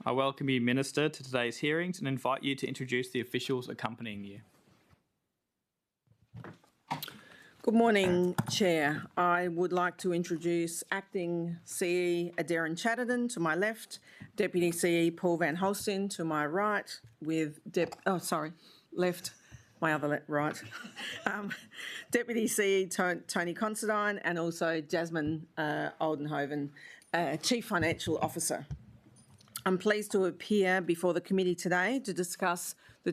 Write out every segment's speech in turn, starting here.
I welcome you, Minister, to today's hearings and invite you to introduce the officials accompanying you. Good morning, Chair. I would like to introduce Acting CE Darren Chatterton to my left, Deputy CE Paul Van Holsten to my right, with Deputy CE Tony Considine, and also Jasmine Oldenhoven, Chief Financial Officer. I'm pleased to appear before the committee today to discuss the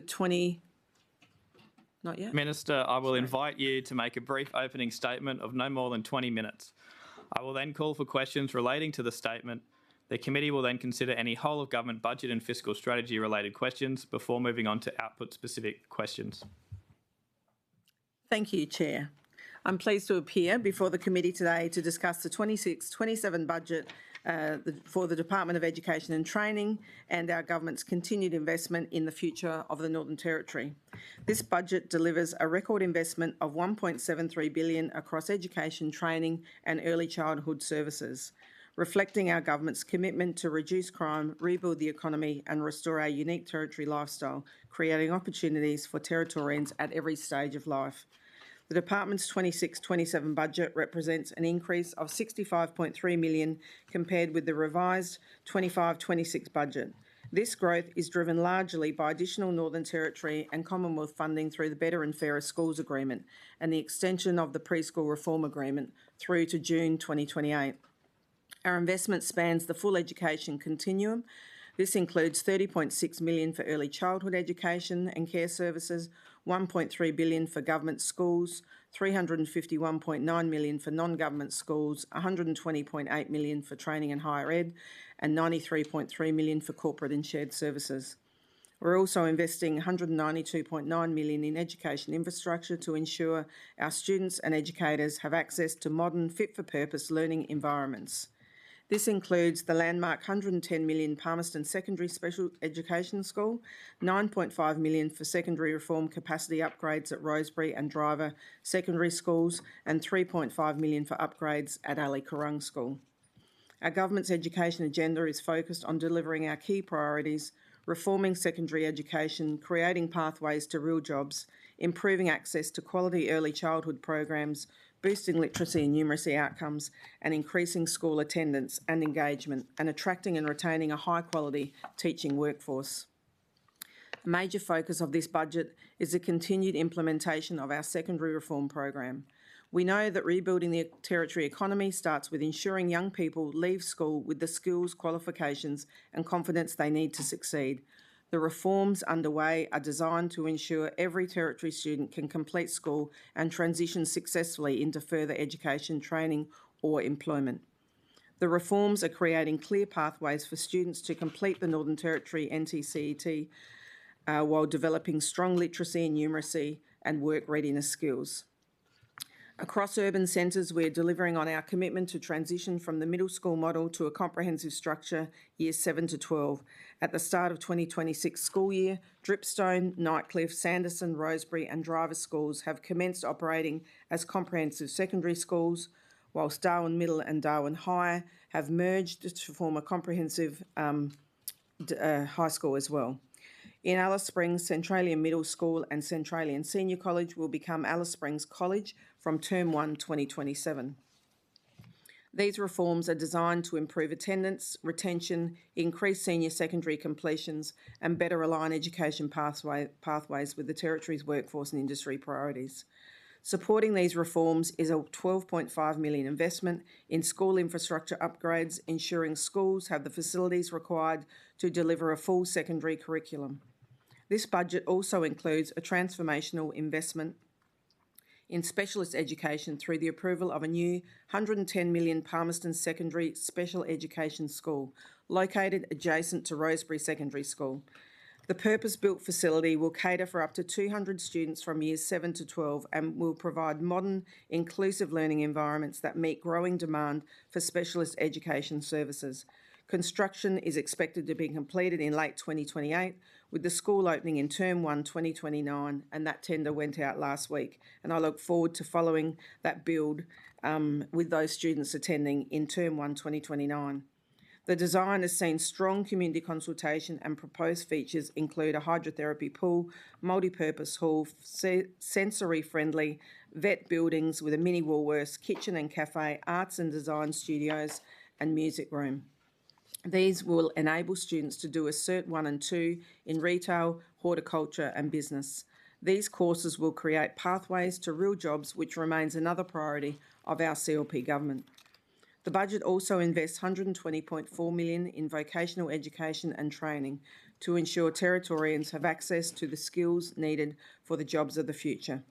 Not yet? Minister, I will invite you to make a brief opening statement of no more than 20 minutes. I will then call for questions relating to the statement. The committee will then consider any whole of government budget and fiscal strategy related questions before moving on to output specific questions. Thank you, Chair. I'm pleased to appear before the committee today to discuss the 26-27 budget for the Department of Education and Training and our government's continued investment in the future of the Northern Territory. This budget delivers a record investment of $1.73 billion across education, training and early childhood services, reflecting our government's commitment to reduce crime, rebuild the economy and restore our unique Territory lifestyle, creating opportunities for Territorians at every stage of life. The Department's 26-27 budget represents an increase of $65.3 million compared with the revised 25-26 budget. This growth is driven largely by additional Northern Territory and Commonwealth funding through the Better and Fairer Schools Agreement and the extension of the Preschool Reform Agreement through to June 2028. Our investment spans the full education continuum. This includes $30.6 million for early childhood education and care services, $1.3 billion for government schools, $351.9 million for non-government schools, $120.8 million for training and higher ed, and $93.3 million for corporate and shared services. We're also investing $192.9 million in education infrastructure to ensure our students and educators have access to modern, fit-for-purpose learning environments. This includes the landmark $110 million Palmerston Secondary Special Education School, $9.5 million for secondary reform capacity upgrades at Rosebery and Driver Secondary Schools, and $3.5 million for upgrades at Ali Kurrung School. Our government's education agenda is focused on delivering our key priorities: reforming secondary education, creating pathways to real jobs, improving access to quality early childhood programs, boosting literacy and numeracy outcomes, and increasing school attendance and engagement, and attracting and retaining a high-quality teaching workforce. A major focus of this budget is the continued implementation of our secondary reform program. We know that rebuilding the Territory economy starts with ensuring young people leave school with the skills, qualifications and confidence they need to succeed. The reforms underway are designed to ensure every Territory student can complete school and transition successfully into further education, training or employment. The reforms are creating clear pathways for students to complete the Northern Territory NTCET while developing strong literacy and numeracy and work readiness skills. Across urban centres, we are delivering on our commitment to transition from the middle school model to a comprehensive structure years 7 to 12. At the start of 2026 school year, Dripstone, Nightcliff, Sanderson, Rosebery and Driver schools have commenced operating as comprehensive secondary schools, whilst Darwin Middle and Darwin High have merged to form a comprehensive high school as well. In Alice Springs, Centralian Middle School and Centralian Senior College will become Alice Springs College from Term 1 2027. These reforms are designed to improve attendance, retention, increase senior secondary completions and better align education pathways with the Territory's workforce and industry priorities. Supporting these reforms is a $12.5 million investment in school infrastructure upgrades, ensuring schools have the facilities required to deliver a full secondary curriculum. This budget also includes a transformational investment in specialist education through the approval of a new $110 million Palmerston Secondary Special Education School, located adjacent to Rosebery Secondary School. The purpose-built facility will cater for up to 200 students from years 7 to 12 and will provide modern, inclusive learning environments that meet growing demand for specialist education services. Construction is expected to be completed in late 2028, with the school opening in Term 1 2029, and that tender went out last week. And I look forward to following that build with those students attending in Term 1 2029. The design has seen strong community consultation, and proposed features include a hydrotherapy pool, multi-purpose hall, sensory-friendly vet buildings with a mini Woolworths, kitchen and cafe, arts and design studios and music room. These will enable students to do a Cert 1 and 2 in retail, horticulture and business. These courses will create pathways to real jobs, which remains another priority of our CLP government. The budget also invests $120.4 million in vocational education and training to ensure Territorians have access to the skills needed for the jobs of the future.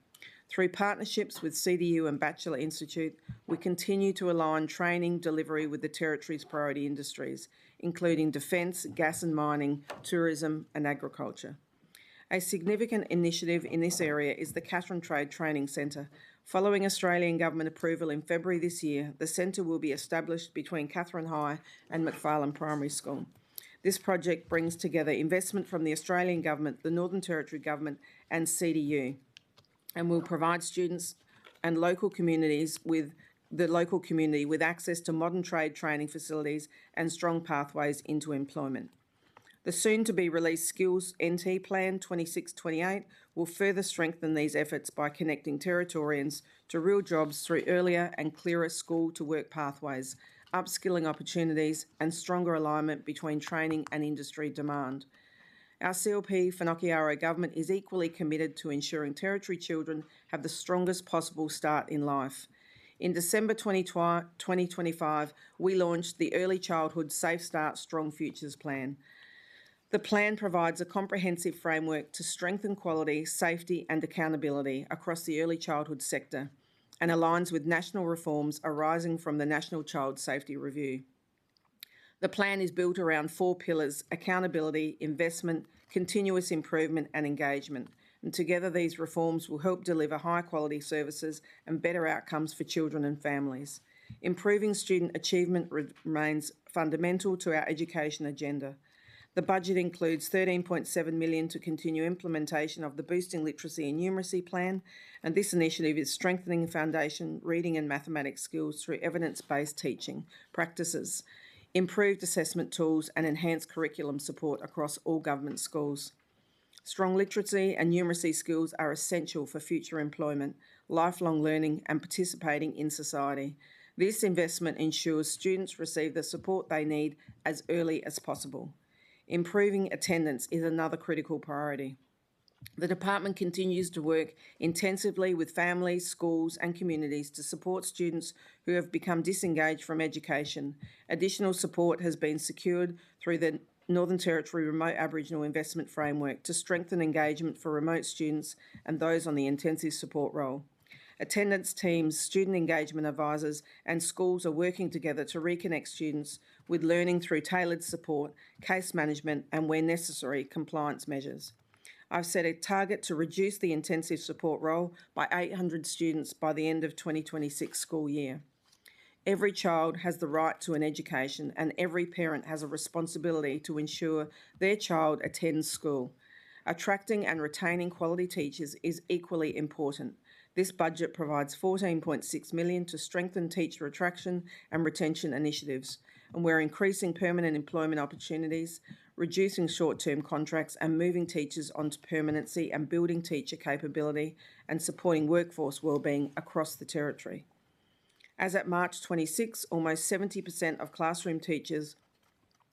Through partnerships with CDU and Bachelor Institute, we continue to align training delivery with the Territory's priority industries, including defence, gas and mining, tourism and agriculture. A significant initiative in this area is the Katherine Trade Training Centre. Following Australian Government approval in February this year, the centre will be established between Katherine High and McFarlane Primary School. This project brings together investment from the Australian Government, the Northern Territory Government and CDU, and will provide students and local community with access to modern trade training facilities and strong pathways into employment. The soon-to-be-released Skills NT Plan 26-28 will further strengthen these efforts by connecting Territorians to real jobs through earlier and clearer school-to-work pathways, upskilling opportunities and stronger alignment between training and industry demand. Our CLP Whanakiaro government is equally committed to ensuring Territory children have the strongest possible start in life. In December 2025, we launched the Early Childhood Safe Start Strong Futures Plan. The plan provides a comprehensive framework to strengthen quality, safety and accountability across the early childhood sector and aligns with national reforms arising from the National Child Safety Review. The plan is built around 4 pillars: accountability, investment, continuous improvement and engagement. And together these reforms will help deliver high-quality services and better outcomes for children and families. Improving student achievement remains fundamental to our education agenda. The budget includes $13.7 million to continue implementation of the Boosting Literacy and Numeracy Plan, and this initiative is strengthening foundation reading and mathematics skills through evidence-based teaching practices, improved assessment tools and enhanced curriculum support across all government schools. Strong literacy and numeracy skills are essential for future employment, lifelong learning and participating in society. This investment ensures students receive the support they need as early as possible. Improving attendance is another critical priority. The department continues to work intensively with families, schools and communities to support students who have become disengaged from education. Additional support has been secured through the Northern Territory Remote Aboriginal Investment Framework to strengthen engagement for remote students and those on the intensive support role. Attendance teams, student engagement advisors and schools are working together to reconnect students with learning through tailored support, case management and, where necessary, compliance measures. I've set a target to reduce the intensive support role by 800 students by the end of 2026 school year. Every child has the right to an education and every parent has a responsibility to ensure their child attends school. Attracting and retaining quality teachers is equally important. This budget provides $14.6 million to strengthen teacher attraction and retention initiatives, and we're increasing permanent employment opportunities, reducing short-term contracts and moving teachers onto permanency and building teacher capability and supporting workforce wellbeing across the Territory. As at March 26, almost 70% of classroom teachers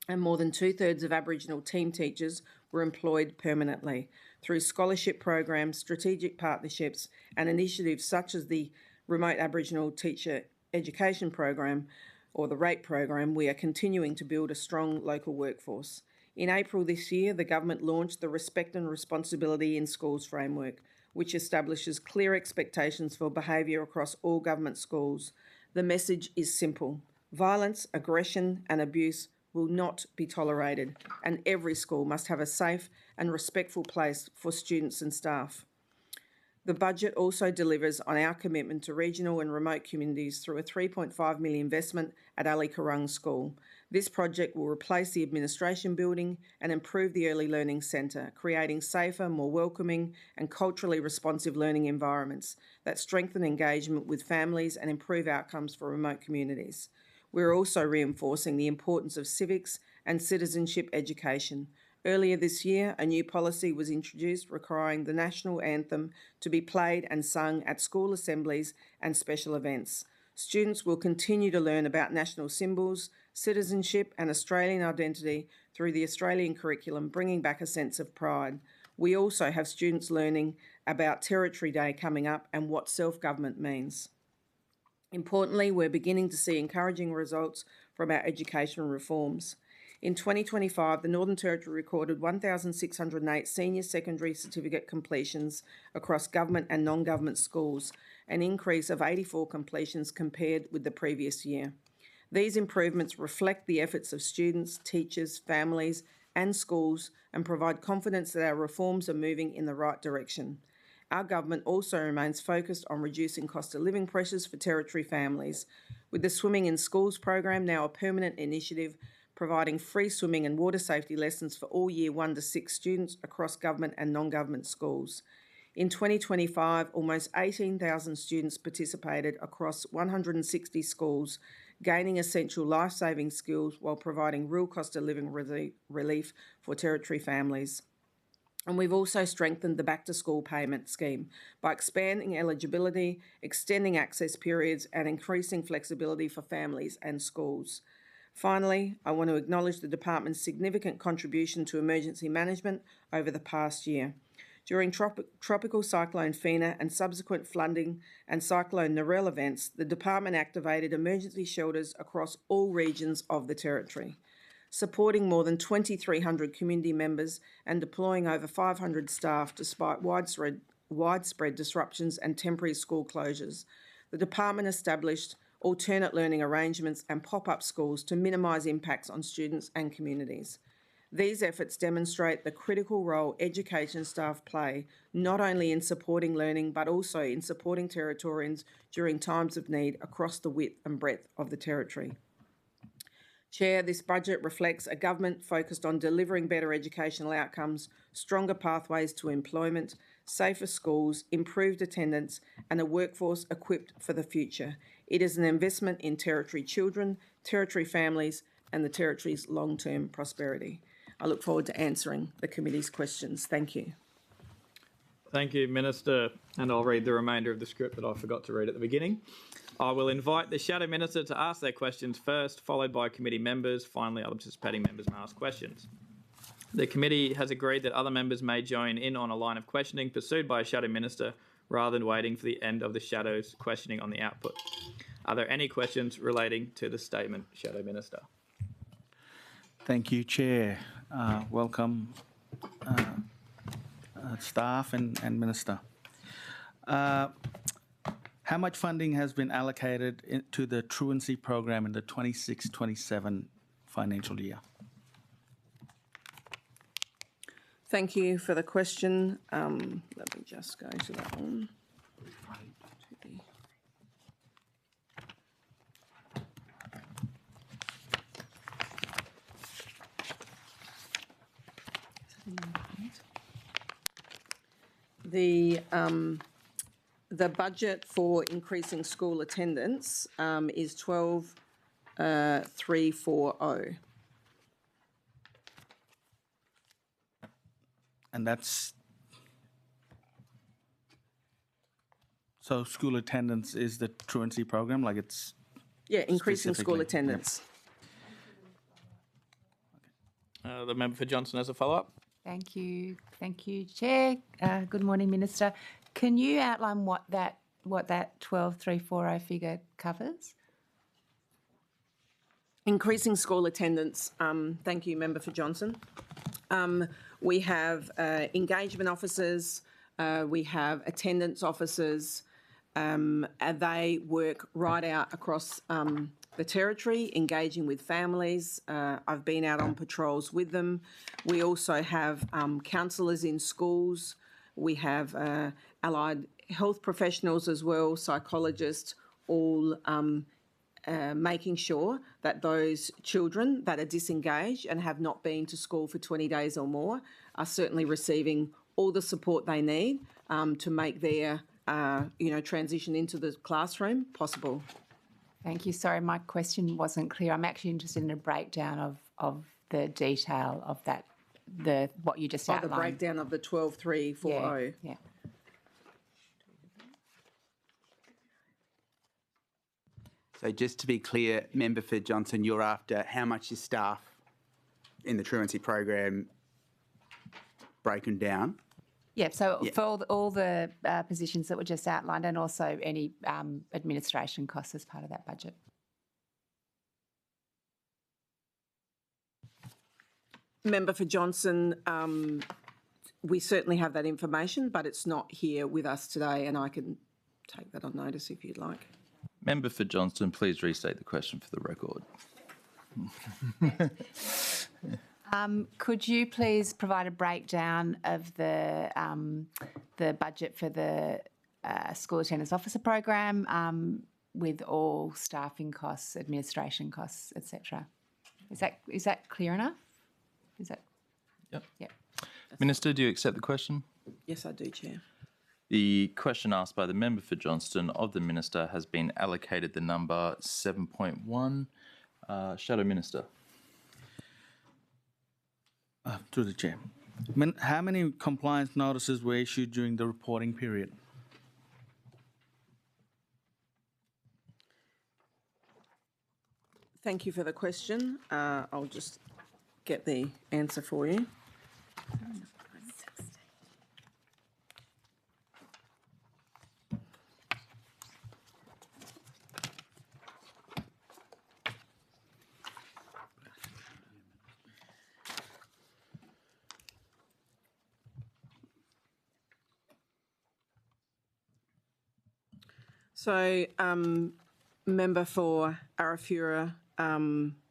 and more than 2/3 of Aboriginal team teachers were employed permanently. Through scholarship programs, strategic partnerships and initiatives such as the Remote Aboriginal Teacher Education Program or the RATE program, we are continuing to build a strong local workforce. In April this year, the government launched the Respect and Responsibility in Schools framework, which establishes clear expectations for behaviour across all government schools. The message is simple: violence, aggression and abuse will not be tolerated, and every school must have a safe and respectful place for students and staff. The budget also delivers on our commitment to regional and remote communities through a $3.5 million investment at Ali Karung School. This project will replace the administration building and improve the Early Learning Centre, creating safer, more welcoming and culturally responsive learning environments that strengthen engagement with families and improve outcomes for remote communities. We're also reinforcing the importance of civics and citizenship education. Earlier this year, a new policy was introduced requiring the national anthem to be played and sung at school assemblies and special events. Students will continue to learn about national symbols, citizenship and Australian identity through the Australian curriculum, bringing back a sense of pride. We also have students learning about Territory Day coming up and what self-government means. Importantly, we're beginning to see encouraging results from our educational reforms. In 2025, the Northern Territory recorded 1,608 senior secondary certificate completions across government and non-government schools, an increase of 84 completions compared with the previous year. These improvements reflect the efforts of students, teachers, families and schools and provide confidence that our reforms are moving in the right direction. Our government also remains focused on reducing cost of living pressures for Territory families, with the Swimming in Schools program now a permanent initiative providing free swimming and water safety lessons for all Year 1 to 6 students across government and non-government schools. In 2025, almost 18,000 students participated across 160 schools, gaining essential life-saving skills while providing real cost of living relief for Territory families. And we've also strengthened the back-to-school payment scheme by expanding eligibility, extending access periods and increasing flexibility for families and schools. Finally, I want to acknowledge the Department's significant contribution to emergency management over the past year. During Tropical Cyclone Fina and subsequent flooding and Cyclone Narelle events, the Department activated emergency shelters across all regions of the Territory, supporting more than 2,300 community members and deploying over 500 staff despite widespread disruptions and temporary school closures. The Department established alternate learning arrangements and pop-up schools to minimise impacts on students and communities. These efforts demonstrate the critical role education staff play, not only in supporting learning, but also in supporting Territorians during times of need across the width and breadth of the Territory. Chair, this budget reflects a government focused on delivering better educational outcomes, stronger pathways to employment, safer schools, improved attendance, and a workforce equipped for the future. It is an investment in Territory children, Territory families, and the Territory's long-term prosperity. I look forward to answering the committee's questions. Thank you. Thank you, Minister. And I'll read the remainder of the script that I forgot to read at the beginning. I will invite the Shadow Minister to ask their questions first, followed by committee members. Finally, other participating members may ask questions. The committee has agreed that other members may join in on a line of questioning pursued by a Shadow Minister rather than waiting for the end of the Shadow's questioning on the output. Are there any questions relating to the statement, Shadow Minister? Thank you, Chair. Welcome, staff and Minister. How much funding has been allocated to the truancy program in the 26-27 financial year? Thank you for the question. Let me just go to that one. The budget for increasing school attendance is 12,340. And that's so school attendance is the truancy program, like it's increasing school attendance. The member for Johnson has a follow-up. Thank you, Chair. Good morning, Minister. Can you outline what that 12,340 figure covers? Increasing school attendance. Thank you, Member for Johnson. We have engagement officers, we have attendance officers, and they work right out across the Territory, engaging with families. I've been out on patrols with them. We also have counsellors in schools. We have allied health professionals as well, psychologists, all making sure that those children that are disengaged and have not been to school for 20 days or more are certainly receiving all the support they need to make their transition into the classroom possible. Thank you. Sorry, my question wasn't clear. I'm actually interested in a breakdown of the detail of that, what you just The outlined. breakdown of the 12,340. Yeah. So just to be clear, Member for Johnson, you're after how much is staff in the truancy program broken down? Yeah, so for all the positions that were just outlined, and also any administration costs as part of that budget. Member for Johnson, we certainly have that information, but it's not here with us today, and I can take that on notice if you'd like. Member for Johnston, please restate the question for the record. Could you please provide a breakdown of the budget for the school attendance officer program with all staffing costs, administration costs, etc.? Is that clear enough? Is that? Yep. Yep. Minister, do you accept the question? Yes, I do, Chair. The question asked by the member for Johnston of the minister has been allocated the number 7.1. Shadow Minister. Through the chair. How many compliance notices were issued during the reporting period? Thank you for the question. I'll just get the answer for you. So, member for Arafura,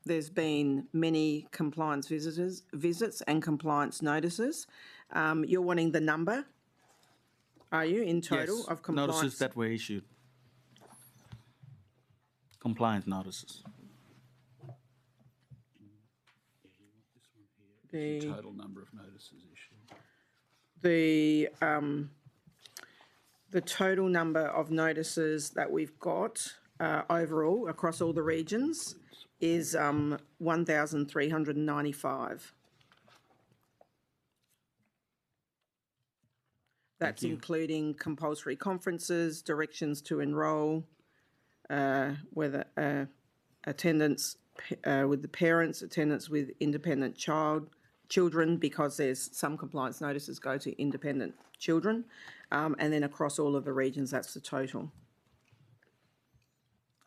there's been many compliance visits and compliance notices. You're wanting the number, are you, in total Yes, of compliance? notices that were issued. Compliance notices. The Total number of notices issued. the total number of notices that we've got overall across all the regions is 1,395. That's including compulsory conferences, directions to enrol, whether attendance with the parents, attendance with independent children, because there's some compliance notices go to independent children, and then across all of the regions, that's the total.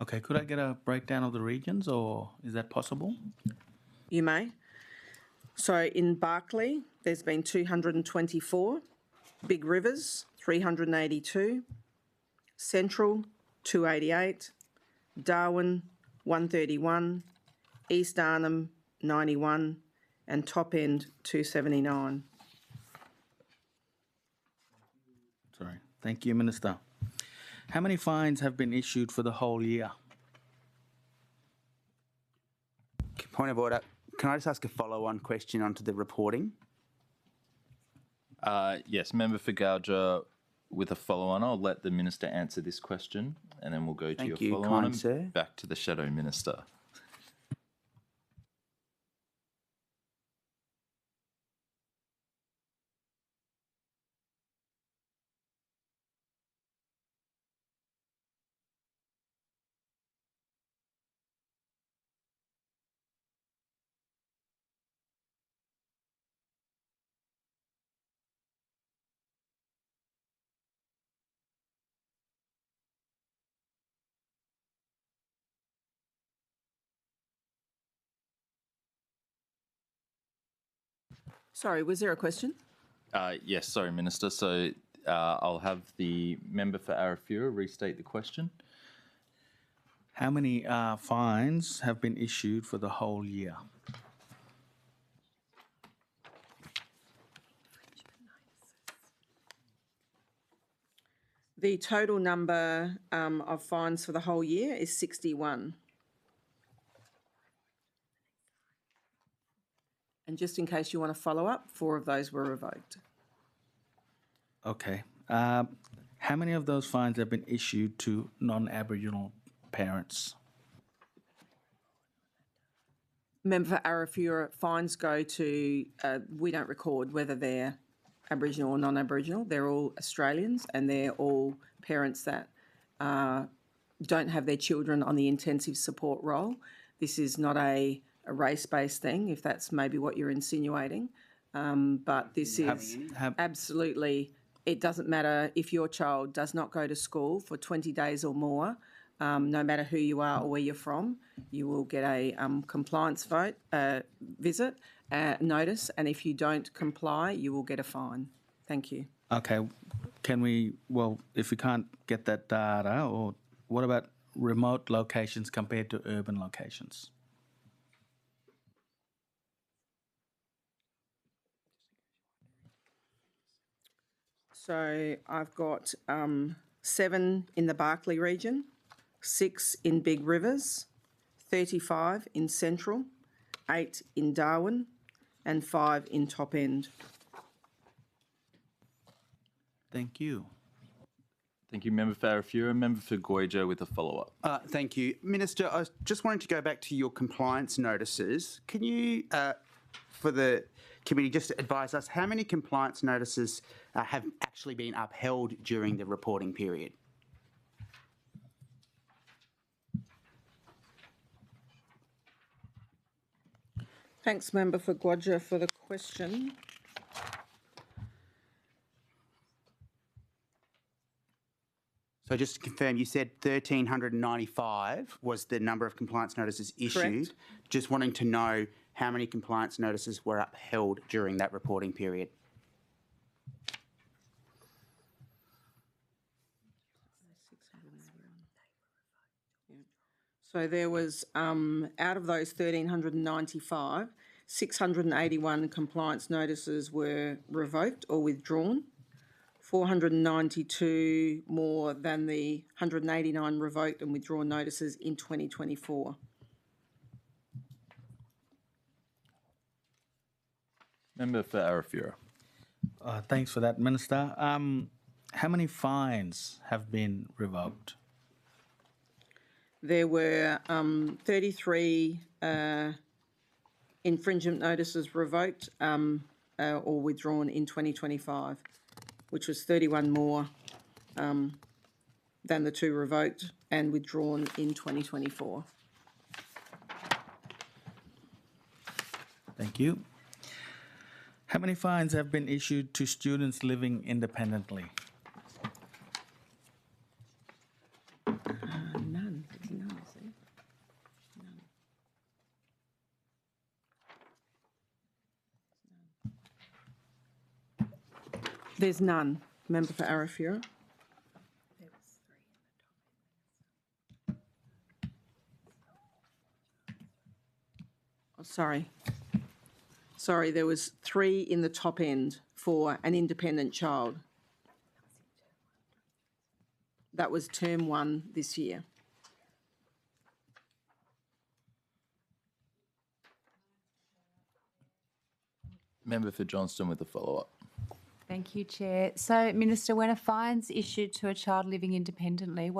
Okay, could I get a breakdown of the regions, or is that possible? You may. So in Barkly, there's been 224, Big Rivers, 382, Central, 288, Darwin, 131, East Arnhem, 91, and Top End, 279. Sorry. Thank you, Minister. How many fines have been issued for the whole year? Point of order. Can I just ask a follow-on question onto the reporting? Yes, member for Gouger with a follow-on. I'll let the minister answer this question, and then we'll go to Thank your you, follow-on. kind sir. Back to the shadow minister. Sorry, was there a question? Yes, sorry, minister. So I'll have the member for Arafura restate the question. How many fines have been issued for the whole year? The total number of fines for the whole year is 61. And just in case you want to follow up, 4 of those were revoked. Okay. How many of those fines have been issued to non-Aboriginal parents? Member for Arafura, fines go to, we don't record whether they're Aboriginal or non-Aboriginal. They're all Australians and they're all parents that don't have their children on the intensive support role. This is not a race-based thing, if that's maybe what you're insinuating. But this is absolutely, it doesn't matter if your child does not go to school for 20 days or more, no matter who you are or where you're from, you will get a compliance visit notice, and if you don't comply, you will get a fine. Thank you. Okay, can we, well, if we can't get that data, or what about remote locations compared to urban locations? So I've got 7 in the Barkly region, 6 in Big Rivers, 35 in Central, 8 in Darwin, and 5 in Top End. Thank you. Thank you, Member for Arafura. Member for Goyja with a follow-up. Thank you. Minister, I was just wanting to go back to your compliance notices. Can you, for the committee, just advise us how many compliance notices have actually been upheld during the reporting period? Thanks, Member for Goyja, for the question. So just to confirm, you said 1,395 was the number of compliance notices issued. Correct. Just wanting to know how many compliance notices were upheld during that reporting period. So there was, out of those 1,395, 681 compliance notices were revoked or withdrawn, 492 more than the 189 revoked and withdrawn notices in 2024. Member for Arafura. Thanks for that, Minister. How many fines have been revoked? There were 33 infringement notices revoked or withdrawn in 2025, which was 31 more than the 2 revoked and withdrawn in 2024. Thank you. How many fines have been issued to students living independently? None. There's none, is there? None. There's none. Member for Arafura. Oh, Sorry, there was 3 in the Top End for an independent child. That was term 1 this year. Member for Johnston with a follow-up. Thank you, Chair. So, Minister, when a fine's issued to a child living independently,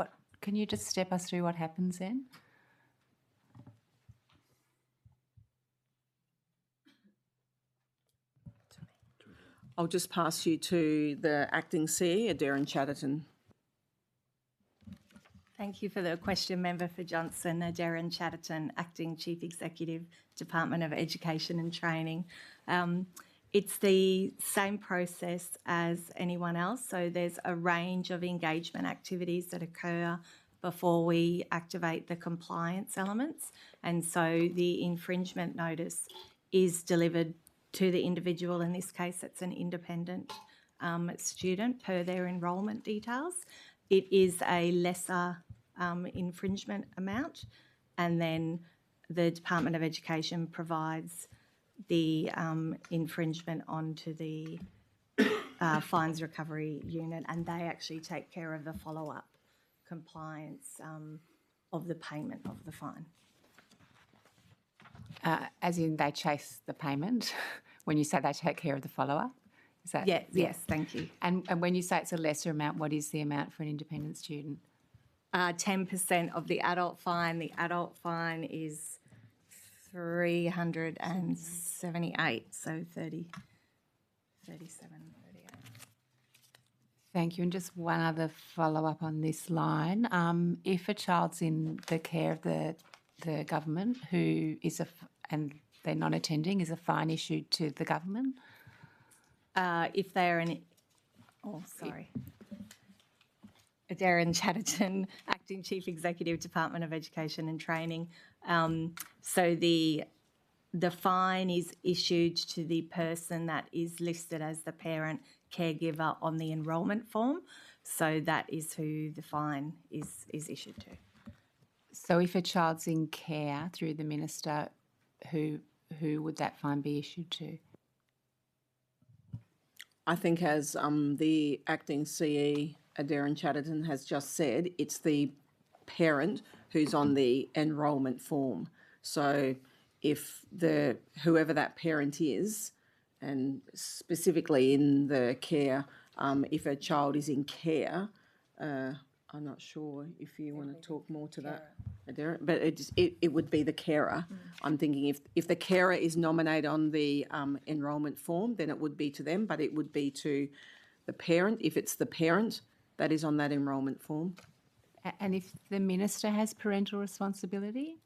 can you just step us through what happens then? I'll just pass you to the Acting CE, Darren Chatterton. Thank you for the question, Member for Johnson. Darren Chatterton, Acting Chief Executive, Department of Education and Training. It's the same process as anyone else. So there's a range of engagement activities that occur before we activate the compliance elements. And so the infringement notice is delivered to the individual. In this case, it's an independent student per their enrolment details. It is a lesser infringement amount, and then the Department of Education provides the infringement onto the fines recovery unit, and they actually take care of the follow-up compliance of the payment of the fine. As in they chase the payment when you say they take care of the follow-up? Is that? Yes, thank you. And when you say it's a lesser amount, what is the amount for an independent student? 10% of the adult fine. The adult fine is 378, so 37, 38. Thank you. And just one other follow-up on this line. If a child's in the care of the government who is and they're not attending, is a fine issued to the government? If they are Darren Chatterton, Acting Chief Executive, Department of Education and Training. So the fine is issued to the person that is listed as the parent caregiver on the enrolment form. So that is who the fine is issued to. So if a child's in care through the minister, who would that fine be issued to? I think as the acting CE, Darren Chatterton, has just said, it's the parent who's on the enrolment form. So if whoever that parent is, and specifically in the care, if a child is in care, I'm not sure if you want to talk more to that, Darren, but it would be the carer. I'm thinking if the carer is nominated on the enrolment form, then it would be to them, but it would be to the parent if it's the parent that is on that enrolment form. And if the minister has parental responsibility?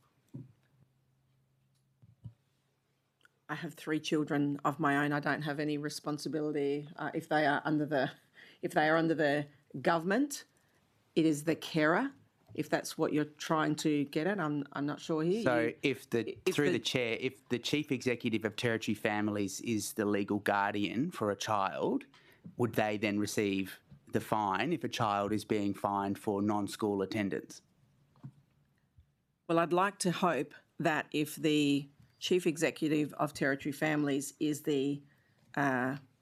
I have 3 children of my own. I don't have any responsibility. If they are under the government, it is the carer. If that's what you're trying to get at, I'm not sure here. So if the chair, if the Chief Executive of Territory Families is the legal guardian for a child, would they then receive the fine if a child is being fined for non-school attendance? Well, I'd like to hope that if the Chief Executive of Territory Families is the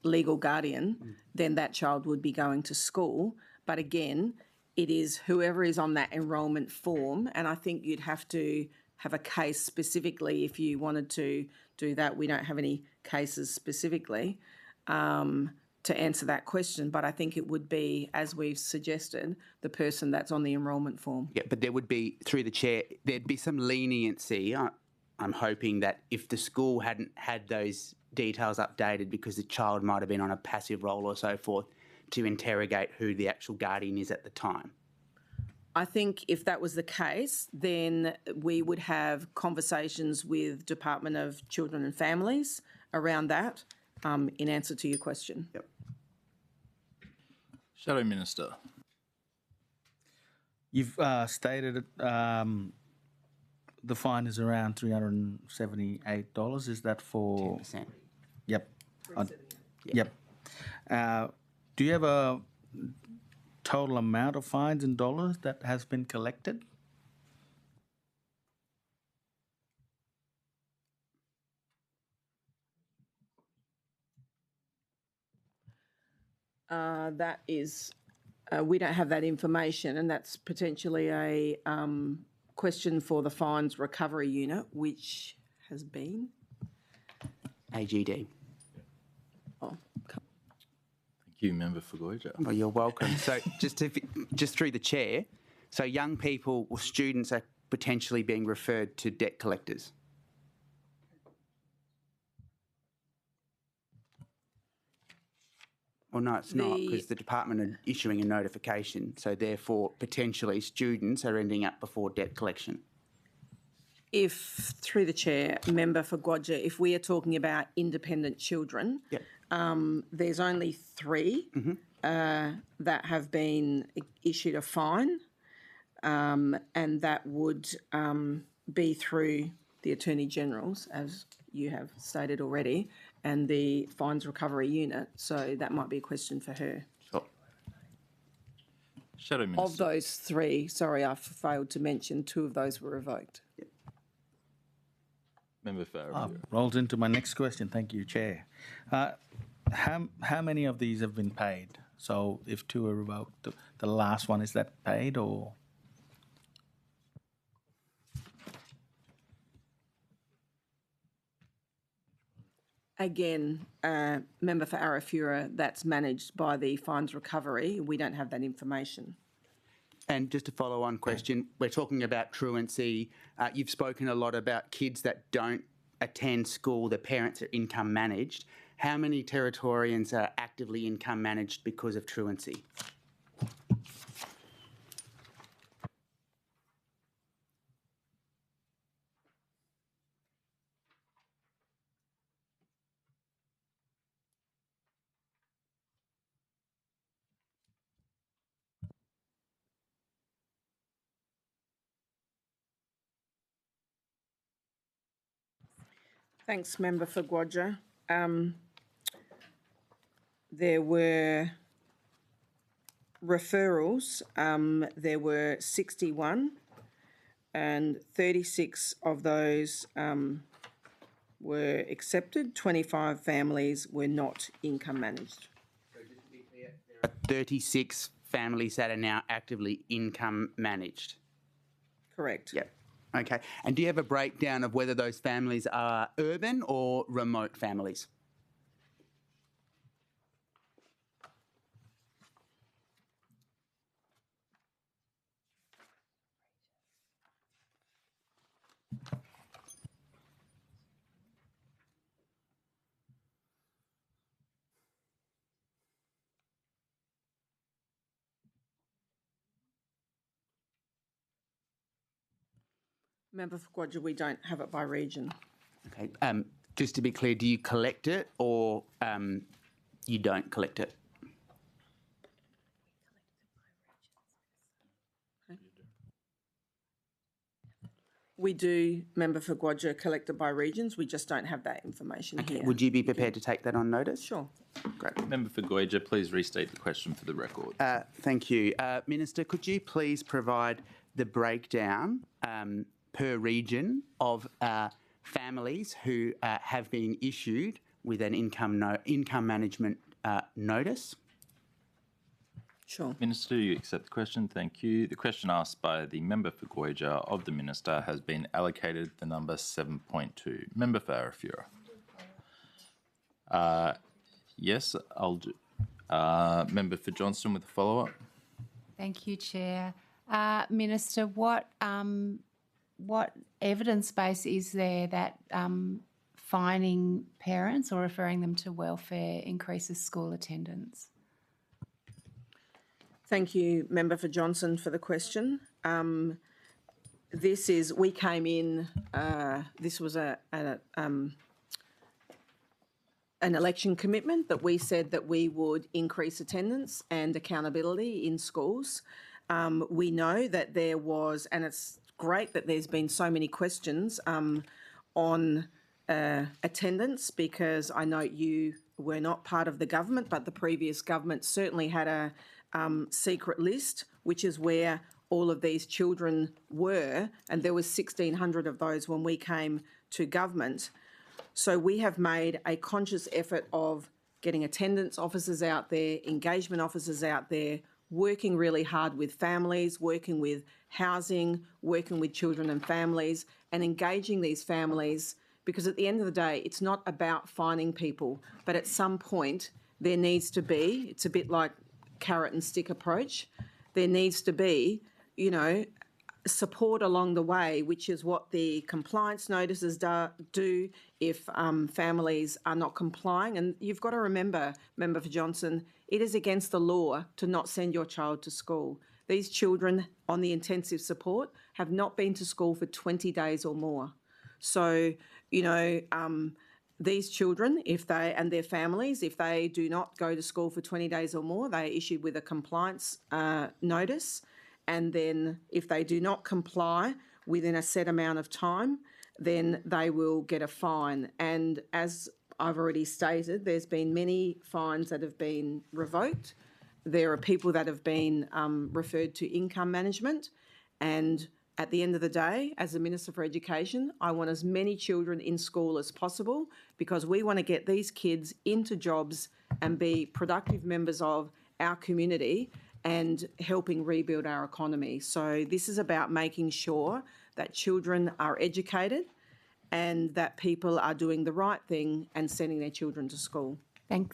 legal guardian, then that child would be going to school. But again, it is whoever is on that enrolment form, and I think you'd have to have a case specifically if you wanted to do that. We don't have any cases specifically to answer that question, but I think it would be, as we've suggested, the person that's on the enrolment form. Yeah, but there would be, through the chair, there'd be some leniency. I'm hoping that if the school hadn't had those details updated because the child might have been on a passive role or so forth, to interrogate who the actual guardian is at the time. I think if that was the case, then we would have conversations with Department of Children and Families around that in answer to your question. Yep. Shadow Minister. You've stated the fine is around $378. Is that for? 10%. Yep. Yep. Do you have a total amount of fines in dollars that has been collected? That is, we don't have that information, and that's potentially a question for the Fines Recovery Unit, which has been? AGD. Oh, Thank you, Member for Goyja. Well, you're welcome. So just through the chair, so young people or students are potentially being referred to debt collectors. Well, no, it's not, because the department are issuing a notification. So therefore, potentially students are ending up before debt collection. If, through the chair, member for Gwadja, if we are talking about independent children, Yep. There's only 3 that have been issued a fine, and that would be through the Attorney General's, as you have stated already, and the Fines Recovery Unit. So that might be a question for her. Sure. Shadow Minister. Of those 3, sorry, I failed to mention 2 of those were revoked. Member for Arafura. Rolls into my next question. Thank you, Chair. How many of these have been paid? So if 2 are revoked, the last one, is that paid or? Again, member for Arafura, that's managed by the Fines Recovery. We don't have that information. And just a follow-on question, we're talking about truancy. You've spoken a lot about kids that don't attend school, the parents are income managed. How many Territorians are actively income managed because of truancy? Thanks, Member for Guadja. There were referrals. There were 61 and 36 of those were accepted. 25 families were not income managed. So just to be clear, there are 36 families that are now actively income managed. Correct. Yep. Okay. And do you have a breakdown of whether those families are urban or remote families? Member for Guadja, we don't have it by region. Okay. Just to be clear, do you collect it or you don't collect it? We do, Member for Guadja, collected by regions. We just don't have that information here. Would you be prepared to take that on notice? Sure. Great. Member for Goyja, please restate the question for the record. Thank you. Minister, could you please provide the breakdown per region of families who have been issued with an income management notice? Sure. Minister, you accept the question. Thank you. The question asked by the member for Goyja of the minister has been allocated the number 7.2. Member for Arafura. Yes, I'll do. Member for Johnston with a follow-up. Thank you, Chair. Minister, what evidence base is there that fining parents or referring them to welfare increases school attendance? Thank you, Member for Johnson, for the question. We came in, this was an election commitment that we said that we would increase attendance and accountability in schools. We know that there was, and it's great that there's been so many questions on attendance, because I know you were not part of the government, but the previous government certainly had a secret list, which is where all of these children were, and there was 1,600 of those when we came to government. So we have made a conscious effort of getting attendance officers out there, engagement officers out there, working really hard with families, working with housing, working with children and families, and engaging these families, because at the end of the day, it's not about fining people, but at some point there needs to be, it's a bit like carrot and stick approach, there needs to be, support along the way, which is what the compliance notices do if families are not complying. And you've got to remember, Member for Johnson, it is against the law to not send your child to school. These children on the intensive support have not been to school for 20 days or more. So, these children, and their families, if they do not go to school for 20 days or more, they are issued with a compliance notice. And then if they do not comply within a set amount of time, then they will get a fine. And as I've already stated, there's been many fines that have been revoked. There are people that have been referred to income management. And at the end of the day, as the Minister for Education, I want as many children in school as possible, because we want to get these kids into jobs and be productive members of our community and helping rebuild our economy. So this is about making sure that children are educated and that people are doing the right thing and sending their children to school.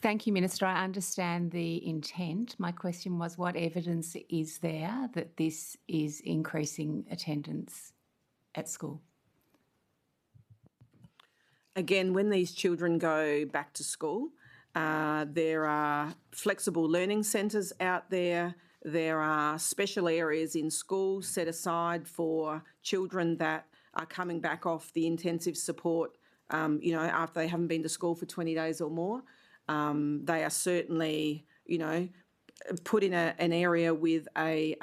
Thank you, Minister. I understand the intent. My question was, what evidence is there that this is increasing attendance at school? Again, when these children go back to school, there are flexible learning centres out there. There are special areas in schools set aside for children that are coming back off the intensive support, after they haven't been to school for 20 days or more. They are certainly, put in an area with a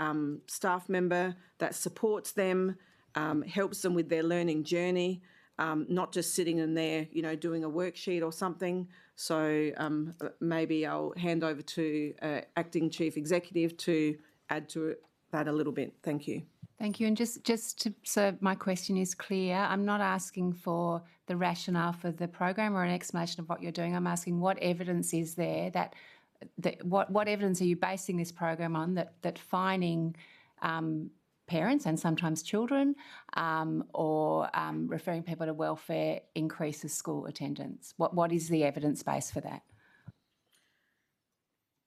staff member that supports them, helps them with their learning journey, not just sitting in there, doing a worksheet or something. So maybe I'll hand over to Acting Chief Executive to add to that a little bit. Thank you. Thank you. And so my question is clear. I'm not asking for the rationale for the program or an explanation of what you're doing. I'm asking what evidence is there what evidence are you basing this program on that fining parents and sometimes children or referring people to welfare increases school attendance? What is the evidence base for that?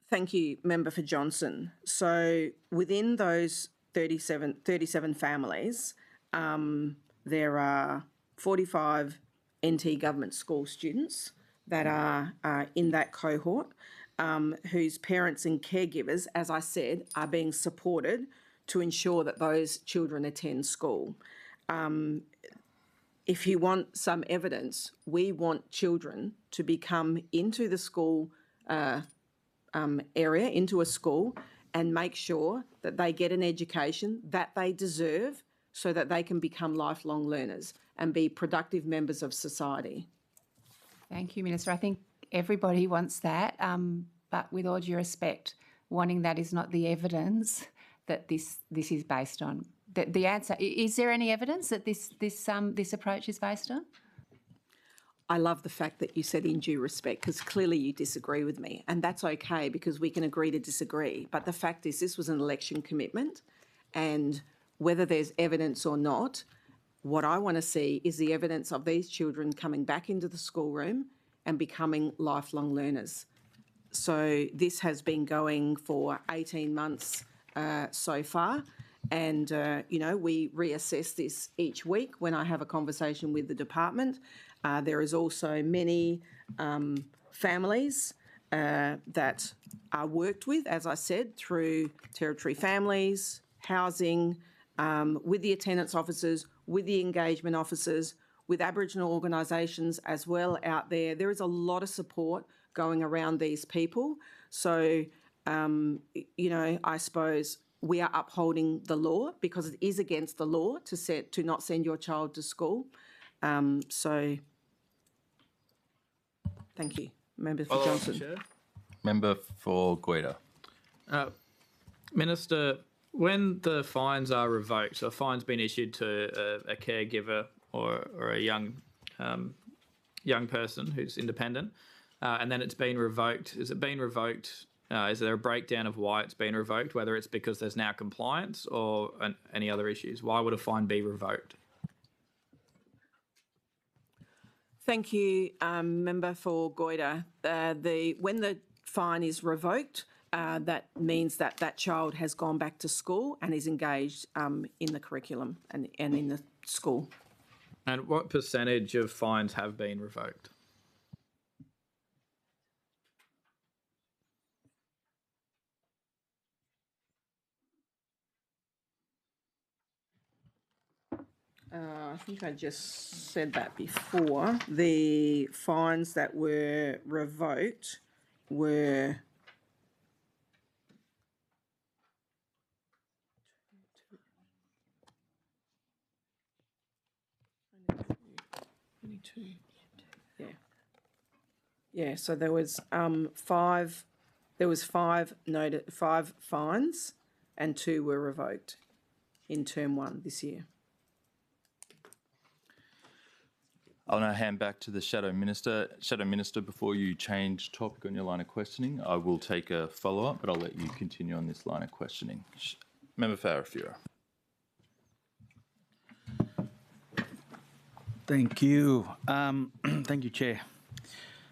Thank you, Member for Johnson. So within those 37 families, there are 45 NT government school students that are in that cohort whose parents and caregivers, as I said, are being supported to ensure that those children attend school. If you want some evidence, we want children to be come into the school area, into a school, and make sure that they get an education that they deserve so that they can become lifelong learners and be productive members of society. Thank you, Minister. I think everybody wants that, but with all due respect, wanting that is not the evidence that this is based on. The answer, is there any evidence that this approach is based on? I love the fact that you said in due respect, because clearly you disagree with me, and that's okay because we can agree to disagree. But the fact is this was an election commitment, and whether there's evidence or not, what I want to see is the evidence of these children coming back into the schoolroom and becoming lifelong learners. So this has been going for 18 months so far, and, we reassess this each week when I have a conversation with the department. There is also many families that are worked with, as I said, through Territory Families, housing, with the attendance officers, with the engagement officers, with Aboriginal organisations as well out there. There is a lot of support going around these people. So, I suppose we are upholding the law because it is against the law to not send your child to school. So, thank you. Member for Johnson. Member for Goyder. Minister, when the fines are revoked, so a fine's been issued to a caregiver or a young person who's independent, and then it's been revoked. Is it been revoked? Is there a breakdown of why it's been revoked, whether it's because there's now compliance or any other issues? Why would a fine be revoked? Thank you, Member for Goyder. When the fine is revoked, that means that child has gone back to school and is engaged in the curriculum and in the school. And what percentage of fines have been revoked? I think I just said that before. The fines that were revoked were Yeah, so there was five fines and 2 were revoked in term 1 this year. I'll now hand back to the Shadow Minister. Shadow Minister, before you change topic on your line of questioning, I will take a follow-up, but I'll let you continue on this line of questioning. Member for Arafura. Thank you. Thank you, Chair.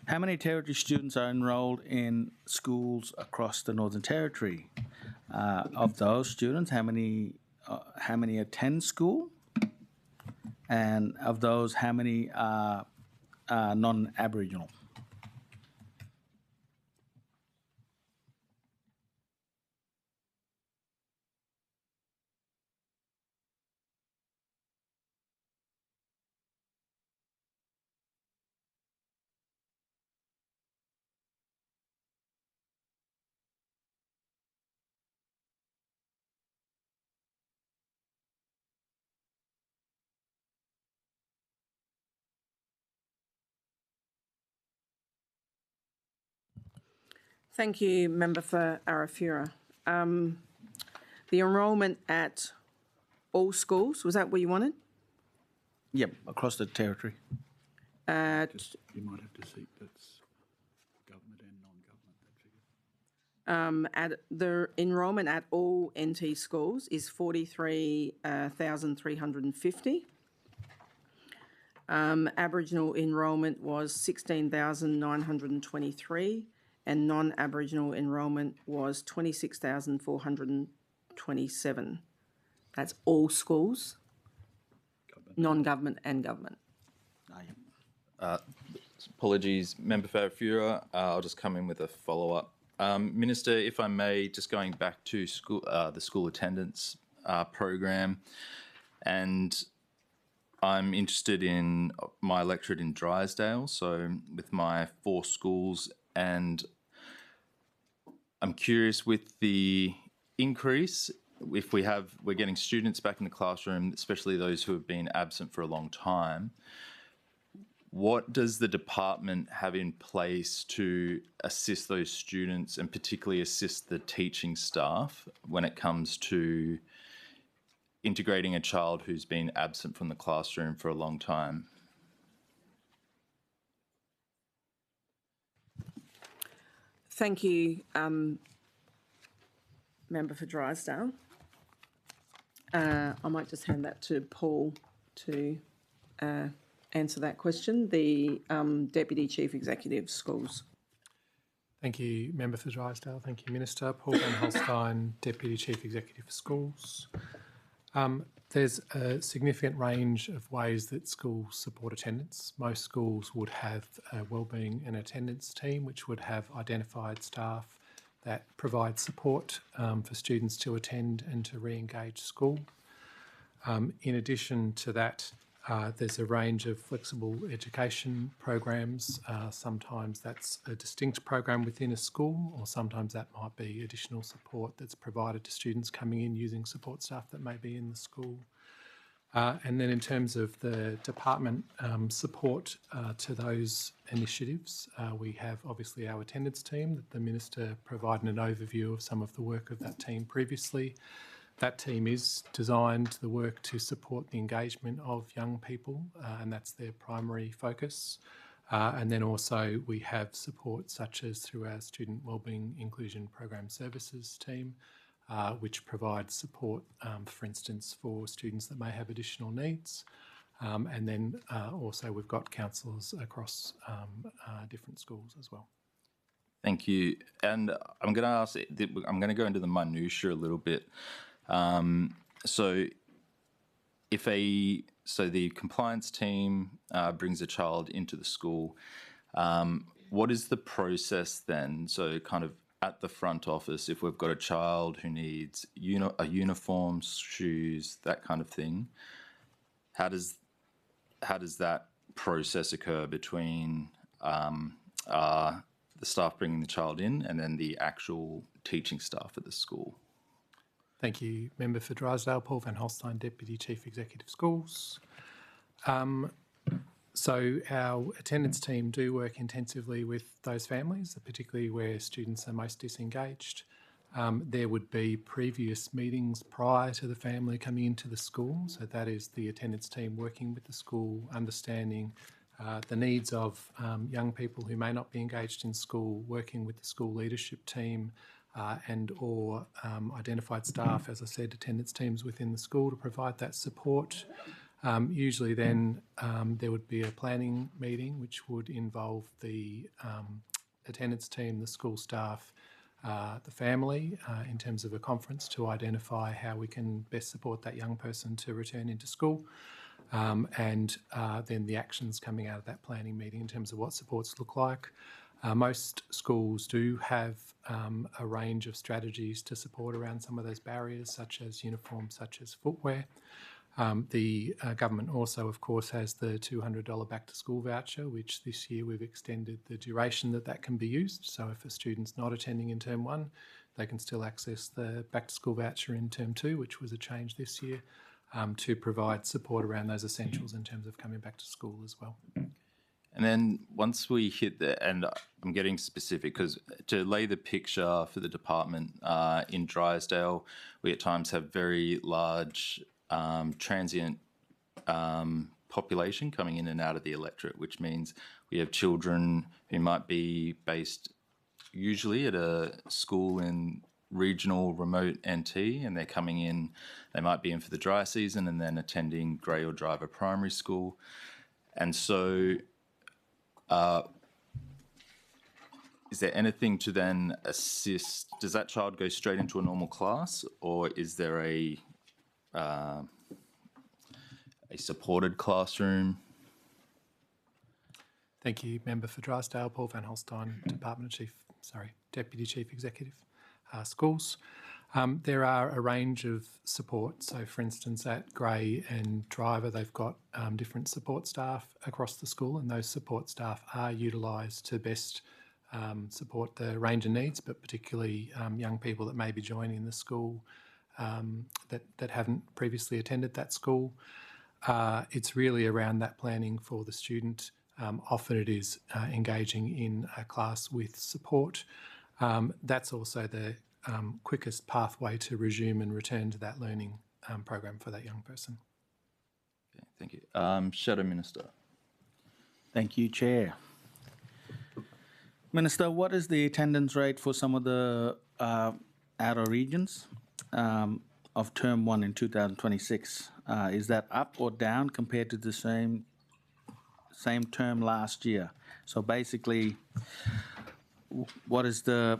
How many Territory students are enrolled in schools across the Northern Territory? Of those students, how many attend school? And of those, how many are non-Aboriginal? Thank you, Member for Arafura. The enrolment at all schools, was that what you wanted? Yep, across the Territory. You might have to seek that's government and non-government, that figure. At the enrolment at all NT schools is 43,350. Aboriginal enrolment was 16,923 and non-Aboriginal enrolment was 26,427. That's all schools, non-government and government. Apologies, Member Farafura. I'll just come in with a follow-up. Minister, if I may, just going back to school, the school attendance program, and I'm interested in my electorate in Drysdale, so with my 4 schools, and I'm curious with the increase, if we're getting students back in the classroom, especially those who have been absent for a long time, what does the department have in place to assist those students and particularly assist the teaching staff when it comes to integrating a child who's been absent from the classroom for a long time? Thank you, Member for Drysdale. I might just hand that to Paul to answer that question, the Deputy Chief Executive Schools. Thank you, Member for Drysdale. Thank you, Minister. Paul Van Holstein, Deputy Chief Executive for Schools. There's a significant range of ways that schools support attendance. Most schools would have a wellbeing and attendance team, which would have identified staff that provide support for students to attend and to re-engage school. In addition to that, there's a range of flexible education programs. Sometimes that's a distinct program within a school, or sometimes that might be additional support that's provided to students coming in using support staff that may be in the school. And then in terms of the department support to those initiatives, we have obviously our attendance team that the Minister provided an overview of some of the work of that team previously. That team is designed the work to support the engagement of young people, and that's their primary focus. And then also we have support such as through our Student Wellbeing Inclusion Program Services team, which provides support, for instance, for students that may have additional needs. And then also we've got counsellors across different schools as well. Thank you. And I'm going to go into the minutiae a little bit. So the compliance team brings a child into the school, what is the process then? So kind of at the front office, if we've got a child who needs a uniform, shoes, that kind of thing, how does that process occur between the staff bringing the child in and then the actual teaching staff at the school? Thank you, Member for Drysdale. Paul Van Holstein, Deputy Chief Executive Schools. So our attendance team do work intensively with those families, particularly where students are most disengaged. There would be previous meetings prior to the family coming into the school. So that is the attendance team working with the school, understanding the needs of young people who may not be engaged in school, working with the school leadership team and or identified staff, as I said, attendance teams within the school to provide that support. Usually then there would be a planning meeting which would involve the attendance team, the school staff, the family in terms of a conference to identify how we can best support that young person to return into school. And then the actions coming out of that planning meeting in terms of what supports look like. Most schools do have a range of strategies to support around some of those barriers, such as uniforms, such as footwear. The government also, of course, has the $200 back to school voucher, which this year we've extended the duration that can be used. So if a student's not attending in term 1, they can still access the back to school voucher in term 2, which was a change this year, to provide support around those essentials in terms of coming back to school as well. And then once we hit the, and I'm getting specific because to lay the picture for the department in Drysdale, we at times have very large transient population coming in and out of the electorate, which means we have children who might be based usually at a school in regional remote NT, and they're coming in, they might be in for the dry season and then attending Grey or Driver Primary School. And so is there anything to then assist? Does that child go straight into a normal class, or is there a supported classroom? Thank you, Member for Drysdale. Paul Van Holstein, Deputy Chief Executive, Schools. There are a range of support. So, for instance, at Grey and Driver, they've got different support staff across the school, and those support staff are utilised to best support the range of needs, but particularly young people that may be joining the school that haven't previously attended that school. It's really around that planning for the student. Often it is engaging in a class with support. That's also the quickest pathway to resume and return to that learning program for that young person. Okay, thank you. Shadow Minister. Thank you, Chair. Minister, what is the attendance rate for some of the outer regions of Term 1 in 2026? Is that up or down compared to the same term last year? So basically, what is the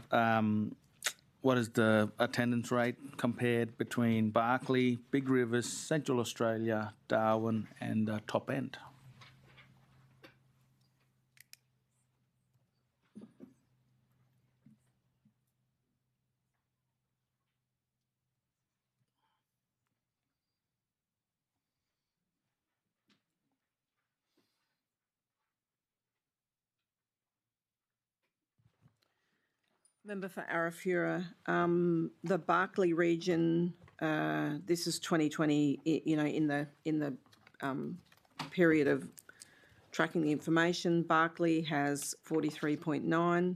attendance rate compared between Barkly, Big Rivers, Central Australia, Darwin, and Top End? Member for Arafura, the Barkly region, this is 2020, in the period of tracking the information. Barkly has 43.9,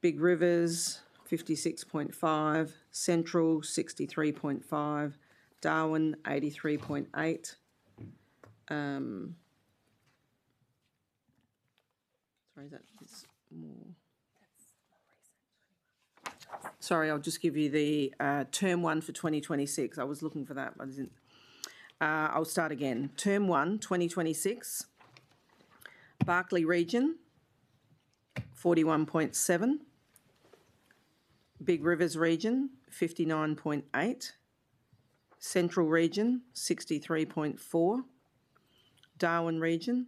Big Rivers 56.5, Central 63.5, Darwin 83.8. Sorry, that's more. Sorry, I'll just give you the Term 1 for 2026. I was looking for that, but I didn't. I'll start again. Term 1, 2026. Barkly region, 41.7. Big Rivers region, 59.8. Central region, 63.4. Darwin region,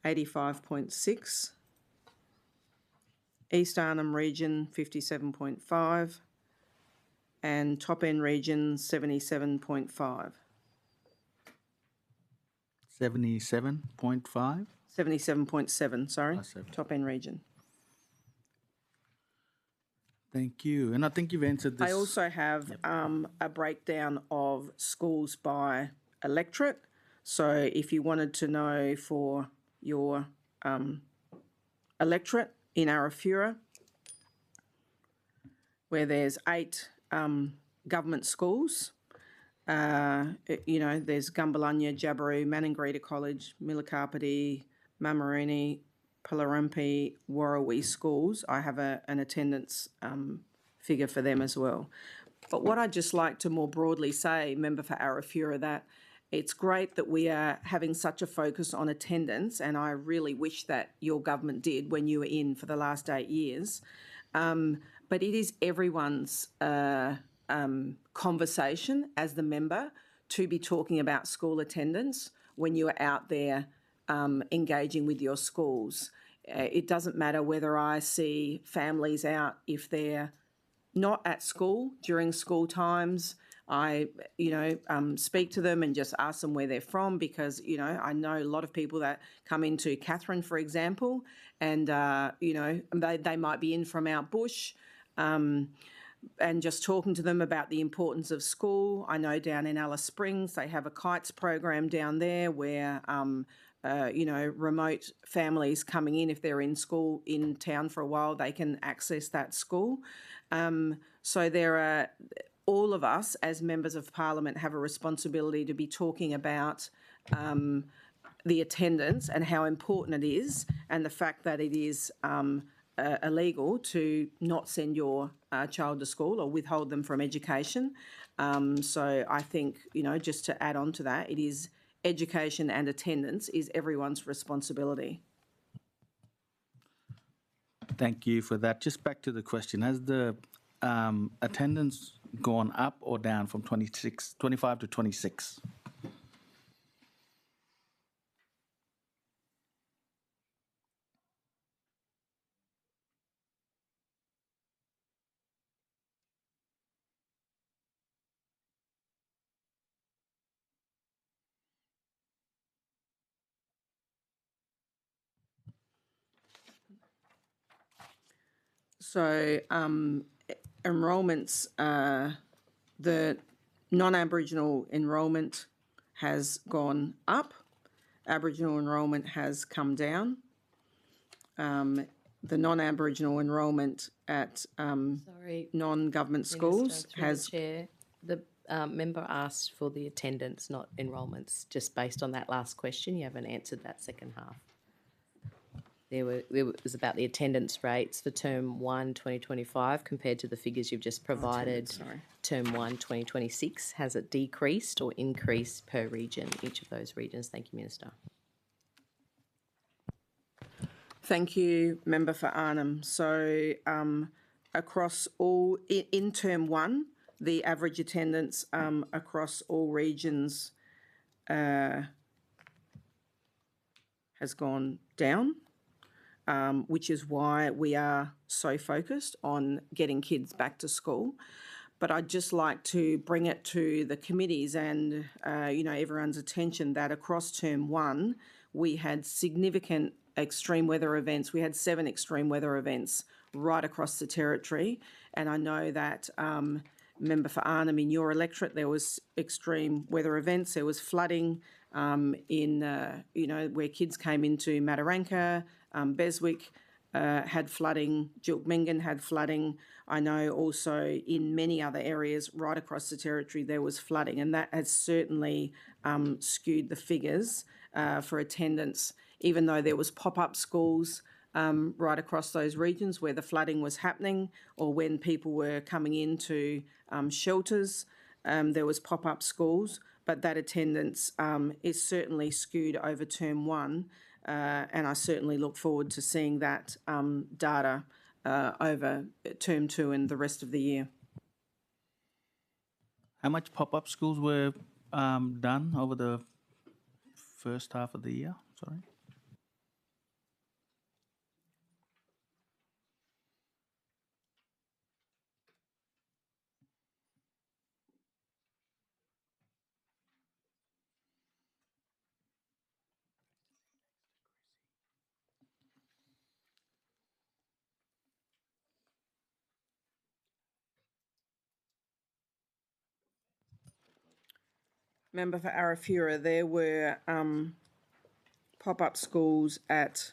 85.6. East Arnhem region, 57.5, and Top End region, 77.5. 77.5? 77.7, sorry. 7. Top End region. Thank you. And I think you've answered this. I also have a breakdown of schools by electorate. So if you wanted to know for your electorate, in Arafura, where there's 8 government schools. There's Gumbalanya, Jabiru, Maningrida College, Milakarpiti, Mamarooney, Palarumpi, Warrawee schools. I have an attendance figure for them as well. But what I'd just like to more broadly say, Member for Arafura, that It's great that we are having such a focus on attendance, and I really wish that your government did when you were in for the last 8 years. But it is everyone's conversation as the member to be talking about school attendance when you are out there engaging with your schools. It doesn't matter whether I see families out if they're not at school during school times. I, speak to them and just ask them where they're from because, I know a lot of people that come into Catherine, for example, and, they might be in from out bush. And just talking to them about the importance of school. I know down in Alice Springs they have a kites program down there where, remote families coming in, if they're in school in town for a while, they can access that school. So there are, all of us as members of parliament have a responsibility to be talking about the attendance and how important it is, and the fact that it is illegal to not send your child to school or withhold them from education. So I think, just to add on to that, it is education and attendance is everyone's responsibility. Thank you for that. Just back to the question, has the attendance gone up or down from 25 to 26? So enrolments, the non-Aboriginal enrolment has gone up. Aboriginal enrolment has come down. The non-Aboriginal enrolment at Sorry, non-government Minister, schools through the has... Chair, the member asked for the attendance, not enrolments. Just based on that last question, you haven't answered that second half. There was about the attendance rates for term 1, 2025 compared to the figures you've just provided. Term 1, 2026. Has it decreased or increased per region, each of those regions? Thank you, Minister. Thank you, Member for Arnhem. So across all, in term 1, the average attendance across all regions has gone down. Which is why we are so focused on getting kids back to school. But I'd just like to bring it to the committees and, everyone's attention that across term 1, we had significant extreme weather events. We had 7 extreme weather events right across the territory. And I know that, Member for Arnhem, in your electorate, there was extreme weather events. There was flooding where kids came into Mataranka. Beswick had flooding, Jilkmengan had flooding. I know also in many other areas right across the territory there was flooding, and that has certainly skewed the figures for attendance, even though there was pop-up schools right across those regions where the flooding was happening, or when people were coming into shelters, there was pop-up schools, but that attendance is certainly skewed over term 1. And I certainly look forward to seeing that data over term 2 and the rest of the year. How much pop-up schools were done over the first half of the year? Sorry. Member for Arafura, there were pop-up schools at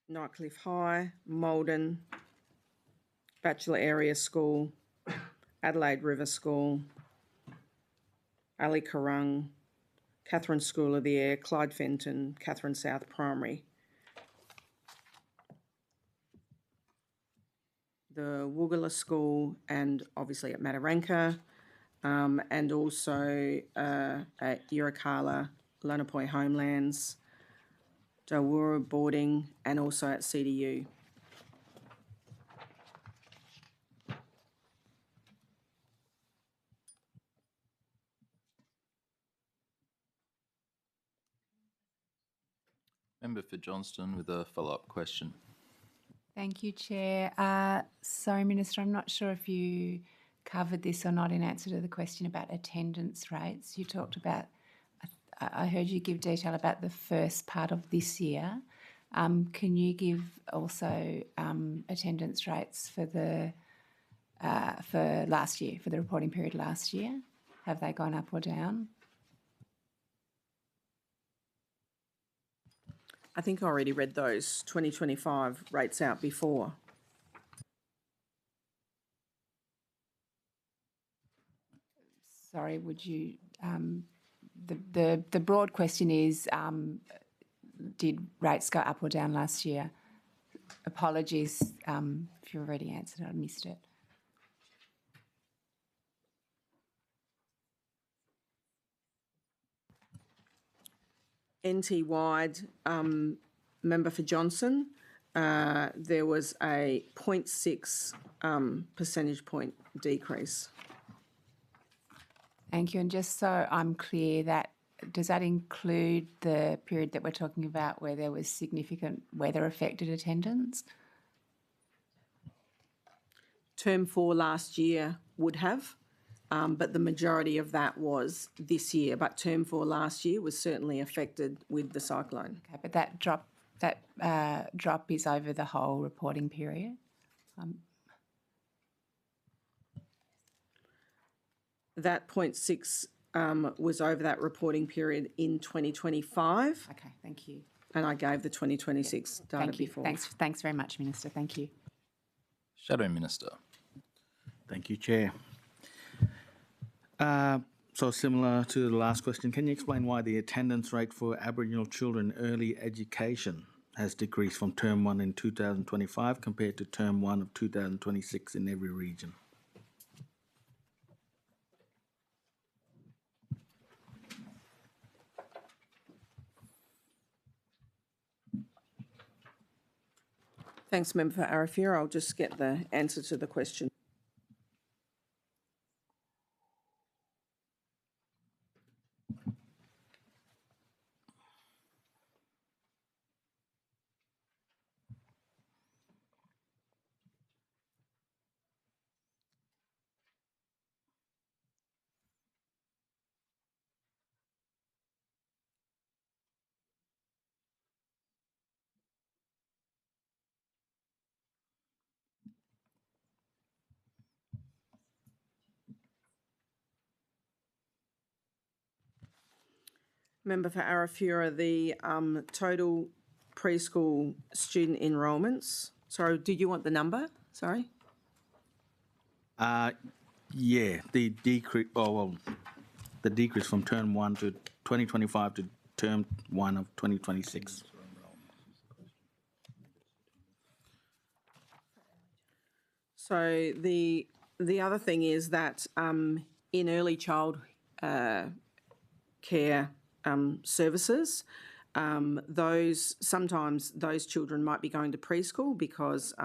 Nightcliff High, Malden, Bachelor Area School, Adelaide River School, Ali Karung, Catherine School of the Air, Clyde Fenton, Catherine South Primary. the Woogala School, and obviously at Mataranka, and also at Yirrkala, Lenapoy Homelands, Dawura Boarding, and also at CDU. Member for Johnston with a follow-up question. Thank you, Chair. Sorry, Minister, I'm not sure if you covered this or not in answer to the question about attendance rates. You talked about, I heard you give detail about the first part of this year. Can you give also attendance rates for the for last year, for the reporting period last year? Have they gone up or down? I think I already read those 2025 rates out before. Sorry, would you, the broad question is, did rates go up or down last year? Apologies if you already answered it, I missed it. NT-wide, member for Johnson, there was a 0.6 percentage point decrease. Thank you. And just so I'm clear, that does that include the period that we're talking about where there was significant weather-affected attendance? Term 4 last year would have, but the majority of that was this year. But term 4 last year was certainly affected with the cyclone. Okay, but that drop is over the whole reporting period? That 0.6 was over that reporting period in 2025. Okay, thank you. And I gave the 2026 data Thank you. before. Thanks very much, Minister. Thank you. Shadow Minister. Thank you, Chair. So similar to the last question, can you explain why the attendance rate for Aboriginal children early education has decreased from term 1 in 2025 compared to term 1 of 2026 in every region? Thanks, Member for Arafura. I'll just get the answer to the question. Member for Arafura, the total preschool student enrolments. Sorry, did you want the number? Sorry. Yeah, the decrease. Oh well, the decrease from term 1 to 2025 to term 1 of 2026. So the other thing is that in early child care services, sometimes those children might be going to preschool because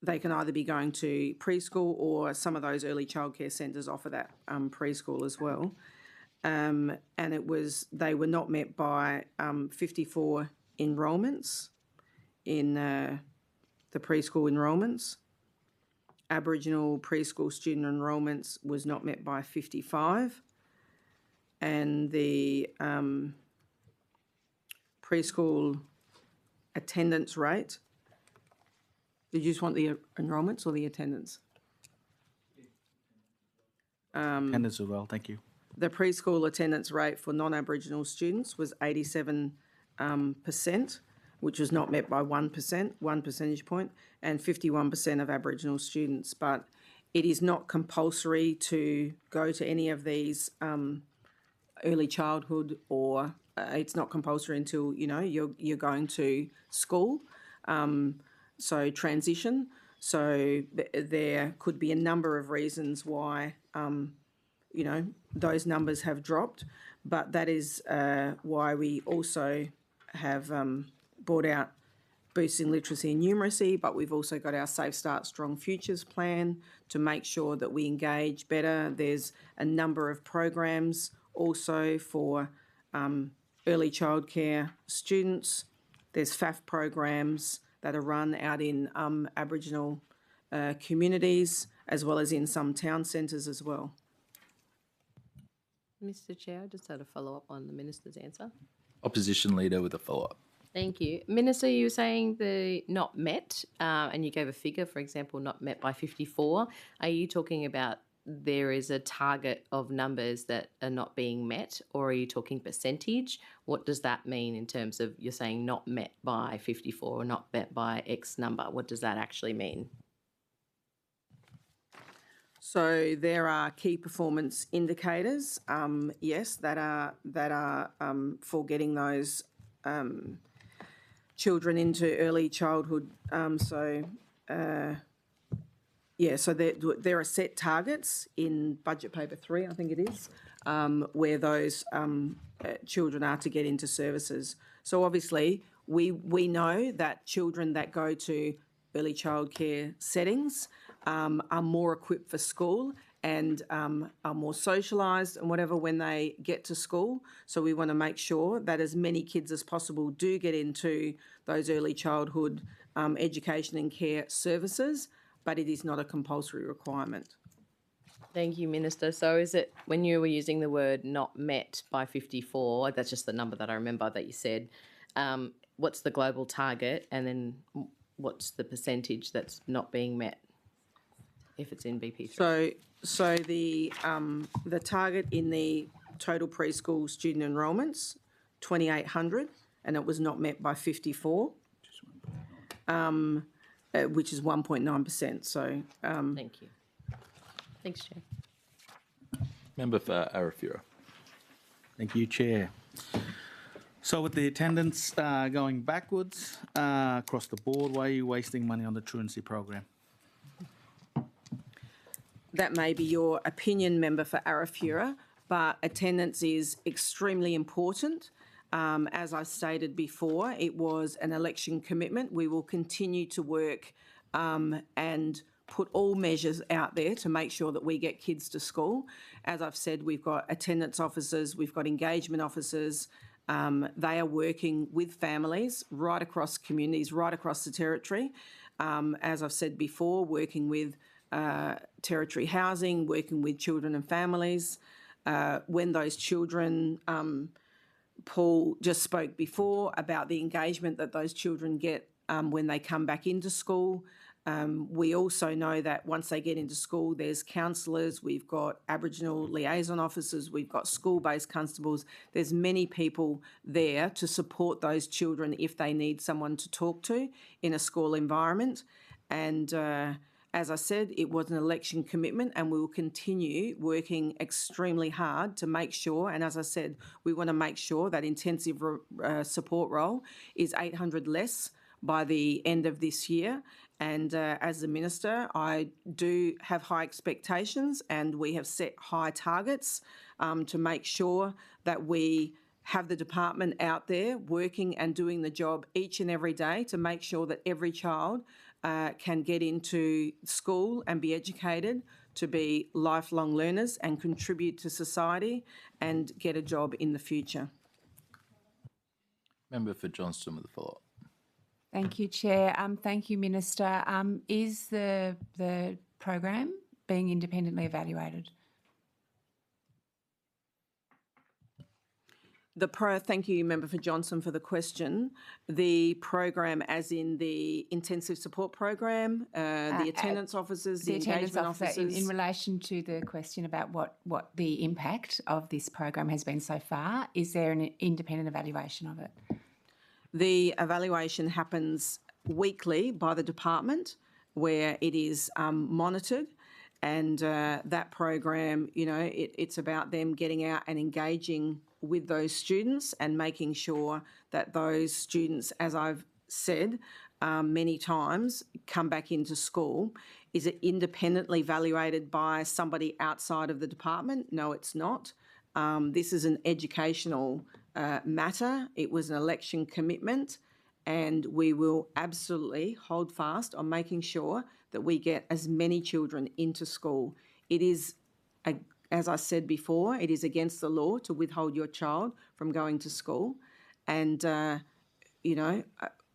they can either be going to preschool, or some of those early childcare centres offer that preschool as well. And they were not met by 54 enrolments in the preschool enrolments. Aboriginal preschool student enrolments was not met by 55, and the preschool attendance rate. Did you just want the enrolments or the attendance? Attendance as well, thank you. The preschool attendance rate for non-Aboriginal students was 87%, which was not met by 1%, 1 percentage point, and 51% of Aboriginal students. But it is not compulsory to go to any of these early childhood or it's not compulsory until, you know, you're going to school. So transition. So there could be a number of reasons why, you know, those numbers have dropped, but that is why we also have brought out boosting literacy and numeracy, but we've also got our Safe Start Strong Futures plan to make sure that we engage better. There's a number of programs also for early childcare students. There's FAF programs that are run out in Aboriginal communities, as well as in some town centres as well. Mr. Chair, I just had a follow-up on the Minister's answer. Opposition Leader with a follow-up. Thank you. Minister, you were saying the not met, and you gave a figure, for example, not met by 54. Are you talking about there is a target of numbers that are not being met, or are you talking percentage? What does that mean in terms of you're saying not met by 54 or not met by X number? What does that actually mean? So there are key performance indicators, yes, that are for getting those children into early childhood. So there are set targets in budget paper 3, I think it is, where those children are to get into services. So obviously we know that children that go to early childcare settings are more equipped for school and are more socialised and whatever when they get to school. So we want to make sure that as many kids as possible do get into those early childhood education and care services, but it is not a compulsory requirement. Thank you, Minister. So is it, when you were using the word not met by 54, that's just the number that I remember that you said, what's the global target, and then what's the percentage that's not being met if it's in BP3? So the target in the total preschool student enrolments, 2,800, and it was not met by 54, which is 1.9%. So thank you. Thanks, Chair. Member for Arafura. Thank you, Chair. So with the attendance going backwards across the board, why are you wasting money on the truancy program? that may be your opinion, member for Arafura, but attendance is extremely important. As I stated before, it was an election commitment. We will continue to work and put all measures out there to make sure that we get kids to school. As I've said, we've got attendance officers, we've got engagement officers. They are working with families right across communities, right across the territory. As I've said before, working with territory housing, working with children and families. When those children, Paul just spoke before about the engagement that those children get when they come back into school. We also know that once they get into school, there's counsellors, we've got Aboriginal liaison officers, we've got school-based constables. There's many people there to support those children if they need someone to talk to in a school environment. And as I said, it was an election commitment, and we will continue working extremely hard to make sure, and as I said, we want to make sure that intensive support role is 800 less by the end of this year. And as the Minister, I do have high expectations, and we have set high targets to make sure that we have the department out there working and doing the job each and every day to make sure that every child can get into school and be educated to be lifelong learners and contribute to society and get a job in the future. Member for Johnston with a follow-up. Thank you, Chair. Thank you, Minister. Is the program being independently evaluated? Thank you, Member for Johnson, for the question. The program, as in the intensive support program, the attendance officers, the engagement officers. In relation to the question about what the impact of this program has been so far, is there an independent evaluation of it? The evaluation happens weekly by the department, where it is monitored, and that program, you know, it's about them getting out and engaging with those students and making sure that those students, as I've said many times, come back into school. Is it independently evaluated by somebody outside of the department? No, it's not. This is an educational matter. It was an election commitment, and we will absolutely hold fast on making sure that we get as many children into school. It is, as I said before, it is against the law to withhold your child from going to school. And,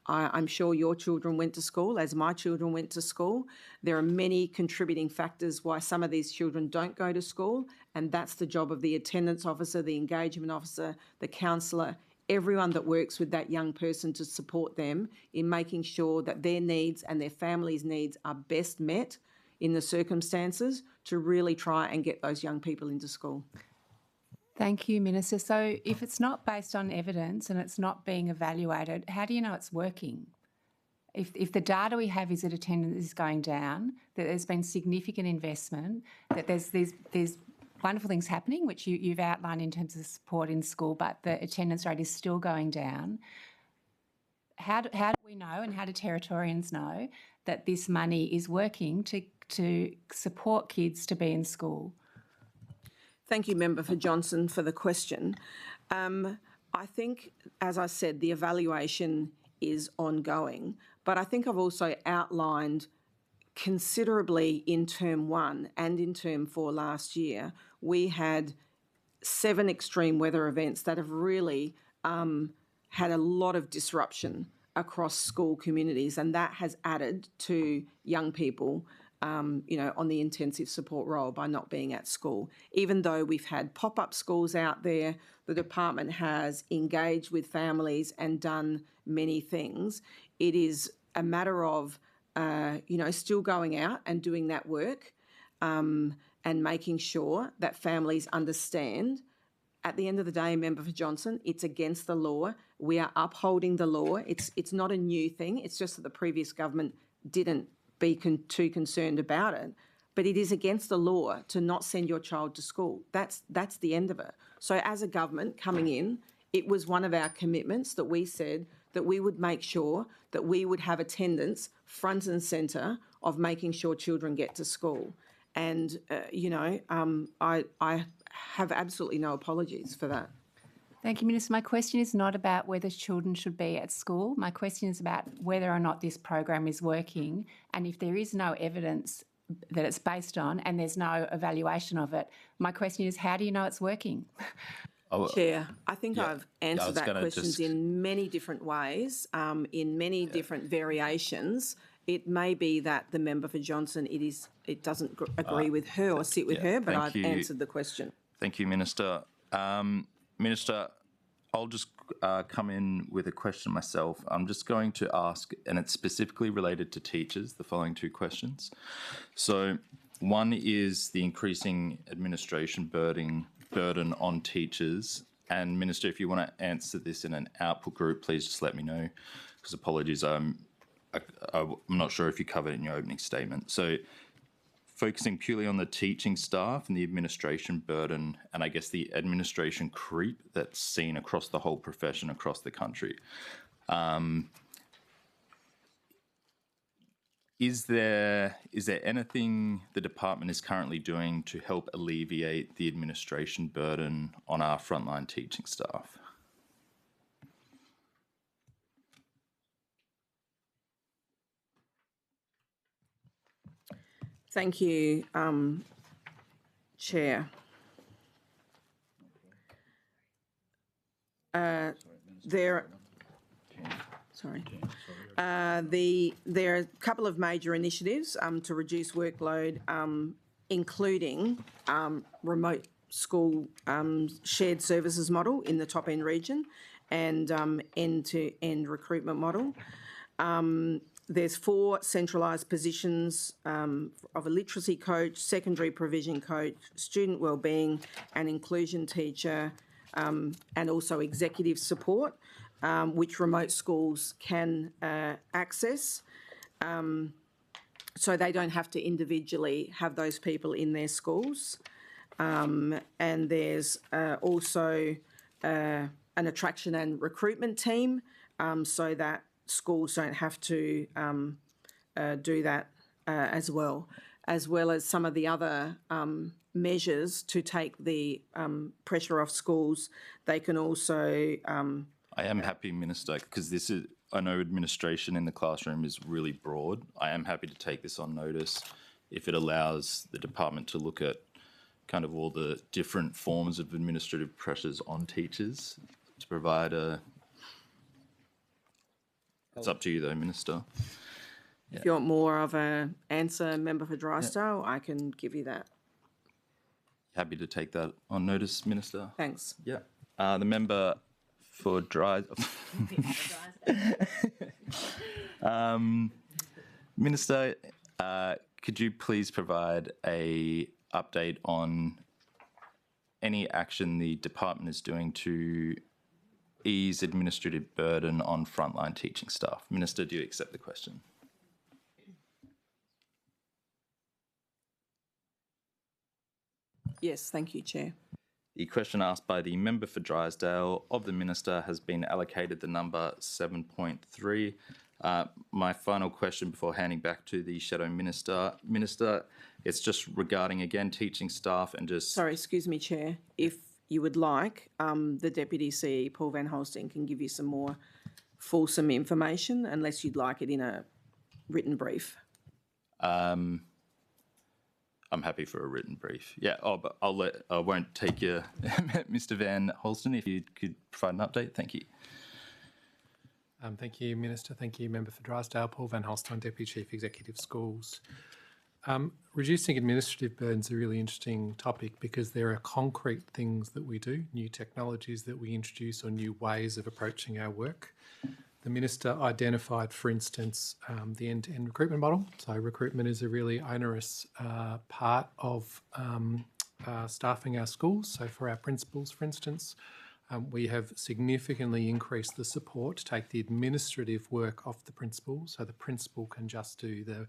I'm sure your children went to school, as my children went to school. There are many contributing factors why some of these children don't go to school, and that's the job of the attendance officer, the engagement officer, the counsellor, everyone that works with that young person to support them in making sure that their needs and their families' needs are best met in the circumstances to really try and get those young people into school. Thank you, Minister. So if it's not based on evidence and it's not being evaluated, how do you know it's working? If the data we have is that attendance is going down, that there's been significant investment, that there's wonderful things happening, which you've outlined in terms of support in school, but the attendance rate is still going down, how do we know, and how do Territorians know that this money is working to support kids to be in school? Thank you, Member for Johnson, for the question. I think, as I said, the evaluation is ongoing, but I think I've also outlined considerably in Term 1 and in Term 4 last year, we had 7 extreme weather events that have really had a lot of disruption across school communities, and that has added to young people on the intensive support role by not being at school. Even though we've had pop-up schools out there, the department has engaged with families and done many things. It is a matter of, still going out and doing that work and making sure that families understand. At the end of the day, Member for Johnson, it's against the law. We are upholding the law. It's not a new thing. It's just that the previous government didn't be too concerned about it, but it is against the law to not send your child to school. That's the end of it. So as a government coming in, it was one of our commitments that we said that we would make sure that we would have attendance front and centre of making sure children get to school. And, I have absolutely no apologies for that. Thank you, Minister. My question is not about whether children should be at school. My question is about whether or not this program is working, and if there is no evidence that it's based on and there's no evaluation of it, my question is, how do you know it's working? Chair, I think I've answered that question in many different ways, in many different variations. It may be that the member for Johnson, it doesn't agree with her or sit with her, but I've answered the question. Thank you, Minister. Minister, I'll just come in with a question myself. I'm just going to ask, and it's specifically related to teachers, the following 2 questions. So one is the increasing administration burden on teachers. And Minister, if you want to answer this in an output group, please just let me know, because apologies, I'm not sure if you covered it in your opening statement. So focusing purely on the teaching staff and the administration burden, and I guess the administration creep that's seen across the whole profession across the country. Is there anything the department is currently doing to help alleviate the administration burden on our frontline teaching staff? Thank you, Chair. There are a couple of major initiatives to reduce workload, including remote school shared services model in the top end region and end-to-end recruitment model. There's 4 centralised positions of a literacy coach, secondary provision coach, student wellbeing and inclusion teacher, and also executive support, which remote schools can access. So they don't have to individually have those people in their schools. And there's also an attraction and recruitment team so that schools don't have to do that as well as some of the other measures to take the pressure off schools. They can also... I am happy, Minister, because this is, I know administration in the classroom is really broad. I am happy to take this on notice if it allows the department to look at kind of all the different forms of administrative pressures on teachers to provide a... It's up to you though, Minister. If you want more of an answer, Member for Drysdale, I can give you that. Happy to take that on notice, Minister. Thanks. Yeah. The member for Minister, could you please provide a update on any action the department is doing to ease administrative burden on frontline teaching staff? Minister, do you accept the question? Yes, thank you, Chair. The question asked by the member for Drysdale of the Minister has been allocated the number 7.3. My final question before handing back to the Shadow Minister. Minister, it's just regarding, again, teaching staff and just... Sorry, excuse me, Chair. If you would like, the Deputy CE, Paul van Holstein, can give you some more fulsome information, unless you'd like it in a written brief. I'm happy for a written brief. Yeah, but I won't take your Mr. Van Holsten, if you could provide an update. Thank you. Thank you, Minister. Thank you, Member for Drysdale. Paul van Holstein, Deputy Chief Executive Schools. Reducing administrative burden is a really interesting topic because there are concrete things that we do, new technologies that we introduce or new ways of approaching our work. The Minister identified, for instance, the end-to-end recruitment model. So recruitment is a really onerous part of staffing our schools. So for our principals, for instance, we have significantly increased the support to take the administrative work off the principal. So the principal can just do the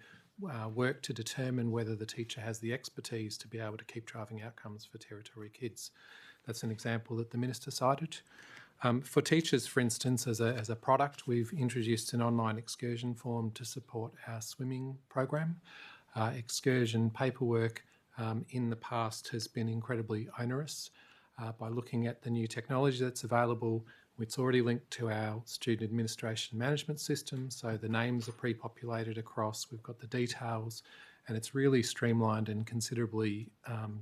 work to determine whether the teacher has the expertise to be able to keep driving outcomes for Territory kids. That's an example that the Minister cited. For teachers, for instance, as a product, we've introduced an online excursion form to support our swimming program. Excursion paperwork in the past has been incredibly onerous. By looking at the new technology that's available, it's already linked to our student administration management system, so the names are pre-populated across, we've got the details, and it's really streamlined and considerably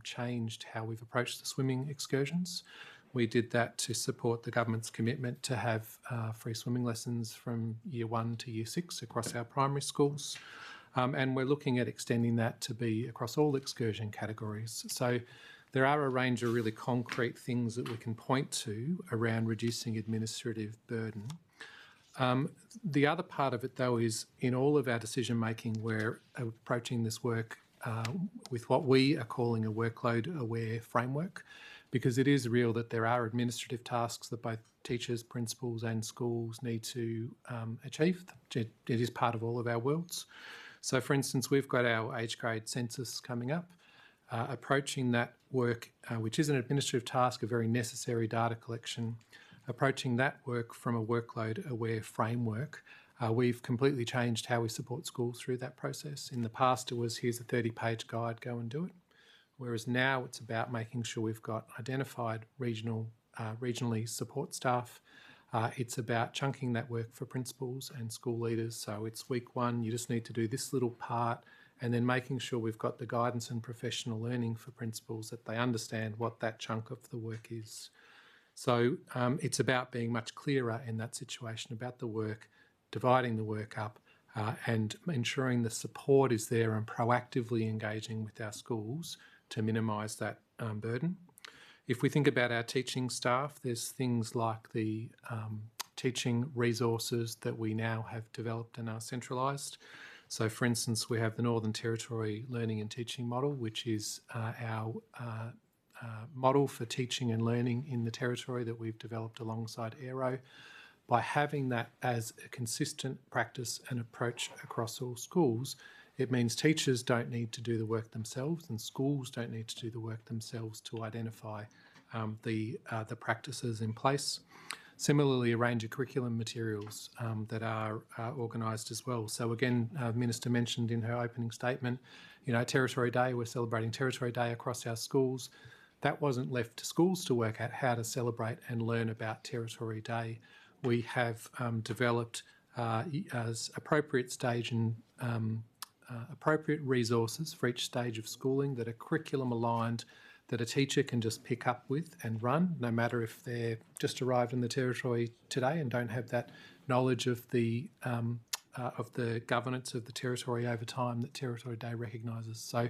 changed how we've approached the swimming excursions. We did that to support the government's commitment to have free swimming lessons from year 1 to year 6 across our primary schools. And we're looking at extending that to be across all excursion categories. So there are a range of really concrete things that we can point to around reducing administrative burden. The other part of it, though, is in all of our decision making, we're approaching this work with what we are calling a workload-aware framework, because it is real that there are administrative tasks that both teachers, principals and schools need to achieve. It is part of all of our worlds. So, for instance, we've got our age grade census coming up. Approaching that work, which is an administrative task, a very necessary data collection, approaching that work from a workload-aware framework, we've completely changed how we support schools through that process. In the past, it was, here's a 30-page guide, go and do it. Whereas now it's about making sure we've got identified regionally support staff. It's about chunking that work for principals and school leaders. So it's week 1, you just need to do this little part, and then making sure we've got the guidance and professional learning for principals, that they understand what that chunk of the work is. So it's about being much clearer in that situation about the work, dividing the work up, and ensuring the support is there and proactively engaging with our schools to minimise that burden. If we think about our teaching staff, there's things like the teaching resources that we now have developed and are centralised. So, for instance, we have the Northern Territory Learning and Teaching Model, which is our model for teaching and learning in the Territory that we've developed alongside Aero. By having that as a consistent practice and approach across all schools, it means teachers don't need to do the work themselves and schools don't need to do the work themselves to identify the practices in place. Similarly, a range of curriculum materials that are organised as well. So again, the Minister mentioned in her opening statement, Territory Day, we're celebrating Territory Day across our schools. That wasn't left to schools to work out how to celebrate and learn about Territory Day. We have developed as appropriate stage and appropriate resources for each stage of schooling that are curriculum aligned, that a teacher can just pick up with and run, no matter if they're just arrived in the Territory today and don't have that knowledge of the governance of the Territory over time that Territory Day recognises. So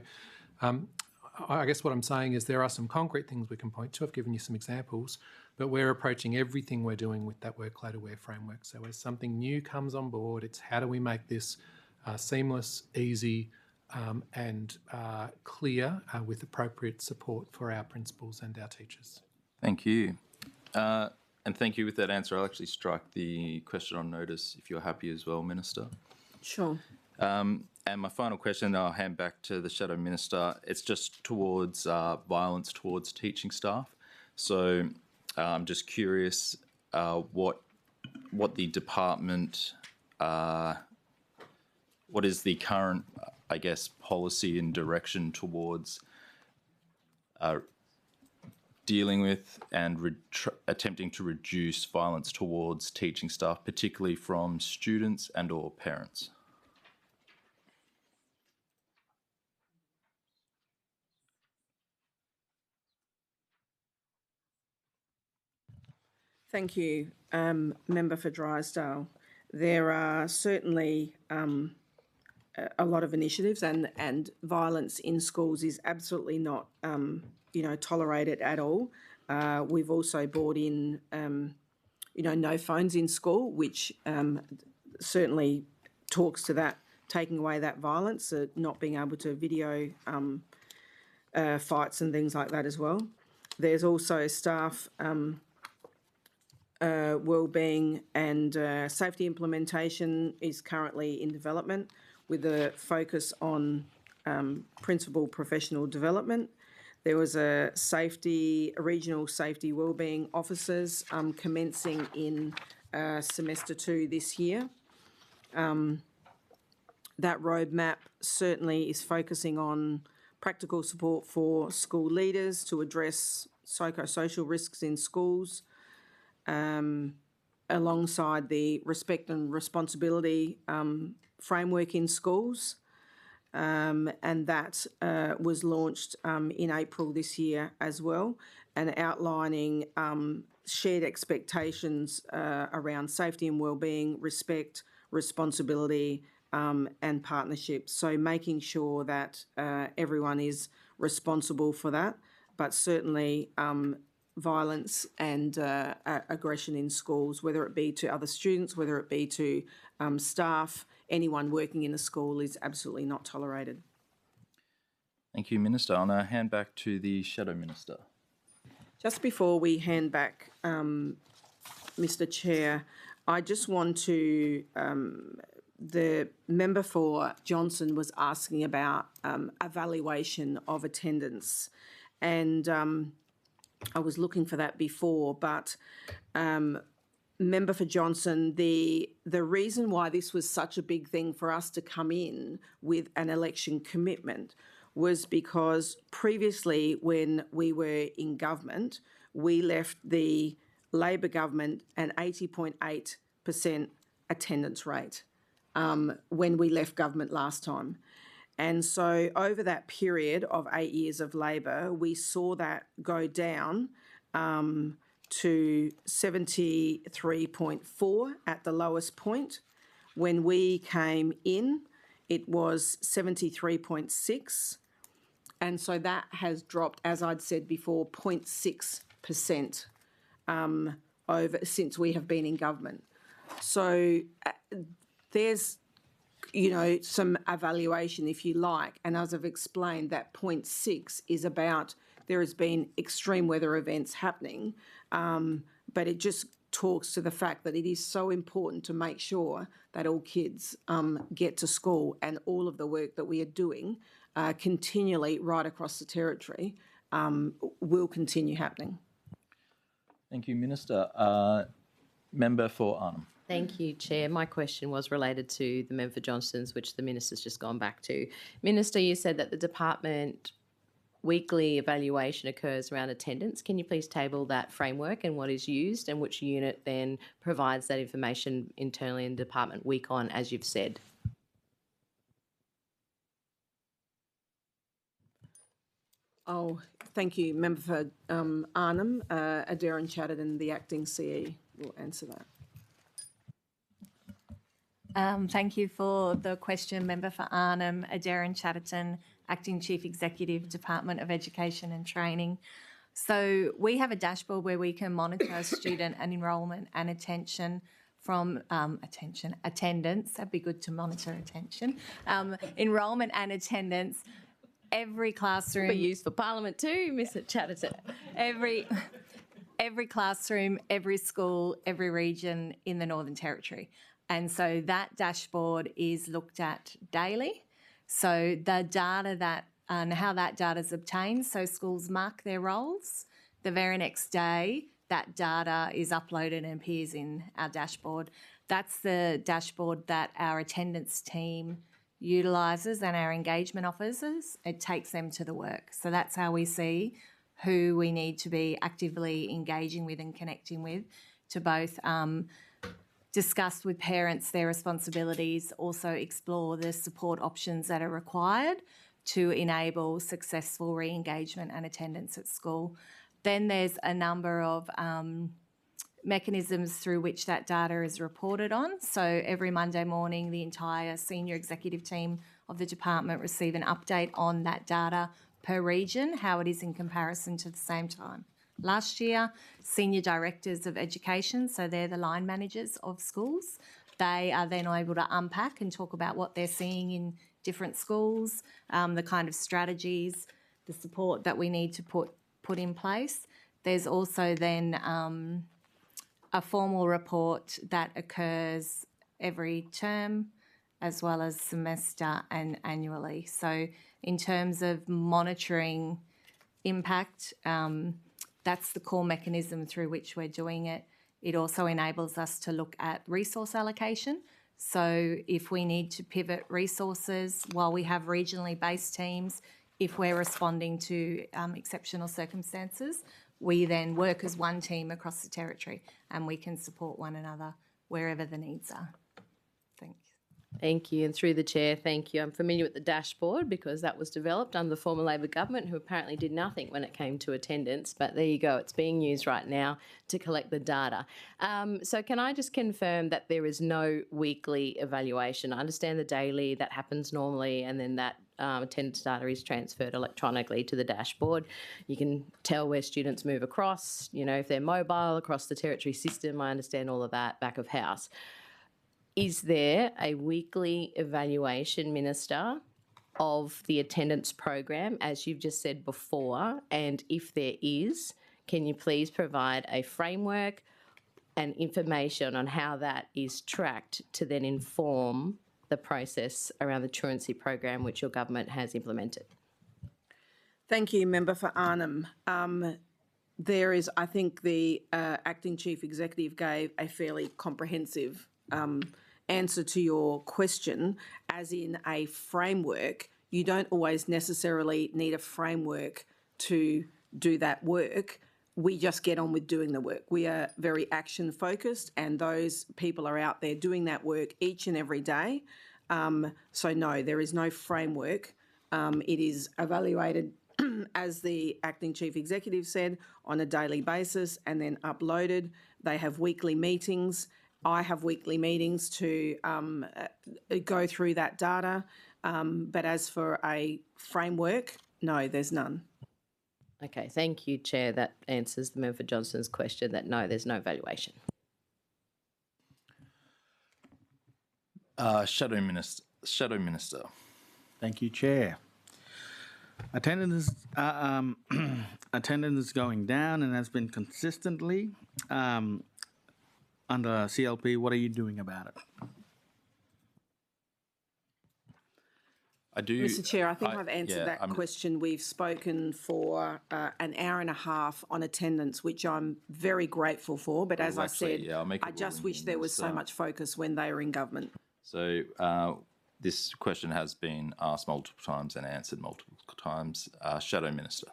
I guess what I'm saying is there are some concrete things we can point to. I've given you some examples, but we're approaching everything we're doing with that workload aware framework. So as something new comes on board, it's how do we make this seamless, easy, and clear with appropriate support for our principals and our teachers. Thank you. And thank you with that answer. I'll actually strike the question on notice if you're happy as well, Minister. Sure. And my final question, I'll hand back to the Shadow Minister. It's just towards violence towards teaching staff. So I'm just curious what the department, what is the current, I guess, policy and direction towards dealing with and attempting to reduce violence towards teaching staff, particularly from students and or parents? Thank you, Member for Drysdale. There are certainly a lot of initiatives, and violence in schools is absolutely not, tolerated at all. We've also brought in, no phones in school, which certainly talks to that, taking away that violence, not being able to video fights and things like that as well. There's also staff wellbeing and safety implementation is currently in development with a focus on principal professional development. There was a regional safety wellbeing officers commencing in semester 2 this year. That roadmap certainly is focusing on practical support for school leaders to address psychosocial risks in schools, alongside the respect and responsibility framework in schools. And that was launched in April this year as well, and outlining shared expectations around safety and wellbeing, respect, responsibility, and partnership. So making sure that everyone is responsible for that, but certainly violence and aggression in schools, whether it be to other students, whether it be to staff, anyone working in a school, is absolutely not tolerated. Thank you, Minister. I'll now hand back to the Shadow Minister. Just before we hand back, Mr. Chair, I just want to, the member for Johnson was asking about evaluation of attendance, and I was looking for that before, but Member for Johnson, the reason why this was such a big thing for us to come in with an election commitment was because previously when we were in government, we left the Labor government an 80.8% attendance rate when we left government last time. And so over that period of 8 years of Labor, we saw that go down to 73.4 at the lowest point. When we came in, it was 73.6. And so that has dropped, as I'd said before, 0.6% over since we have been in government. So there's, some evaluation, if you like. And as I've explained, that 0.6 is about there has been extreme weather events happening, but it just talks to the fact that it is so important to make sure that all kids get to school, and all of the work that we are doing continually right across the territory will continue happening. Thank you, Minister. Member for Arnhem. Thank you, Chair. My question was related to the member for Johnston's, which the Minister's just gone back to. Minister, you said that the department weekly evaluation occurs around attendance. Can you please table that framework and what is used and which unit then provides that information internally in the department week on, as you've said? Oh, thank you, Member for Arnhem. Darren Chatterton, the acting CE, will answer that. Thank you for the question, Member for Arnhem. Darren Chatterton, Acting Chief Executive, Department of Education and Training. So we have a dashboard where we can monitor student and enrolment and attention from attendance. That'd be good to monitor attention. Enrolment and attendance. Every classroom. Be used for Parliament too, Miss Chatterton. Every classroom, every school, every region in the Northern Territory. And so that dashboard is looked at daily. So the data that and how that data is obtained, so schools mark their roles. The very next day, that data is uploaded and appears in our dashboard. That's the dashboard that our attendance team utilises and our engagement officers. It takes them to the work. So that's how we see who we need to be actively engaging with and connecting with to both discuss with parents their responsibilities, also explore the support options that are required to enable successful re-engagement and attendance at school. Then there's a number of mechanisms through which that data is reported on. So every Monday morning, the entire senior executive team of the department receive an update on that data per region, how it is in comparison to the same time last year. Senior directors of education, so they're the line managers of schools, they are then able to unpack and talk about what they're seeing in different schools, the kind of strategies, the support that we need to put in place. There's also then a formal report that occurs every term as well as semester and annually. So in terms of monitoring impact, that's the core mechanism through which we're doing it. It also enables us to look at resource allocation. So if we need to pivot resources while we have regionally based teams, if we're responding to exceptional circumstances, we then work as one team across the territory and we can support one another wherever the needs are. Thanks. Thank you. And through the chair, thank you. I'm familiar with the dashboard because that was developed under the former Labor government, who apparently did nothing when it came to attendance. But there you go. It's being used right now to collect the data. So can I just confirm that there is no weekly evaluation? I understand the daily, that happens normally, and then that attendance data is transferred electronically to the dashboard. You can tell where students move across, you know, if they're mobile across the territory system. I understand all of that back of house. Is there a weekly evaluation, Minister, of the attendance program, as you've just said before? And if there is, can you please provide a framework and information on how that is tracked to then inform the process around the truancy program which your government has implemented? Thank you, Member for Arnhem. There is, I think the Acting Chief Executive gave a fairly comprehensive answer to your question, as in a framework. You don't always necessarily need a framework to do that work. We just get on with doing the work. We are very action focused, and those people are out there doing that work each and every day. So no, there is no framework. It is evaluated, as the Acting Chief Executive said, on a daily basis and then uploaded. They have weekly meetings. I have weekly meetings to go through that data. But as for a framework, no, there's none. Okay, thank you, Chair. That answers the member for Johnston's question that no, there's no valuation. Shadow Minister. Thank you, Chair. Attendance is going down and has been consistently. Under CLP, what are you doing about it? I do. Mr Chair, I think I've answered yeah, that question. We've spoken for an hour and a half on attendance, which I'm very grateful for. But as I actually, said, yeah, I'll make a I just ruling wish in there was this, so much focus when they were in government. So this question has been asked multiple times and answered multiple times. Shadow Minister.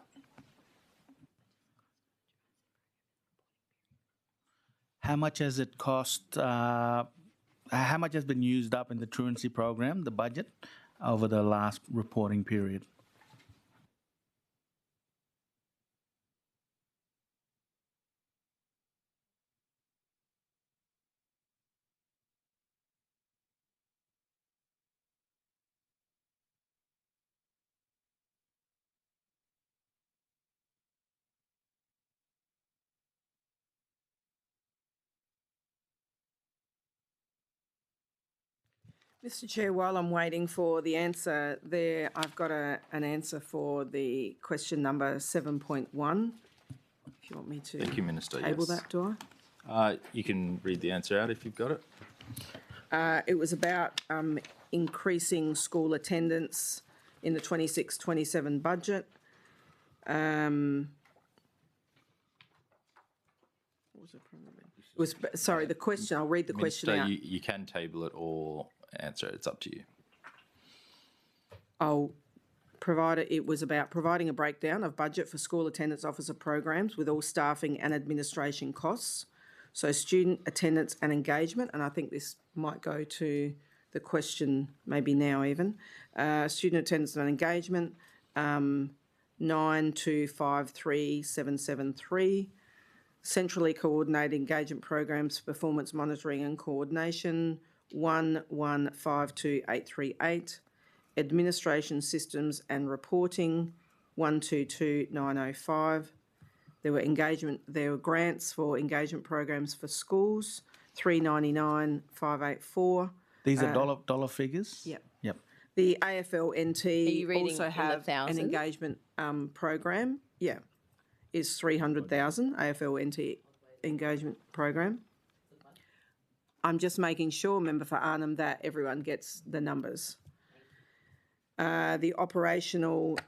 How much has it cost? How much has been used up in the truancy program, the budget, over the last reporting period? Mr Chair, while I'm waiting for the answer there, I've got an answer for the question number 7.1. If you want me to Thank you, Minister. table Yes. that, do You can read the answer out if you've got it. I? It was about increasing school attendance in the 26-27 budget. What was it probably? It was, sorry, the question, I'll read the question Minister, out. you can table it or answer it. It's up to you. I'll provide it. It was about providing a breakdown of budget for school attendance officer programs with all staffing and administration costs. So student attendance and engagement, and I think this might go to the question maybe now even. Student attendance and engagement, 9253773. Centrally coordinated engagement programs, performance monitoring and coordination, 1152838. Administration systems and reporting, 122905. There were grants for engagement programs for schools, 399,584. These are dollar figures? Yep. Yep. The Are you AFLNT reading also in the have an thousands? engagement program. Yeah, is 300,000 AFLNT engagement program. I'm just making sure, Member for Arnhem, that everyone gets the numbers. The operational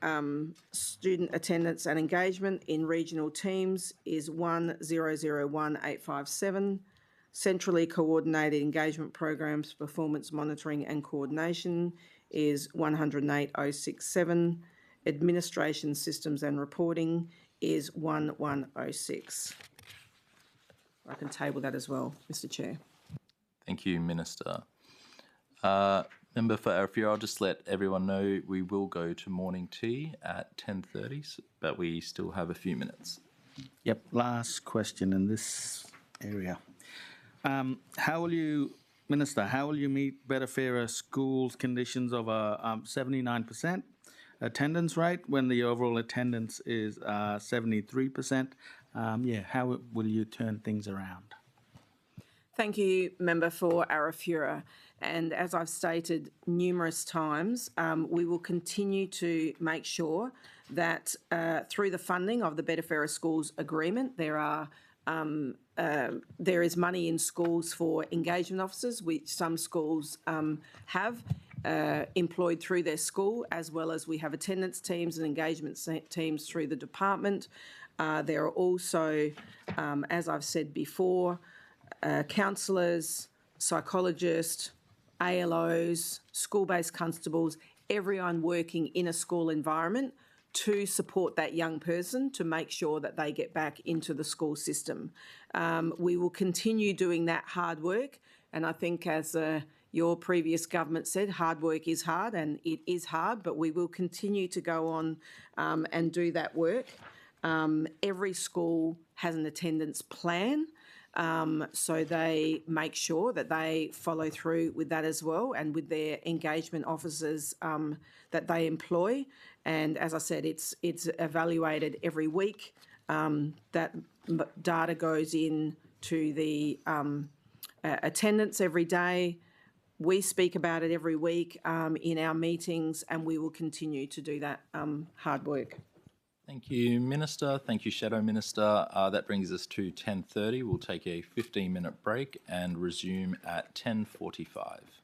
student attendance and engagement in regional teams is 1001857. Centrally coordinated engagement programs, performance monitoring and coordination is 108,067. Administration systems and reporting is 1106. I can table that as well, Mr Chair. Thank you, Minister. Member for Arafura, I'll just let everyone know we will go to morning tea at 10:30, but we still have a few minutes. Yep, last question in this area. How will you, Minister, how will you meet better, fairer schools conditions of a 79% attendance rate when the overall attendance is 73%? How will you turn things around? Thank you, Member for Arafura. And as I've stated numerous times, we will continue to make sure that through the funding of the Better Fairer Schools Agreement, there is money in schools for engagement officers, which some schools have employed through their school, as well as we have attendance teams and engagement teams through the department. There are also, as I've said before, counsellors, psychologists, ALOs, school-based constables, everyone working in a school environment to support that young person to make sure that they get back into the school system. We will continue doing that hard work, and I think as your previous government said, hard work is hard, and it is hard, but we will continue to go on and do that work. Every school has an attendance plan. So they make sure that they follow through with that as well, and with their engagement officers that they employ. And as I said, it's evaluated every week. That data goes in to the attendance every day. We speak about it every week in our meetings, and we will continue to do that hard work. Thank you, Minister. Thank you, Shadow Minister. That brings us to 10:30. We'll take a 15-minute break and resume at 10:45.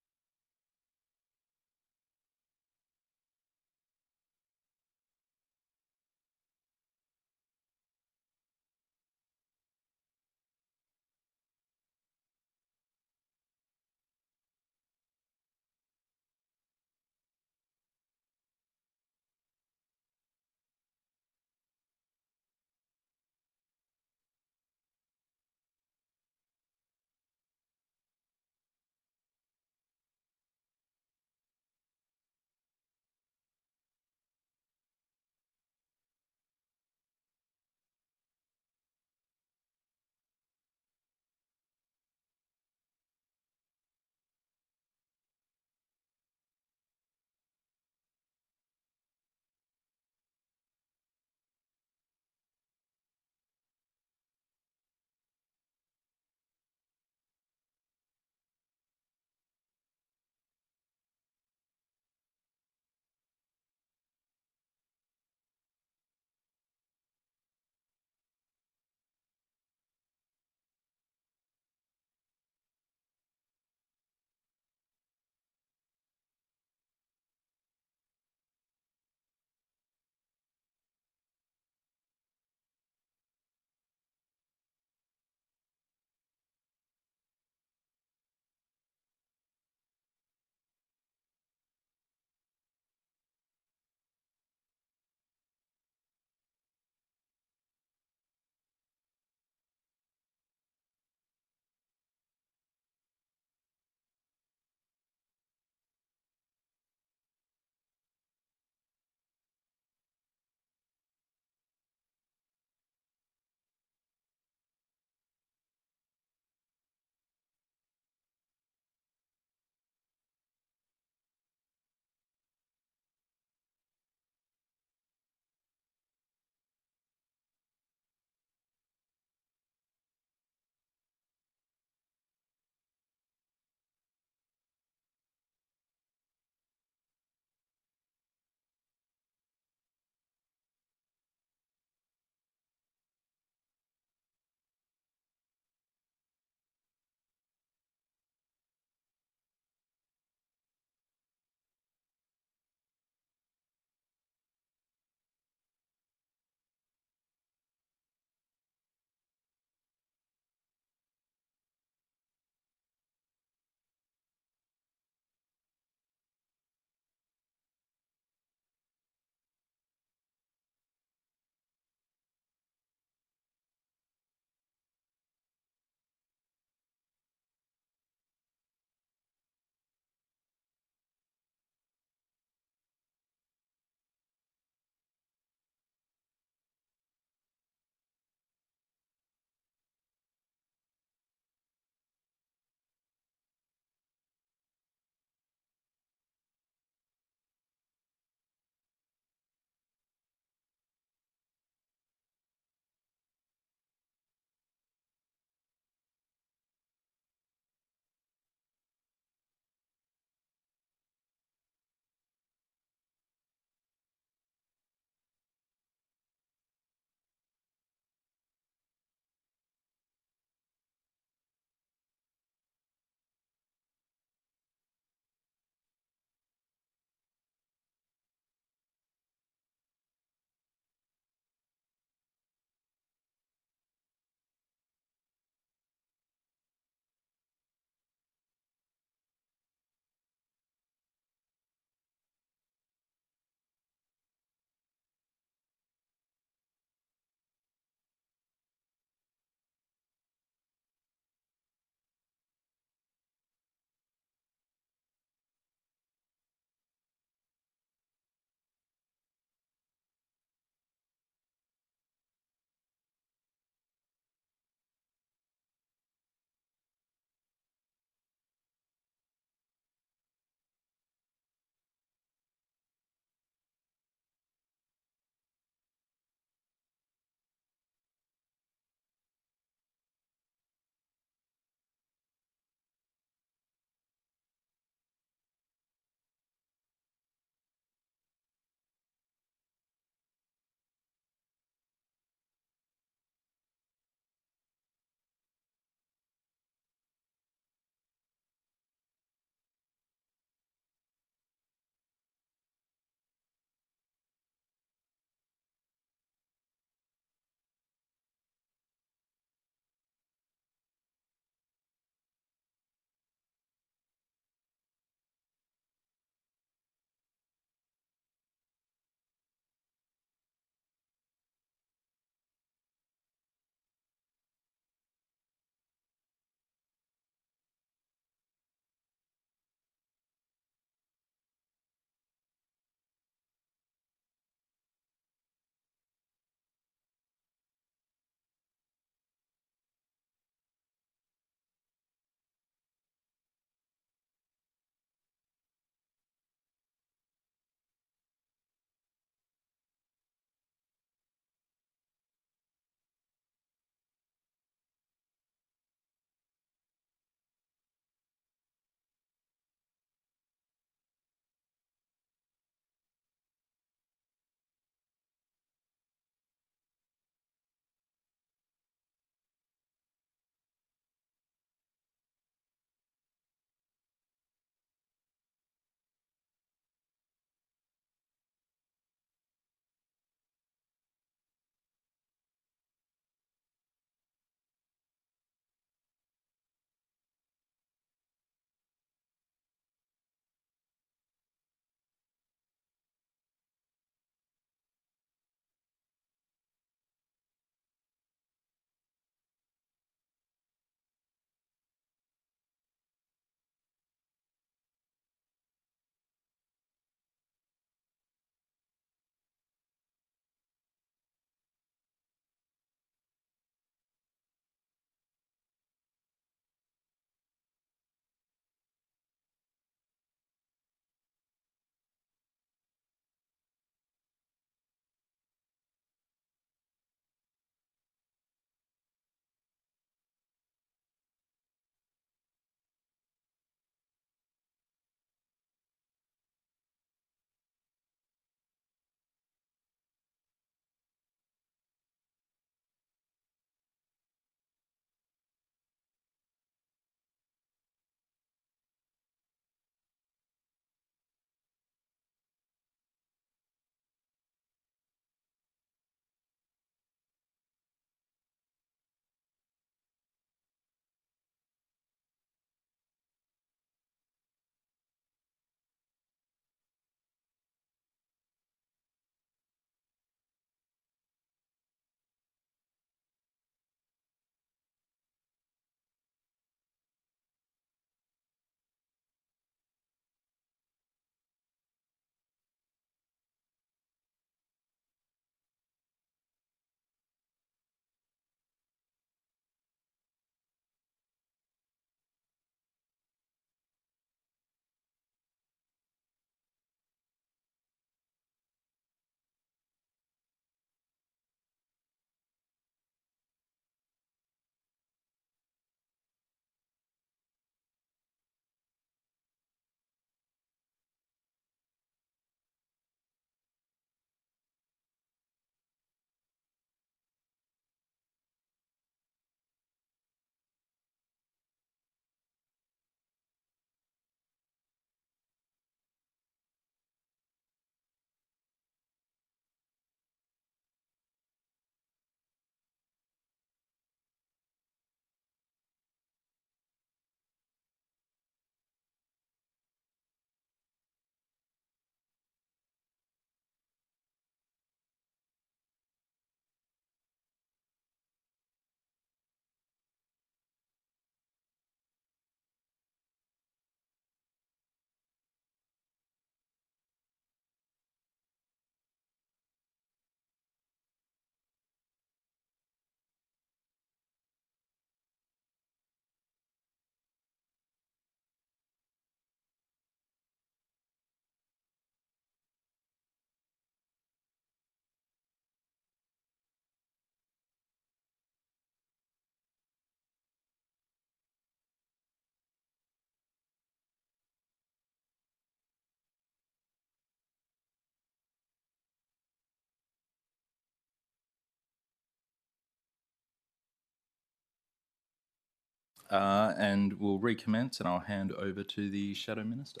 and we'll recommence, and I'll hand over to the Shadow Minister.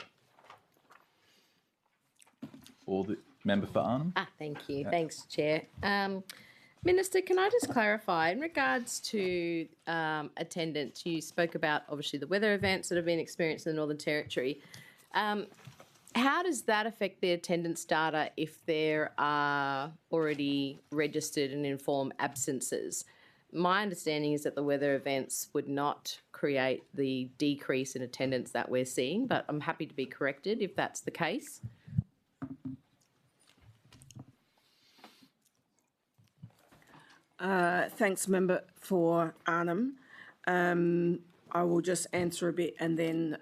Or the member for Arnhem. Thank you. Thanks, Chair. Minister, can I just clarify, in regards to attendance, you spoke about obviously the weather events that have been experienced in the Northern Territory. How does that affect the attendance data if there are already registered and informed absences? My understanding is that the weather events would not create the decrease in attendance that we're seeing, but I'm happy to be corrected if that's the case. Thanks, Member for Arnhem. I will just answer a bit and then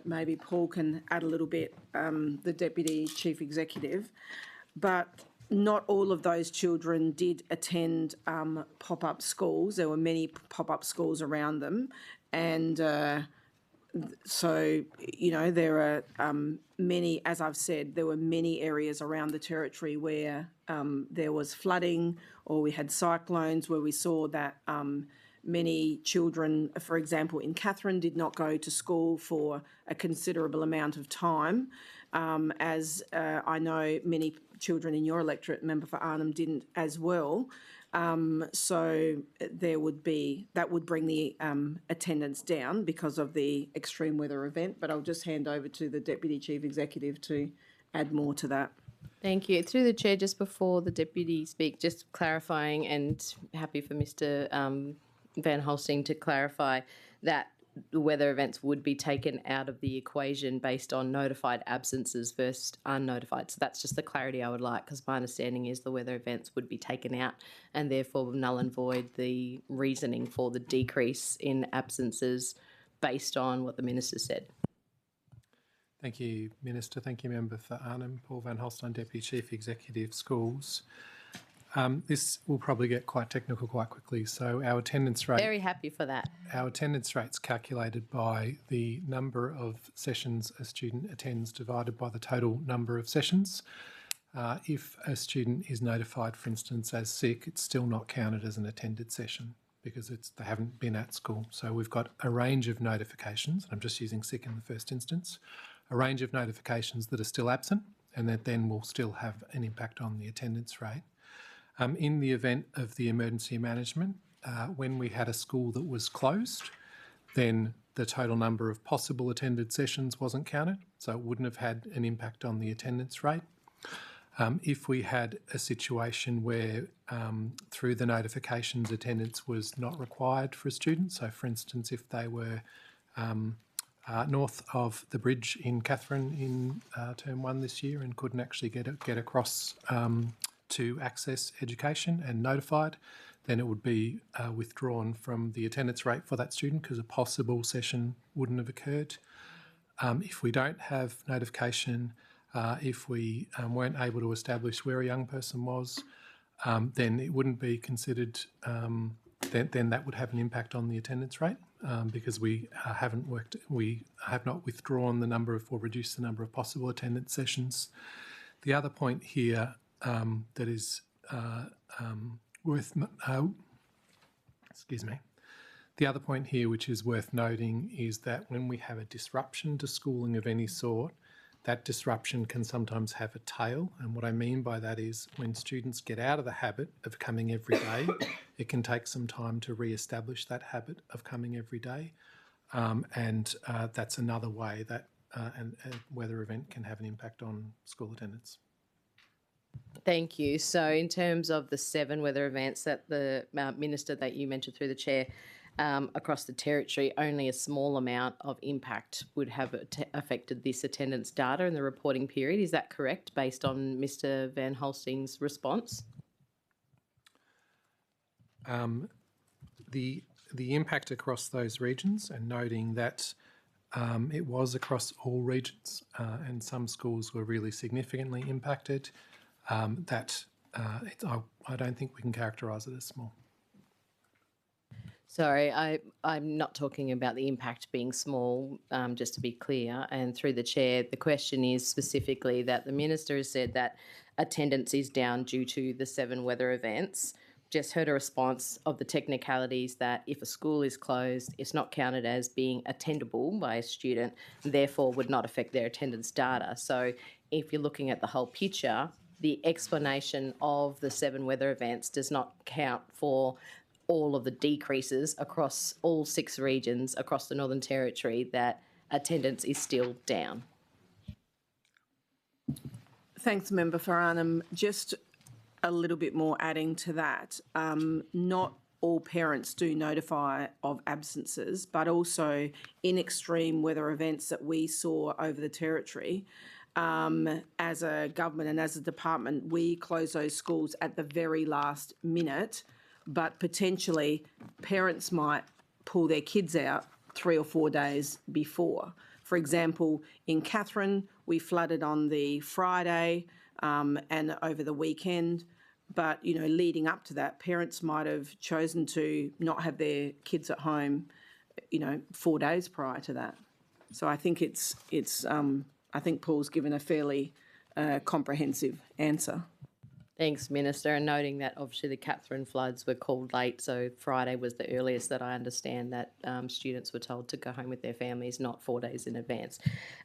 maybe Paul can add a little bit, the Deputy Chief Executive. But not all of those children did attend pop-up schools. There were many pop-up schools around them. And so, you know, there are many, as I've said, there were many areas around the Territory where there was flooding, or we had cyclones where we saw that many children, for example, in Katherine, did not go to school for a considerable amount of time, as I know many children in your electorate, Member for Arnhem, didn't as well. So there would be, that would bring the attendance down because of the extreme weather event, but I'll just hand over to the Deputy Chief Executive to add more to that. Thank you. Through the Chair, just before the Deputy speak, just clarifying, and happy for Mr Van Holsting to clarify that the weather events would be taken out of the equation based on notified absences versus unnotified. So that's just the clarity I would like, because my understanding is the weather events would be taken out and therefore null and void the reasoning for the decrease in absences based on what the Minister said. Thank you, Minister. Thank you, Member for Arnhem. Paul Van Holstein, Deputy Chief Executive Schools. This will probably get quite technical quite quickly. So our attendance rate... Very happy for that. Our attendance rate's calculated by the number of sessions a student attends divided by the total number of sessions. If a student is notified, for instance, as sick, it's still not counted as an attended session because they haven't been at school. So we've got a range of notifications, and I'm just using sick in the first instance, a range of notifications that are still absent and that then will still have an impact on the attendance rate. In the event of the emergency management, when we had a school that was closed, then the total number of possible attended sessions wasn't counted, so it wouldn't have had an impact on the attendance rate. If we had a situation where through the notifications attendance was not required for a student, so for instance if they were north of the bridge in Katherine in term 1 this year and couldn't actually get across to access education and notified, then it would be withdrawn from the attendance rate for that student because a possible session wouldn't have occurred. If we don't have notification, if we weren't able to establish where a young person was, then it wouldn't be considered, then that would have an impact on the attendance rate because we have not withdrawn the number of or reduced the number of possible attendance sessions. The other point here that is the other point here which is worth noting is that when we have a disruption to schooling of any sort, that disruption can sometimes have a tail, and what I mean by that is when students get out of the habit of coming every day, it can take some time to re-establish that habit of coming every day, and that's another way that a weather event can have an impact on school attendance. Thank you. So in terms of the 7 weather events that the Minister that you mentioned through the Chair across the Territory, only a small amount of impact would have affected this attendance data in the reporting period. Is that correct, based on Mr Van Holsting's response? The impact across those regions, and noting that it was across all regions and some schools were really significantly impacted, I don't think we can characterise it as small. Sorry, I'm not talking about the impact being small, just to be clear. And through the Chair, the question is specifically that the Minister has said that attendance is down due to the 7 weather events. just heard a response of the technicalities that if a school is closed, it's not counted as being attendable by a student, and therefore would not affect their attendance data. So if you're looking at the whole picture, the explanation of the 7 weather events does not count for all of the decreases across all 6 regions across the Northern Territory that attendance is still down. Thanks, Member for Arnhem. Just a little bit more adding to that. Not all parents do notify of absences, but also in extreme weather events that we saw over the Territory, as a government and as a department, we close those schools at the very last minute, but potentially parents might pull their kids out 3 or 4 days before. For example, in Katherine, we flooded on the Friday and over the weekend. But, you know, leading up to that, parents might have chosen to not have their kids at home, you know, 4 days prior to that. So I think I think Paul's given a fairly comprehensive answer. Thanks, Minister. And noting that obviously the Katherine floods were called late, so Friday was the earliest that I understand that students were told to go home with their families, not 4 days in advance.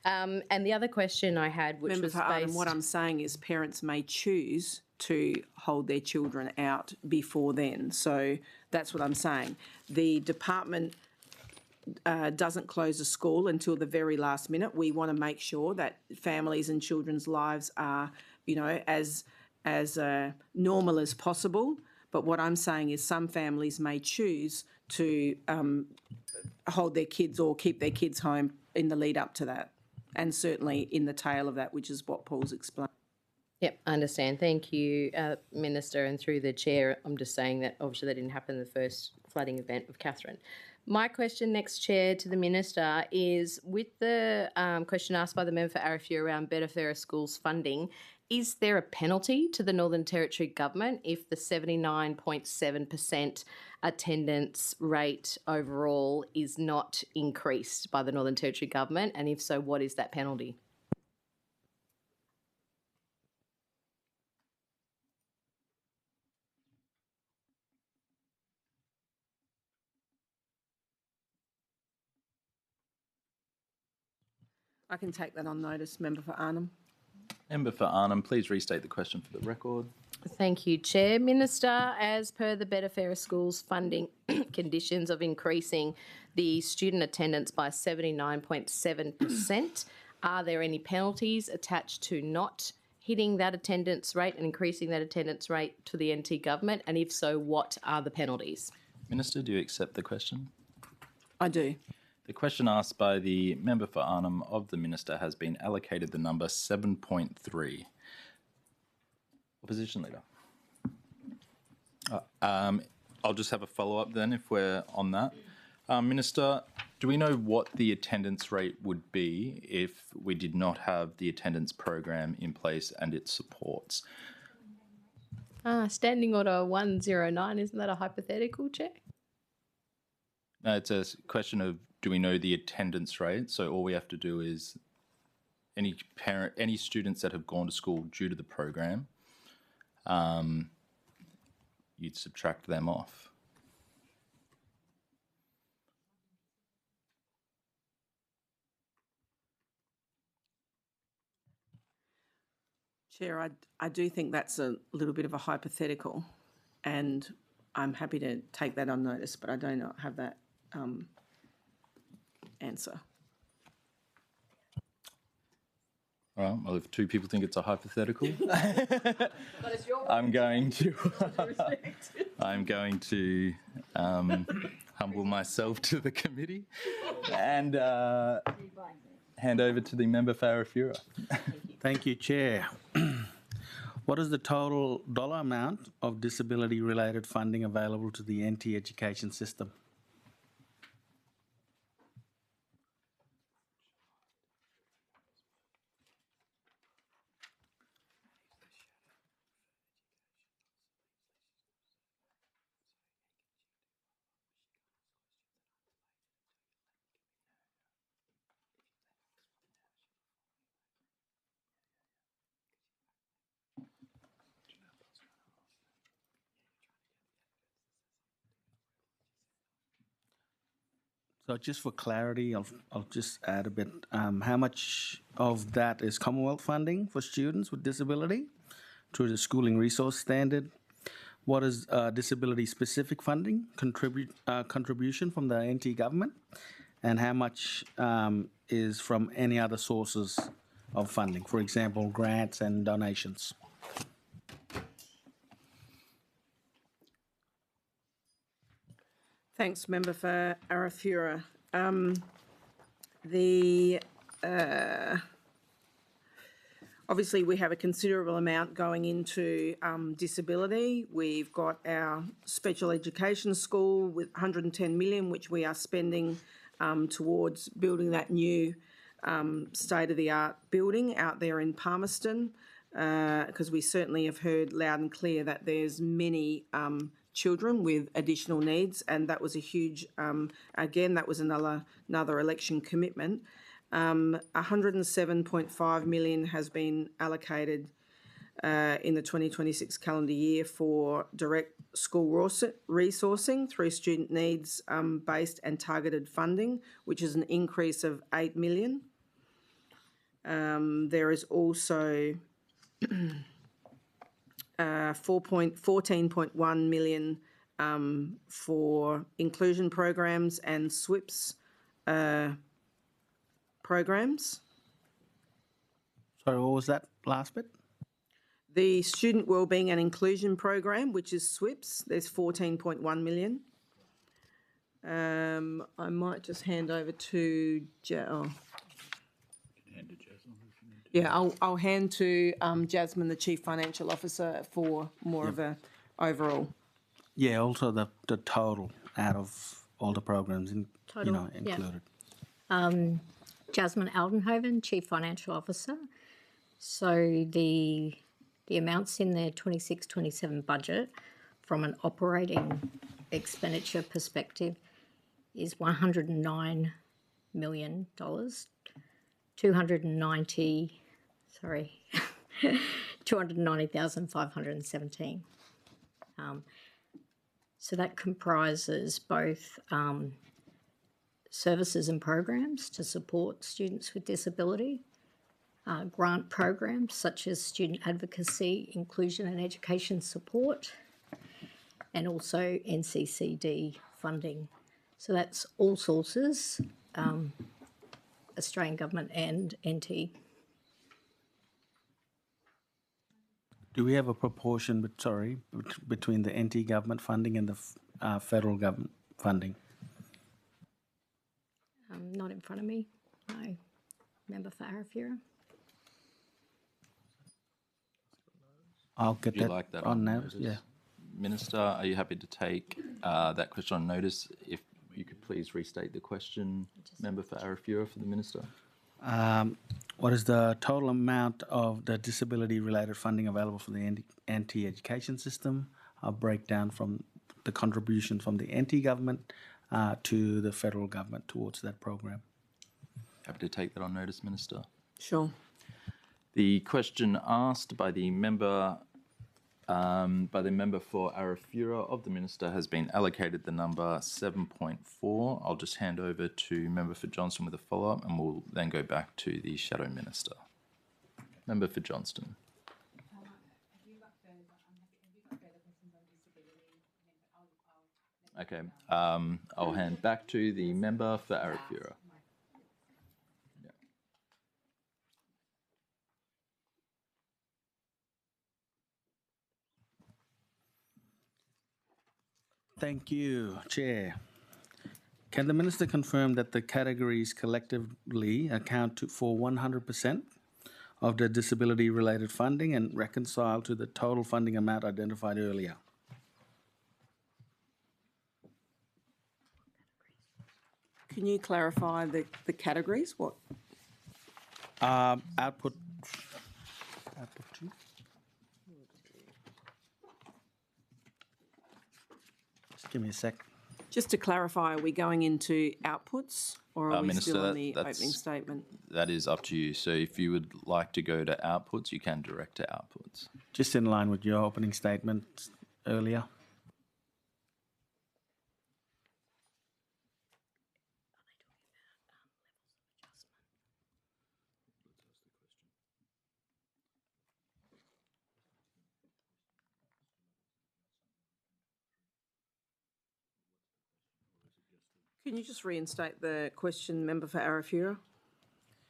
And the other question I had, which Member was for Arnhem, based... what I'm saying is parents may choose to hold their children out before then. So that's what I'm saying. The department doesn't close a school until the very last minute. We want to make sure that families and children's lives are, you know, as normal as possible. But what I'm saying is some families may choose to hold their kids or keep their kids home in the lead up to that, and certainly in the tail of that, which is what Paul's explained. Yep, I understand. Thank you, Minister. And through the chair, I'm just saying that obviously that didn't happen in the first flooding event of Katherine. My question next, Chair, to the Minister is with the question asked by the member for Arafura around Better Fairer Schools funding, is there a penalty to the Northern Territory Government if the 79.7% attendance rate overall is not increased by the Northern Territory Government? And if so, what is that penalty? I can take that on notice, Member for Arnhem. Member for Arnhem, please restate the question for the record. Thank you, Chair. Minister, as per the Better Fairer Schools funding conditions of increasing the student attendance by 79.7%, are there any penalties attached to not hitting that attendance rate and increasing that attendance rate to the NT Government? And if so, what are the penalties? Minister, do you accept the question? I do. The question asked by the member for Arnhem of the Minister has been allocated the number 7.3. Opposition Leader. I'll just have a follow-up then if we're on that. Minister, do we know what the attendance rate would be if we did not have the attendance program in place and its supports? Standing Order 109, isn't that a hypothetical, Chair? No, it's a question of do we know the attendance rate? So all we have to do is any students that have gone to school due to the program, you'd subtract them off. Chair, I do think that's a little bit of a hypothetical, and I'm happy to take that on notice, but I do not have that answer. All right, well, if two people think it's a hypothetical, I'm going to humble myself to the committee and hand over to the member for Arafura. Thank you, Chair. What is the total dollar amount of disability-related funding available to the NT education system? So just for clarity, I'll just add a bit. How much of that is Commonwealth funding for students with disability through the Schooling Resource Standard? What is disability-specific funding contribution from the NT government? And how much is from any other sources of funding, for example, grants and donations? Thanks, Member for Arafura. Obviously, we have a considerable amount going into disability. We've got our special education school with 110 million, which we are spending towards building that new state-of-the-art building out there in Palmerston, because we certainly have heard loud and clear that there's many children with additional needs, and that was a huge, again, that was another election commitment. 107.5 million has been allocated in the 2026 calendar year for direct school resourcing through student needs based and targeted funding, which is an increase of 8 million. There is also 14.1 million for inclusion programs and SWIPS programs. Sorry, what was that last bit? The Student Wellbeing and Inclusion Program, which is SWIPS, there's 14.1 million. I might just hand over to I'll hand to Jasmine, the Chief Financial Officer, for more of a overall. Yeah, also the total out of all the programs included. Jasmine Aldenhoven, Chief Financial Officer. So the amounts in the 26-27 budget from an operating expenditure perspective is $109 million, 290,517. So that comprises both services and programs to support students with disability, grant programs such as student advocacy, inclusion and education support, and also NCCD funding. So that's all sources, Australian Government and NT. Do we have a proportion, between the NT government funding and the federal government funding? Not in front of me, no. Member for Arafura. I'll get Would you that, like that on notice? notice. Yeah. Minister, are you happy to take that question on notice? If you could please restate the question, Member for Arafura, for the Minister. What is the total amount of the disability-related funding available for the NT education system? I'll break down from the contribution from the NT government to the federal government towards that program. Happy to take that on notice, Minister. Sure. The question asked by the member for Arafura of the Minister has been allocated the number 7.4. I'll just hand over to Member for Johnston with a follow-up, and we'll then go back to the Shadow Minister. Member for Johnston. Okay, I'll hand back to the member for Arafura. Thank you, Chair. Can the Minister confirm that the categories collectively account for 100% of the disability-related funding and reconcile to the total funding amount identified earlier? Can you clarify the categories? What? Output 2. Just give me a sec. Just to clarify, are we going into outputs or are we Minister, still on the opening statement? That is up to you. So if you would like to go to outputs, you can direct to outputs. Just in line with your opening statement earlier. Can you just reinstate the question, member for Arafura?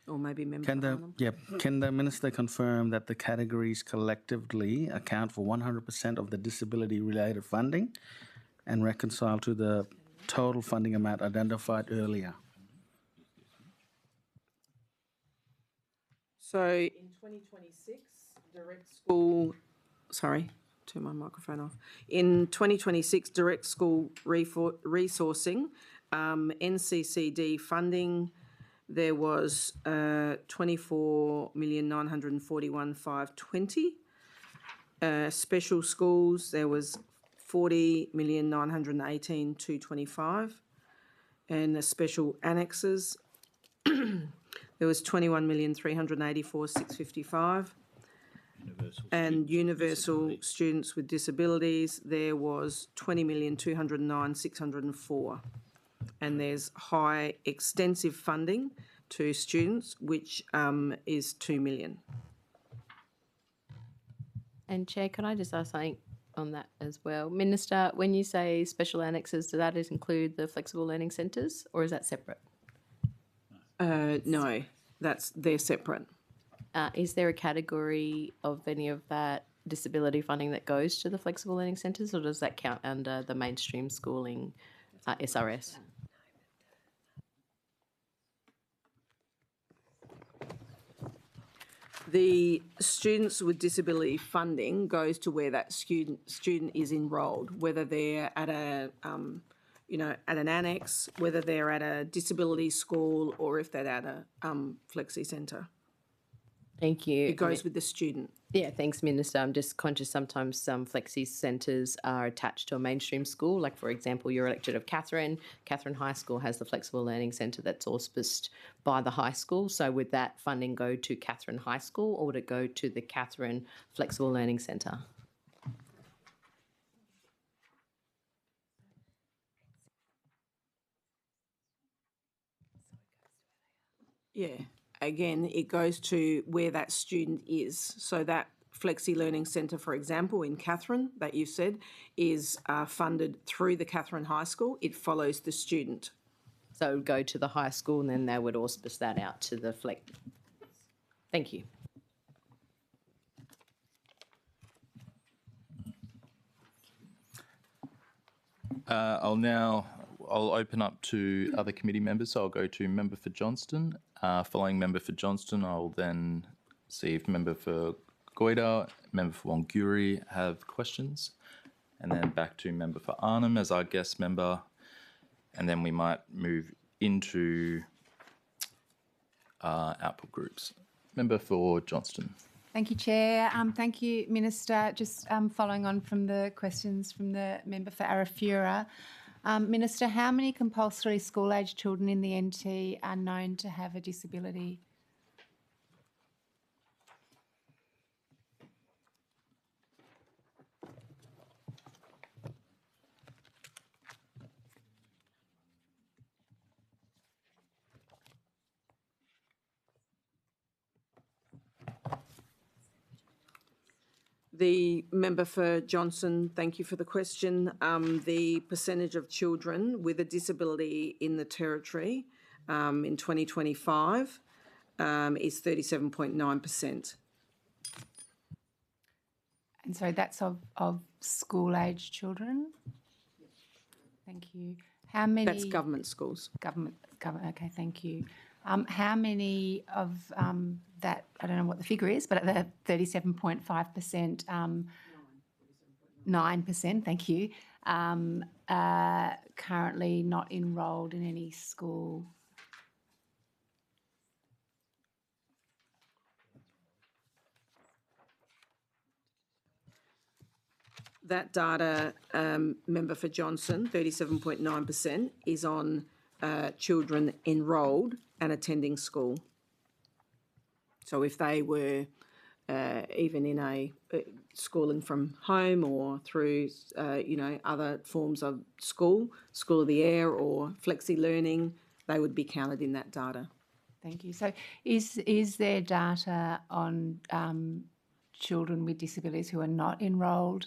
Or maybe member Can for the, Arnhem? can the minister confirm that the categories collectively account for 100% of the disability-related funding and reconcile to the total funding amount identified earlier? So in 2026, direct school, sorry, turn my microphone off. In 2026, direct school resourcing, NCCD funding, there was 24,941,520. Special schools, there was 40,918,225. And the special annexes, there was 21,384,655. And universal students with disabilities, there was 20,209,604. And there's high extensive funding to students, which is 2 million. And Chair, can I just ask something on that as well? Minister, when you say special annexes, does that include the flexible learning centres or is that separate? No, they're separate. Is there a category of any of that disability funding that goes to the flexible learning centres or does that count under the mainstream schooling SRS? The students with disability funding goes to where that student is enrolled, whether they're at a at an annex, whether they're at a disability school, or if they're at a flexi centre. Thank you. It goes with the student. Yeah, thanks, Minister. I'm just conscious sometimes some flexi centres are attached to a mainstream school. Like, for example, your electorate of Catherine High School has the flexible learning centre that's auspiced by the high school. So would that funding go to Catherine High School or would it go to the Catherine Flexible Learning Centre? Yeah. Again, it goes to where that student is. So that Flexi Learning Centre, for example, in Catherine, that you said, is funded through the Catherine High School. It follows the student. So it would go to the high school and then they would auspice that out to the flex. Thank you. I'll open up to other committee members. So I'll go to Member for Johnston. Following Member for Johnston, I'll then see if Member for Goyder, Member for Wanguri have questions. And then back to Member for Arnhem as our guest member. And then we might move into output groups. Member for Johnston. Thank you, Chair. Thank you, Minister. Just following on from the questions from the member for Arafura. Minister, how many compulsory school-age children in the NT are known to have a disability? The member for Johnson, thank you for the question. The percentage of children with a disability in the territory in 2025 is 37.9%. And so that's of school-age children? Thank you. How many? That's government schools. Government, okay, thank you. How many of that, I don't know what the figure is, but at the 37.5%, 9%, thank you, currently not enrolled in any school? That data, member for Johnson, 37.9%, is on children enrolled and attending school. So if they were even in a schooling from home or through, other forms of school of the air or flexi learning, they would be counted in that data. Thank you. So is there data on children with disabilities who are not enrolled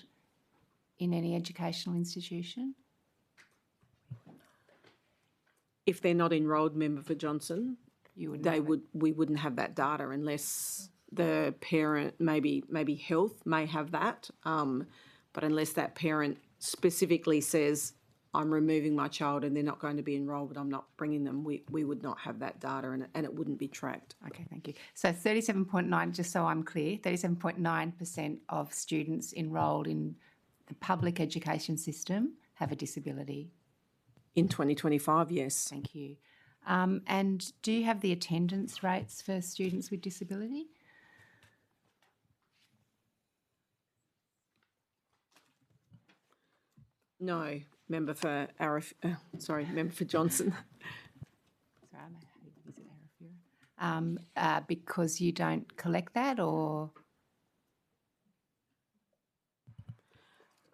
in any educational institution? If they're not enrolled, Member for Johnson, You wouldn't have it. we wouldn't have that data unless the parent, maybe health may have that, but unless that parent specifically says, I'm removing my child and they're not going to be enrolled, but I'm not bringing them, we would not have that data and it wouldn't be tracked. Okay, thank you. So 37.9, just so I'm clear, 37.9% of students enrolled in the public education system have a disability. In 2025, yes. Thank you. And do you have the attendance rates for students with disability? No, Member for Member for Johnson. Sorry, I don't know how to use it, Arafura. Because you don't collect that, or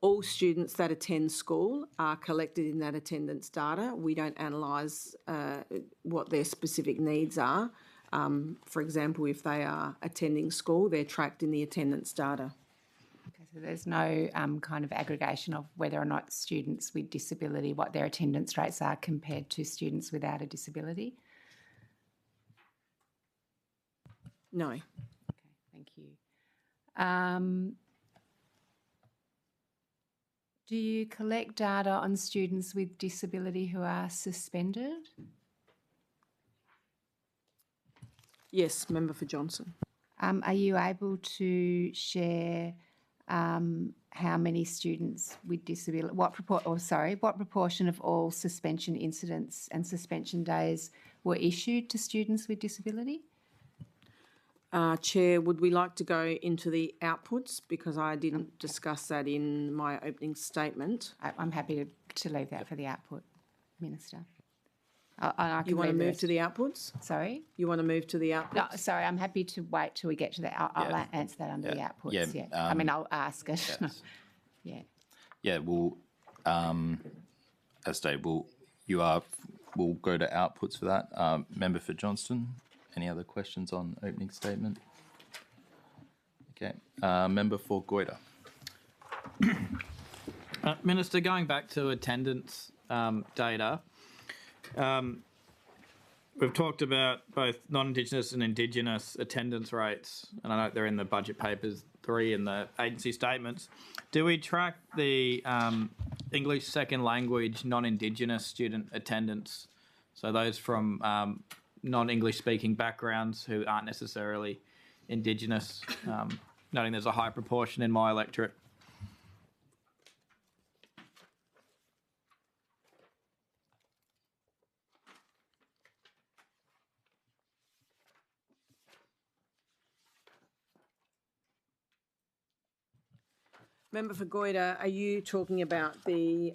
All students that attend school are collected in that attendance data. We don't analyse what their specific needs are. For example, if they are attending school, they're tracked in the attendance data. okay, so there's no kind of aggregation of whether or not students with disability, what their attendance rates are compared to students without a disability? No. Okay, thank you. Do you collect data on students with disability who are suspended? Yes, Member for Johnson. Are you able to share how many students with disability, what proportion of all suspension incidents and suspension days were issued to students with disability? Chair, would we like to go into the outputs because I didn't discuss that in my opening statement. I'm happy to leave that for the output, Minister. I You can want to leave move the to the outputs? Sorry? You want to move to the outputs? No, sorry, I'm happy to wait till we get to the. I'll answer that under the outputs. Yeah, I mean, I'll ask it. yes. Yeah. Yeah, well, as stated, we'll go to outputs for that. Member for Johnston, any other questions on opening statement? Okay. Member for Goyder. Minister, going back to attendance data, we've talked about both non-Indigenous and Indigenous attendance rates, and I know they're in the budget papers 3 and the agency statements. Do we track the English second language non-Indigenous student attendance? So those from non-English speaking backgrounds who aren't necessarily Indigenous, noting there's a high proportion in my electorate. Member for Goyder, are you talking about the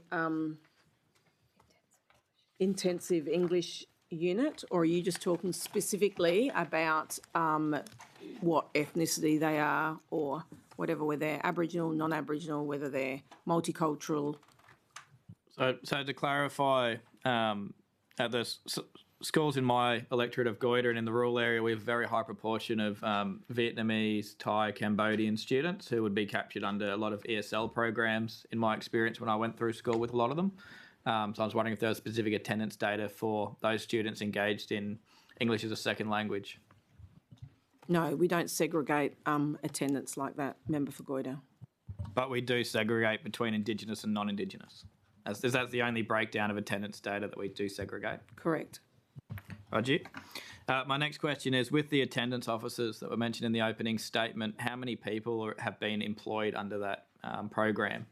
intensive English unit, or are you just talking specifically about what ethnicity they are, or whatever, whether they're Aboriginal, non-Aboriginal, whether they're multicultural? So to clarify, at the schools in my electorate of Goyder and in the rural area, we have a very high proportion of Vietnamese, Thai, Cambodian students who would be captured under a lot of ESL programs, in my experience when I went through school with a lot of them. So I was wondering if there was specific attendance data for those students engaged in English as a second language. No, we don't segregate attendance like that, Member for Goyder. But we do segregate between Indigenous and non-Indigenous. That's the only breakdown of attendance data that we do segregate. Correct. Roger. My next question is, with the attendance officers that were mentioned in the opening statement, how many people have been employed under that program?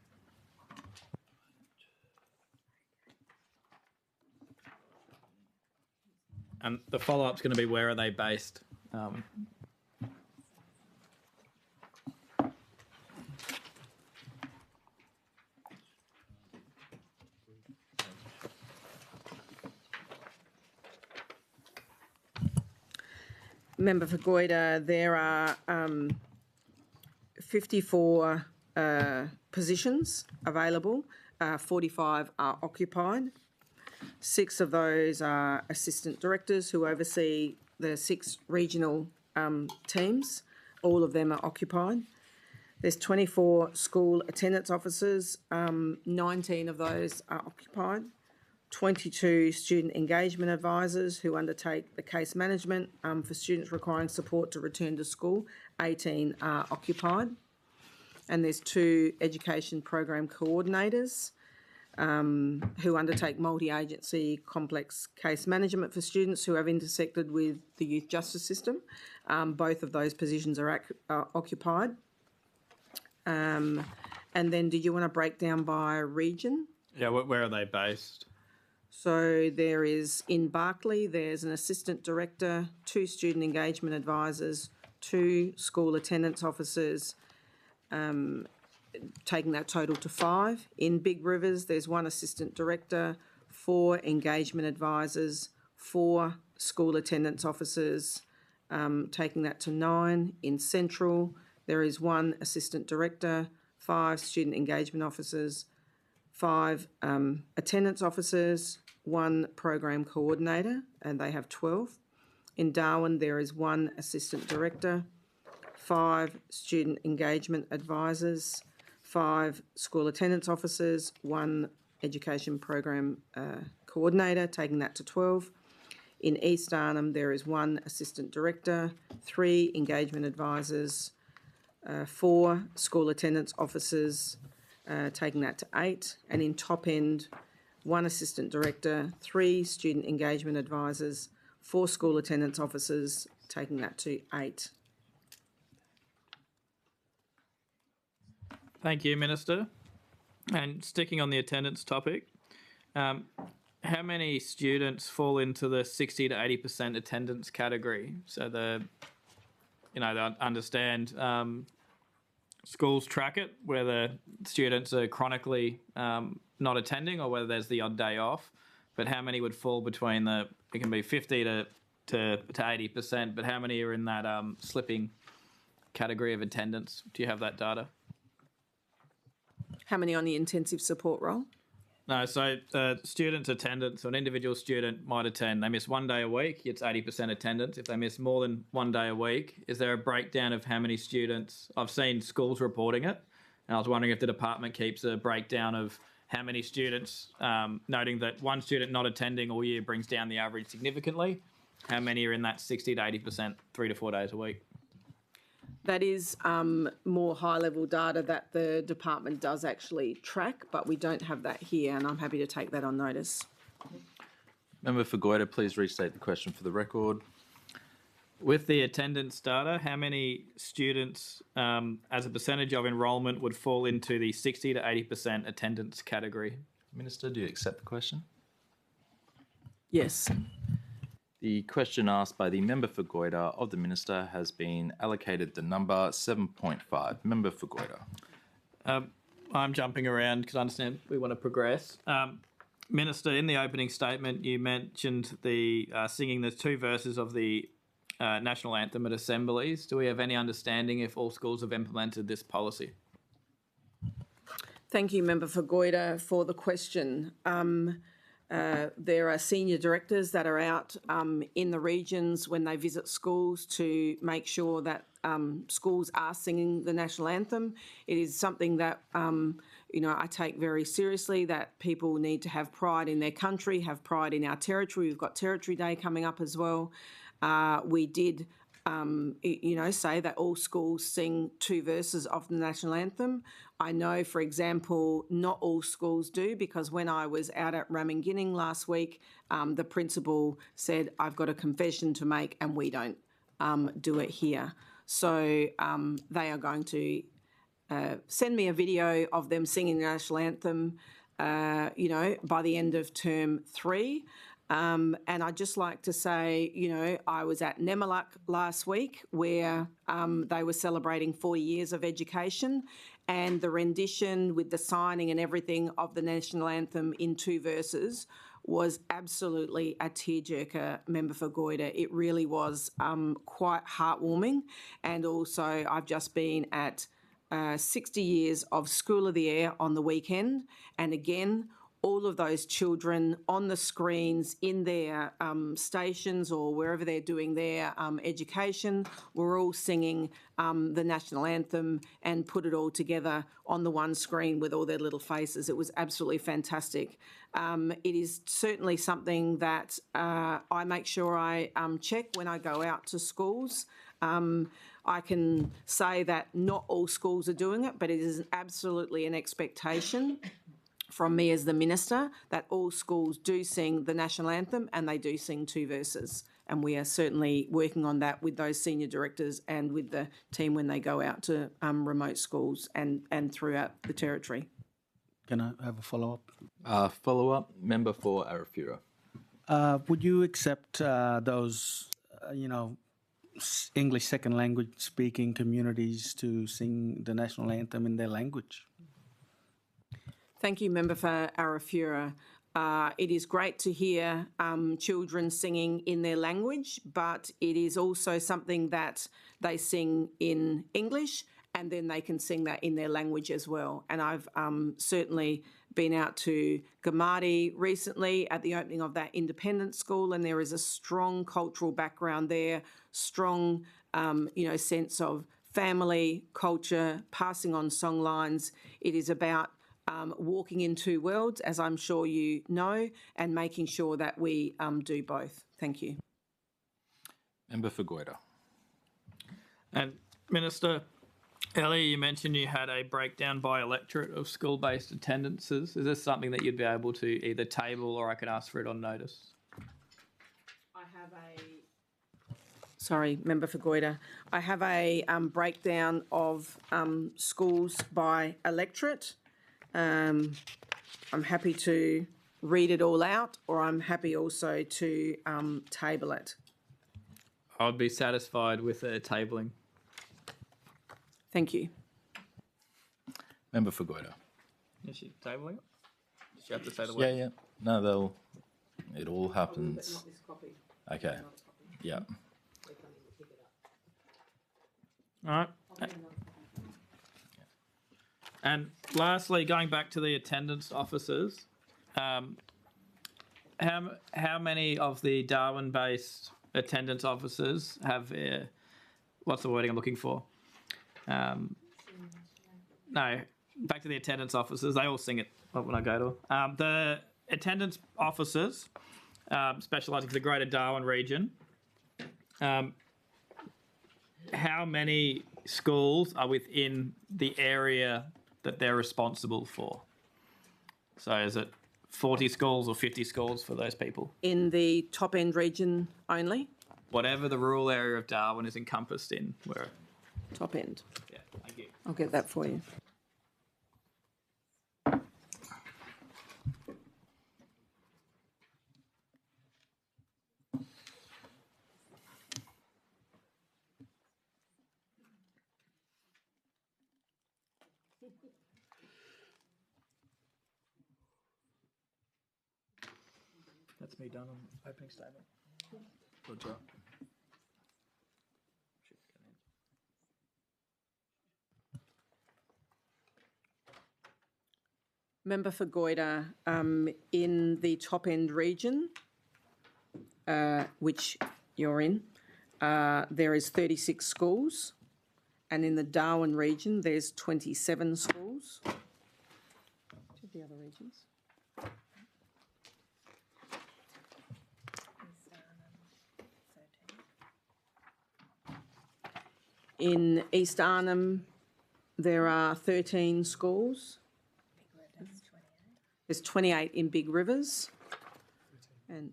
And the follow-up is going to be, where are they based? Member for Goyder, there are 54 positions available, 45 are occupied. 6 of those are assistant directors who oversee the 6 regional teams. All of them are occupied. There's 24 school attendance officers, 19 of those are occupied. 22 student engagement advisors who undertake the case management for students requiring support to return to school. 18 are occupied. And there's 2 education program coordinators who undertake multi-agency complex case management for students who have intersected with the youth justice system. Both of those positions are occupied. And then did you want to break down by region? Yeah, where are they based? So there is, in Barclay, there's an assistant director, 2 student engagement advisors, 2 school attendance officers, taking that total to 5. In Big Rivers, there's 1 assistant director, 4 engagement advisors, 4 school attendance officers, taking that to 9. In Central, there is 1 assistant director, 5 student engagement officers, 5 attendance officers, 1 program coordinator, and they have 12. In Darwin, there is 1 assistant director, 5 student engagement advisors, 5 school attendance officers, 1 education program coordinator, taking that to 12. In East Arnhem, there is 1 assistant director, 3 engagement advisors, 4 school attendance officers, taking that to 8. And in Top End, 1 assistant director, 3 student engagement advisors, 4 school attendance officers, taking that to 8. Thank you, Minister. And sticking on the attendance topic, how many students fall into the 60 to 80% attendance category? So they understand schools track it, whether students are chronically not attending or whether there's the odd day off. But how many would fall between it can be 50 to 80%, but how many are in that slipping category of attendance? Do you have that data? How many on the intensive support role? No, so students' attendance, so an individual student might attend, they miss 1 day a week, it's 80% attendance. If they miss more than 1 day a week, is there a breakdown of how many students? I've seen schools reporting it, and I was wondering if the department keeps a breakdown of how many students, noting that 1 student not attending all year brings down the average significantly. How many are in that 60 to 80%, 3 to 4 days a week? That is more high-level data that the department does actually track, but we don't have that here, and I'm happy to take that on notice. Member for Goyder, please restate the question for the record. With the attendance data, how many students as a percentage of enrolment would fall into the 60 to 80% attendance category? Minister, do you accept the question? Yes. The question asked by the member for Goyder of the Minister has been allocated the number 7.5. Member for Goyder. I'm jumping around because I understand we want to progress. Minister, in the opening statement, you mentioned the singing the 2 verses of the national anthem at assemblies. Do we have any understanding if all schools have implemented this policy? Thank you, Member for Goyder, for the question. There are senior directors that are out in the regions when they visit schools to make sure that schools are singing the national anthem. It is something that, I take very seriously, that people need to have pride in their country, have pride in our territory. We've got Territory Day coming up as well. We did, say that all schools sing 2 verses of the national anthem. I know, for example, not all schools do, because when I was out at Ramingining last week, the principal said, I've got a confession to make and we don't do it here. So they are going to send me a video of them singing the national anthem, by the end of term 3. And I'd just like to say, I was at Nemalak last week where they were celebrating 40 years of education, and the rendition with the signing and everything of the national anthem in 2 verses was absolutely a tearjerker, Member for Goyder. It really was quite heartwarming. And also I've just been at 60 years of School of the Air on the weekend, and again, all of those children on the screens in their stations or wherever they're doing their education were all singing the national anthem and put it all together on the one screen with all their little faces. It was absolutely fantastic. It is certainly something that I make sure I check when I go out to schools. I can say that not all schools are doing it, but it is absolutely an expectation from me as the minister that all schools do sing the national anthem and they do sing 2 verses. And we are certainly working on that with those senior directors and with the team when they go out to remote schools and throughout the territory. Can I have a follow-up? Follow-up, member for Arafura. Would you accept those, English second language speaking communities to sing the national anthem in their language? Thank you, Member for Arafura. It is great to hear children singing in their language, but it is also something that they sing in English and then they can sing that in their language as well. And I've certainly been out to Gamadi recently at the opening of that independent school, and there is a strong cultural background there, strong, sense of family, culture, passing on song lines. It is about walking in 2 worlds, as I'm sure you know, and making sure that we do both. Thank you. Member for Goyder. And Minister, earlier you mentioned you had a breakdown by electorate of school-based attendances. Is this something that you'd be able to either table or I could ask for it on notice? Sorry, Member for Goyder. I have a breakdown of schools by electorate. I'm happy to read it all out, or I'm happy also to table it. I'd be satisfied with a tabling. Thank you. Member for Goyder. Is she tabling it? Does she have to say the word? Yeah. No, it all happens. Okay. Yeah. All right. And lastly, going back to the attendance officers, how many of the Darwin-based attendance officers have, what's the wording I'm looking for? No, back to the attendance officers. They all sing it when I go to them. The attendance officers, specialising for the Greater Darwin region, how many schools are within the area that they're responsible for? So is it 40 schools or 50 schools for those people? In the top end region only? Whatever the rural area of Darwin is encompassed in. Where? Top end. Yeah, thank you. I'll get that for you. That's me done on opening statement. Roger. Member for Goyder, in the top end region, which you're in, there is 36 schools, and in the Darwin region, there's 27 schools. To the other regions. In East Arnhem, there are 13 schools. There's 28 in Big Rivers and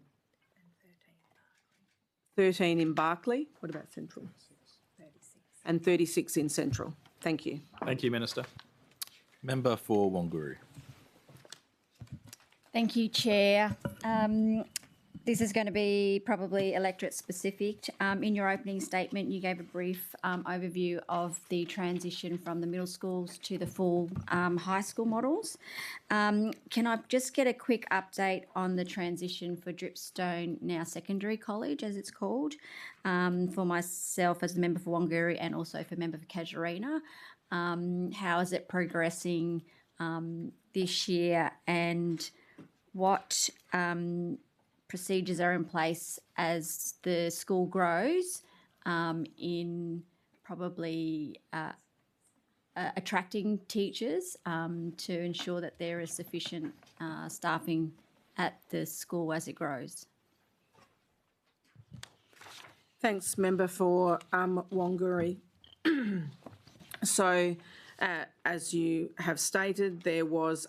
13 in Barclay. What about Central? 36. And 36 in Central. Thank you. Thank you, Minister. Member for Wanguru. Thank you, Chair. This is going to be probably electorate specific. In your opening statement, you gave a brief overview of the transition from the middle schools to the full high school models. Can I just get a quick update on the transition for Dripstone, now Secondary College, as it's called, for myself as the member for Wanguru and also for member for Casuarina? How is it progressing this year, and what procedures are in place as the school grows in probably attracting teachers to ensure that there is sufficient staffing at the school as it grows. Thanks, Member for Wangari. So, as you have stated, there was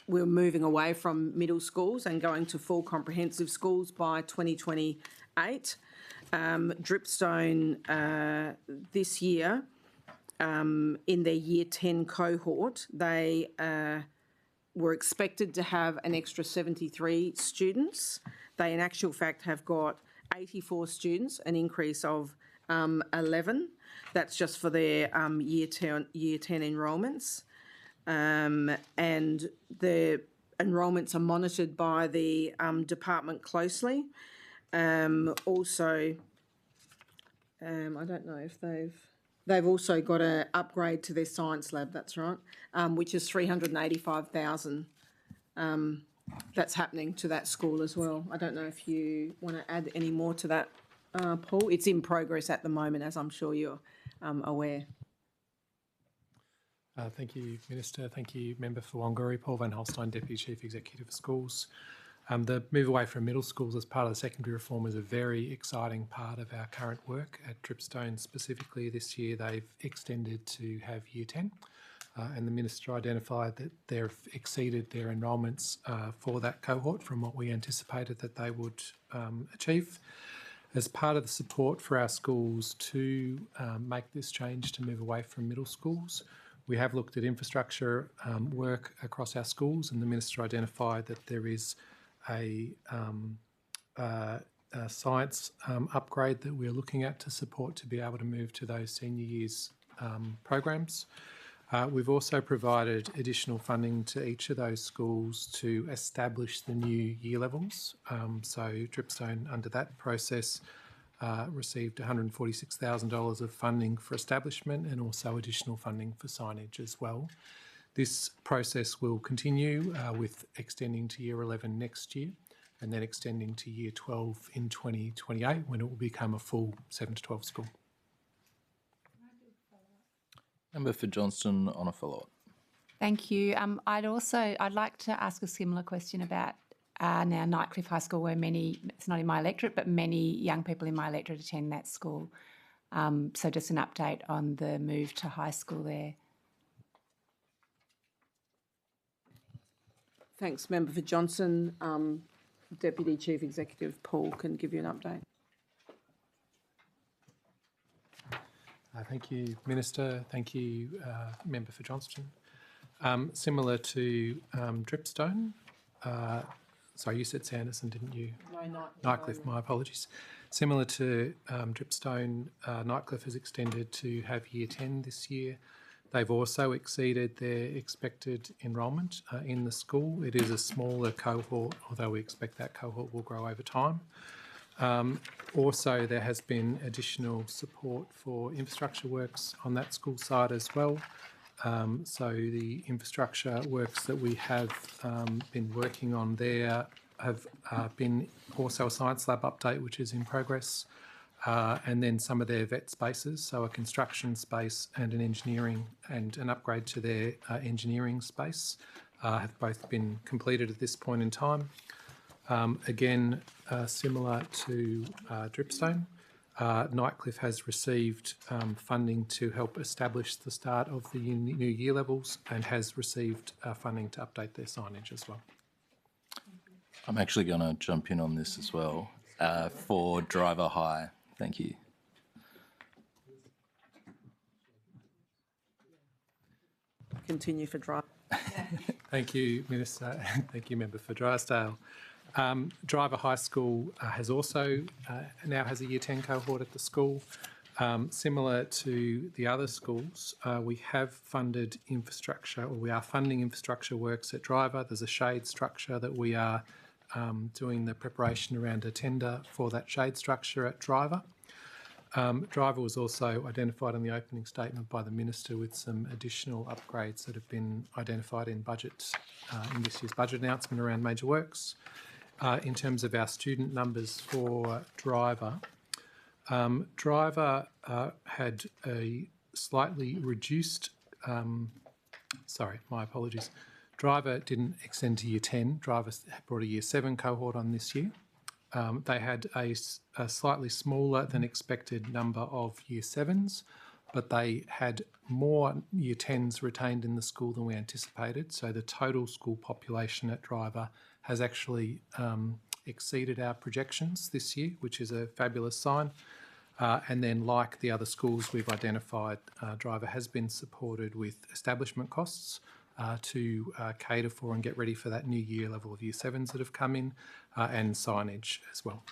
we're moving away from middle schools and going to full comprehensive schools by 2028. Dripstone this year, in their Year 10 cohort, they were expected to have an extra 73 students. They, in actual fact, have got 84 students, an increase of 11. That's just for their Year 10 enrolments. And the enrolments are monitored by the department closely. Also, I don't know if they've also got an upgrade to their science lab, that's right, which is $385,000. That's happening to that school as well. I don't know if you want to add any more to that, Paul. It's in progress at the moment, as I'm sure you're aware. Thank you, Minister. Thank you, Member for Wangari. Paul Van Holstein, Deputy Chief Executive of Schools. The move away from middle schools as part of the secondary reform is a very exciting part of our current work. At Dripstone specifically this year, they've extended to have Year 10. And the Minister identified that they've exceeded their enrolments for that cohort from what we anticipated that they would achieve. As part of the support for our schools to make this change to move away from middle schools, we have looked at infrastructure work across our schools, and the Minister identified that there is a science upgrade that we're looking at to support to be able to move to those senior years programs. We've also provided additional funding to each of those schools to establish the new year levels. So Dripstone, under that process, received $146,000 of funding for establishment and also additional funding for signage as well. This process will continue with extending to Year 11 next year and then extending to Year 12 in 2028 when it will become a full 7 to 12 school. Member for Johnston on a follow-up. Thank you. I'd like to ask a similar question about now Nightcliff High School, where it's not in my electorate, but many young people in my electorate attend that school. So just an update on the move to high school there. Thanks, Member for Johnson. Deputy Chief Executive Paul can give you an update. Thank you, Minister. Thank you, Member for Johnston. Similar to Dripstone, sorry, you said Sanderson, didn't you? No, Nightcliff, my apologies. Similar to Dripstone, Nightcliff has extended to have Year 10 this year. They've also exceeded their expected enrolment in the school. It is a smaller cohort, although we expect that cohort will grow over time. Also, there has been additional support for infrastructure works on that school side as well. So the infrastructure works that we have been working on there have been also a science lab update, which is in progress, and then some of their vet spaces, so a construction space and an engineering and an upgrade to their engineering space have both been completed at this point in time. Again, similar to Dripstone, Nightcliff has received funding to help establish the start of the new year levels and has received funding to update their signage as well. I'm actually going to jump in on this as well for Driver High. Thank you. Continue for Driver. Thank you, Minister. Thank you, Member for Drysdale. Driver High School has also now has a Year 10 cohort at the school. Similar to the other schools, we have funded infrastructure, or we are funding infrastructure works at Driver. There's a shade structure that we are doing the preparation around a tender for that shade structure at Driver. Driver was also identified in the opening statement by the Minister with some additional upgrades that have been identified in budget, in this year's budget announcement around major works. In terms of our student numbers for Driver, Driver had a slightly reduced, sorry, my apologies. Driver didn't extend to Year 10. Driver brought a Year 7 cohort on this year. They had a slightly smaller than expected number of Year 7s, but they had more Year 10s retained in the school than we anticipated. So the total school population at Driver has actually exceeded our projections this year, which is a fabulous sign. And then, like the other schools we've identified, Driver has been supported with establishment costs to cater for and get ready for that new year level of Year 7s that have come in, and signage as well.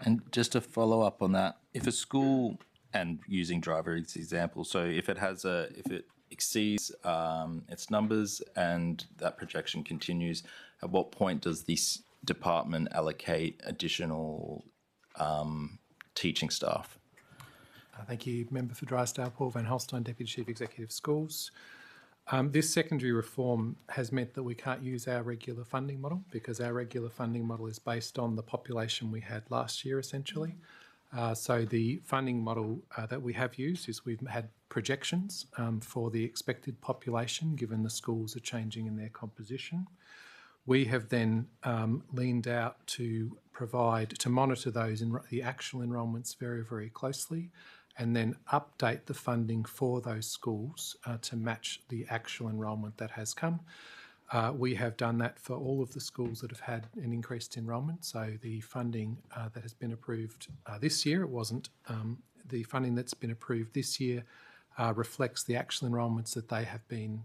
And just to follow up on that, if a school, and using Driver as example, so if it exceeds its numbers and that projection continues, at what point does this department allocate additional teaching staff? Thank you, Member for Drysdale. Paul Van Holstein, Deputy Chief Executive Schools. This secondary reform has meant that we can't use our regular funding model because our regular funding model is based on the population we had last year, essentially. So the funding model that we have used is we've had projections for the expected population given the schools are changing in their composition. We have then leaned out to monitor those the actual enrolments very, very closely, and then update the funding for those schools to match the actual enrolment that has come. We have done that for all of the schools that have had an increased enrolment. So the funding that has been approved this year, the funding that's been approved this year reflects the actual enrolments that they have been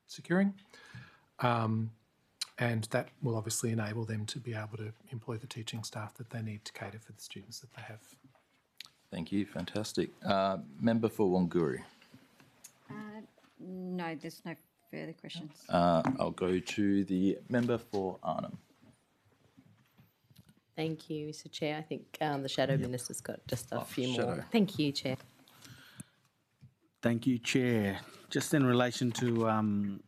securing. And that will obviously enable them to be able to employ the teaching staff that they need to cater for the students that they have. Thank you. Fantastic. Member for Wanguri. No, there's no further questions. I'll go to the member for Arnhem. Thank you, Mr. Chair. I think the Shadow Minister's got just a few more. Thank you, Chair. Thank you, Chair. Just in relation to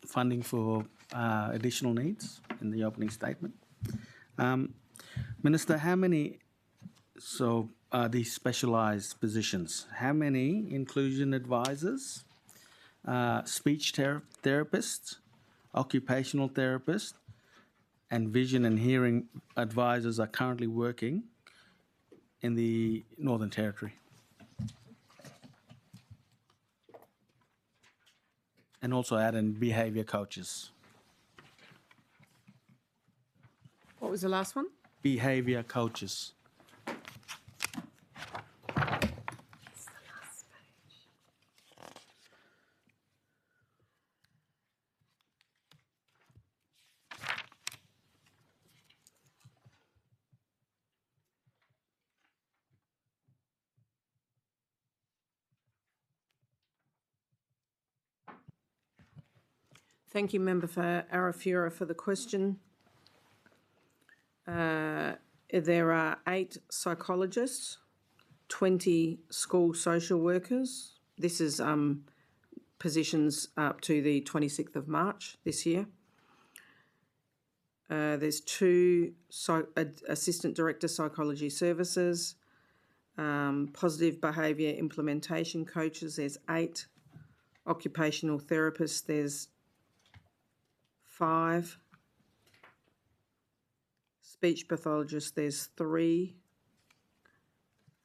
funding for additional needs in the opening statement. Minister, how many, these specialised positions, how many inclusion advisors, speech therapists, occupational therapists, and vision and hearing advisors are currently working in the Northern Territory? And also add in behaviour coaches. What was the last one? Behaviour coaches. Thank you, Member for Arafura, for the question. There are 8 psychologists, 20 school social workers. This is positions up to the 26th of March this year. There's 2 Assistant Director Psychology Services, positive behaviour implementation coaches, there's 8. Occupational therapists, there's 5. Speech pathologists, there's 3.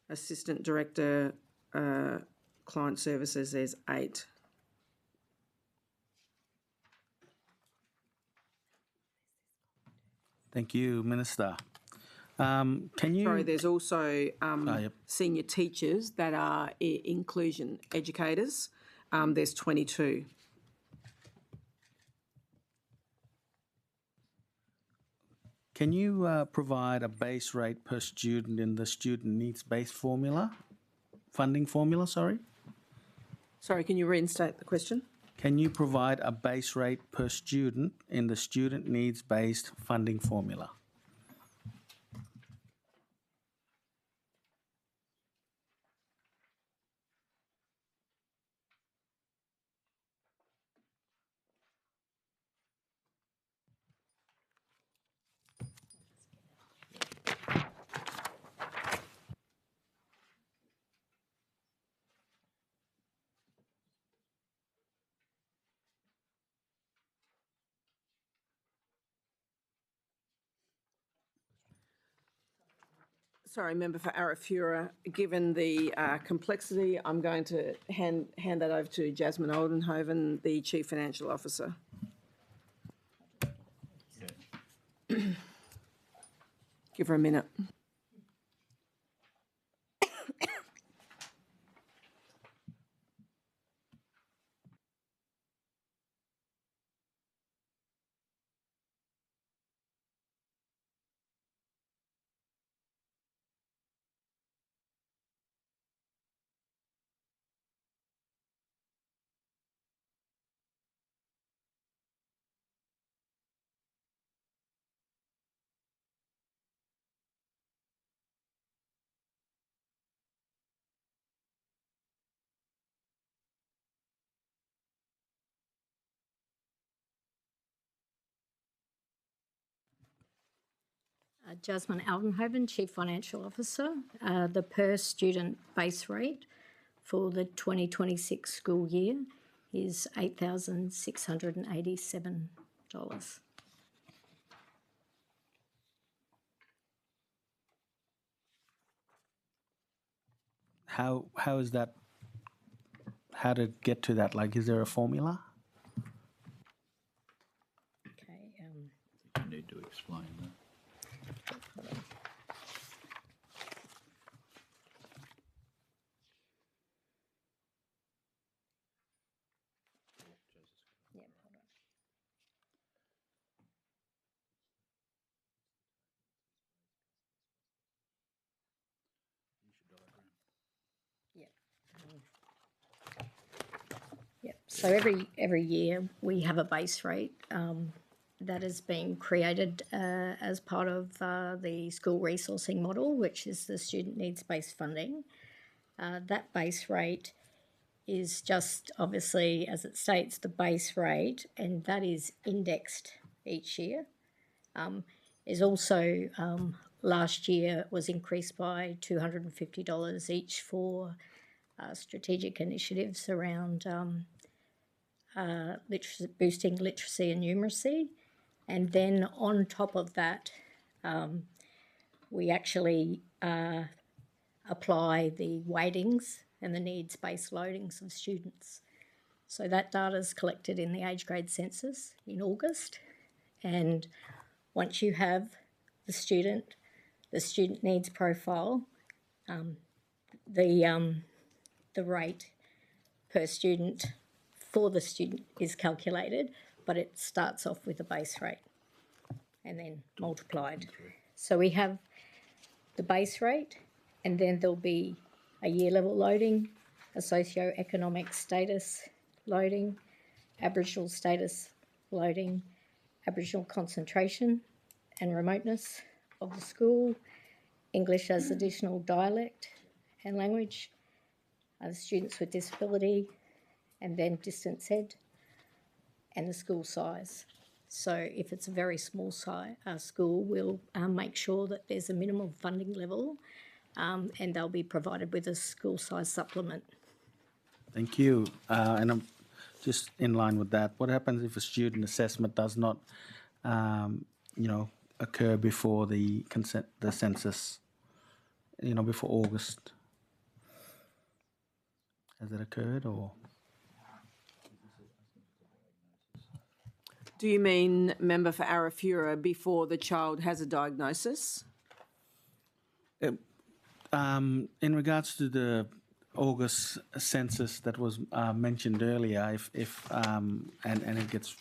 Assistant Director Client Services, there's 8. Thank you, Minister. Can you... Sorry, there's also yep. senior teachers that are inclusion educators. There's 22. Can you provide a base rate per student in the student needs-based funding formula, sorry? Sorry, can you reinstate the question? Can you provide a base rate per student in the student needs-based funding formula? Sorry, Member for Arafura, given the complexity, I'm going to hand that over to Jasmine Oldenhoven, the Chief Financial Officer. Give her a minute. Jasmine Aldenhoven, Chief Financial Officer. The per student base rate for the 2026 school year is $8,687. How is that? How to get to that? Like, is there a formula? Okay. You need to explain that. Yep. So every year we have a base rate that is being created as part of the school resourcing model, which is the student needs-based funding. That base rate is just obviously, as it states, the base rate, and that is indexed each year. Is also last year was increased by $250 each for strategic initiatives around boosting literacy and numeracy. And then on top of that, we actually apply the weightings and the needs-based loadings of students. So that data is collected in the age grade census in August. And once you have the student needs profile, the rate per student for the student is calculated, but it starts off with a base rate and then multiplied. So we have the base rate, and then there'll be a year level loading, a socio-economic status loading, Aboriginal status loading, Aboriginal concentration and remoteness of the school, English as additional dialect and language, students with disability, and then distance ed, and the school size. So if it's a very small school, we'll make sure that there's a minimum funding level, and they'll be provided with a school size supplement. Thank you. And I'm just in line with that. What happens if a student assessment does not, occur before the census? Before August. Has that occurred, or? Do you mean, Member for Arafura, before the child has a diagnosis? In regards to the August census that was mentioned earlier, if and it gets,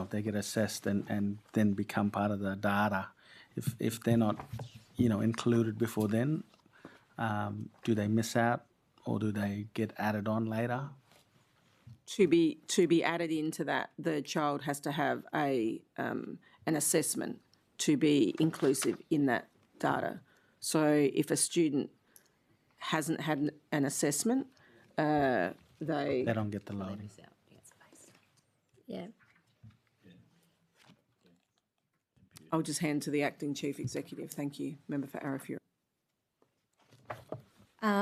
they get assessed and then become part of the data. If they're not, included before then, do they miss out, or do they get added on later? To be added into that, the child has to have an assessment to be inclusive in that data. So if a student hasn't had an assessment, they don't get the loading. Yeah. I'll just hand to the Acting Chief Executive. Thank you, Member for Arafura.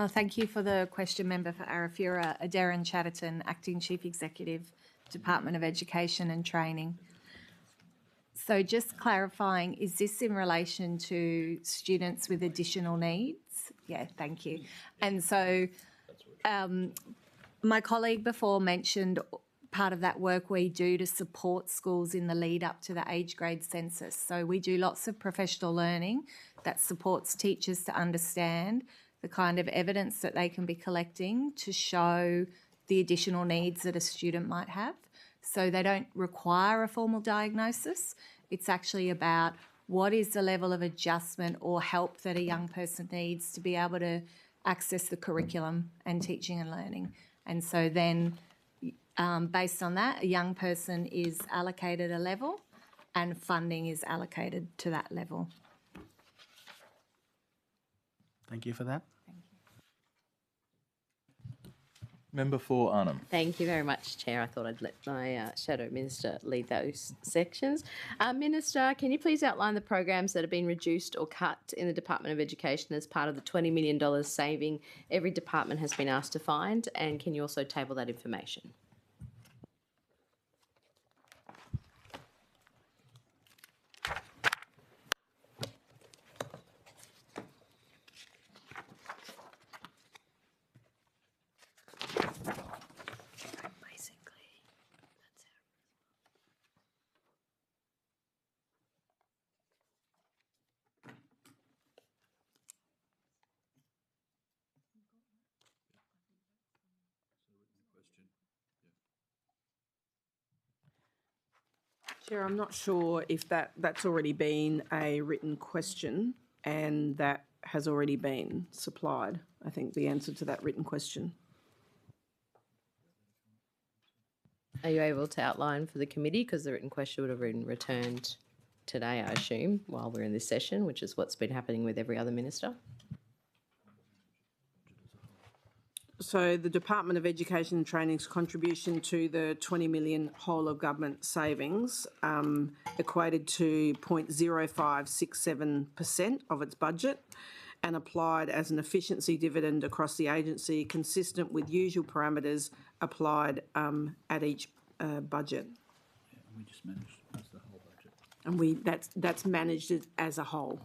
Thank you for the question, Member for Arafura. Darren Chatterton, Acting Chief Executive, Department of Education and Training. So just clarifying, is this in relation to students with additional needs? Yeah, thank you. And so my colleague before mentioned part of that work we do to support schools in the lead up to the age grade census. So we do lots of professional learning that supports teachers to understand the kind of evidence that they can be collecting to show the additional needs that a student might have. So they don't require a formal diagnosis. It's actually about what is the level of adjustment or help that a young person needs to be able to access the curriculum and teaching and learning. And so then based on that, a young person is allocated a level and funding is allocated to that level. Thank you for that. Member for Arnhem. Thank you very much, Chair. I thought I'd let my Shadow Minister lead those sections. Minister, can you please outline the programs that have been reduced or cut in the Department of Education as part of the $20 million saving every department has been asked to find, and can you also table that information? Chair, I'm not sure if that's already been a written question and that has already been supplied. I think the answer to that written question. Are you able to outline for the committee? Because the written question would have been returned today, I assume, while we're in this session, which is what's been happening with every other minister. So the Department of Education and Training's contribution to the 20 million whole of government savings equated to 0.0567% of its budget and applied as an efficiency dividend across the agency consistent with usual parameters applied at each budget. Yeah, we just managed as the whole budget. And that's managed as a whole.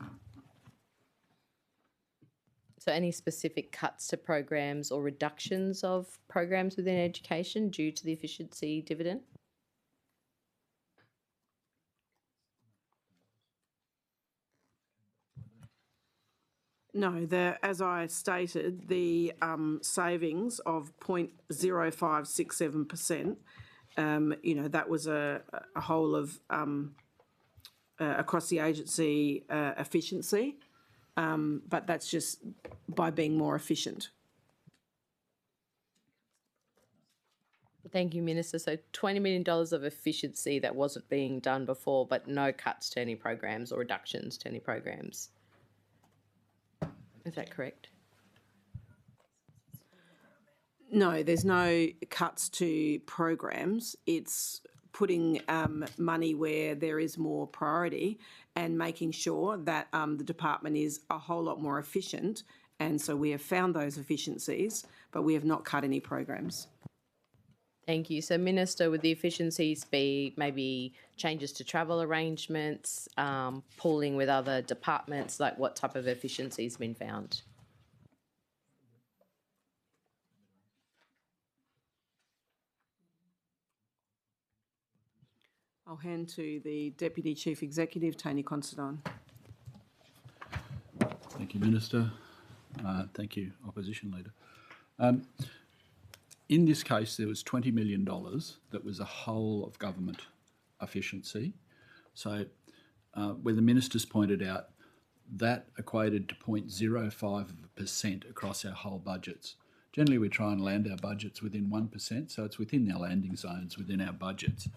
So any specific cuts to programs or reductions of programs within education due to the efficiency dividend? No, as I stated, the savings of 0.0567%, that was a whole of across the agency efficiency. But that's just by being more efficient. Thank you, Minister. So $20 million of efficiency that wasn't being done before, but no cuts to any programs or reductions to any programs. Is that correct? No, there's no cuts to programs. It's putting money where there is more priority and making sure that the department is a whole lot more efficient. And so we have found those efficiencies, but we have not cut any programs. Thank you. So, Minister, would the efficiencies be maybe changes to travel arrangements, pooling with other departments? Like what type of efficiencies been found? I'll hand to the Deputy Chief Executive, Tony Considine. Thank you, Minister. Thank you, Opposition Leader. In this case, there was $20 million that was a whole of government efficiency. So where the Minister's pointed out, that equated to 0.05% across our whole budgets. Generally, we try and land our budgets within 1%, so it's within our landing zones, within our budgets.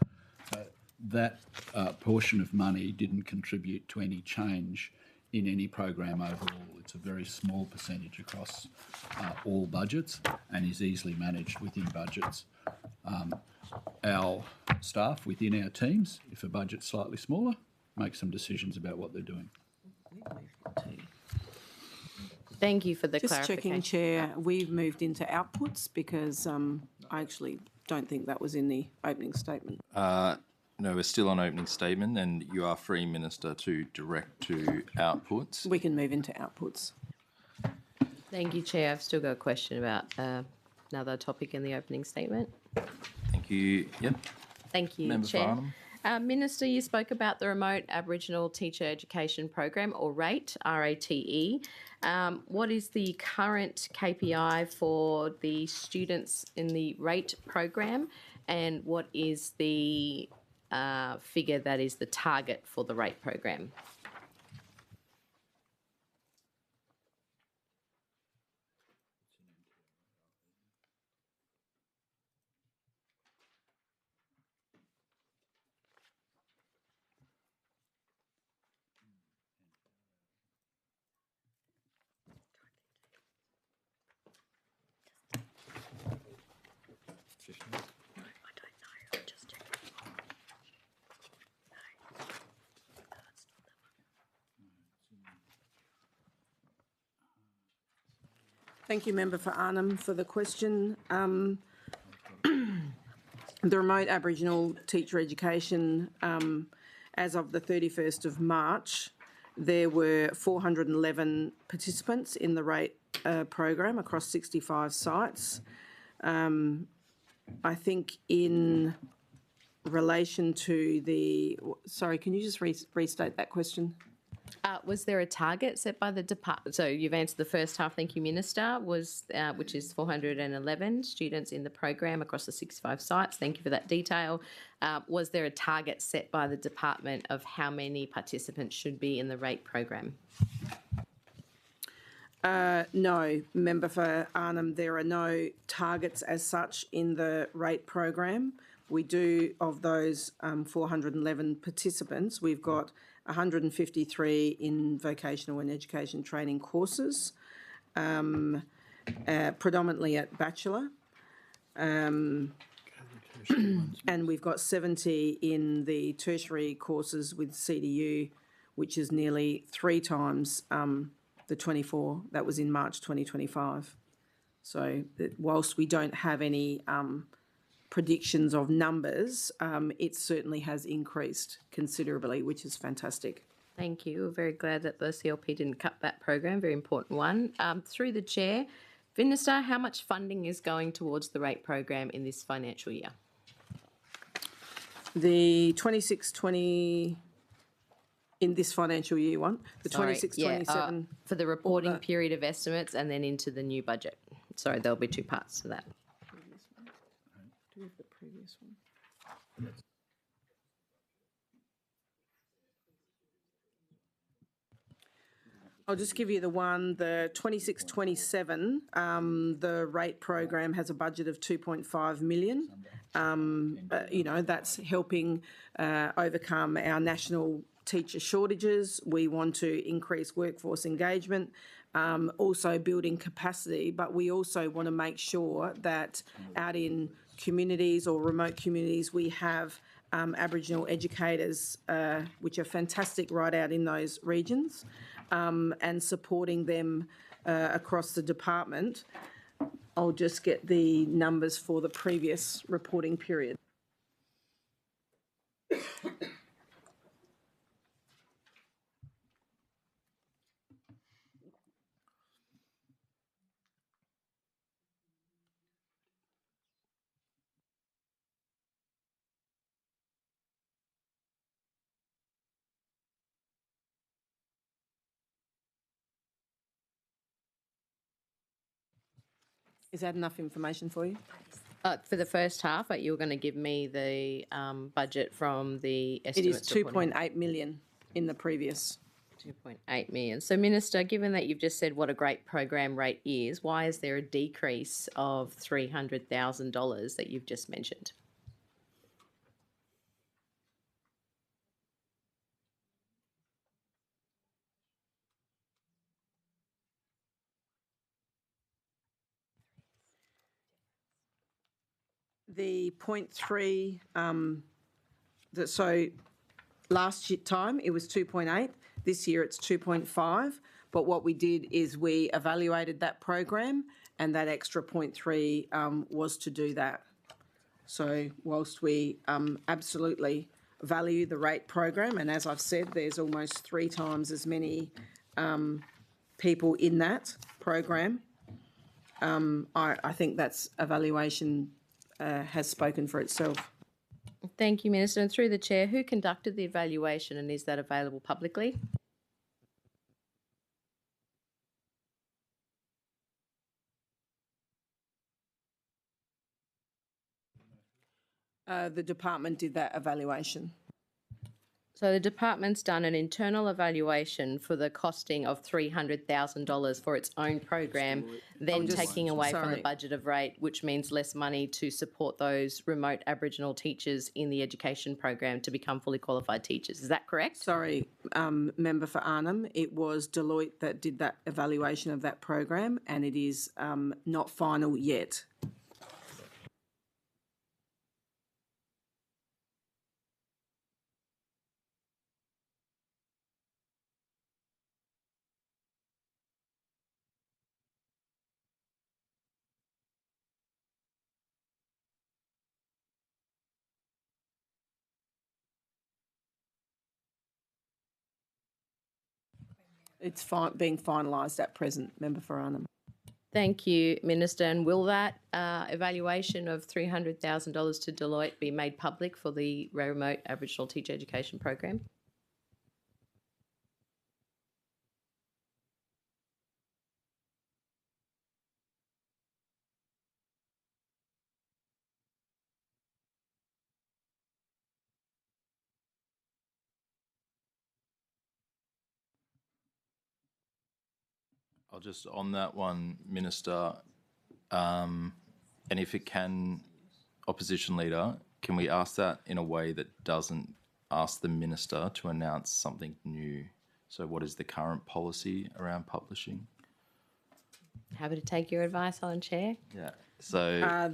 So that portion of money didn't contribute to any change in any program overall. It's a very small percentage across all budgets and is easily managed within budgets. Our staff within our teams, if a budget's slightly smaller, make some decisions about what they're doing. Thank you for the Just clarification. checking, Chair, we've moved into outputs because I actually don't think that was in the opening statement. No, we're still on opening statement, and you are free, Minister, to direct to outputs. We can move into outputs. Thank you, Chair. I've still got a question about another topic in the opening statement. Thank you. Yep. Thank you, Member Chair. Farnham. Minister, you spoke about the Remote Aboriginal Teacher Education Program, or RATE, R-A-T-E. What is the current KPI for the students in the RATE program, and what is the figure that is the target for the RATE program? Thank you, Member for Arnhem, for the question. The Remote Aboriginal Teacher Education, as of the 31st of March, there were 411 participants in the RATE program across 65 sites. I think in relation to the... Sorry, can you just restate that question? Was there a target set by the department? So you've answered the first half, thank you, Minister, which is 411 students in the program across the 65 sites. Thank you for that detail. Was there a target set by the department of how many participants should be in the RATE program? No, Member for Arnhem, there are no targets as such in the RATE program. We do, of those 411 participants, we've got 153 in vocational and education training courses, predominantly at bachelor, and we've got 70 in the tertiary courses with CDU, which is nearly 3 times the 24 that was in March 2025. So whilst we don't have any predictions of numbers, it certainly has increased considerably, which is fantastic. Thank you. We're very glad that the CLP didn't cut that program, very important one. Through the Chair, Minister, how much funding is going towards the RATE program in this financial year? The 26-20 in this financial year one, the 26-27 for the reporting period of estimates and then into the new budget. Sorry, there'll be 2 parts to that. Do we have the previous one? I'll just give you the one, the 26-27, the RATE program has a budget of 2.5 million. You know, that's helping overcome our national teacher shortages. We want to increase workforce engagement, also building capacity, but we also want to make sure that out in communities or remote communities we have Aboriginal educators, which are fantastic right out in those regions, and supporting them across the department. I'll just get the numbers for the previous reporting period. Is that enough information for you? For the first half, you were going to give me the budget from the It is estimates. 2.8 million in the previous. 2.8 million. So, Minister, given that you've just said what a great program RATE is, why is there a decrease of $300,000 that you've just mentioned? The 0.3, so last time it was 2.8, this year it's 2.5, but what we did is we evaluated that program and that extra 0.3 was to do that. So whilst we absolutely value the RATE program, and as I've said, there's almost 3 times as many people in that program. I think that's evaluation has spoken for itself. Thank you, Minister. And through the chair, who conducted the evaluation and is that available publicly? The department did that evaluation. So the department's done an internal evaluation for the costing of $300,000 for its own program, then taking away from the sorry. budget of RATE, which means less money to support those remote Aboriginal teachers in the education program to become fully qualified teachers. Is that correct? Sorry, member for Arnhem, it was Deloitte that did that evaluation of that program, and it is not final yet. It's being finalised at present, member for Arnhem. Thank you, Minister. And will that evaluation of $300,000 to Deloitte be made public for the remote Aboriginal teacher education program? I'll just, on that one, Minister, and if it can, Opposition Leader, can we ask that in a way that doesn't ask the Minister to announce something new? So what is the current policy around publishing? Happy to take your advice on, Chair. Yeah. So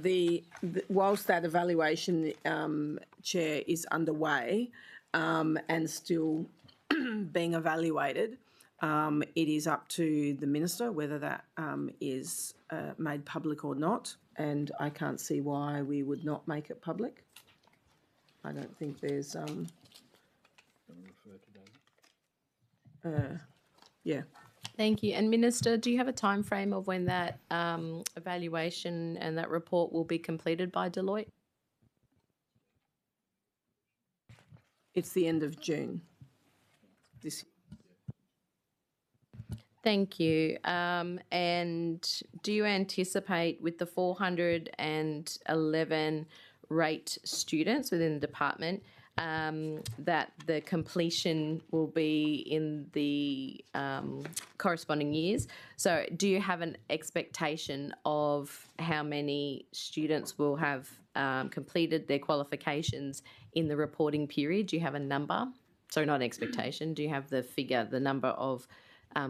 Whilst that evaluation, Chair, is underway and still being evaluated, it is up to the Minister whether that is made public or not, and I can't see why we would not make it public. I don't think there's yeah. Thank you. And Minister, do you have a time frame of when that evaluation and that report will be completed by Deloitte? It's the end of June. Thank you. And do you anticipate with the 411 rate students within the department that the completion will be in the corresponding years? So do you have an expectation of how many students will have completed their qualifications in the reporting period? Do you have a number? Sorry, not an expectation. Do you have the figure, the number of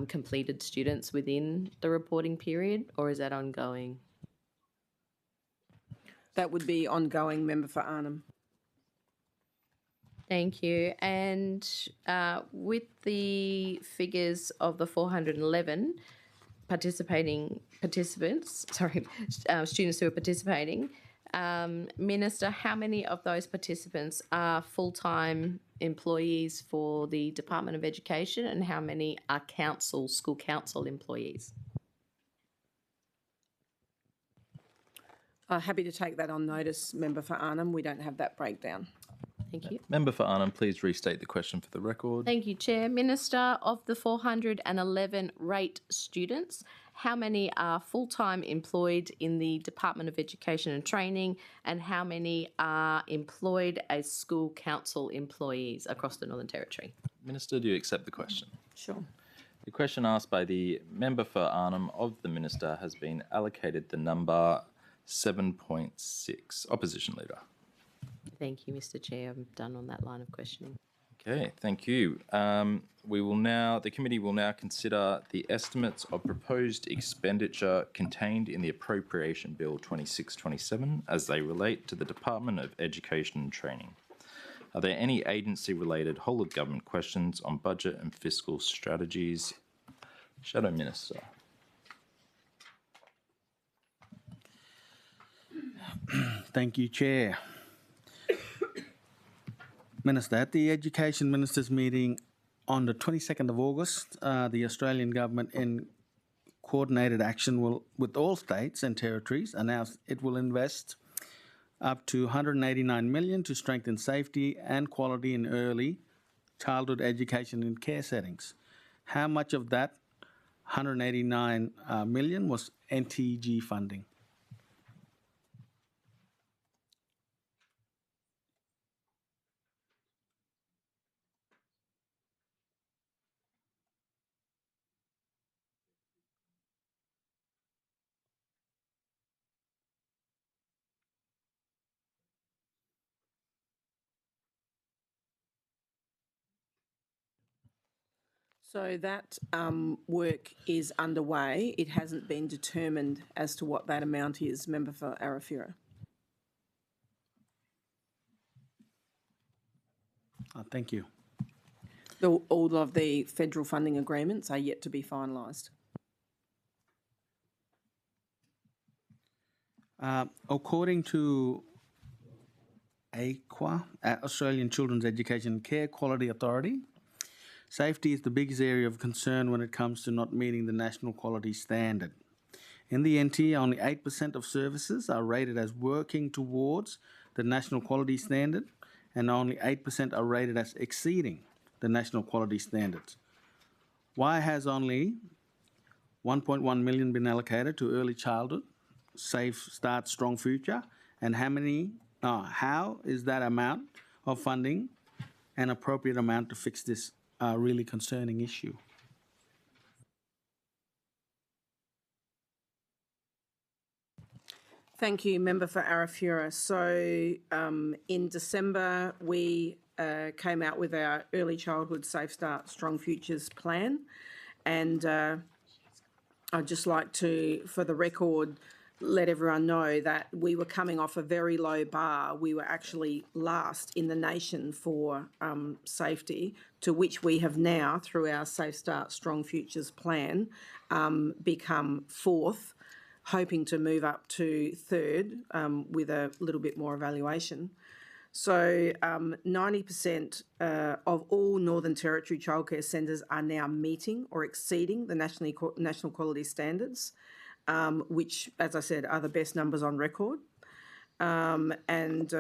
completed students within the reporting period, or is that ongoing? That would be ongoing, member for Arnhem. Thank you. And with the figures of the 411 students who are participating, Minister, how many of those participants are full-time employees for the Department of Education and how many are school council employees? Happy to take that on notice, member for Arnhem. We don't have that breakdown. Thank you. Member for Arnhem, please restate the question for the record. Thank you, Chair. Minister, of the 411 rate students, how many are full-time employed in the Department of Education and Training and how many are employed as school council employees across the Northern Territory? Minister, do you accept the question? Sure. The question asked by the member for Arnhem of the Minister has been allocated the number 7.6. Opposition Leader. Thank you, Mr. Chair. I'm done on that line of questioning. Okay, thank you. The committee will now consider the estimates of proposed expenditure contained in the Appropriation Bill 2627 as they relate to the Department of Education and Training. Are there any agency-related whole-of-government questions on budget and fiscal strategies? Shadow Minister. Thank you, Chair. Minister, at the Education Ministers meeting on the 22nd of August, the Australian Government, in coordinated action with all states and territories, announced it will invest up to 189 million to strengthen safety and quality in early childhood education and care settings. How much of that 189 million was NTG funding? So that work is underway. It hasn't been determined as to what that amount is, Member for Arafura. Thank you. All of the federal funding agreements are yet to be finalised. According to AQUA, Australian Children's Education and Care Quality Authority, safety is the biggest area of concern when it comes to not meeting the national quality standard. In the NT, only 8% of services are rated as working towards the national quality standard, and only 8% are rated as exceeding the national quality standards. Why has only 1.1 million been allocated to early childhood, Safe Start, Strong Future, and how is that amount of funding an appropriate amount to fix this really concerning issue? Thank you, Member for Arafura. So in December, we came out with our Early Childhood Safe Start, Strong Futures plan. And I'd just like to, for the record, let everyone know that we were coming off a very low bar. We were actually last in the nation for safety, to which we have now, through our Safe Start, Strong Futures plan, become fourth, hoping to move up to third with a little bit more evaluation. So 90% of all Northern Territory childcare centres are now meeting or exceeding the national quality standards, which, as I said, are the best numbers on record. And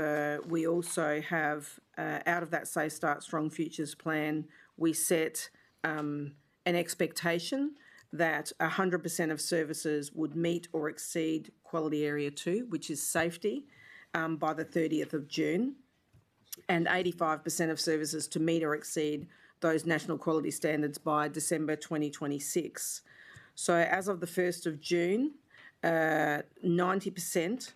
we also have, out of that Safe Start, Strong Futures plan, we set an expectation that 100% of services would meet or exceed Quality Area 2, which is safety, by the 30th of June, and 85% of services to meet or exceed those national quality standards by December 2026. So as of the 1st of June, 90%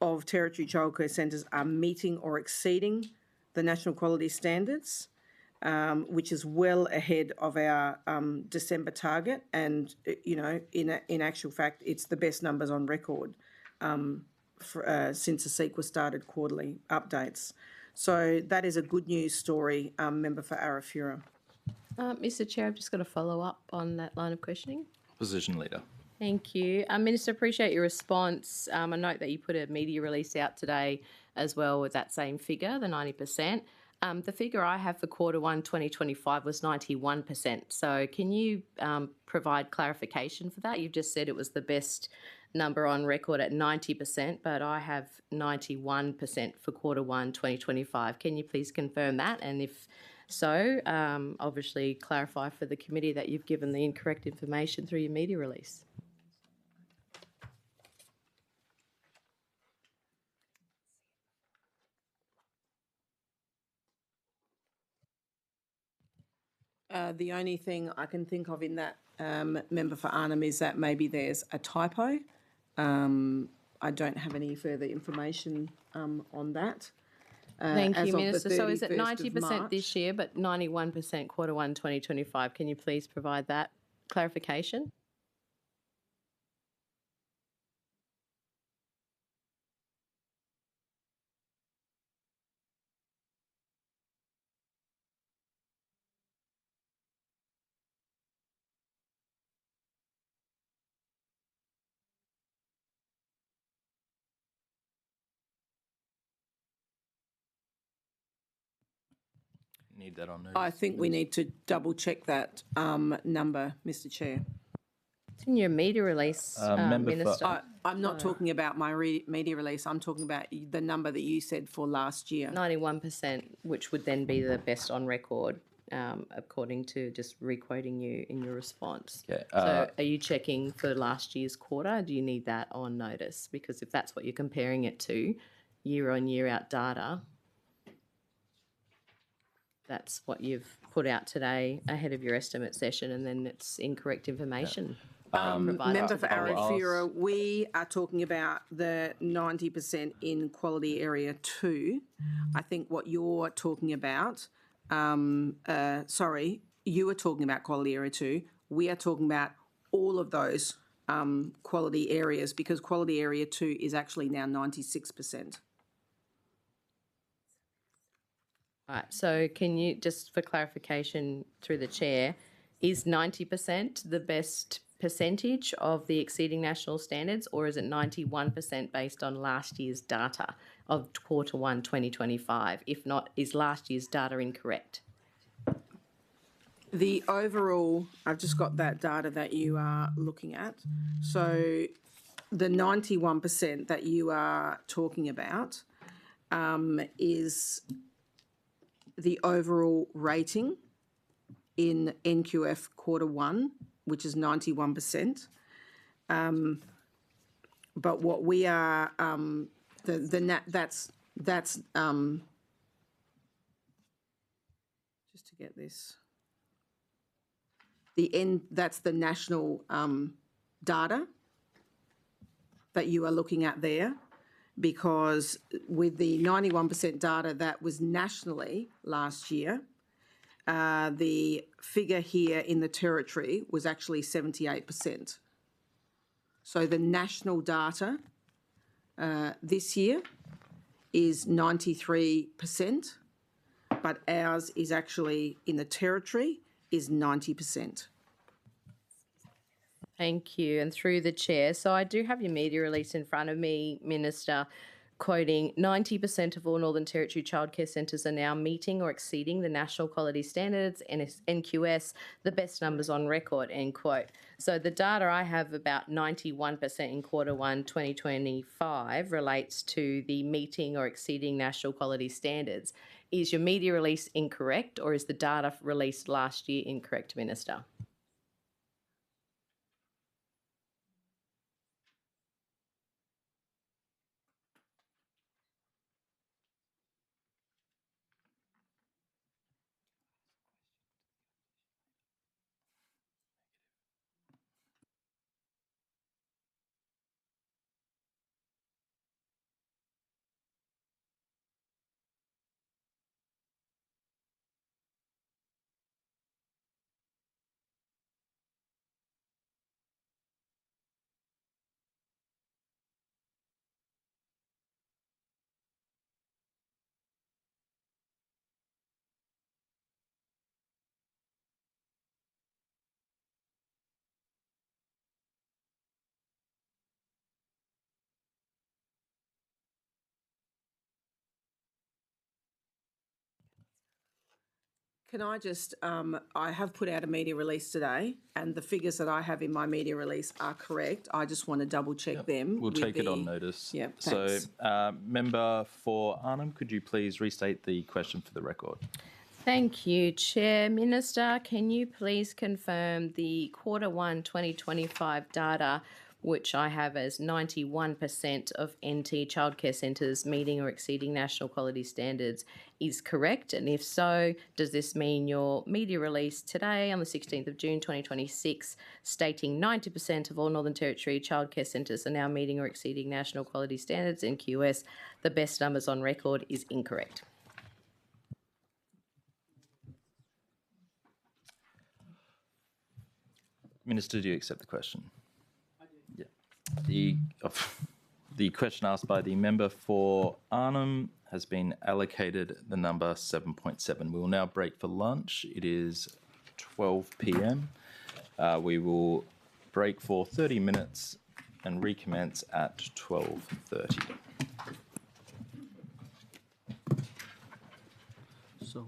of Territory childcare centres are meeting or exceeding the national quality standards, which is well ahead of our December target. And, you know, in actual fact, it's the best numbers on record since the CEQA started quarterly updates. So that is a good news story, Member for Arafura. Mr Chair, I've just got a follow-up on that line of questioning. Opposition Leader. Thank you. Minister, appreciate your response. I note that you put a media release out today as well with that same figure, the 90%. The figure I have for Q1 2025 was 91%. So can you provide clarification for that? You've just said it was the best number on record at 90%, but I have 91% for Q1 2025. Can you please confirm that? And if so, obviously clarify for the committee that you've given the incorrect information through your media release. The only thing I can think of in that, Member for Arnhem, is that maybe there's a typo. I don't have any further information on that. Thank you, Minister. So is it 90% 90% this year, but 91% Q1 2025? Can you please provide that clarification? Need that on notice. I think we need to double check that number, Mr Chair. It's in your media release, Member for- Minister. I'm not talking about my media release. I'm talking about the number that you said for last year. 91%, which would then be the best on record, according to just re-quoting you in your response. Okay, So are you checking for last year's quarter? Do you need that on notice? Because if that's what you're comparing it to, year on year out data, that's what you've put out today ahead of your estimate session, and then it's incorrect information. provided Member to for the board. Arafura, we are talking about the 90% in quality area 2. I think what you're talking about, sorry, you are talking about quality area 2. We are talking about all of those quality areas, because quality area 2 is actually now 96%. All right, so can you, just for clarification through the chair, is 90% the best percentage of the exceeding national standards, or is it 91% based on last year's data of quarter 1 2025? If not, is last year's data incorrect? The overall, I've just got that data that you are looking at. So the 91% that you are talking about is the overall rating in NQF quarter 1, which is 91%. But what we are, that's just to get this. That's the national data that you are looking at there, because with the 91% data that was nationally last year, the figure here in the territory was actually 78%. So the national data this year is 93%, but ours is actually in the territory is 90%. Thank you. And through the chair, so I do have your media release in front of me, Minister, quoting 90% of all Northern Territory childcare centres are now meeting or exceeding the national quality standards, NQS, the best numbers on record, end quote. So the data I have, about 91% in quarter 1 2025, relates to the meeting or exceeding national quality standards. Is your media release incorrect, or is the data released last year incorrect, Minister? Can I just, I have put out a media release today, and the figures that I have in my media release are correct. I just want to double check them. We'll take it on notice. Yeah, so, thanks. Member for Arnhem, could you please restate the question for the record? Thank you, Chair. Minister, can you please confirm the quarter 1 2025 data, which I have as 91% of NT childcare centres meeting or exceeding national quality standards, is correct? And if so, does this mean your media release today on the 16th of June 2026 stating 90% of all Northern Territory childcare centres are now meeting or exceeding national quality standards, NQS, the best numbers on record, is incorrect? Minister, do you accept the question? I do. Yeah. The question asked by the member for Arnhem has been allocated the number 7.7. We will now break for lunch. It is 12 p.m. We will break for 30 minutes and recommence at 12:30. So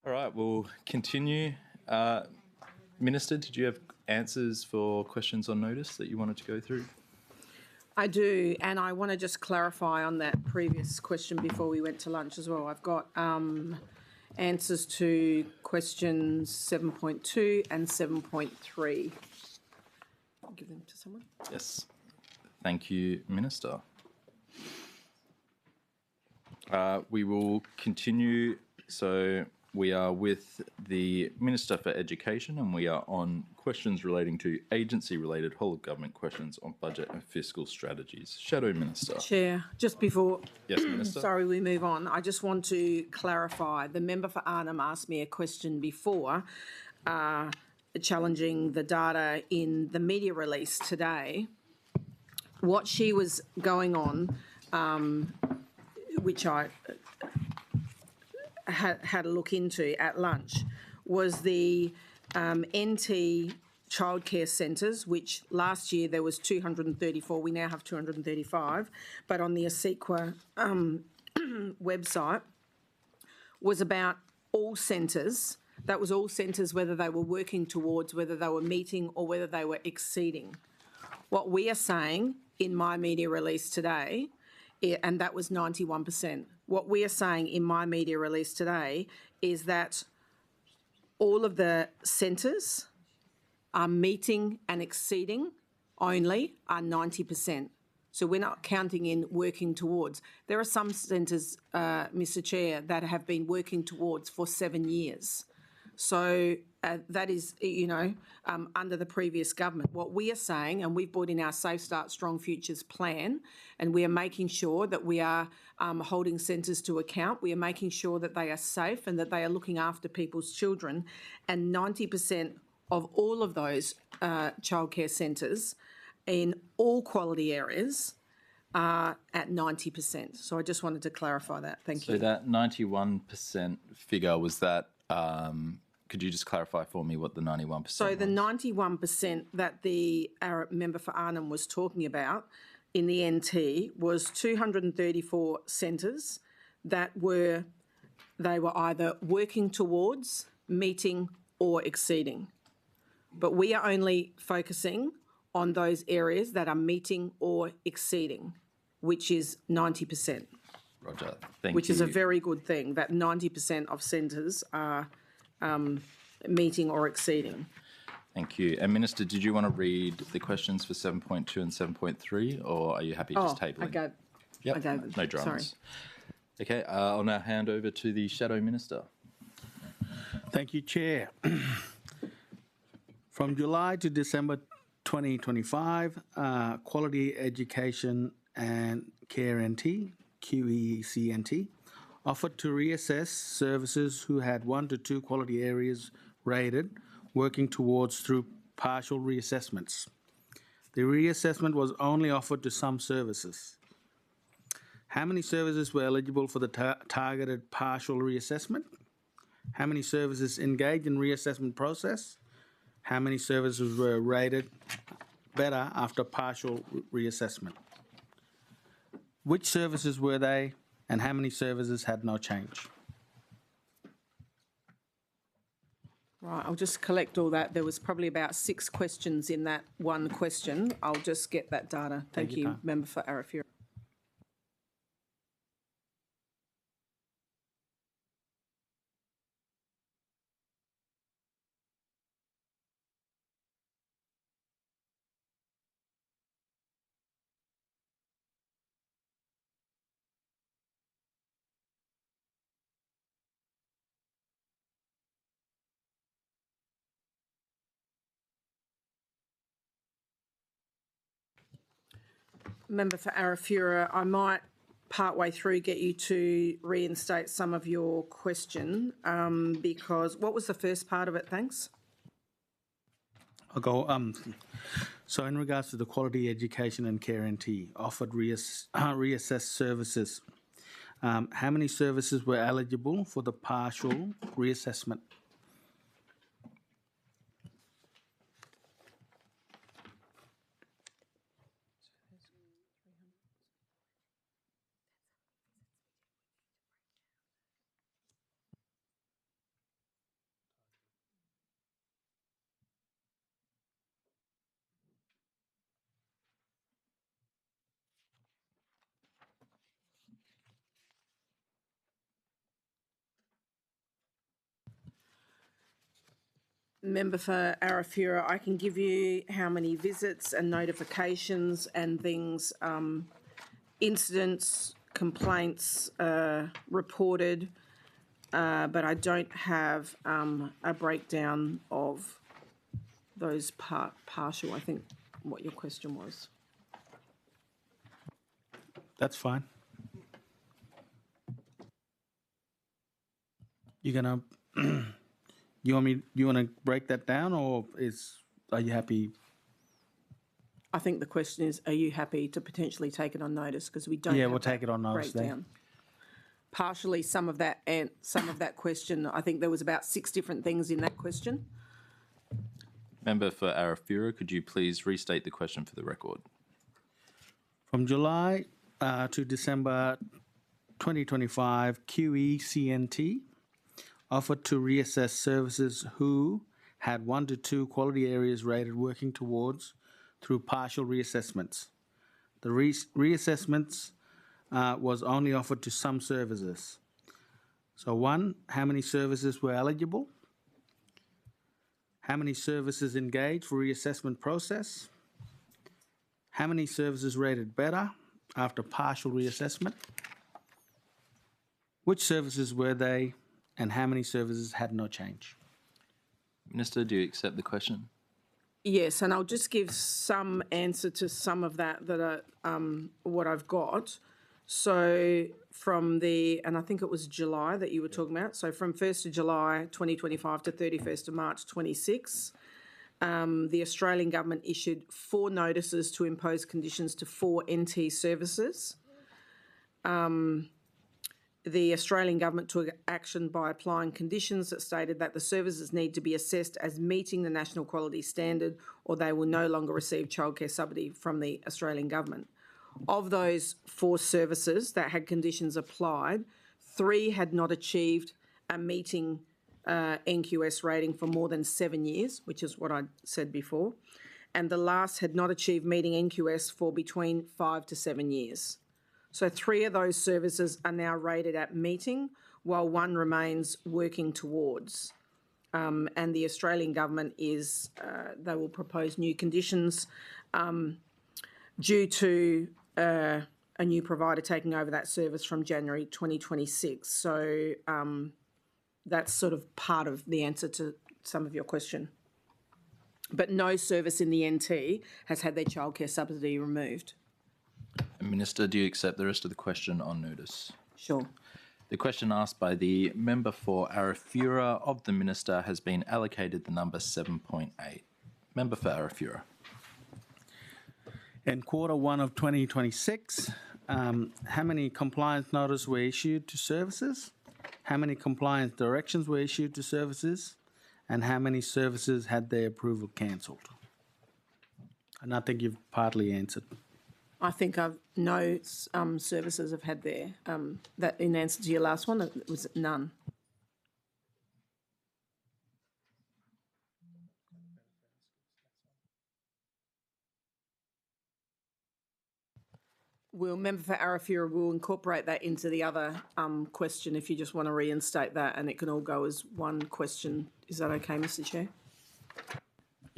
All right, we'll continue. Minister, did you have answers for questions on notice that you wanted to go through? I do, and I want to just clarify on that previous question before we went to lunch as well. I've got answers to questions 7.2 and 7.3. I'll give them to someone. Yes. Thank you, Minister. We will continue. So we are with the Minister for Education, and we are on questions relating to agency-related whole-of-government questions on budget and fiscal strategies. Shadow Minister. Chair, just before Yes, Minister. sorry, we move on. I just want to clarify. The member for Arnhem asked me a question before, challenging the data in the media release today. What she was going on, which I had a look into at lunch, was the NT childcare centres, which last year there was 234, we now have 235, but on the ASEQA website was about all centres. That was all centres, whether they were working towards, whether they were meeting or whether they were exceeding. What we are saying in my media release today, and that was 91%. What we are saying in my media release today is that all of the centres are meeting and exceeding only are 90%. So we're not counting in working towards. There are some centres, Mr Chair, that have been working towards for 7 years. So that is, under the previous government. What we are saying, and we've brought in our Safe Start Strong Futures plan, and we are making sure that we are holding centres to account. We are making sure that they are safe and that they are looking after people's children. And 90% of all of those childcare centres in all quality areas are at 90%. So I just wanted to clarify that. Thank you. So that 91% figure, was that, could you just clarify for me what the 91% So the 91% that the member for Arnhem was talking about in the NT was 234 centres that were either working towards, meeting or exceeding. But we are only focusing on those areas that are meeting or exceeding, which is 90%. Roger, thank you. Which is a very good thing, that 90% of centres are meeting or exceeding. Thank you. And Minister, did you want to read the questions for 7.2 and 7.3, or are you happy just tabling? I gave them. No dramas. Sorry. Okay, I'll now hand over to the Shadow Minister. Thank you, Chair. From July to December 2025, Quality Education and Care NT, QECNT, offered to reassess services who had 1 to 2 quality areas rated, working towards through partial reassessments. The reassessment was only offered to some services. How many services were eligible for the targeted partial reassessment? How many services engaged in reassessment process? How many services were rated better after partial reassessment? Which services were they, and how many services had no change? Right, I'll just collect all that. There was probably about 6 questions in that one question. I'll just get that data. Thank you, Member for Arafura. Member for Arafura, I might partway through get you to reinstate some of your question because what was the first part of it? Thanks. I'll go. So in regards to the Quality Education and Care NT offered reassessed services, how many services were eligible for the partial reassessment? Member for Arafura, I can give you how many visits and notifications and things, incidents, complaints reported, but I don't have a breakdown of those partial, I think, what your question was. That's fine. You gonna you want to break that down, or are you happy? I think the question is, are you happy to potentially take it on notice? Because we don't Yeah, have we'll that take it on notice then. breakdown. Partially some of that and some of that question, I think there was about 6 different things in that question. Member for Arafura, could you please restate the question for the record? From July to December 2025, QECNT offered to reassess services who had 1 to 2 quality areas rated working towards through partial reassessments. The reassessments was only offered to some services. So 1, how many services were eligible? How many services engaged for reassessment process? How many services rated better after partial reassessment? Which services were they, and how many services had no change? Minister, do you accept the question? Yes, and I'll just give some answer to some of that are what I've got. So from and I think it was July that you were talking about, so from 1st of July 2025 to 31st of March 26, the Australian government issued 4 notices to impose conditions to 4 NT services. The Australian government took action by applying conditions that stated that the services need to be assessed as meeting the national quality standard, or they will no longer receive childcare subsidy from the Australian government. Of those 4 services that had conditions applied, 3 had not achieved a meeting NQS rating for more than 7 years, which is what I said before, and the last had not achieved meeting NQS for between 5 to 7 years. So 3 of those services are now rated at meeting, while 1 remains working towards. And the Australian government they will propose new conditions due to a new provider taking over that service from January 2026. So that's sort of part of the answer to some of your question. But no service in the NT has had their childcare subsidy removed. Minister, do you accept the rest of the question on notice? Sure. The question asked by the member for Arafura of the Minister has been allocated the number 7.8. Member for Arafura. In Q1 of 2026, how many compliance notices were issued to services? How many compliance directions were issued to services? And how many services had their approval cancelled? And I think you've partly answered. I think no services have had their, that in answer to your last one, it was none. Member for Arafura will incorporate that into the other question if you just want to reinstate that, and it can all go as one question. Is that okay, Mr. Chair?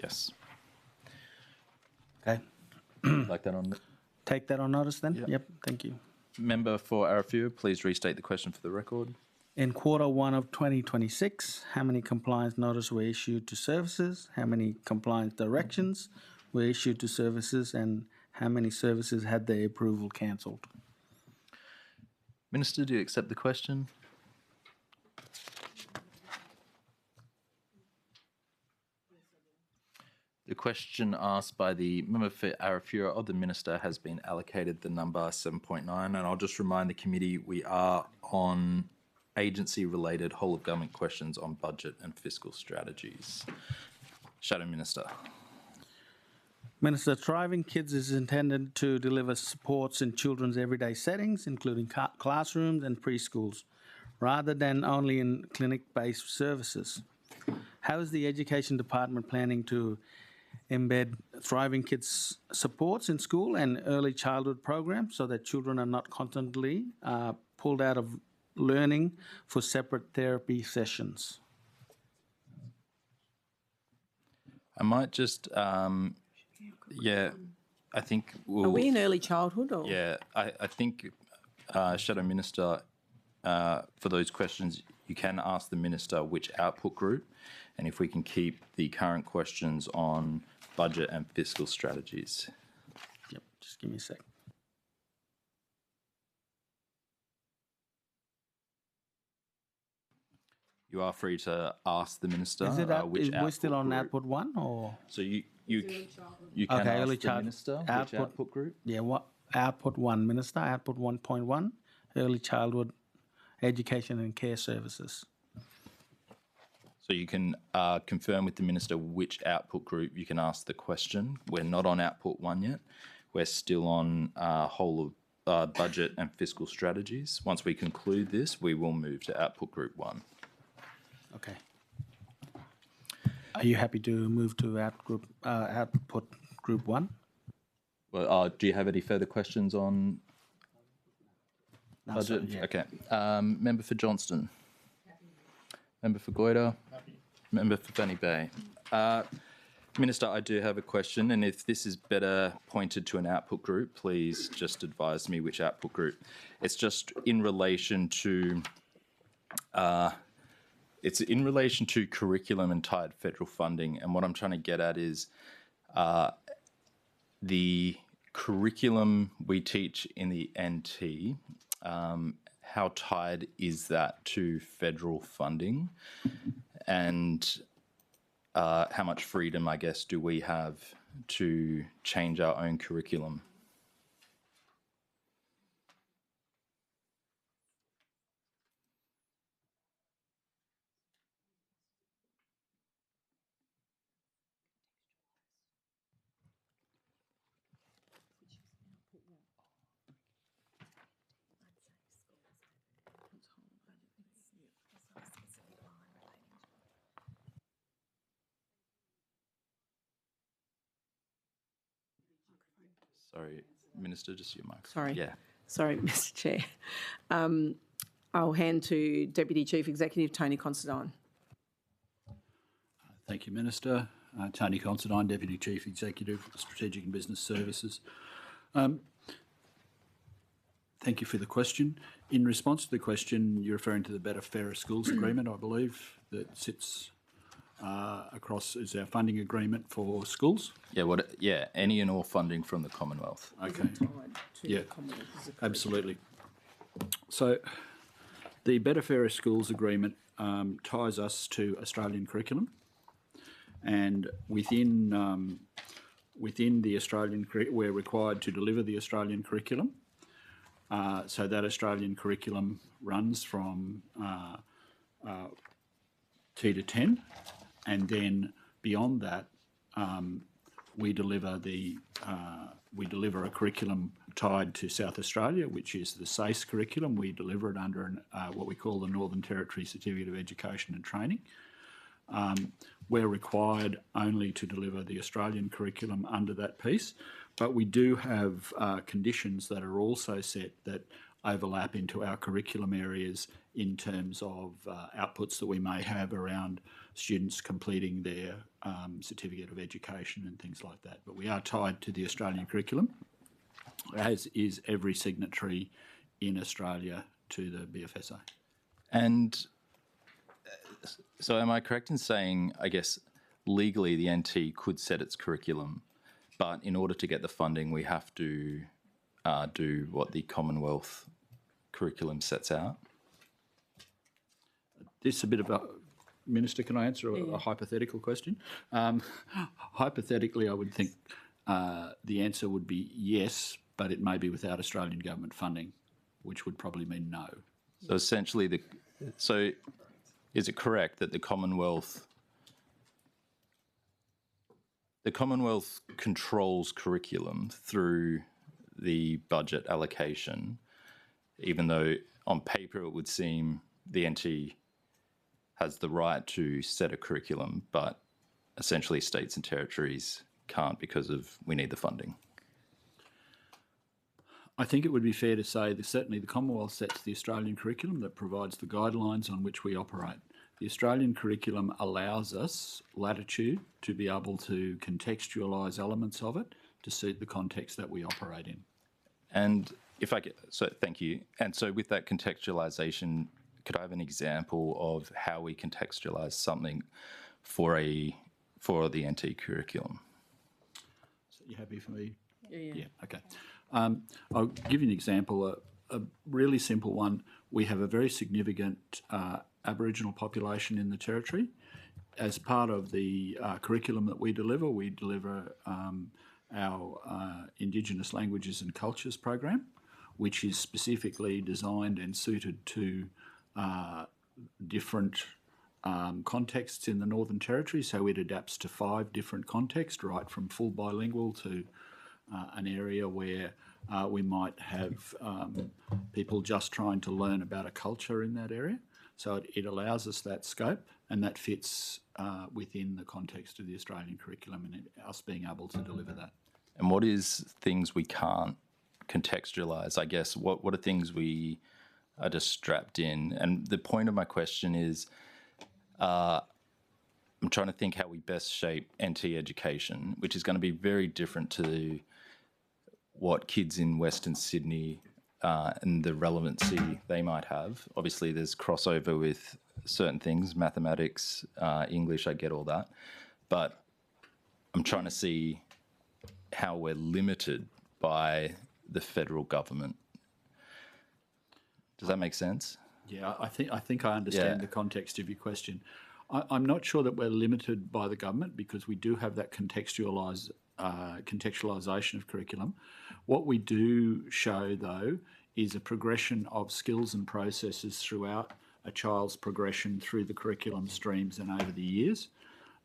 Yes. Okay. Like that on. Take that on notice then? Yep, thank you. Member for Arafura, please restate the question for the record. In Q1 of 2026, how many compliance notices were issued to services? How many compliance directions were issued to services? And how many services had their approval cancelled? Minister, do you accept the question? The question asked by the member for Arafura of the Minister has been allocated the number 7.9, and I'll just remind the committee we are on agency-related whole-of-government questions on budget and fiscal strategies. Shadow Minister. Minister, Thriving Kids is intended to deliver supports in children's everyday settings, including classrooms and preschools, rather than only in clinic-based services. How is the Education Department planning to embed Thriving Kids supports in school and early childhood programs so that children are not constantly pulled out of learning for separate therapy sessions? I might just, yeah, I think we'll. Are we in early childhood or? Yeah, I think, Shadow Minister, for those questions, you can ask the Minister which output group, and if we can keep the current questions on budget and fiscal strategies. Yep, just give me a sec. You are free to ask the Minister Is it which output we're still on group. output 1 or? So you can Okay, ask early the child- Minister which output- output group. Yeah, what output 1, Minister, output 1.1, early childhood education and care services. So you can confirm with the Minister which output group you can ask the question. We're not on output 1 yet. We're still on whole of budget and fiscal strategies. Once we conclude this, we will move to output group 1. Okay. Are you happy to move to output group 1? Well, do you have any further questions on No, budget? sorry, yeah. Okay. Member for Johnston. Member for Goyder. Member for Fanny Bay. Minister, I do have a question, and if this is better pointed to an output group, please just advise me which output group. It's just in relation to curriculum and tied federal funding, and what I'm trying to get at is the curriculum we teach in the NT, how tied is that to federal funding, and how much freedom, I guess, do we have to change our own curriculum? Sorry, Minister, just your mic. Sorry. Yeah. Sorry, Mr Chair. I'll hand to Deputy Chief Executive Tony Considine. Thank you, Minister. Tony Considine, Deputy Chief Executive, Strategic and Business Services. Thank you for the question. In response to the question, you're referring to the Better, Fairer Schools Agreement, I believe, that sits across as our funding agreement for schools. Yeah, any and all funding from the Commonwealth. Okay. Yeah, absolutely. So the Better, Fairer Schools Agreement ties us to Australian curriculum, and within the Australian we're required to deliver the Australian curriculum. So that Australian curriculum runs from T to 10, and then beyond that, we deliver a curriculum tied to South Australia, which is the SACE curriculum. We deliver it under what we call the Northern Territory Certificate of Education and Training. We're required only to deliver the Australian curriculum under that piece, but we do have conditions that are also set that overlap into our curriculum areas in terms of outputs that we may have around students completing their certificate of education and things like that. But we are tied to the Australian curriculum, as is every signatory in Australia to the BFSA. And so am I correct in saying, I guess, legally the NT could set its curriculum, but in order to get the funding, we have to do what the Commonwealth curriculum sets out? This is a bit of a... Minister, can I answer a hypothetical question? Hypothetically, I would think the answer would be yes, but it may be without Australian government funding, which would probably mean no. So essentially, is it correct that the Commonwealth controls curriculum through the budget allocation, even though on paper it would seem the NT has the right to set a curriculum, but essentially states and territories can't because of we need the funding? I think it would be fair to say that certainly the Commonwealth sets the Australian curriculum that provides the guidelines on which we operate. the Australian curriculum allows us latitude to be able to contextualise elements of it to suit the context that we operate in. And if I get, so thank you. And so with that contextualisation, could I have an example of how we contextualise something for the NT curriculum? So you happy for me? Yeah. Okay. I'll give you an example, a really simple one. We have a very significant Aboriginal population in the Territory. As part of the curriculum that we deliver our Indigenous Languages and Cultures program, which is specifically designed and suited to different contexts in the Northern Territory. So it adapts to 5 different contexts, right from full bilingual to an area where we might have people just trying to learn about a culture in that area. So it allows us that scope, and that fits within the context of the Australian curriculum and us being able to deliver that. And what is things we can't contextualise? I guess what are things we are just strapped in? And the point of my question is, I'm trying to think how we best shape NT education, which is going to be very different to what kids in Western Sydney and the relevancy they might have. Obviously, there's crossover with certain things, mathematics, English, I get all that. But I'm trying to see how we're limited by the federal government. Does that make sense? Yeah, I think I understand Yeah. the context of your question. I'm not sure that we're limited by the government because we do have that contextualisation of curriculum. What we do show, though, is a progression of skills and processes throughout a child's progression through the curriculum streams and over the years.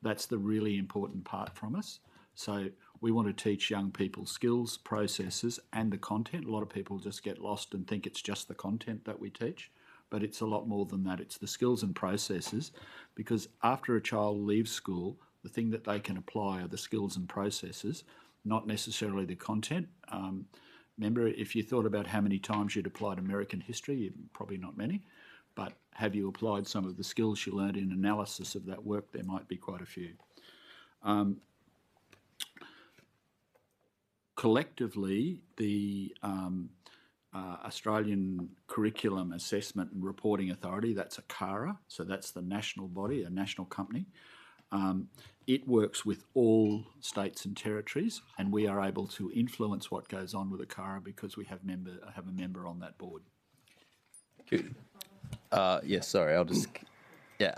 That's the really important part from us. So we want to teach young people skills, processes, and the content. A lot of people just get lost and think it's just the content that we teach, but it's a lot more than that. It's the skills and processes, because after a child leaves school, the thing that they can apply are the skills and processes, not necessarily the content. Remember, if you thought about how many times you'd applied American history, probably not many, but have you applied some of the skills you learned in analysis of that work? There might be quite a few. Collectively, the Australian Curriculum Assessment and Reporting Authority, that's ACARA, so that's the national body, a national company. It works with all states and territories, and we are able to influence what goes on with ACARA because we have a member on that board. Good. Yeah, sorry, I'll just... Yeah,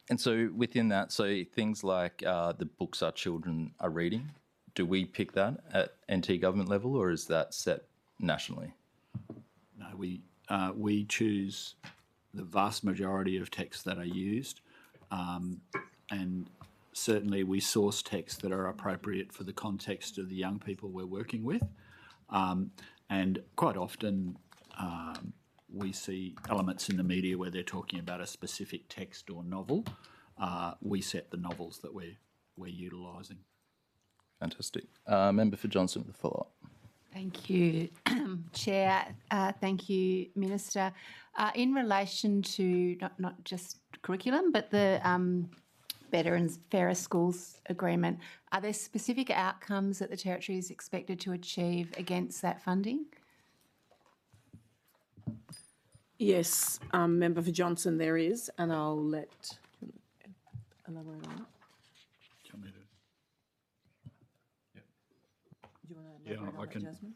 and so within that, so things like the books our children are reading, do we pick that at NT government level, or is that set nationally? No, we choose the vast majority of texts that are used, and certainly we source texts that are appropriate for the context of the young people we're working with, and quite often we see elements in the media where they're talking about a specific text or novel. We set the novels that we're utilising. Fantastic. Member for Johnson with a follow-up. Thank you, Chair. Thank you, Minister. In relation to not just curriculum, but the Better and Fairer Schools Agreement, are there specific outcomes that the Territory is expected to achieve against that funding? Yes, Member for Johnson, there is, and I'll let elaborate on it. Do you want to elaborate on that, Jasmine?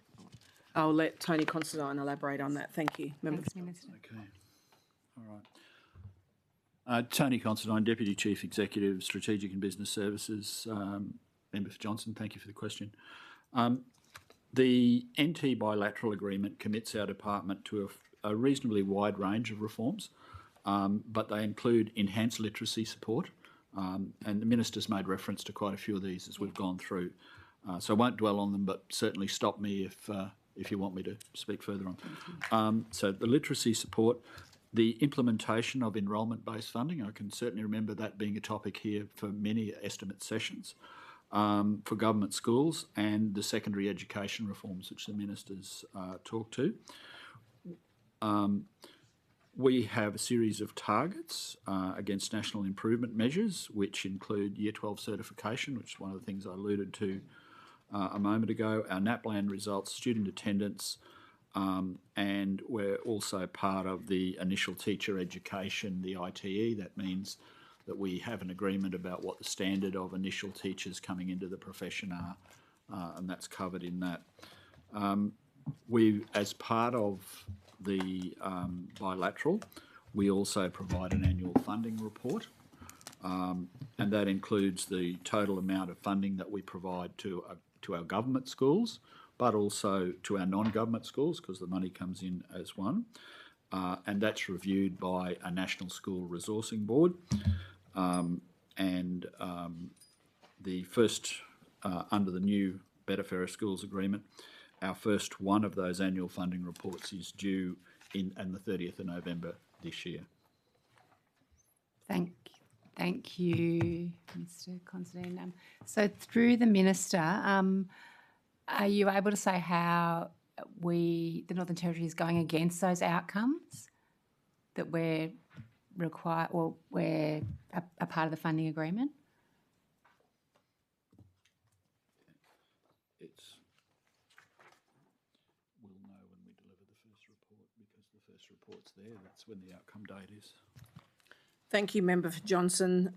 I'll let Tony Considine elaborate on that. Thank you, Member. Thanks, Minister. Okay. All right. Tony Considine, Deputy Chief Executive, Strategic and Business Services. Member for Johnson, thank you for the question. The NT bilateral agreement commits our department to a reasonably wide range of reforms, but they include enhanced literacy support, and the Minister's made reference to quite a few of these as we've gone through. So I won't dwell on them, but certainly stop me if you want me to speak further on. So the literacy support, the implementation of enrolment-based funding, I can certainly remember that being a topic here for many estimate sessions for government schools, and the secondary education reforms which the Minister's talked to. We have a series of targets against national improvement measures, which include Year 12 certification, which is one of the things I alluded to a moment ago, our NAPLAN results, student attendance, and we're also part of the initial teacher education, the ITE. That means that we have an agreement about what the standard of initial teachers coming into the profession are, and that's covered in that. As part of the bilateral, we also provide an annual funding report, and that includes the total amount of funding that we provide to our government schools, but also to our non-government schools, because the money comes in as one, and that's reviewed by a National School Resourcing Board, and the first, under the new Better Fairer Schools Agreement, our first one of those annual funding reports is due on the 30th of November this year. Thank you, Mr. Considine. So through the Minister, are you able to say how the Northern Territory is going against those outcomes that we're required, or we're a part of the funding agreement? We'll know when we deliver the first report, because the first report's there. That's when the outcome date is. Thank you, Member for Johnson.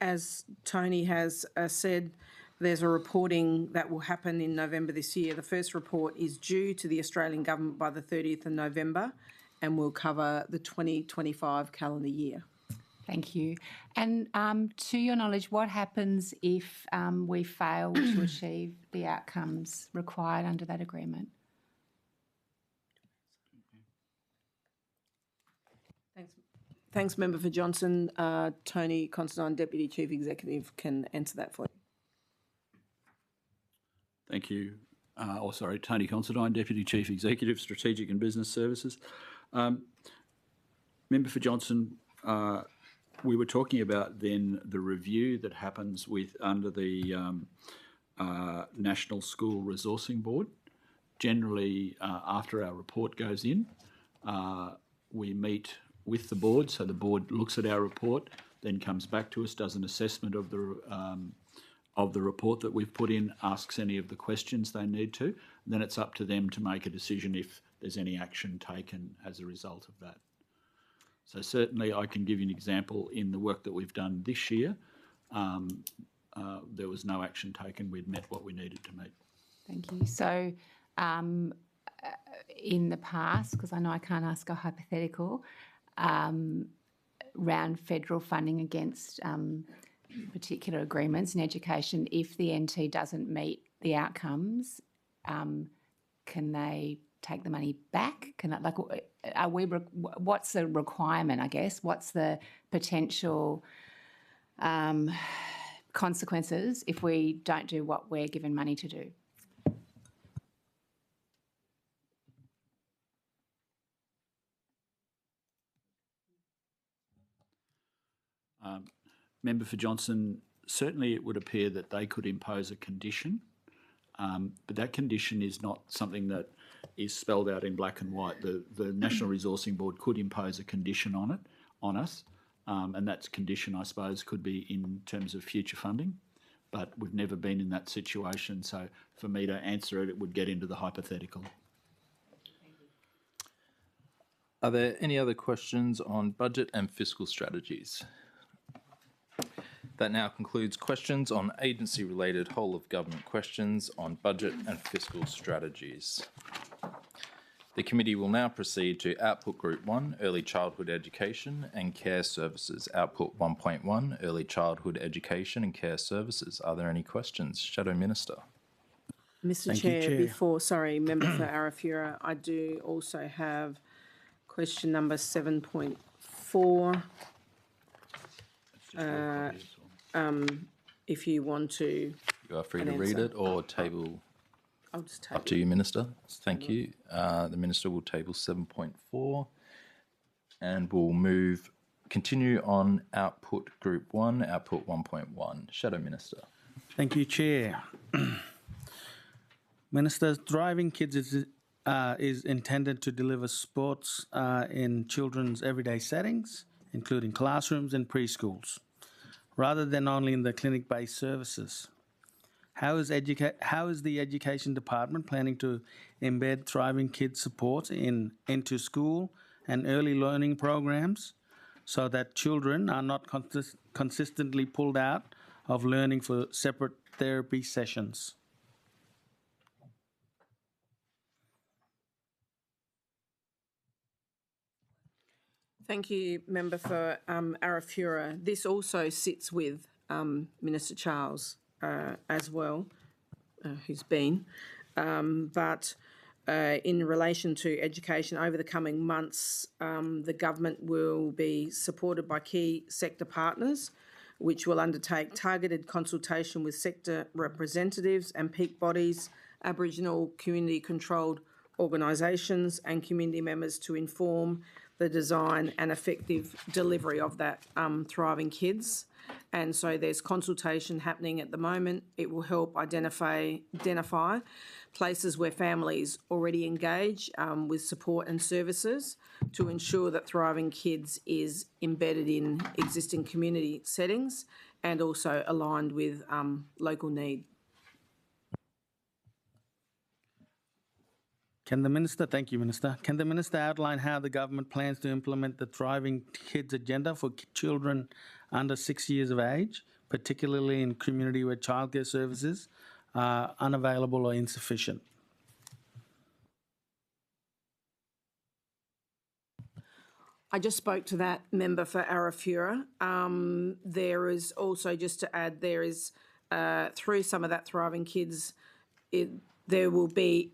As Tony has said, there's a reporting that will happen in November this year. The first report is due to the Australian Government by the 30th of November and will cover the 2025 calendar year. Thank you. And to your knowledge, what happens if we fail to achieve the outcomes required under that agreement? Thanks, Member for Johnson. Tony Considine, Deputy Chief Executive, can answer that for you. Thank you. Tony Considine, Deputy Chief Executive, Strategic and Business Services. Member for Johnson, we were talking about then the review that happens under the National School Resourcing Board. Generally, after our report goes in, we meet with the board, so the board looks at our report, then comes back to us, does an assessment of the report that we've put in, asks any of the questions they need to, then it's up to them to make a decision if there's any action taken as a result of that. So certainly I can give you an example in the work that we've done this year. There was no action taken. We'd met what we needed to meet. Thank you. So in the past, because I know I can't ask a hypothetical, around federal funding against particular agreements in education, if the NT doesn't meet the outcomes, can they take the money back? What's the requirement, I guess? What's the potential consequences if we don't do what we're given money to do? Member for Johnson, certainly it would appear that they could impose a condition, but that condition is not something that is spelled out in black and white. The National Resourcing Board could impose a condition on us, and that condition, I suppose, could be in terms of future funding, but we've never been in that situation, so for me to answer it, it would get into the hypothetical. Are there any other questions on budget and fiscal strategies? That now concludes questions on agency-related whole-of-government questions on budget and fiscal strategies. The committee will now proceed to Output Group 1, Early Childhood Education and Care Services. Output 1.1, Early Childhood Education and Care Services. Are there any questions? Shadow Minister. Mr. Chair, Member for Arafura, I do also have question number 7.4. If you want to... You are free to read it or table... I'll just table. Up to you, Minister. Thank you. The Minister will table 7.4 and we'll continue on Output Group 1, Output 1.1. Shadow Minister. Thank you, Chair. Minister, driving kids is intended to deliver sports in children's everyday settings, including classrooms and preschools, rather than only in the clinic-based services. How is the Education Department planning to embed Thriving Kids support into school and early learning programs so that children are not consistently pulled out of learning for separate therapy sessions? Thank you, Member for Arafura. This also sits with Minister Charles as well, who's been. But in relation to education, over the coming months, the government will be supported by key sector partners, which will undertake targeted consultation with sector representatives and peak bodies, Aboriginal community-controlled organisations and community members to inform the design and effective delivery of that Thriving Kids. And so there's consultation happening at the moment. It will help identify places where families already engage with support and services to ensure that Thriving Kids is embedded in existing community settings and also aligned with local need. Thank you, Minister. Can the Minister outline how the government plans to implement the Thriving Kids agenda for children under 6 years of age, particularly in community where childcare services are unavailable or insufficient? I just spoke to that member for Arafura. There is also, just to add, there is through some of that Thriving Kids, it will be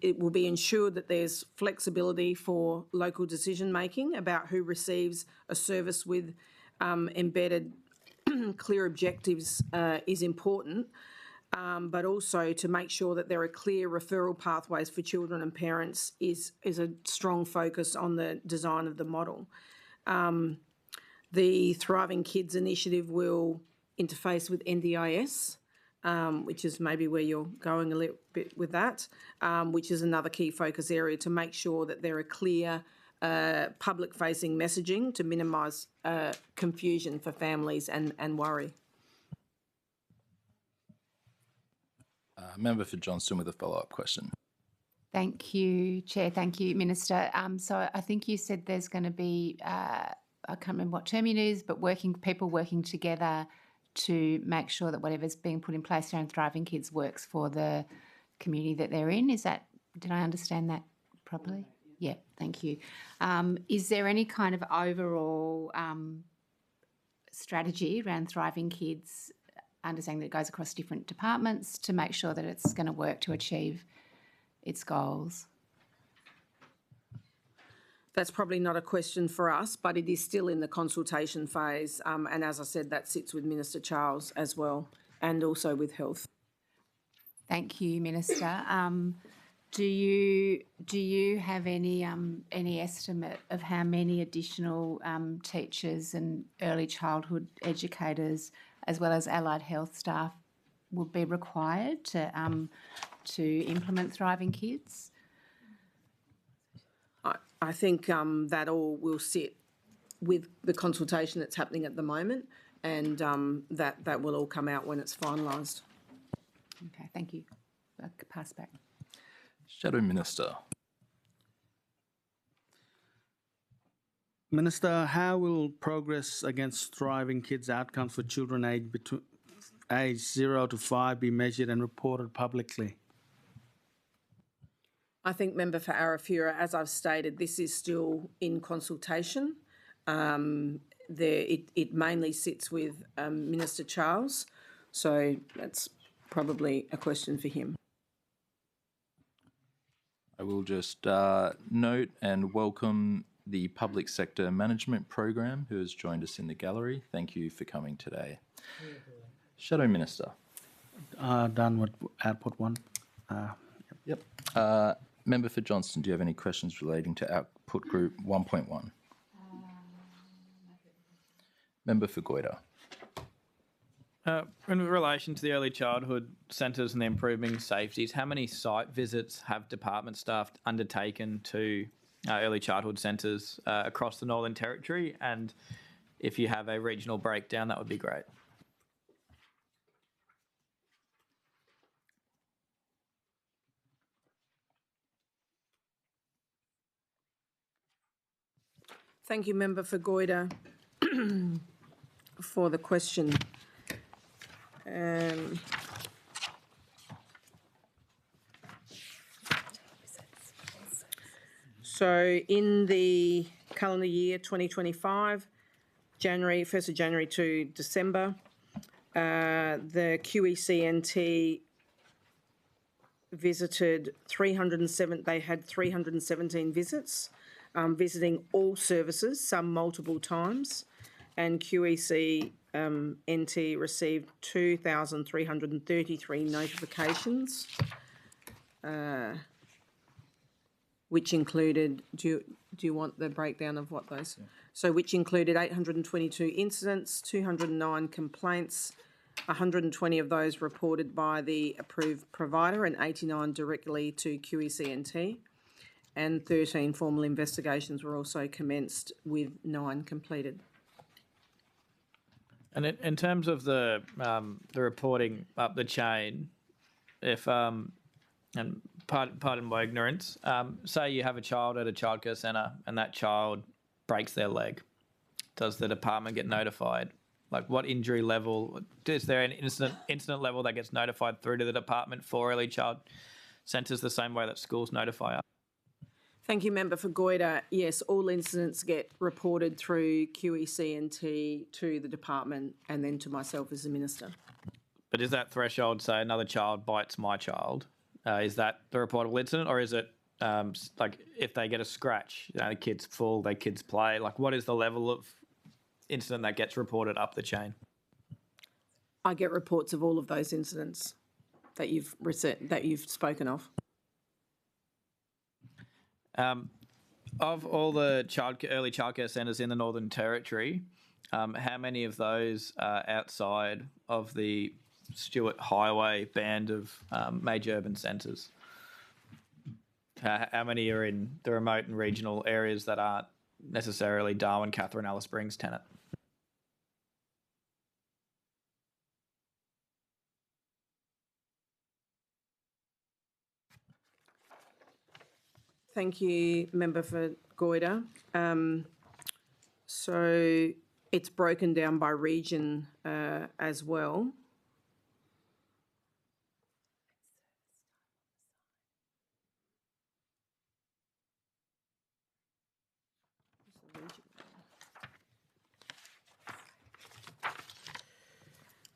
ensured that there's flexibility for local decision making about who receives a service with embedded clear objectives is important, but also to make sure that there are clear referral pathways for children and parents is a strong focus on the design of the model. The Thriving Kids initiative will interface with NDIS, which is maybe where you're going a little bit with that, which is another key focus area to make sure that there are clear public-facing messaging to minimise confusion for families and worry. Member for Johnston with a follow-up question. Thank you, Chair. Thank you, Minister. So I think you said there's going to be, I can't remember what term you used, but people working together to make sure that whatever's being put in place around Thriving Kids works for the community that they're in. Did I understand that properly? Yeah, thank you. Is there any kind of overall strategy around Thriving Kids, understanding that it goes across different departments to make sure that it's going to work to achieve its goals? That's probably not a question for us, but it is still in the consultation phase. And as I said, that sits with Minister Charles as well, and also with Health. Thank you, Minister. Do you have any estimate of how many additional teachers and early childhood educators, as well as allied health staff, would be required to implement Thriving Kids? I think that all will sit with the consultation that's happening at the moment, and that will all come out when it's finalised. Okay, thank you. I'll pass back. Shadow Minister. Minister, how will progress against Thriving Kids outcomes for children aged 0 to 5 be measured and reported publicly? I think, Member for Arafura, as I've stated, this is still in consultation. It mainly sits with Minister Charles, so that's probably a question for him. I will just note and welcome the Public Sector Management Program who has joined us in the gallery. Thank you for coming today. Shadow Minister. Done with output 1. Yep. Member for Johnston, do you have any questions relating to output group 1.1? Member for Goyder. In relation to the early childhood centres and the improving safeties, how many site visits have department staff undertaken to early childhood centres across the Northern Territory? And if you have a regional breakdown, that would be great. Thank you, Member for Goyder, for the question. So in the calendar year 2025, 1st of January to December, the QECNT visited 307, they had 317 visits, visiting all services, some multiple times, and QECNT received 2,333 notifications, which included, do you want the breakdown of what those? Yeah. So which included 822 incidents, 209 complaints, 120 of those reported by the approved provider and 89 directly to QECNT, and 13 formal investigations were also commenced with 9 completed. And in terms of the reporting up the chain, if and pardon my ignorance, say you have a child at a childcare centre and that child breaks their leg, does the department get notified? Like, what injury level, is there an incident level that gets notified through to the department for early child centres the same way that schools notify us? Thank you, Member for Goyder. Yes, all incidents get reported through QECNT to the department and then to myself as the Minister. But is that threshold, say another child bites my child, is that the reportable incident, or is it like if they get a scratch, the kids fall, their kids play, like what is the level of incident that gets reported up the chain? I get reports of all of those incidents that you've spoken of. Of all the early childcare centres in the Northern Territory, how many of those are outside of the Stuart Highway band of major urban centres? How many are in the remote and regional areas that aren't necessarily Darwin, Katherine, Alice Springs, Tennant? Thank you, Member for Goyder. So it's broken down by region as well.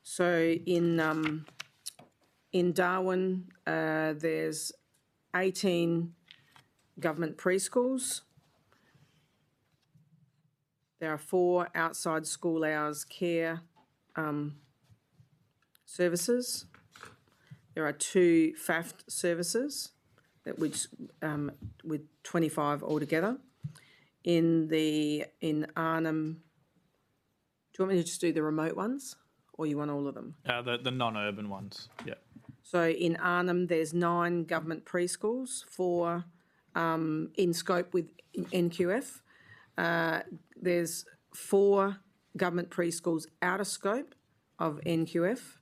So in Darwin, there's 18 government preschools. There are 4 outside school hours care services. There are 2 FAFT services, with 25 altogether. In Arnhem, do you want me to just do the remote ones, or you want all of them? The non-urban ones, yeah. So in Arnhem, there's 9 government preschools, 4 in scope with NQF. There's 4 government preschools out of scope of NQF.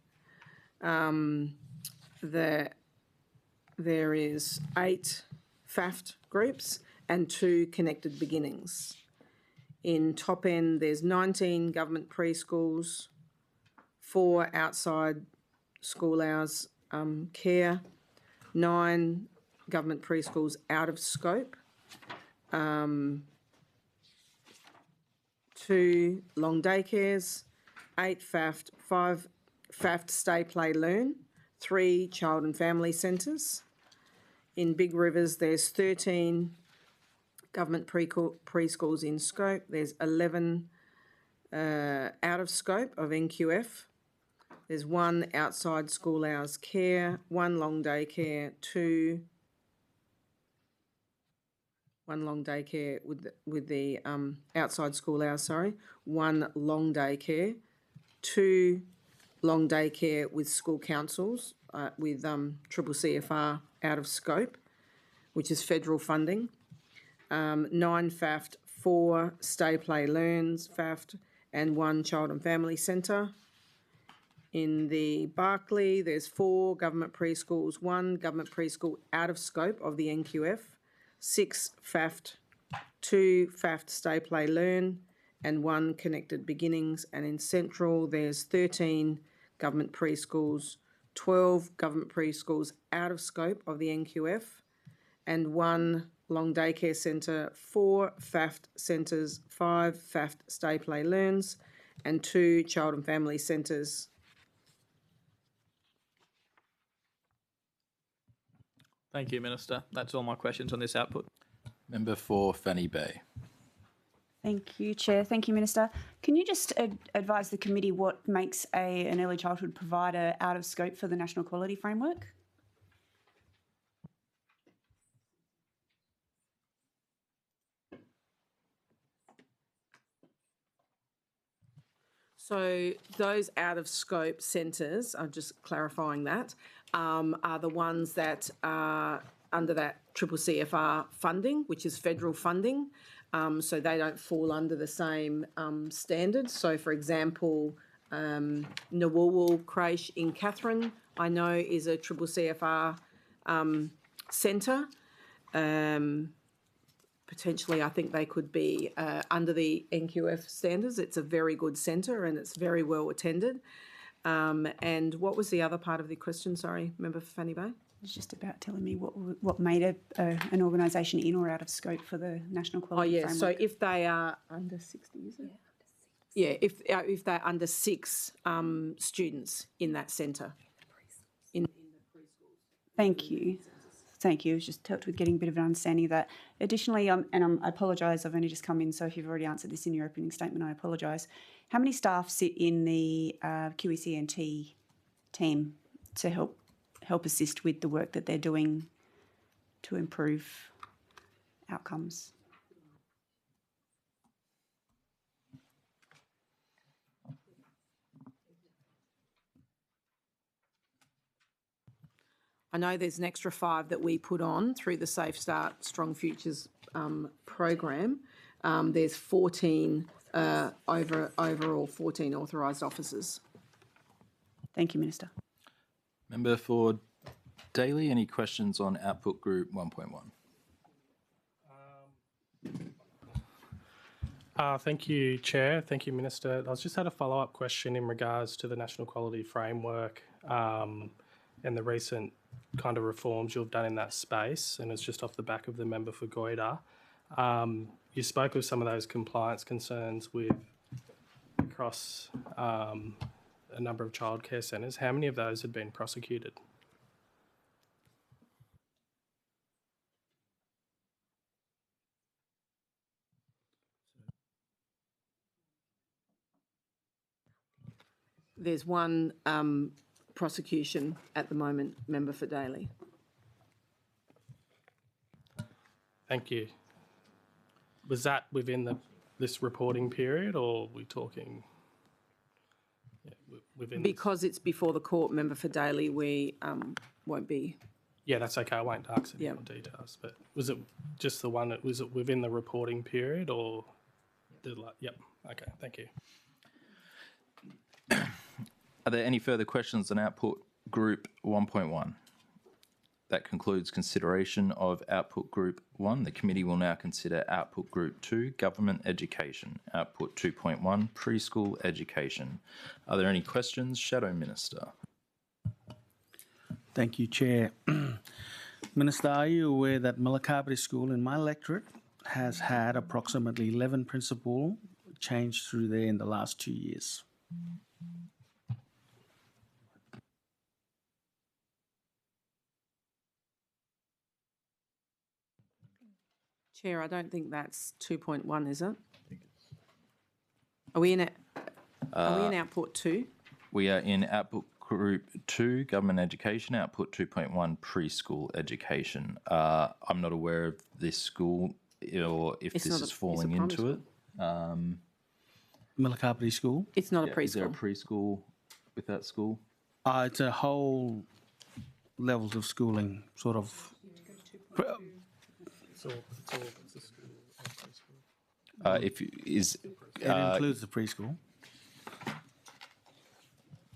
There is 8 FAFT groups and 2 connected beginnings. In Top End, there's 19 government preschools, 4 outside school hours care, 9 government preschools out of scope, 2 long daycares, 8 FAFT, 5 FAFT stay, play, learn, 3 child and family centres. In Big Rivers, there's 13 government preschools in scope. There's 11 out of scope of NQF. There's 1 outside school hours care, 1 long day care, 1 long day care with the outside school hours, 1 long day care, 2 long daycare with school councils with triple CFR out of scope, which is federal funding. 9 FAFT, 4 Stay Play Learns FAFT, and 1 Child and Family Centre. In the Barclay, there's 4 government preschools, 1 government preschool out of scope of the NQF, 6 FAFT, 2 FAFT Stay Play Learn, and 1 Connected Beginnings. And in Central, there's 13 government preschools, 12 government preschools out of scope of the NQF, and 1 long daycare centre, 4 FAFT centres, 5 FAFT Stay Play Learns, and 2 child and family centres. Thank you, Minister. That's all my questions on this output. Member for Fanny Bay. Thank you, Chair. Thank you, Minister. Can you just advise the committee what makes an early childhood provider out of scope for the National Quality Framework? So those out of scope centres, I'm just clarifying that, are the ones that are under that triple CFR funding, which is federal funding. So they don't fall under the same standards. So, for example, Nawulwul Creche in Katherine, I know, is a triple CFR centre. Potentially, I think they could be under the NQF standards. It's a very good centre and it's very well attended. And what was the other part of the question? Sorry, Member for Fanny Bay? It's just about telling me what made an organisation in or out of scope for the National Quality Framework. So if they are under 60, is it? Yeah, if they're under 6 students in that centre. In the preschools. Thank you. Thank you. It was just helped with getting a bit of an understanding of that. Additionally, I apologise, I've only just come in, so if you've already answered this in your opening statement, I apologise. How many staff sit in the QECNT team to help assist with the work that they're doing to improve outcomes? I know there's an extra 5 that we put on through the Safe Start Strong Futures program. There's 14 overall 14 authorised officers. Thank you, Minister. Member for Daly, any questions on Output Group 1.1? Thank you, Chair. Thank you, Minister. I just had a follow-up question in regards to the National Quality Framework and the recent kind of reforms you've done in that space, and it's just off the back of the member for Goyder. You spoke of some of those compliance concerns across a number of childcare centres. How many of those had been prosecuted? There's 1 prosecution at the moment, Member for Daly. Thank you. Was that within this reporting period, or are we talking within? Because it's before the court, Member for Daly, we won't be. Yeah, that's okay. I won't ask any more details. But was it just the one? Was it within the reporting period, or? Yep. Okay. Thank you. Are there any further questions on Output Group 1.1? That concludes consideration of Output Group 1. The committee will now consider Output Group 2, Government Education, Output 2.1, Preschool Education. Are there any questions? Shadow Minister. Thank you, Chair. Minister, are you aware that Millacabry School in my electorate has had approximately 11 principal change through there in the last 2 years? Chair, I don't think that's 2.1, is it? Are we in Output 2? We are in Output Group 2, Government Education, Output 2.1, Preschool Education. I'm not aware of this school or if this is falling into it. Millacabry School? It's not a preschool. Is there a preschool with that school? It's a whole levels of schooling, sort of. It's a school and preschool. It includes the preschool.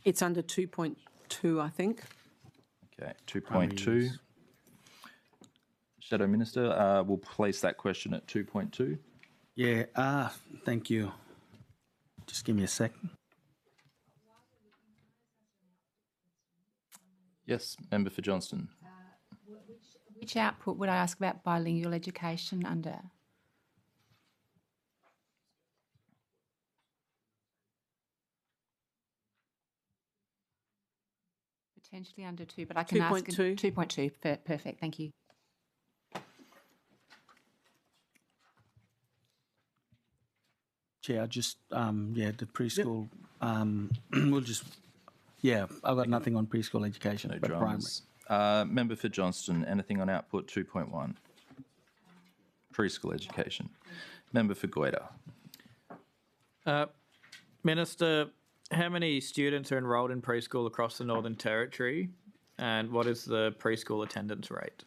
It's under 2.2, I think. Okay, 2.2. Shadow Minister, we'll place that question at 2.2. Yeah, thank you. Just give me a second. Yes, Member for Johnston. Which output would I ask about bilingual education under? Potentially under 2, but I can ask 2.2. 2.2. Perfect, thank you. Chair, the preschool, we'll just, I've got nothing on preschool education, No but primary. dramas. Member for Johnston, anything on output 2.1? Preschool education. Member for Goyder. Minister, how many students are enrolled in preschool across the Northern Territory, and what is the preschool attendance rate?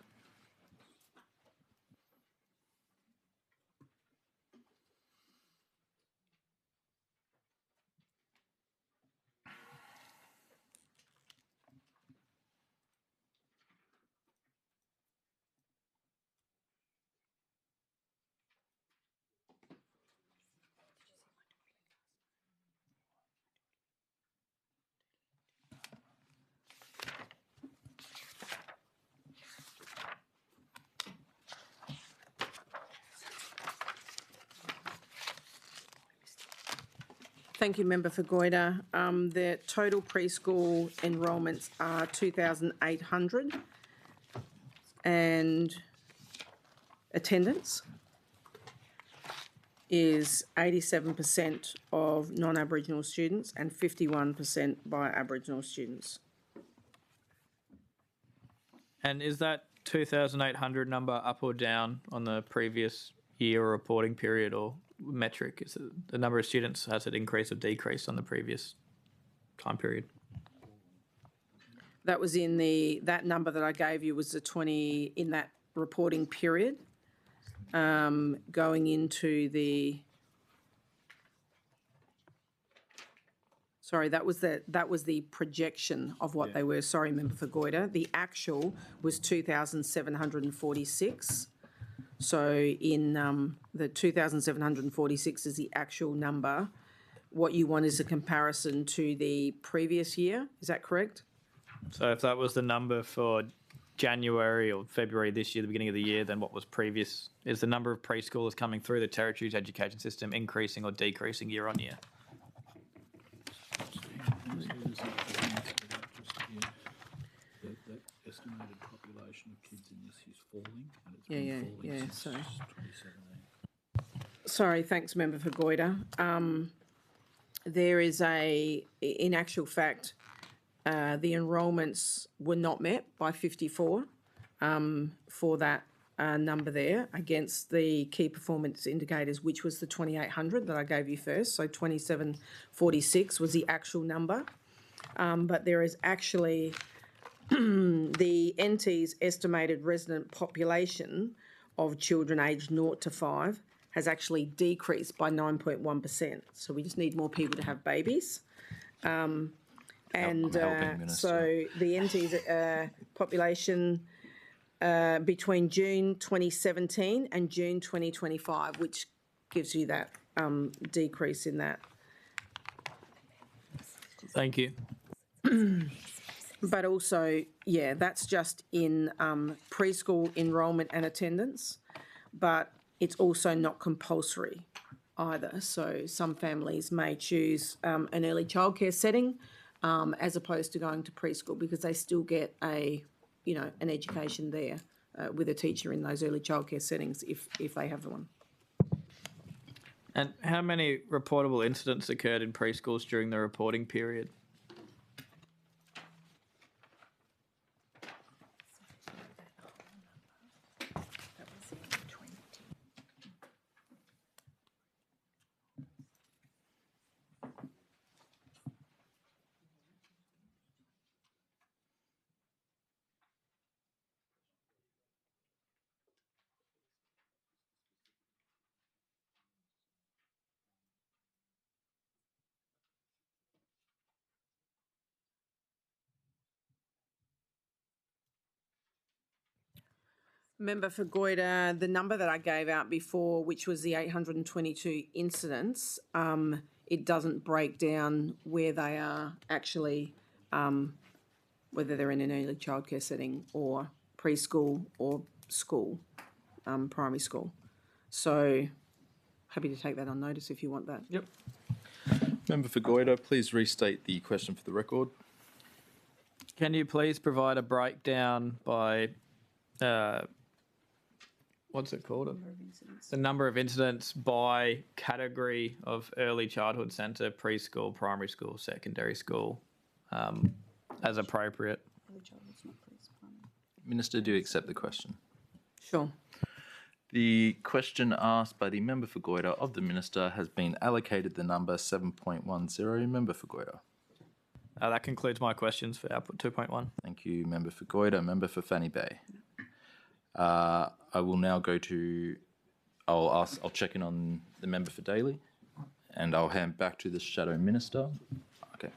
Thank you, Member for Goyder. The total preschool enrolments are 2,800 and attendance is 87% of non-Aboriginal students and 51% by Aboriginal students. And is that 2,800 number up or down on the previous year or reporting period or metric? Is it the number of students, has it increased or decreased on the previous time period? That was that number that I gave you was the 20 in that reporting period. Going into that was the projection of what they were. Sorry, Member for Goyder. The actual was 2,746. So in the 2,746 is the actual number. What you want is a comparison to the previous year. Is that correct? So if that was the number for January or February this year, the beginning of the year, then what was previous? Is the number of preschoolers coming through the Territory's education system increasing or decreasing year on year? The estimated population of kids in this is falling, and it's been falling since 2017. Sorry, thanks, Member for Goyder. There is in actual fact, the enrolments were not met by 54 for that number there against the key performance indicators, which was the 2,800 that I gave you first. So 2,746 was the actual number. But there is actually the NT's estimated resident population of children aged 0 to 5 has actually decreased by 9.1%. So we just need more people to have babies. So the NT's population between June 2017 and June 2025, which gives you that decrease in that. Thank you. But also, that's just in preschool enrolment and attendance, but it's also not compulsory either. So some families may choose an early childcare setting as opposed to going to preschool because they still get an education there with a teacher in those early childcare settings if they have one. And how many reportable incidents occurred in preschools during the reporting period? Member for Goyder, the number that I gave out before, which was the 822 incidents, it doesn't break down where they are actually, whether they're in an early childcare setting or preschool or school, primary school. So happy to take that on notice if you want that. Yep. Member for Goyder, please restate the question for the record. Can you please provide a breakdown by, what's it called? The number of incidents by category of early childhood centre, preschool, primary school, secondary school, as appropriate. Minister, do you accept the question? Sure. The question asked by the member for Goyder of the minister has been allocated the number 7.10. Member for Goyder. That concludes my questions for output 2.1. Thank you, member for Goyder. Member for Fanny Bay. I will now go to. I'll check in on the member for Daly, and I'll hand back to the shadow minister. Okay.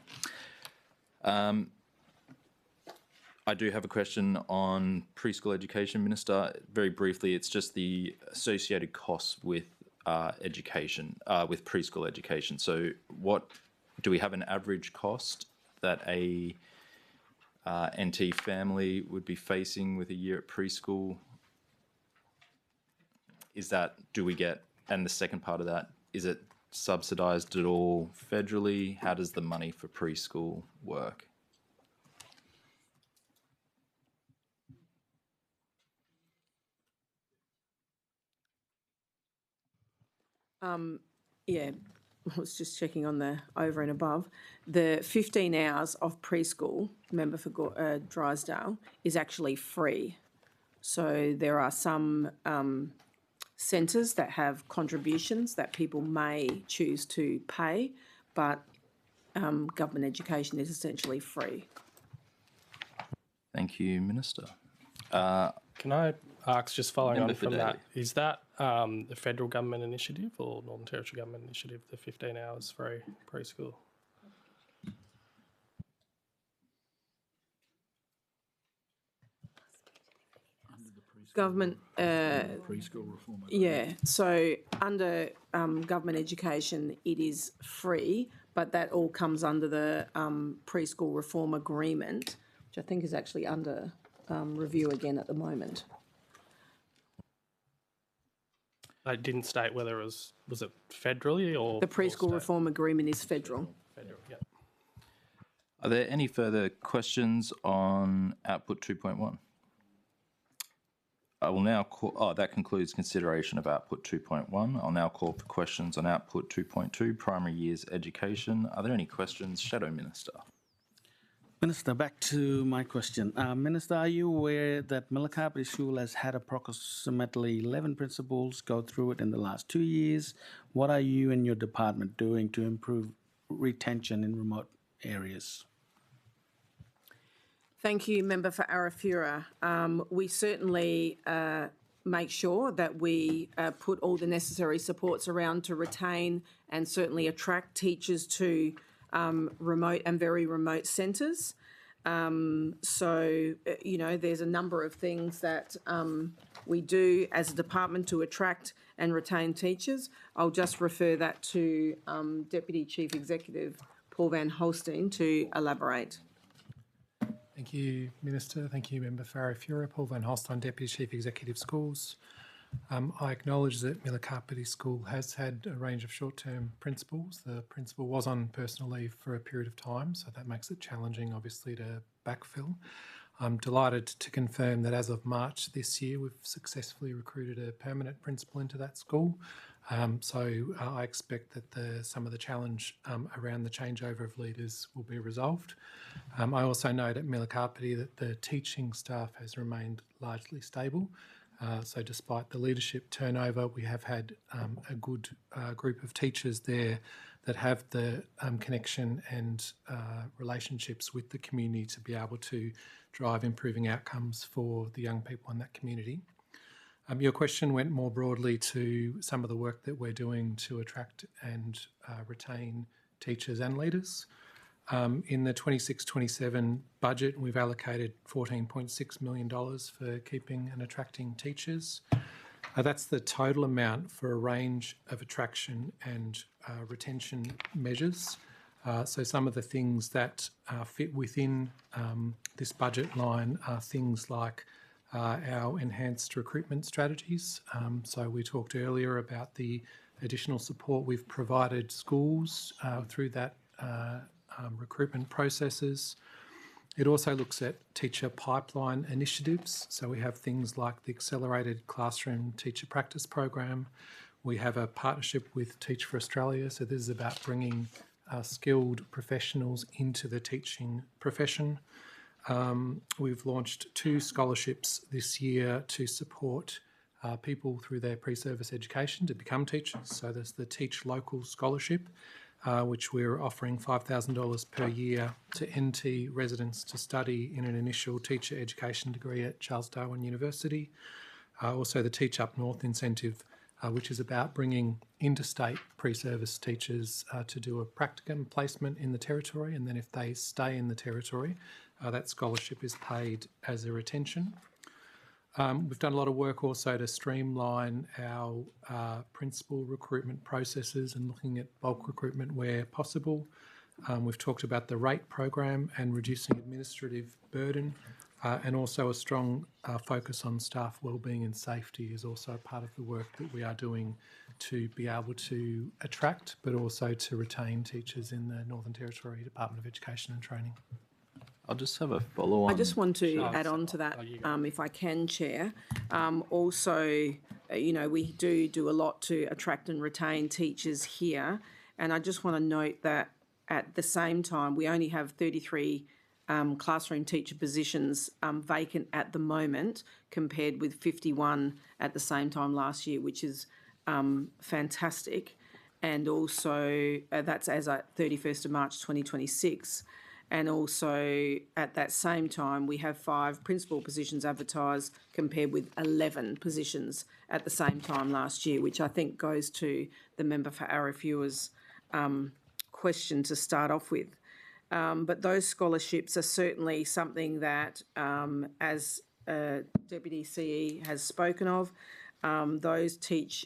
I do have a question on preschool education, Minister. Very briefly, it's just the associated costs with education, with preschool education. So what, do we have an average cost that a NT family would be facing with a year at preschool? Is that, do we get, and the second part of that, is it subsidised at all federally? How does the money for preschool work? Yeah, I was just checking on the over and above. The 15 hours of preschool, member for Drysdale, is actually free. So there are some centres that have contributions that people may choose to pay, but government education is essentially free. Thank you, Minister. Can I ask, just following Member on for from Daly. that, is that the federal government initiative or Northern Territory government initiative, the 15 hours free preschool? Government, Preschool reform. yeah, so under government education, it is free, but that all comes under the preschool reform agreement, which I think is actually under review again at the moment. They didn't state whether it was it federally or The preschool state? reform agreement is federal. Federal, yeah. Are there any further questions on output 2.1? I will now call, that concludes consideration of output 2.1. I'll now call for questions on output 2.2, primary years education. Are there any questions? Shadow Minister. Minister, back to my question. Minister, are you aware that Millacabry School has had approximately 11 principals go through it in the last 2 years? What are you and your department doing to improve retention in remote areas? Thank you, Member for Arafura. We certainly make sure that we put all the necessary supports around to retain and certainly attract teachers to remote and very remote centres. So, you know, there's a number of things that we do as a department to attract and retain teachers. I'll just refer that to Deputy Chief Executive Paul van Holstein to elaborate. Thank you, Minister. Thank you, Member for Arafura. Paul van Holstein, Deputy Chief Executive Schools. I acknowledge that Millacabry School has had a range of short-term principals. The principal was on personal leave for a period of time, so that makes it challenging, obviously, to backfill. I'm delighted to confirm that as of March this year, we've successfully recruited a permanent principal into that school. So I expect that some of the challenge around the changeover of leaders will be resolved. I also note at Millacabry that the teaching staff has remained largely stable. So despite the leadership turnover, we have had a good group of teachers there that have the connection and relationships with the community to be able to drive improving outcomes for the young people in that community. Your question went more broadly to some of the work that we're doing to attract and retain teachers and leaders. In the 26-27 budget, we've allocated $14.6 million for keeping and attracting teachers. That's the total amount for a range of attraction and retention measures. So some of the things that fit within this budget line are things like our enhanced recruitment strategies. So we talked earlier about the additional support we've provided schools through that recruitment processes. It also looks at teacher pipeline initiatives. So we have things like the Accelerated Classroom Teacher Practice Program. We have a partnership with Teach for Australia. So this is about bringing skilled professionals into the teaching profession. We've launched 2 scholarships this year to support people through their pre-service education to become teachers. So there's the Teach Local Scholarship, which we're offering $5,000 per year to NT residents to study in an initial teacher education degree at Charles Darwin University. Also the Teach Up North incentive, which is about bringing interstate pre-service teachers to do a practicum placement in the Territory, and then if they stay in the Territory, that scholarship is paid as a retention. We've done a lot of work also to streamline our principal recruitment processes and looking at bulk recruitment where possible. We've talked about the rate program and reducing administrative burden, and also a strong focus on staff wellbeing and safety is also part of the work that we are doing to be able to attract but also to retain teachers in the Northern Territory Department of Education and Training. I'll just have a follow-on. I just want to add on to that, if I can, Chair. Also, we do a lot to attract and retain teachers here, and I just want to note that at the same time, we only have 33 classroom teacher positions vacant at the moment, compared with 51 at the same time last year, which is fantastic. And also, that's as at 31st of March 2026. And also at that same time, we have 5 principal positions advertised compared with 11 positions at the same time last year, which I think goes to the member for Arafura's question to start off with. But those scholarships are certainly something that, as Deputy CE has spoken of, those teach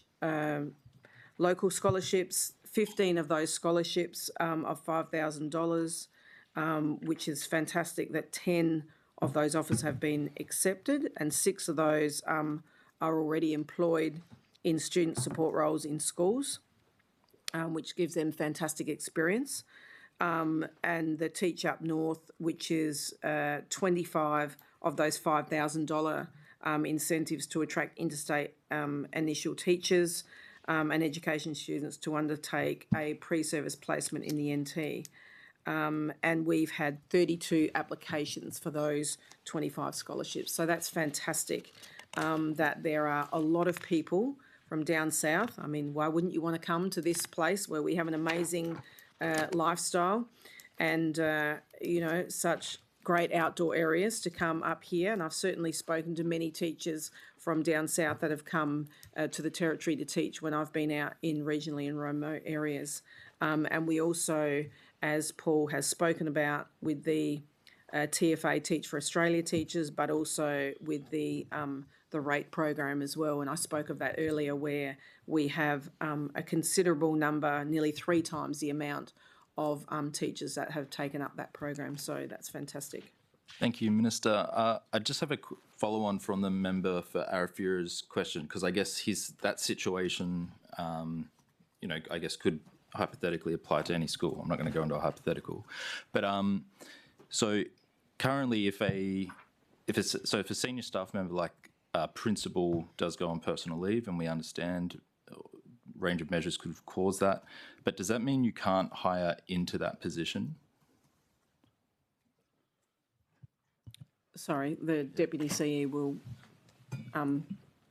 local scholarships, 15 of those scholarships of $5,000, which is fantastic that 10 of those offers have been accepted and 6 of those are already employed in student support roles in schools, which gives them fantastic experience. And the Teach Up North, which is 25 of those $5,000 incentives to attract interstate initial teachers and education students to undertake a pre-service placement in the NT. And we've had 32 applications for those 25 scholarships. So that's fantastic that there are a lot of people from down south. I mean, why wouldn't you want to come to this place where we have an amazing lifestyle and, such great outdoor areas to come up here? And I've certainly spoken to many teachers from down south that have come to the Territory to teach when I've been out in regionally and remote areas. And we also, as Paul has spoken about, with the TFA Teach for Australia teachers, but also with the rate program as well. And I spoke of that earlier, where we have a considerable number, nearly 3 times the amount of teachers that have taken up that program. So that's fantastic. Thank you, Minister. I just have a follow-on from the member for Arafura's question, because I guess that situation, I guess could hypothetically apply to any school. I'm not going to go into a hypothetical, but so currently, if a senior staff member like principal does go on personal leave, and we understand a range of measures could have caused that, but does that mean you can't hire into that position? Sorry, the Deputy CE will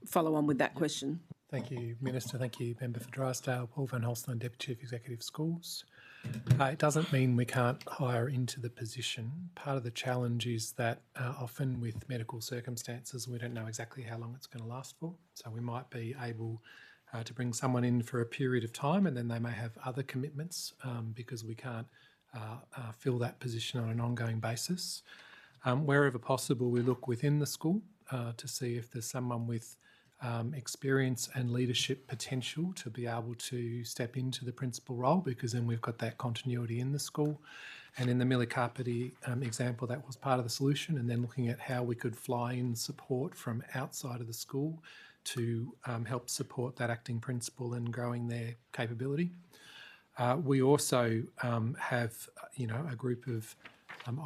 follow on with that question. Thank you, Minister. Thank you, Member for Drysdale. Paul van Holstein, Deputy Chief Executive Schools. It doesn't mean we can't hire into the position. Part of the challenge is that often with medical circumstances, we don't know exactly how long it's going to last for. So we might be able to bring someone in for a period of time, and then they may have other commitments because we can't fill that position on an ongoing basis. Wherever possible, we look within the school to see if there's someone with experience and leadership potential to be able to step into the principal role, because then we've got that continuity in the school. And in the Millicarpity example, that was part of the solution, and then looking at how we could fly in support from outside of the school to help support that acting principal and growing their capability. We also have, a group of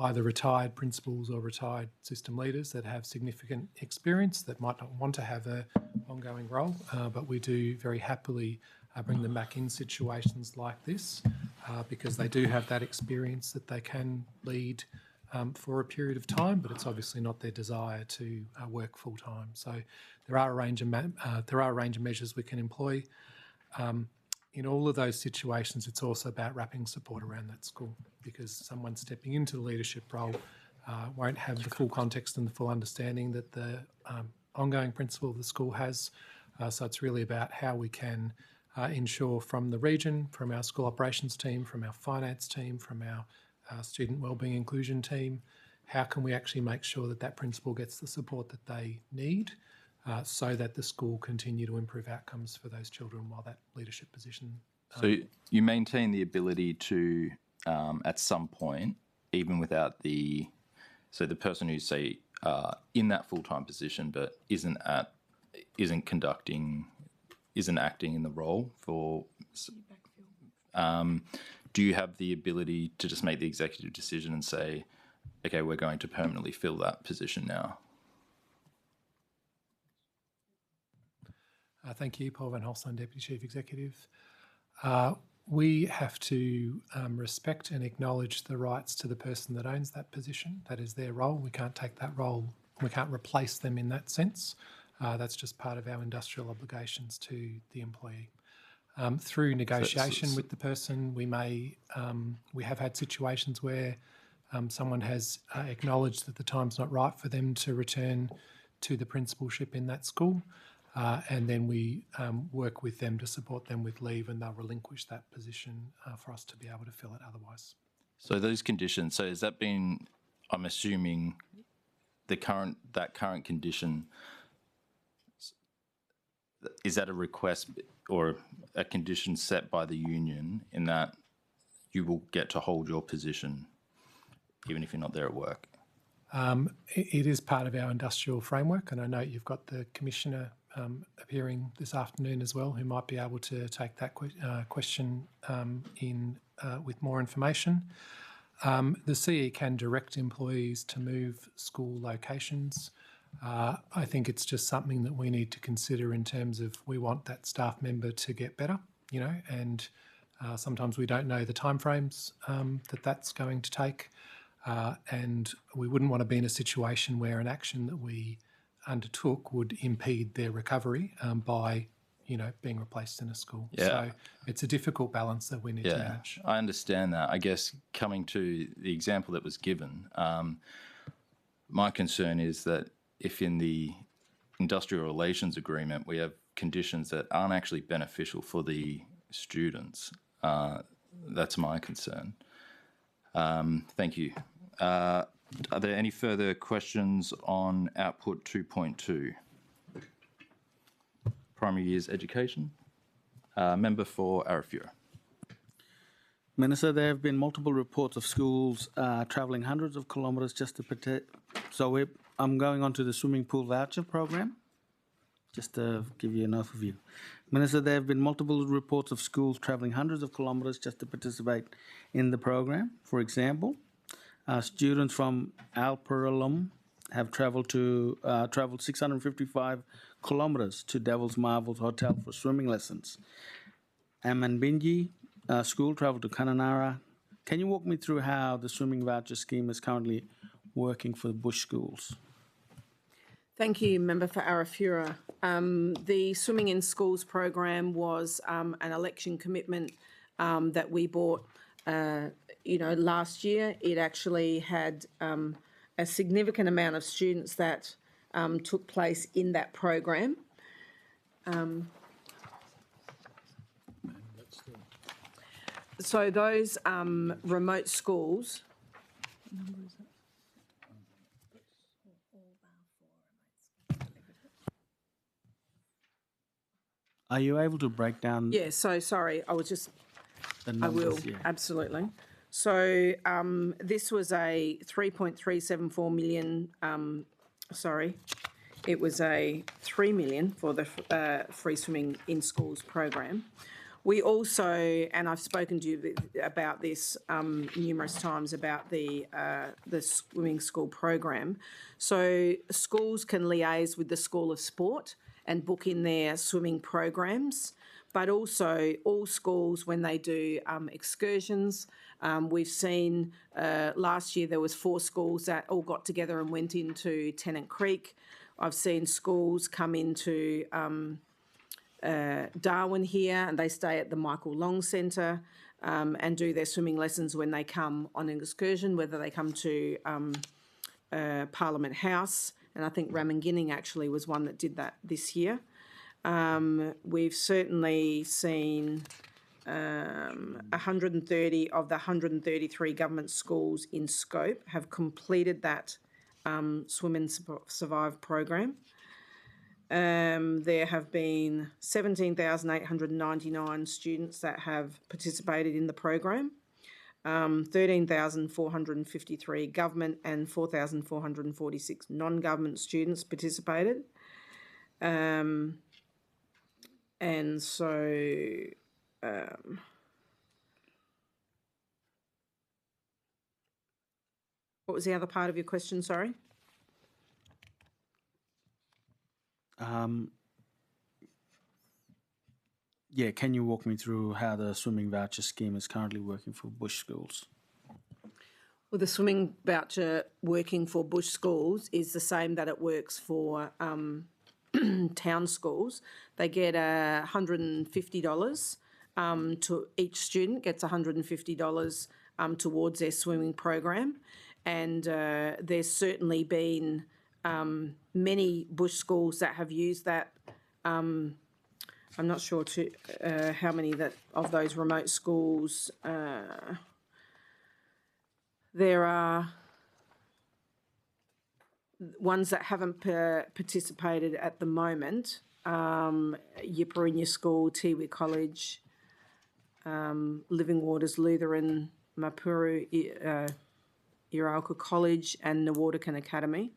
either retired principals or retired system leaders that have significant experience that might not want to have an ongoing role, but we do very happily bring them back in situations like this because they do have that experience that they can lead for a period of time, but it's obviously not their desire to work full time. So there are a range of measures we can employ. In all of those situations, it's also about wrapping support around that school, because someone stepping into the leadership role won't have the full context and the full understanding that the ongoing principal of the school has. So it's really about how we can ensure from the region, from our school operations team, from our finance team, from our student wellbeing inclusion team, how can we actually make sure that that principal gets the support that they need so that the school continue to improve outcomes for those children while that leadership position. So you maintain the ability to, at some point, even without the person who's, say, in that full-time position but isn't acting in the role for, do you have the ability to just make the executive decision and say, okay, we're going to permanently fill that position now? Thank you, Paul Van Holstein, Deputy Chief Executive. We have to respect and acknowledge the rights to the person that owns that position. That is their role. We can't take that role. We can't replace them in that sense. That's just part of our industrial obligations to the employee. Through negotiation with the person, we have had situations where someone has acknowledged that the time's not right for them to return to the principalship in that school. And then we work with them to support them with leave, and they'll relinquish that position for us to be able to fill it otherwise. So those conditions, so has that been, I'm assuming, that current condition, is that a request or a condition set by the union in that you will get to hold your position even if you're not there at work? It is part of our industrial framework, and I know you've got the Commissioner appearing this afternoon as well, who might be able to take that question with more information. The CE can direct employees to move school locations. I think it's just something that we need to consider in terms of we want that staff member to get better, and sometimes we don't know the timeframes that's going to take, and we wouldn't want to be in a situation where an action that we undertook would impede their recovery by, being replaced in a school. Yeah. So it's a difficult balance that we need to manage. I understand that. I guess coming to the example that was given, my concern is that if in the industrial relations agreement we have conditions that aren't actually beneficial for the students, that's my concern. Thank you. Are there any further questions on output 2.2? Primary years education. Member for Arafura. Minister, there have been multiple reports of schools travelling hundreds of kilometres just to protect. So I'm going on to the swimming pool voucher program, just to give you an overview. Minister, there have been multiple reports of schools travelling hundreds of kilometres just to participate in the program. For example, students from Alperalum have travelled 655 kilometres to Devil's Marbles Hotel for swimming lessons. Amanbinji school travelled to Kununurra. Can you walk me through how the swimming voucher scheme is currently working for the bush schools? Thank you, Member for Arafura. The Swimming in Schools program was an election commitment that we bought last year. It actually had a significant amount of students that took place in that program. So those remote schools. Are you able to break down Yeah, so sorry, I was just, the I numbers? will, Yeah. absolutely. So this was a 3.374 million, it was a 3 million for the free swimming in schools program. We also, and I've spoken to you about this numerous times about the swimming school program. So schools can liaise with the School of Sport and book in their swimming programs, but also all schools when they do excursions. We've seen last year there was 4 schools that all got together and went into Tennant Creek. I've seen schools come into Darwin here and they stay at the Michael Long Centre and do their swimming lessons when they come on an excursion, whether they come to Parliament House. And I think Ramingining actually was one that did that this year. We've certainly seen 130 of the 133 government schools in scope have completed that Swim and Survive program. There have been 17,899 students that have participated in the program. 13,453 government and 4,446 non-government students participated. And so what was the other part of your question, sorry? Yeah, can you walk me through how the swimming voucher scheme is currently working for bush schools? Well, the swimming voucher working for bush schools is the same that it works for town schools. They get $150 to each student gets $150 towards their swimming program, and there's certainly been many bush schools that have used that. I'm not sure how many of those remote schools. There are ones that haven't participated at the moment. Yiperinya School, Tiwi College, Living Waters Lutheran, Mapuru, Iralka College and Nawardikan Academy.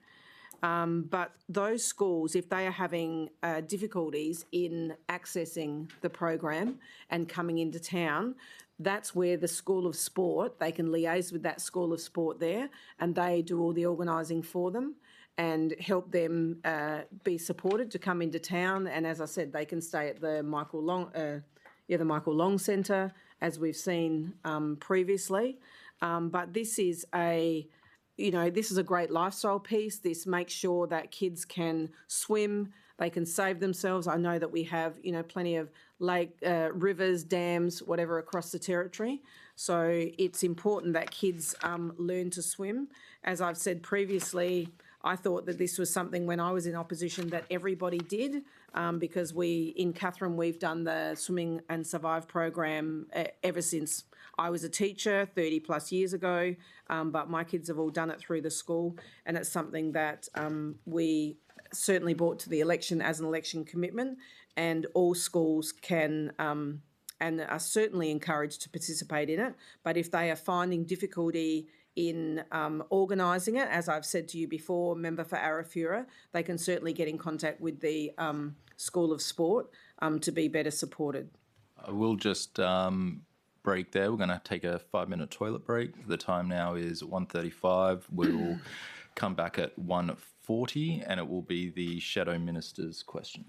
But those schools, if they are having difficulties in accessing the program and coming into town, that's where the School of Sport, they can liaise with that School of Sport there and they do all the organising for them and help them be supported to come into town. And as I said, they can stay at the Michael Long Centre, as we've seen previously. But this is this is a great lifestyle piece. This makes sure that kids can swim, they can save themselves. I know that we have, plenty of rivers, dams, whatever across the territory. So it's important that kids learn to swim. As I've said previously, I thought that this was something when I was in opposition that everybody did because in Katherine, we've done the Swimming and Survive program ever since I was a teacher 30 plus years ago, but my kids have all done it through the school, and it's something that we certainly brought to the election as an election commitment, and all schools can and are certainly encouraged to participate in it. But if they are finding difficulty in organising it, as I've said to you before, member for Arafura, they can certainly get in contact with the School of Sport to be better supported. I will just break there. We're going to take a 5-minute toilet break. The time now is 1:35. We'll come back at 1:40 and it will be the Shadow Minister's question.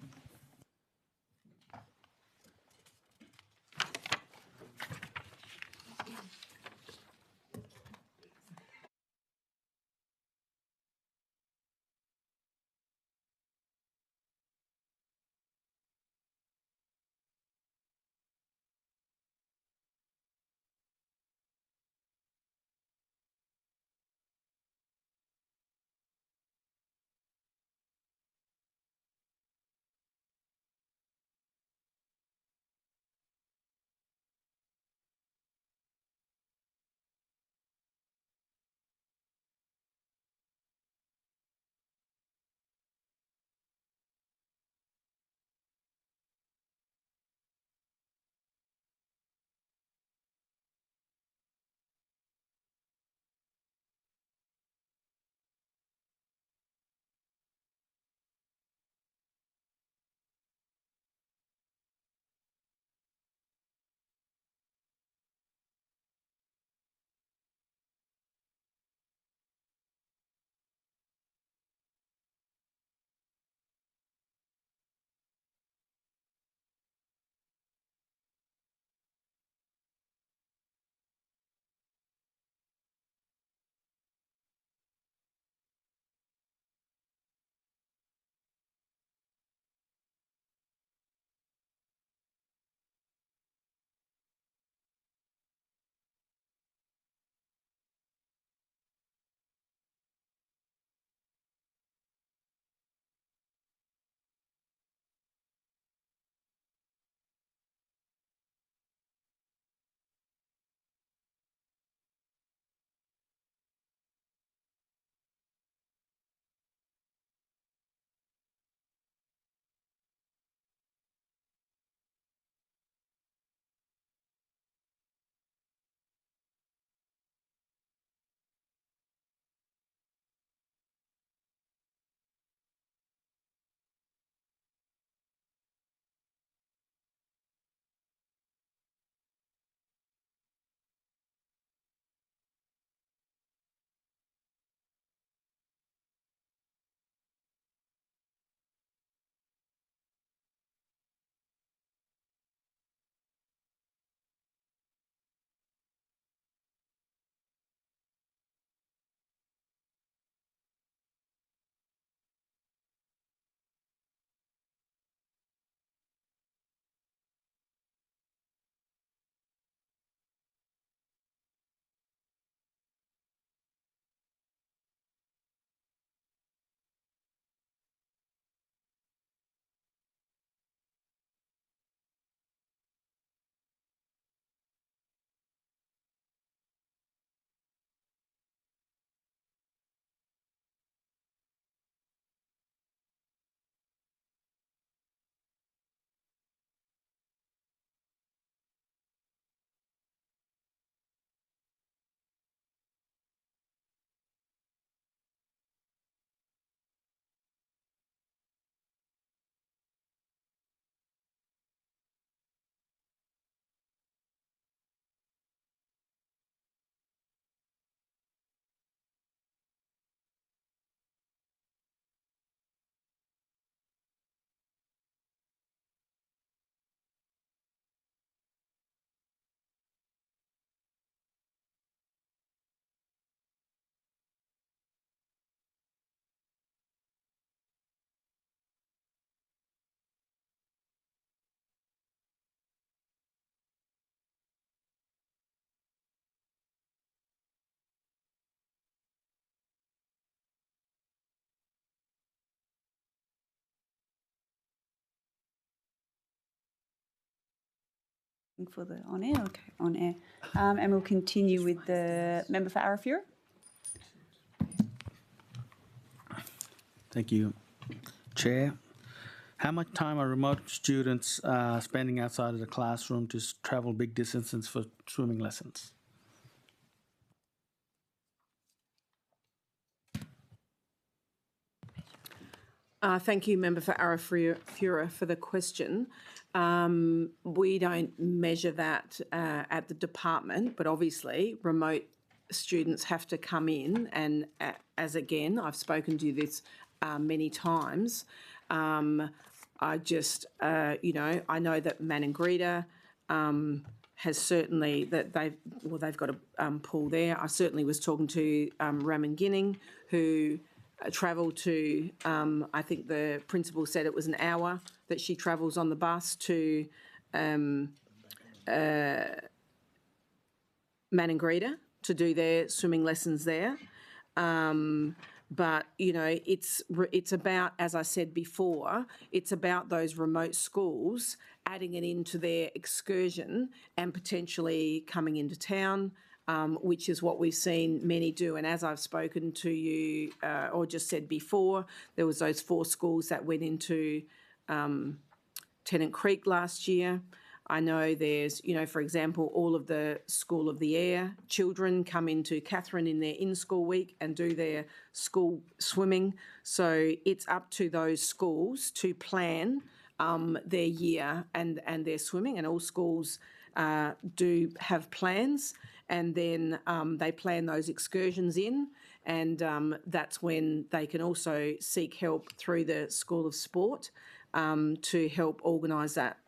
For the on air, okay, on air. And we'll continue with the member for Arafura. Thank you, Chair. How much time are remote students spending outside of the classroom to travel big distances for swimming lessons? Thank you, Member for Arafura, for the question. We don't measure that at the department, but obviously remote students have to come in, and as again, I've spoken to you this many times. I just, I know that Maningrida has certainly they've got a pool there. I certainly was talking to Ramingining, who travel to, I think the principal said it was an hour that she travels on the bus to Maningrida to do their swimming lessons there. But, it's about, as I said before, it's about those remote schools adding it into their excursion and potentially coming into town, which is what we've seen many do. And as I've spoken to you or just said before, there was those 4 schools that went into Tennant Creek last year. I know there's, for example, all of the School of the Air children come into Catherine in their in-school week and do their school swimming. So it's up to those schools to plan their year and their swimming, and all schools do have plans, and then they plan those excursions in, and that's when they can also seek help through the School of Sport to help organise that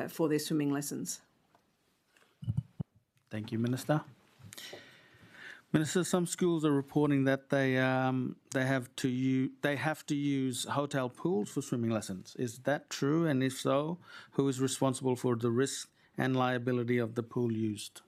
for their swimming lessons. Thank you, Minister. Minister, some schools are reporting that they have to use hotel pools for swimming lessons. Is that true? And if so, who is responsible for the risk and liability of the pool used?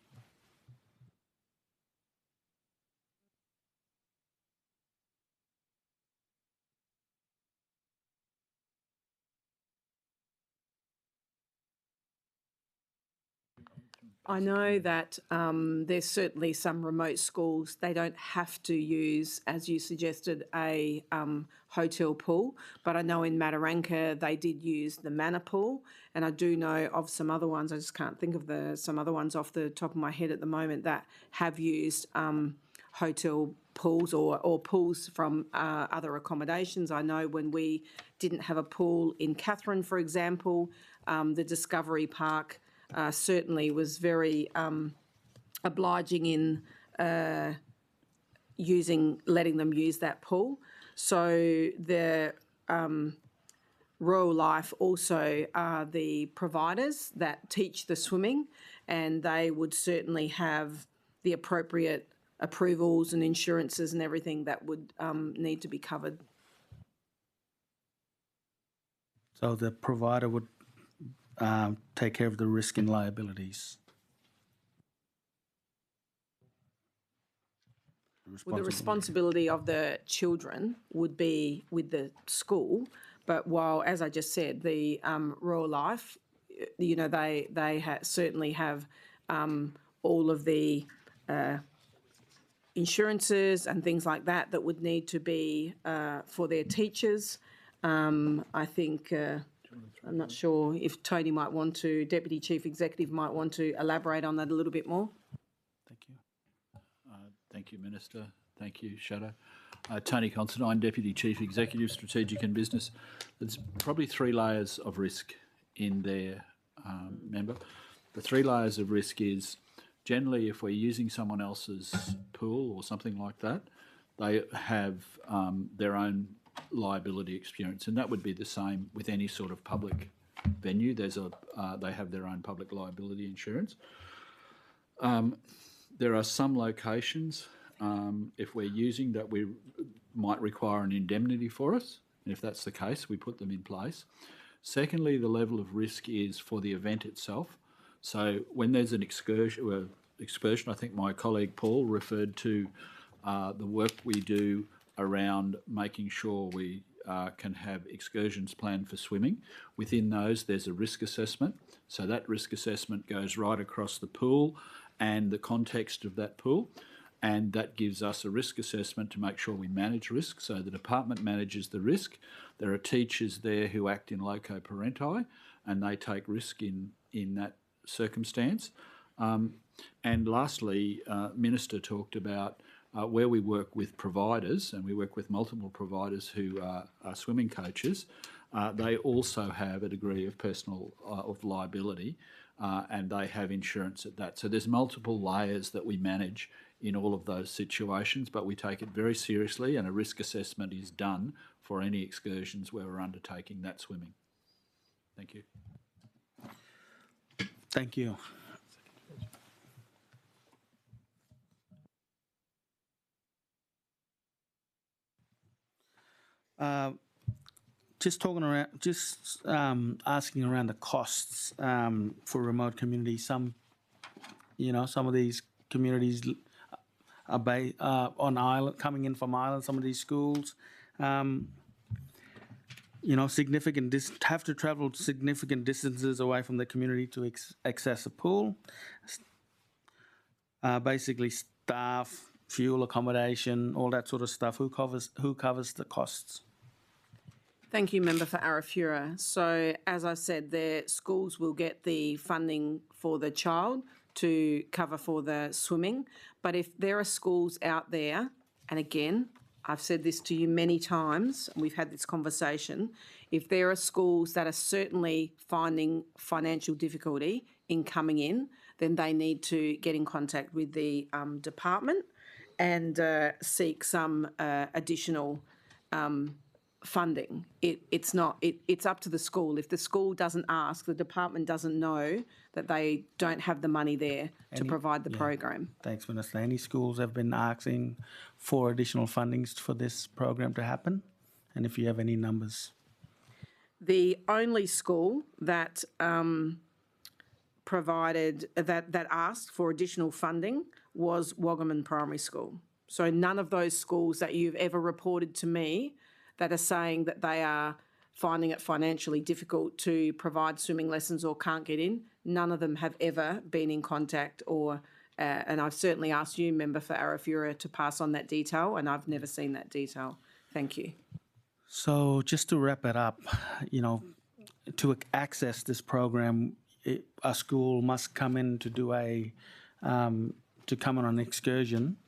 I know that there's certainly some remote schools, they don't have to use, as you suggested, a hotel pool, but I know in Mataranka they did use the Manor pool, and I do know of some other ones, I just can't think of some other ones off the top of my head at the moment that have used hotel pools or pools from other accommodations. I know when we didn't have a pool in Catherine, for example, the Discovery Park certainly was very obliging in letting them use that pool. So the Royal Life also are the providers that teach the swimming, and they would certainly have the appropriate approvals and insurances and everything that would need to be covered. So the provider would take care of the risk and liabilities. Well, the responsibility of the children would be with the school, but while, as I just said, the Royal Life, they certainly have all of the insurances and things like that would need to be for their teachers. I think. I'm not sure if Tony Deputy Chief Executive might want to elaborate on that a little bit more. Thank you. Thank you, Minister. Thank you, Shadow. Tony Considine, Deputy Chief Executive, Strategic and Business. There's probably 3 layers of risk in there, member. The 3 layers of risk is generally if we're using someone else's pool or something like that, they have their own liability experience, and that would be the same with any sort of public venue. They have their own public liability insurance. There are some locations, if we're using that, we might require an indemnity for us, and if that's the case, we put them in place. Secondly, the level of risk is for the event itself. So when there's an excursion, I think my colleague Paul referred to the work we do around making sure we can have excursions planned for swimming. Within those, there's a risk assessment. So that risk assessment goes right across the pool and the context of that pool. And that gives us a risk assessment to make sure we manage risk. So the department manages the risk. There are teachers there who act in loco parenti, and they take risk in that circumstance. And lastly, Minister talked about where we work with providers, and we work with multiple providers who are swimming coaches. They also have a degree of personal of liability, and they have insurance at that. So there's multiple layers that we manage in all of those situations, but we take it very seriously, and a risk assessment is done for any excursions where we're undertaking that swimming. Thank you. Thank you. Just talking around, asking around the costs for remote communities. Some of these communities are on island, coming in from island. Some of these schools, significant have to travel significant distances away from the community to access a pool. Basically, staff, fuel, accommodation, all that sort of stuff. Who covers the costs? Thank you, Member for Arafura. So, as I said, the schools will get the funding for the child to cover for the swimming. But if there are schools out there, and again, I've said this to you many times, and we've had this conversation, if there are schools that are certainly finding financial difficulty in coming in, then they need to get in contact with the department and seek some additional funding. It's up to the school. If the school doesn't ask, the department doesn't know that they don't have the money there to provide the program. Thanks, Minister. Any schools have been asking for additional fundings for this program to happen? And if you have any numbers? The only school that that asked for additional funding was Waggaman Primary School. So none of those schools that you've ever reported to me that are saying that they are finding it financially difficult to provide swimming lessons or can't get in, none of them have ever been in contact and I've certainly asked you, Member for Arafura, to pass on that detail, and I've never seen that detail. Thank you. So just to wrap it up, to access this program, a school must come in to do to come on an excursion.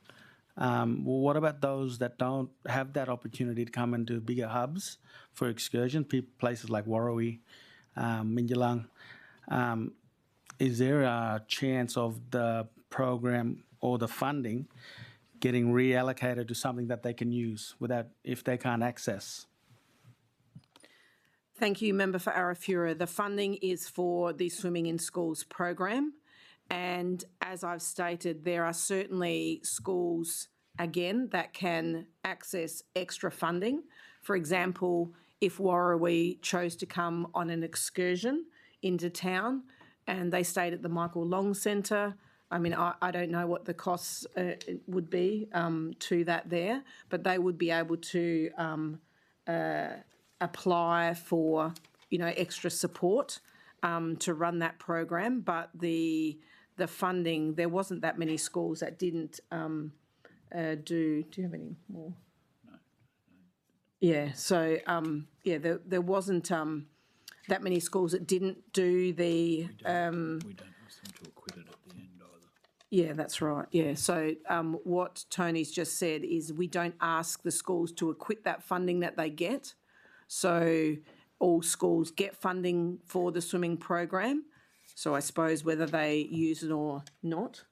What about those that don't have that opportunity to come into bigger hubs for excursion, places like Warrawee, Minjalang? Is there a chance of the program or the funding getting reallocated to something that they can use if they can't access? Thank you, Member for Arafura. The funding is for the Swimming in Schools program. And as I've stated, there are certainly schools, again, that can access extra funding. For example, if Warrawee chose to come on an excursion into town and they stayed at the Michael Long Centre, I mean, I don't know what the costs would be to that there, but they would be able to apply for, extra support to run that program. But the funding, there wasn't that many schools that didn't do you have any more? No. Yeah, so, there wasn't that many schools that didn't do the... We don't ask them to acquit it at the end either. Yeah, that's right, yeah. So what Tony's just said is we don't ask the schools to acquit that funding that they get. So all schools get funding for the swimming program. So I suppose whether they use it or not.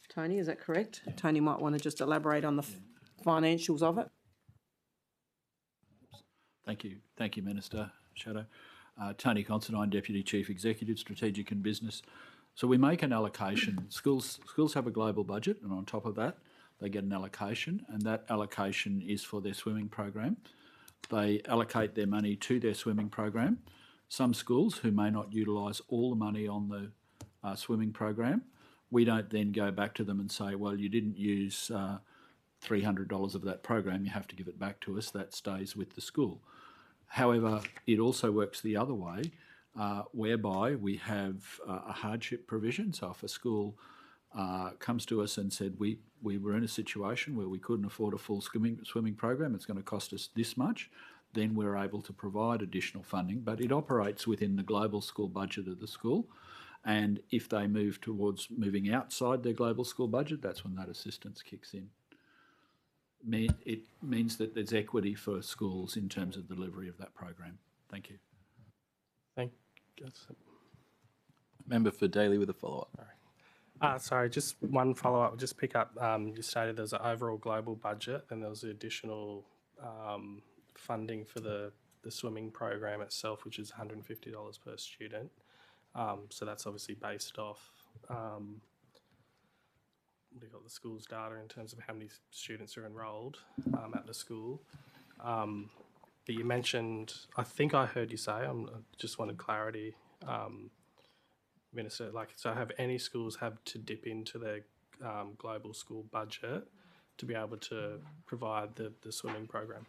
Tony, is that correct? Yeah. Tony might want to just elaborate on the financials of it. Thank you, Minister. Shadow. Tony Considine, Deputy Chief Executive, Strategic and Business. So we make an allocation. Schools have a global budget, and on top of that, they get an allocation, and that allocation is for their swimming program. They allocate their money to their swimming program. Some schools who may not utilise all the money on the swimming program, we don't then go back to them and say, well, you didn't use $300 of that program, you have to give it back to us. That stays with the school. However, it also works the other way, whereby we have a hardship provision. So if a school comes to us and said we were in a situation where we couldn't afford a full swimming program, it's going to cost us this much, then we're able to provide additional funding. But it operates within the global school budget of the school. And if they move towards moving outside their global school budget, that's when that assistance kicks in. It means that there's equity for schools in terms of delivery of that program. Thank you. Thank you. Member for Daly with a follow-up. Sorry, just one follow-up. Just pick up, you stated there's an overall global budget and there was the additional funding for the swimming program itself, which is $150 per student. So that's obviously based off the school's data in terms of how many students are enrolled at the school. But you mentioned, I think I heard you say, I just wanted clarity, Minister, so have any schools had to dip into their global school budget to be able to provide the swimming program?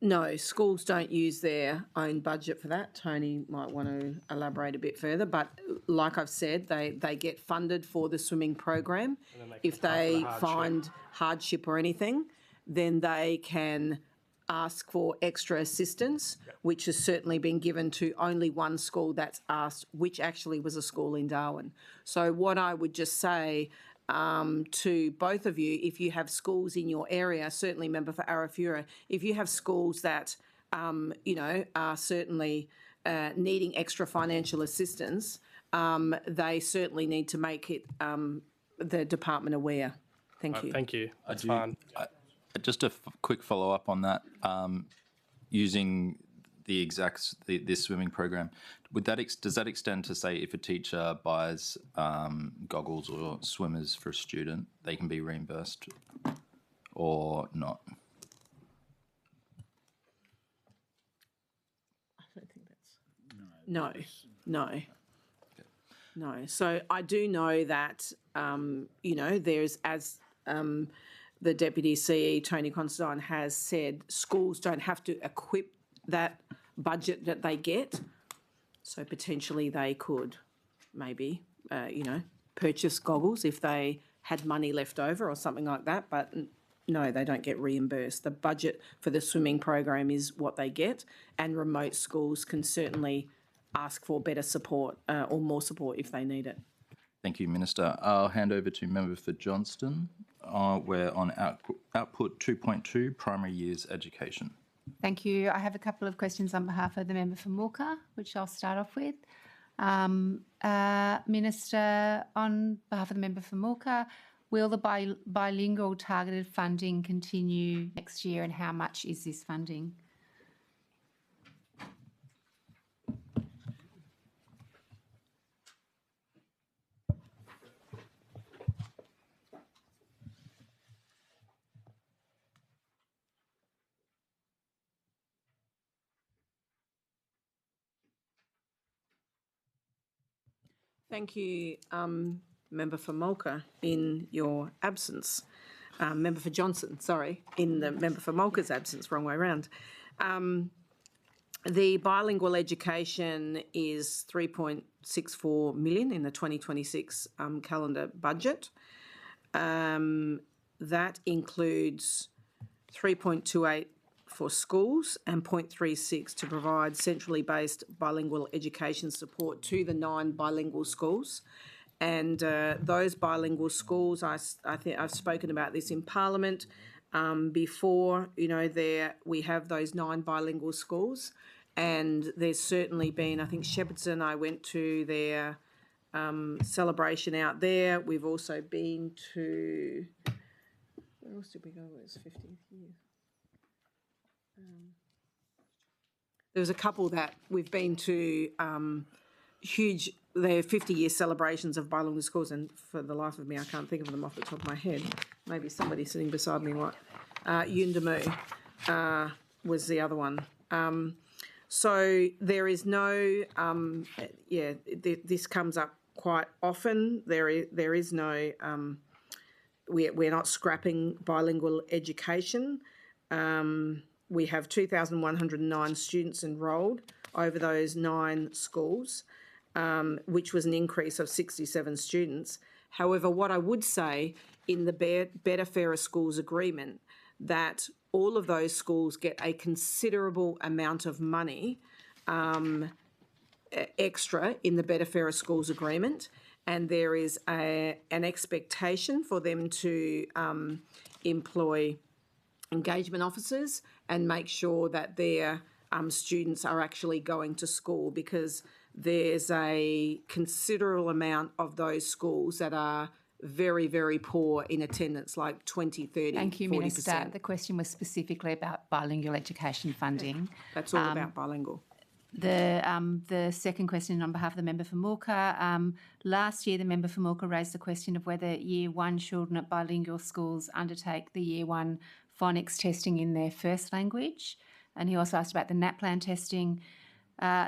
No, schools don't use their own budget for that. Tony might want to elaborate a bit further, but like I've said, they get funded for the swimming program. If they find hardship or anything, then they can ask for extra assistance, which has certainly been given to only one school that's asked, which actually was a school in Darwin. So what I would just say to both of you, if you have schools in your area, certainly member for Arafura, if you have schools that, are certainly needing extra financial assistance, they certainly need to make it the department aware. Thank you. Thank you. That's fine. Just a quick follow-up on that. Using this swimming program, does that extend to, say, if a teacher buys goggles or swimmers for a student, they can be reimbursed or not? I don't think that's... No. So I do know that, there's, as the Deputy CE, Tony Considine, has said, schools don't have to equip that budget that they get. So potentially they could maybe, purchase goggles if they had money left over or something like that. But no, they don't get reimbursed. The budget for the swimming program is what they get, and remote schools can certainly ask for better support or more support if they need it. Thank you, Minister. I'll hand over to Member for Johnston. We're on output 2.2, primary years education. Thank you. I have a couple of questions on behalf of the member for Mooka, which I'll start off with. Minister, on behalf of the member for Mooka, will the bilingual targeted funding continue next year, and how much is this funding? Thank you, Member for Mulca, in your absence. Member for Johnson, sorry, in the Member for Mulca's absence, wrong way round. The bilingual education is $3.64 million in the 2026 calendar budget. That includes 3.28 for schools and 0.36 to provide centrally based bilingual education support to the 9 bilingual schools. And those bilingual schools, I think I've spoken about this in Parliament before, we have those 9 bilingual schools, and there's certainly been, I think Shepparton, I went to their celebration out there. We've also been to, where else did we go? It was 15th year. There was a couple that we've been to huge, they're 50-year celebrations of bilingual schools, and for the life of me, I can't think of them off the top of my head. Maybe somebody sitting beside me might. Yuendamu was the other one. So there is no, this comes up quite often. There is no, we're not scrapping bilingual education. We have 2,109 students enrolled over those 9 schools, which was an increase of 67 students. However, what I would say in the Better Fairer Schools agreement, that all of those schools get a considerable amount of money extra in the Better Fairer Schools agreement, and there is an expectation for them to employ engagement officers and make sure that their students are actually going to school, because there's a considerable amount of those schools that are very, very poor in attendance, like 20, 30, Thank you, 40%. Minister. The question was specifically about bilingual education funding. That's all about bilingual. The second question on behalf of the member for Mooka. Last year, the member for Mooka raised the question of whether Year 1 children at bilingual schools undertake the Year 1 phonics testing in their first language. And he also asked about the NAPLAN testing.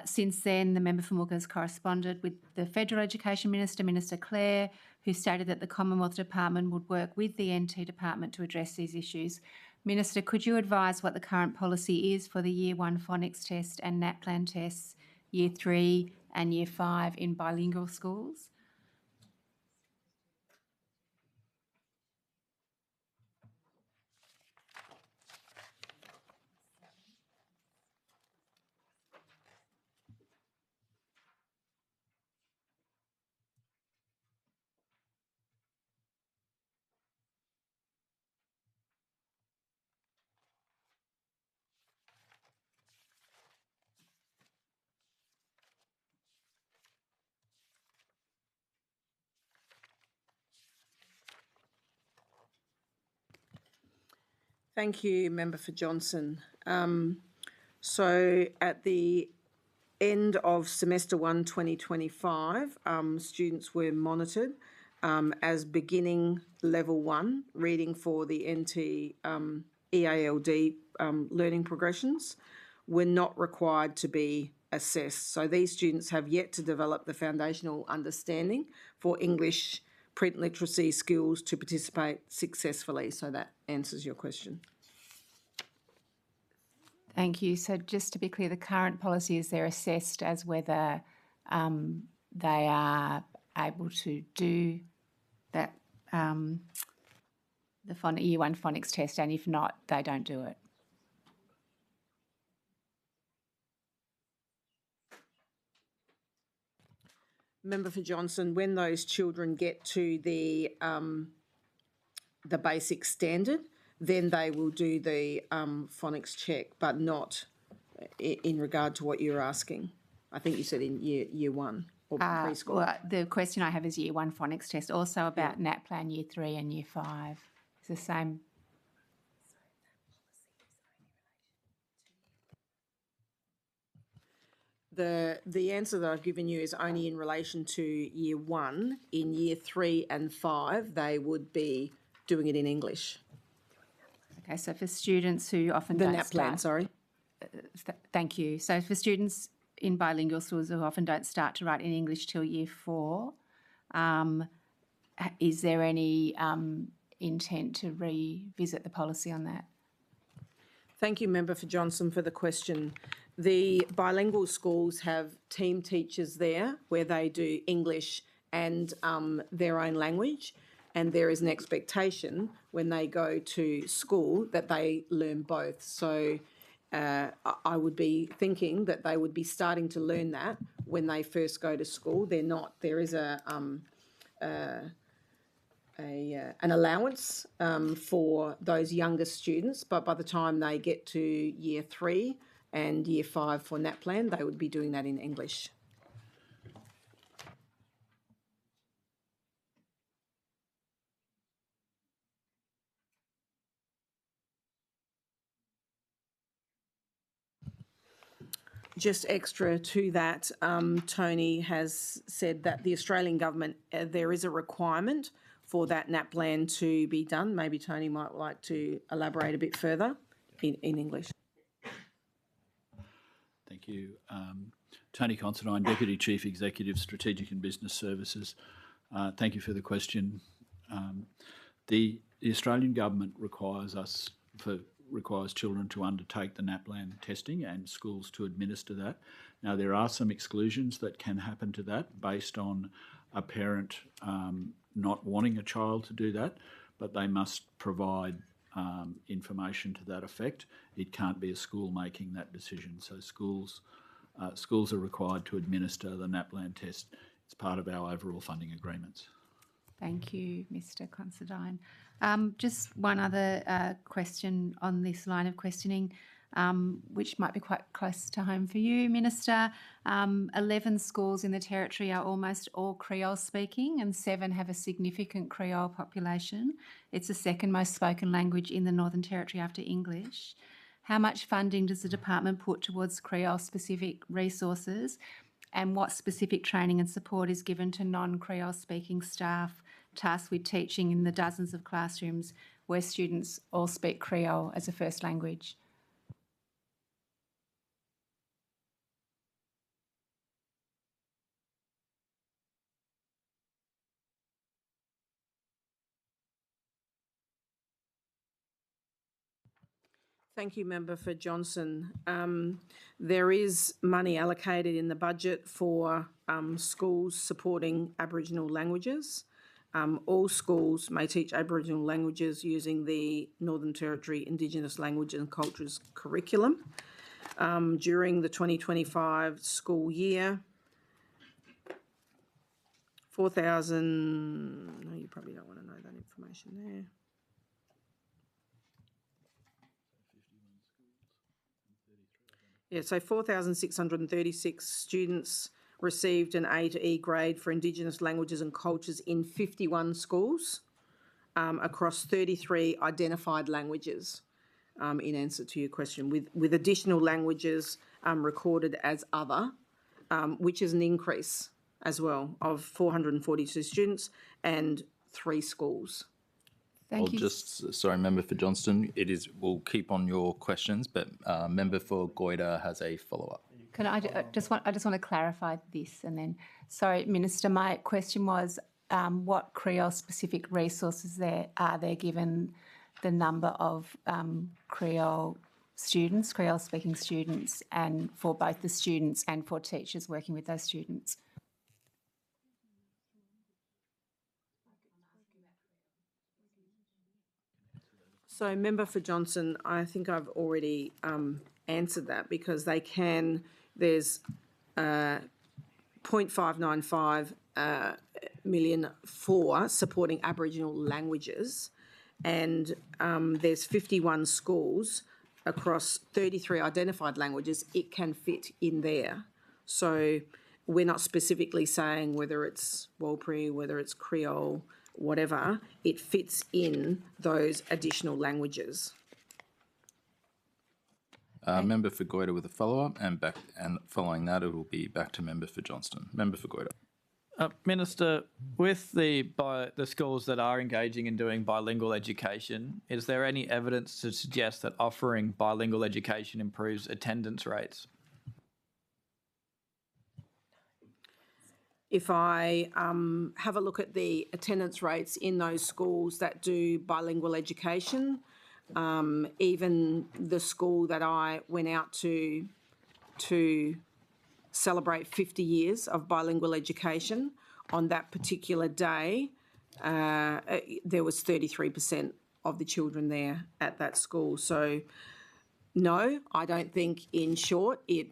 Since then, the member for Mooka has corresponded with the Federal Education Minister, Minister Clare, who stated that the Commonwealth Department would work with the NT Department to address these issues. Minister, could you advise what the current policy is for the Year 1 phonics test and NAPLAN tests, Year 3 and Year 5 in bilingual schools? Thank you, Member for Johnson. So at the end of semester 1 2025, students were monitored as beginning level 1, reading for the NT EALD learning progressions, were not required to be assessed. So these students have yet to develop the foundational understanding for English print literacy skills to participate successfully. So that answers your question. Thank you. So just to be clear, the current policy is they're assessed as whether they are able to do that the Year 1 phonics test, and if not, they don't do it. Member for Johnson, when those children get to the basic standard, then they will do the phonics check, but not in regard to what you're asking. I think you said in year 1 or preschool. Well, the question I have is Year 1 phonics test, also about NAPLAN Year 3 and Year 5. It's the same. The answer that I've given you is only in relation to Year 1. In Year 3 and 5, they would be doing it in English. Okay, so for students who often don't start... Thank you. So for students in bilingual schools who often don't start to write in English till Year 4, is there any intent to revisit the policy on that? Thank you, Member for Johnson, for the question. The bilingual schools have team teachers there where they do English and their own language, and there is an expectation when they go to school that they learn both. So I would be thinking that they would be starting to learn that when they first go to school. They're not. There is an allowance for those younger students, but by the time they get to Year 3 and Year 5 for NAPLAN, they would be doing that in English. Just extra to that, Tony has said that the Australian government, there is a requirement for that NAPLAN to be done. Maybe Tony might like to elaborate a bit further in English. Thank you. Tony Considine, Deputy Chief Executive, Strategic and Business Services. Thank you for the question. The Australian government requires us, for requires children to undertake the NAPLAN testing and schools to administer that. Now, there are some exclusions that can happen to that based on a parent not wanting a child to do that, but they must provide information to that effect. It can't be a school making that decision. So schools are required to administer the NAPLAN test. It's part of our overall funding agreements. Thank you, Mr. Considine. Just one other question on this line of questioning, which might be quite close to home for you, Minister. 11 schools in the Territory are almost all Creole speaking and 7 have a significant Creole population. It's the second most spoken language in the Northern Territory after English. How much funding does the department put towards Creole specific resources, and what specific training and support is given to non-Creole speaking staff tasked with teaching in the dozens of classrooms where students all speak Creole as a first language? Thank you, Member for Johnson. There is money allocated in the budget for schools supporting Aboriginal languages. All schools may teach Aboriginal languages using the Northern Territory Indigenous Languages and Cultures curriculum. During the 2025 school year, 4,000, no, you probably don't want to know that information there. Yeah, so 4,636 students received an A to E grade for Indigenous languages and cultures in 51 schools across 33 identified languages, in answer to your question, with additional languages recorded as other, which is an increase as well of 442 students and 3 schools. Thank you. Sorry, Member for Johnston, we'll keep on your questions, but Member for Goyder has a follow-up. Can I just want to clarify this, and then, sorry, Minister, my question was what Creole specific resources are there given the number of Creole students, Creole speaking students, and for both the students and for teachers working with those students? So, Member for Johnson, I think I've already answered that, because there's 0.595 million for supporting Aboriginal languages, and there's 51 schools across 33 identified languages. It can fit in there. So we're not specifically saying whether it's Warlpiri, whether it's Creole, whatever, it fits in those additional languages. Member for Goyder with a follow-up, and following that, it will be back to Member for Johnston. Member for Goyder. Minister, with the schools that are engaging in doing bilingual education, is there any evidence to suggest that offering bilingual education improves attendance rates? If I have a look at the attendance rates in those schools that do bilingual education, even the school that I went out to celebrate 50 years of bilingual education, on that particular day, there was 33% of the children there at that school. So, no, I don't think, in short, it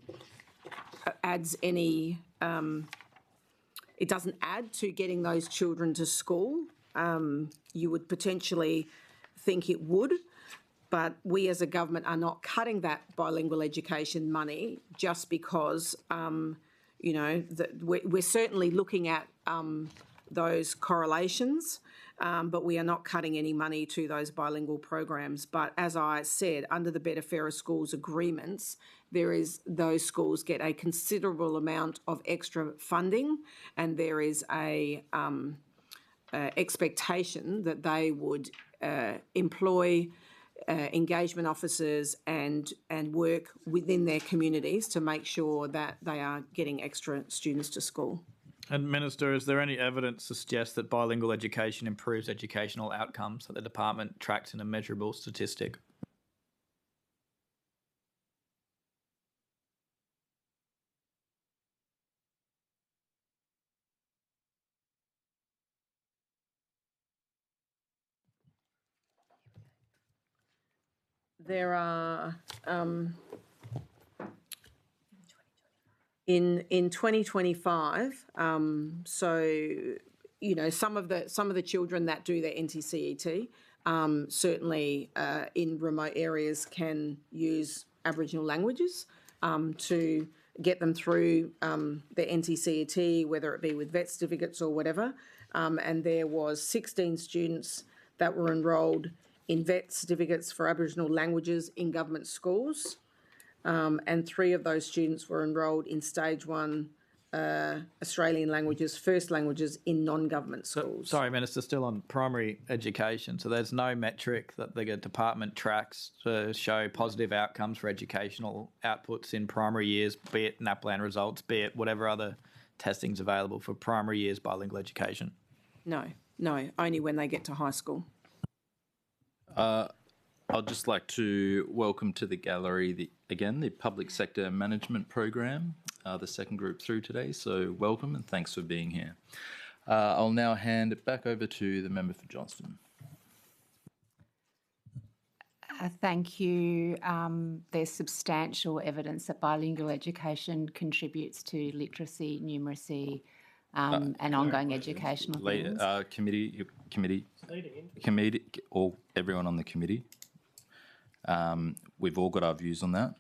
adds any... it doesn't add to getting those children to school. You would potentially think it would, but we as a government are not cutting that bilingual education money just because, we're certainly looking at those correlations, but we are not cutting any money to those bilingual programs. But as I said, under the Better Fairer Schools agreements, those schools get a considerable amount of extra funding, and there is a expectation that they would employ engagement officers and work within their communities to make sure that they are getting extra students to school. And Minister, is there any evidence to suggest that bilingual education improves educational outcomes that the department tracks in a measurable statistic? there are in 2025. Some of the children that do their NTCET certainly in remote areas can use Aboriginal languages to get them through their NTCET, whether it be with vet certificates or whatever. And there was 16 students that were enrolled in vet certificates for Aboriginal languages in government schools, and 3 of those students were enrolled in stage 1 Australian languages, first languages in non-government schools. Sorry, Minister, still on primary education. So there's no metric that the department tracks to show positive outcomes for educational outputs in primary years, be it NAPLAN results, be it whatever other testing's available for primary years bilingual education. No, only when they get to high school. I'd just like to welcome to the gallery the Public Sector Management Program, the second group through today. So welcome and thanks for being here. I'll now hand it back over to the member for Johnston. Thank you. There's substantial evidence that bilingual education contributes to literacy, numeracy, and ongoing educational things. Committee, or everyone on the committee. We've all got our views on that.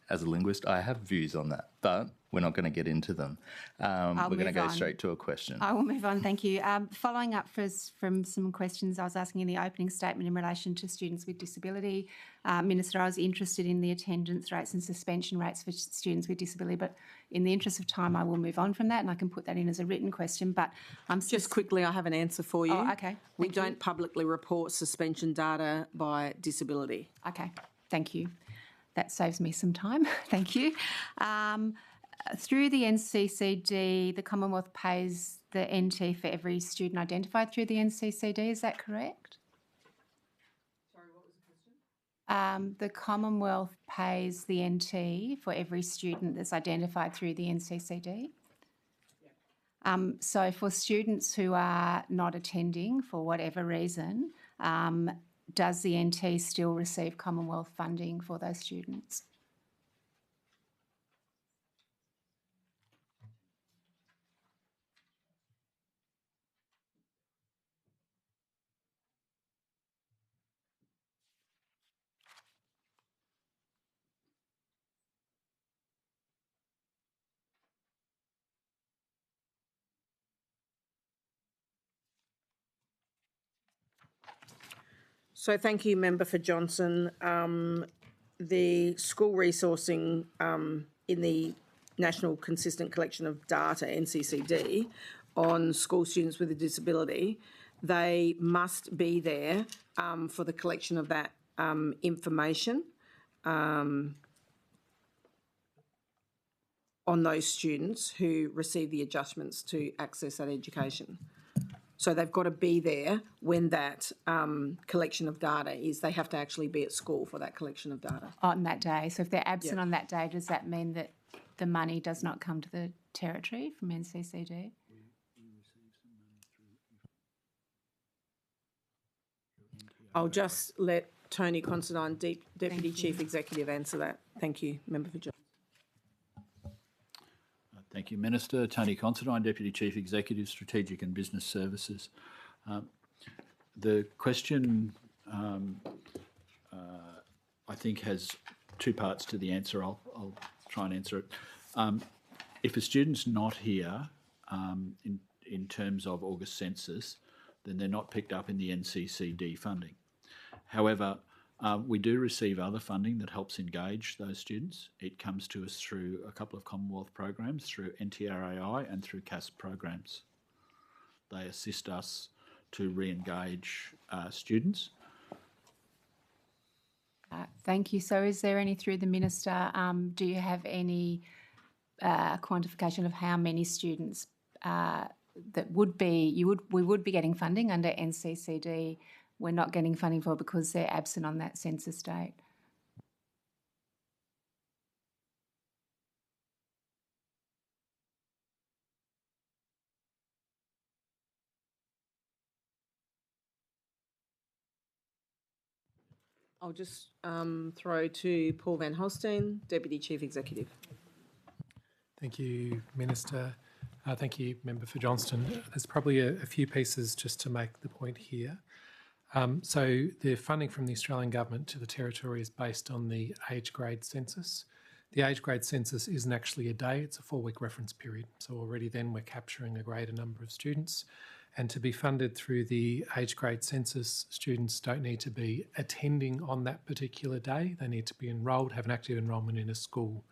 As a linguist, I have views on that, but we're not going to get into them. We're going to go straight to a question. I will move on, thank you. Following up from some questions I was asking in the opening statement in relation to students with disability, Minister, I was interested in the attendance rates and suspension rates for students with disability, but in the interest of time, I will move on from that and I can put that in as a written question. But just quickly, I have an answer for you. Oh, okay. We don't publicly report suspension data by disability. Okay, thank you. That saves me some time. Thank you. Through the NCCD, the Commonwealth pays the NT for every student identified through the NCCD. Is that correct? Sorry, what was the question? The Commonwealth pays the NT for every student that's identified through the NCCD. So for students who are not attending for whatever reason, does the NT still receive Commonwealth funding for those students? So thank you, Member for Johnson. The school resourcing in the National Consistent Collection of Data, NCCD, on school students with a disability, they must be there for the collection of that information on those students who receive the adjustments to access that education. So they've got to be there when that collection of data is. They have to actually be at school for that collection of data. On that day. So if they're absent on that day, does that mean that the money does not come to the Territory from NCCD? I'll just let Tony Considine, Deputy Chief Executive, answer that. Thank you, Member for Johnson. Thank you, Minister. Tony Considine, Deputy Chief Executive, Strategic and Business Services. The question, I think, has 2 parts to the answer. I'll try and answer it. If a student's not here in terms of August census, then they're not picked up in the NCCD funding. However, we do receive other funding that helps engage those students. It comes to us through a couple of Commonwealth programs, through NTRAI and through CASP programs. They assist us to re-engage students. Thank you. So is there any, through the Minister, do you have any quantification of how many students that we would be getting funding under NCCD we're not getting funding for because they're absent on that census date? I'll just throw to Paul van Holstein, Deputy Chief Executive. Thank you, Minister. Thank you, Member for Johnston. There's probably a few pieces just to make the point here. So the funding from the Australian Government to the Territory is based on the age grade census. The age grade census isn't actually a day, it's a 4-week reference period. So already then we're capturing a greater number of students. And to be funded through the age grade census, students don't need to be attending on that particular day. They need to be enrolled, have an active enrolment in a school.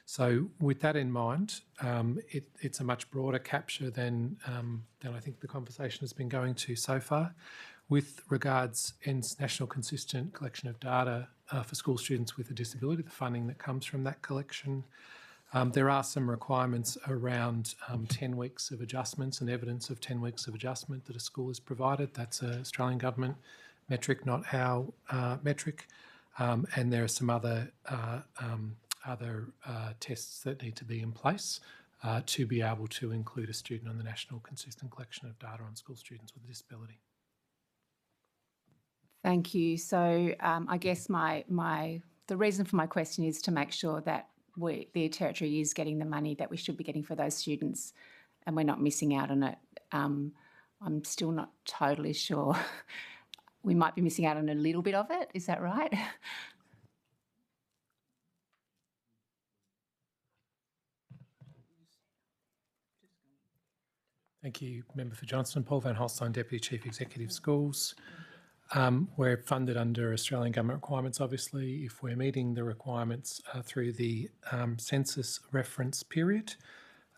So with that in mind, it's a much broader capture than I think the conversation has been going to so far. With regards N's national consistent collection of data for school students with a disability, the funding that comes from that collection, there are some requirements around 10 weeks of adjustments and evidence of 10 weeks of adjustment that a school has provided. That's an Australian Government metric, not our metric. And there are some other tests that need to be in place to be able to include a student on the national consistent collection of data on school students with a disability. Thank you. So I guess the reason for my question is to make sure that the Territory is getting the money that we should be getting for those students and we're not missing out on it. I'm still not totally sure. We might be missing out on a little bit of it. Is that right? Thank you, Member for Johnston. Paul van Holstein, Deputy Chief Executive Schools. We're funded under Australian Government requirements, obviously, if we're meeting the requirements through the census reference period.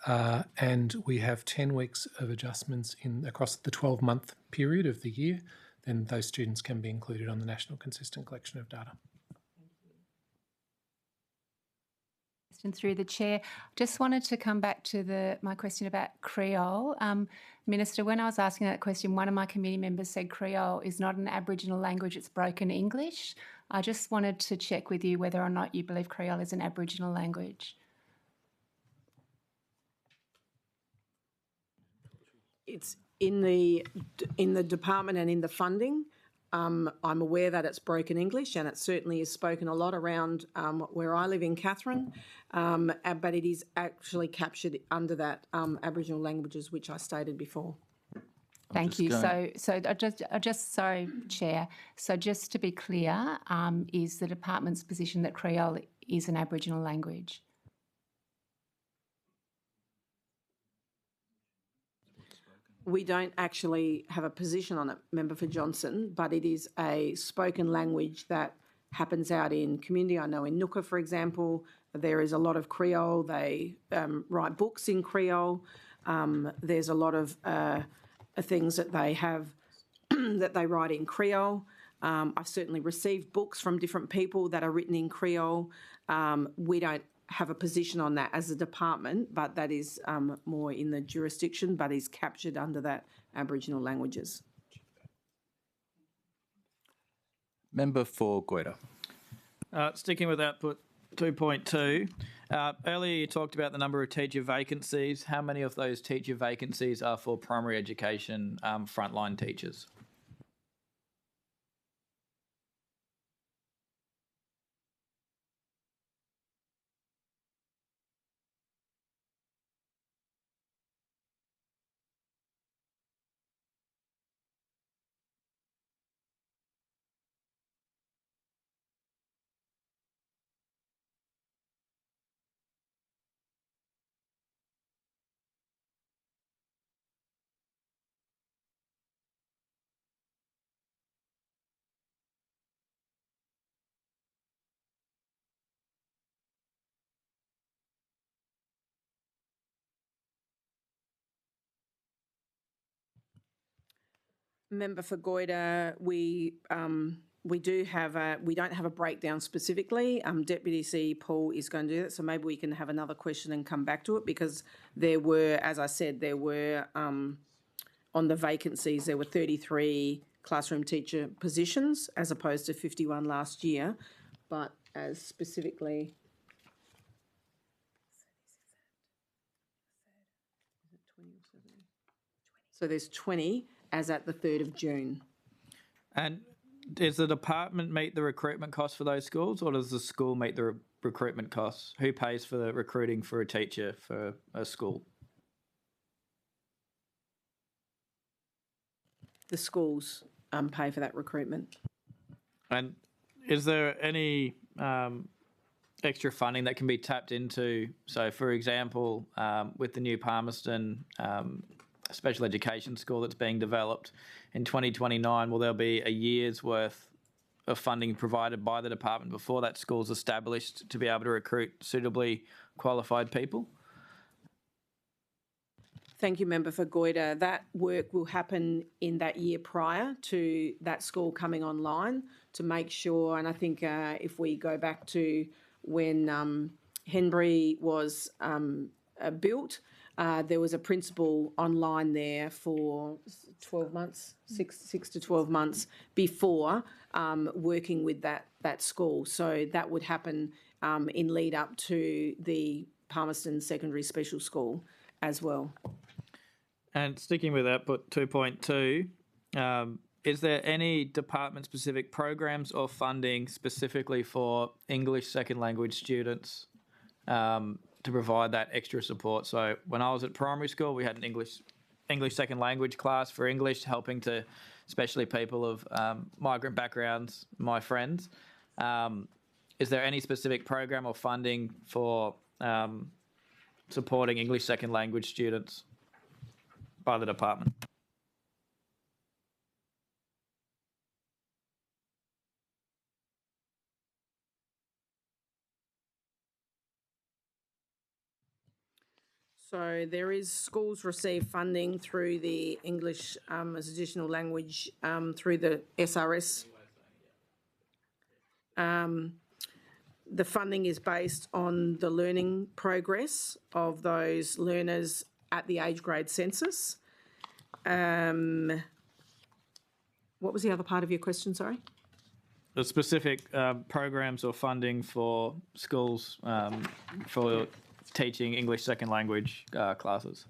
And we have 10 weeks of adjustments across the 12-month period of the year, then those students can be included on the national consistent collection of data. Through the chair, just wanted to come back to my question about Creole. Minister, when I was asking that question, one of my committee members said Creole is not an Aboriginal language, it's broken English. I just wanted to check with you whether or not you believe Creole is an Aboriginal language. It's in the department and in the funding. I'm aware that it's broken English and it certainly is spoken a lot around where I live in Katherine, but it is actually captured under that Aboriginal languages, which I stated before. Thank you. Sorry, Chair. So just to be clear, is the department's position that Creole is an Aboriginal language? We don't actually have a position on it, Member for Johnson, but it is a spoken language that happens out in community. I know in Nooka, for example, there is a lot of Creole. They write books in Creole. There's a lot of things that they have that they write in Creole. I've certainly received books from different people that are written in Creole. We don't have a position on that as a department, but that is more in the jurisdiction, but is captured under that Aboriginal languages. Member for Goyder. Sticking with output 2.2, earlier you talked about the number of teacher vacancies. How many of those teacher vacancies are for primary education frontline teachers? Member for Goyder, we don't have a breakdown specifically. Deputy CEO Paul is going to do that, so maybe we can have another question and come back to it, because there were, as I said, on the vacancies, there were 33 classroom teacher positions as opposed to 51 last year, but as specifically. So there's 20 as at the 3rd of June. And does the department meet the recruitment costs for those schools, or does the school meet the recruitment costs? Who pays for the recruiting for a teacher for a school? The schools pay for that recruitment. And is there any extra funding that can be tapped into? So, for example, with the new Palmerston special education school that's being developed in 2029, will there be a year's worth of funding provided by the department before that school's established to be able to recruit suitably qualified people? Thank you, Member for Goyder. That work will happen in that year prior to that school coming online to make sure, and I think if we go back to when Henbury was built, there was a principal online there for 12 months, 6 to 12 months before working with that school. So that would happen in lead up to the Palmerston Secondary Special School as well. And sticking with output 2.2, is there any department-specific programs or funding specifically for English second language students to provide that extra support? So when I was at primary school, we had an English second language class for English, helping to, especially people of migrant backgrounds, my friends. Is there any specific program or funding for supporting English second language students by the department? So there is schools receive funding through the English as additional language through the SRS. The funding is based on the learning progress of those learners at the age grade census. What was the other part of your question, sorry? The specific programs or funding for schools for teaching English second language classes.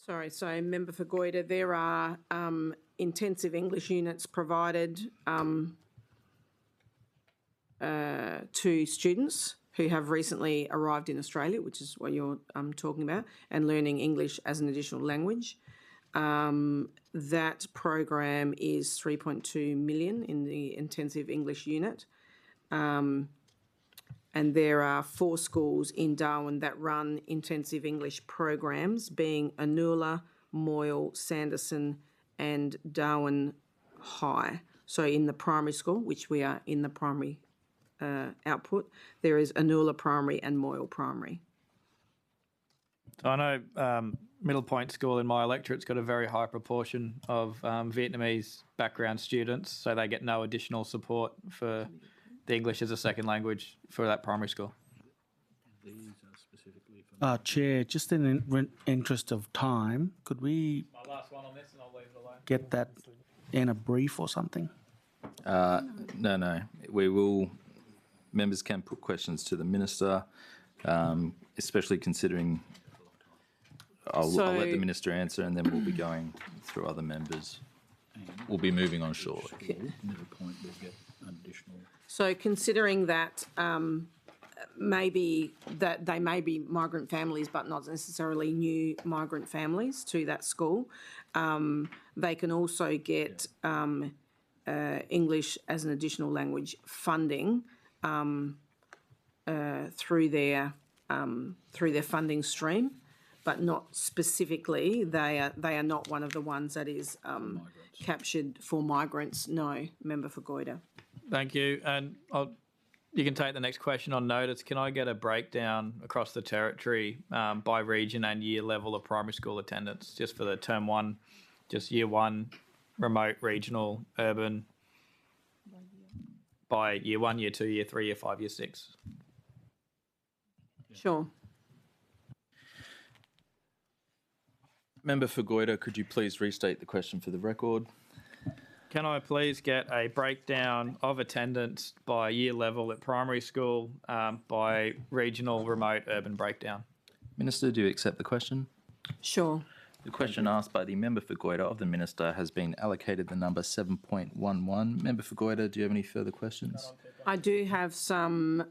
Sorry, so Member for Goyder, there are intensive English units provided to students who have recently arrived in Australia, which is what you're talking about, and learning English as an additional language. That program is 3.2 million in the intensive English unit. And there are 4 schools in Darwin that run intensive English programs, being Anula, Moyle, Sanderson and Darwin High. So in the primary school, which we are in the primary output, there is Anula Primary and Moyle Primary. So I know Middle Point School in my electorate's got a very high proportion of Vietnamese background students, so they get no additional support for the English as a second language for that primary school. Chair, just in the interest of time, could we My last one on this, and I'll leave it alone. get that in a brief or something? No. We will. Members can put questions to the minister, especially considering. I'll let the minister answer, and then we'll be going through other members. We'll be moving on shortly. So considering that maybe that they may be migrant families but not necessarily new migrant families to that school, they can also get English as an additional language funding through their funding stream, but not specifically. They are not one of the ones that is captured for migrants. No, Member for Goyder. Thank you. And you can take the next question on notice. Can I get a breakdown across the territory by region and year level of primary school attendance, just for the term 1, just year 1, remote, regional, urban, by year 1, year 2, year 3, year 5, year 6? Sure. Member for Goyder, could you please restate the question for the record? Can I please get a breakdown of attendance by year level at primary school, by regional, remote, urban breakdown? Minister, do you accept the question? Sure. The question asked by the member for Goyder of the minister has been allocated the number 7.11. Member for Goyder, do you have any further questions? I do have some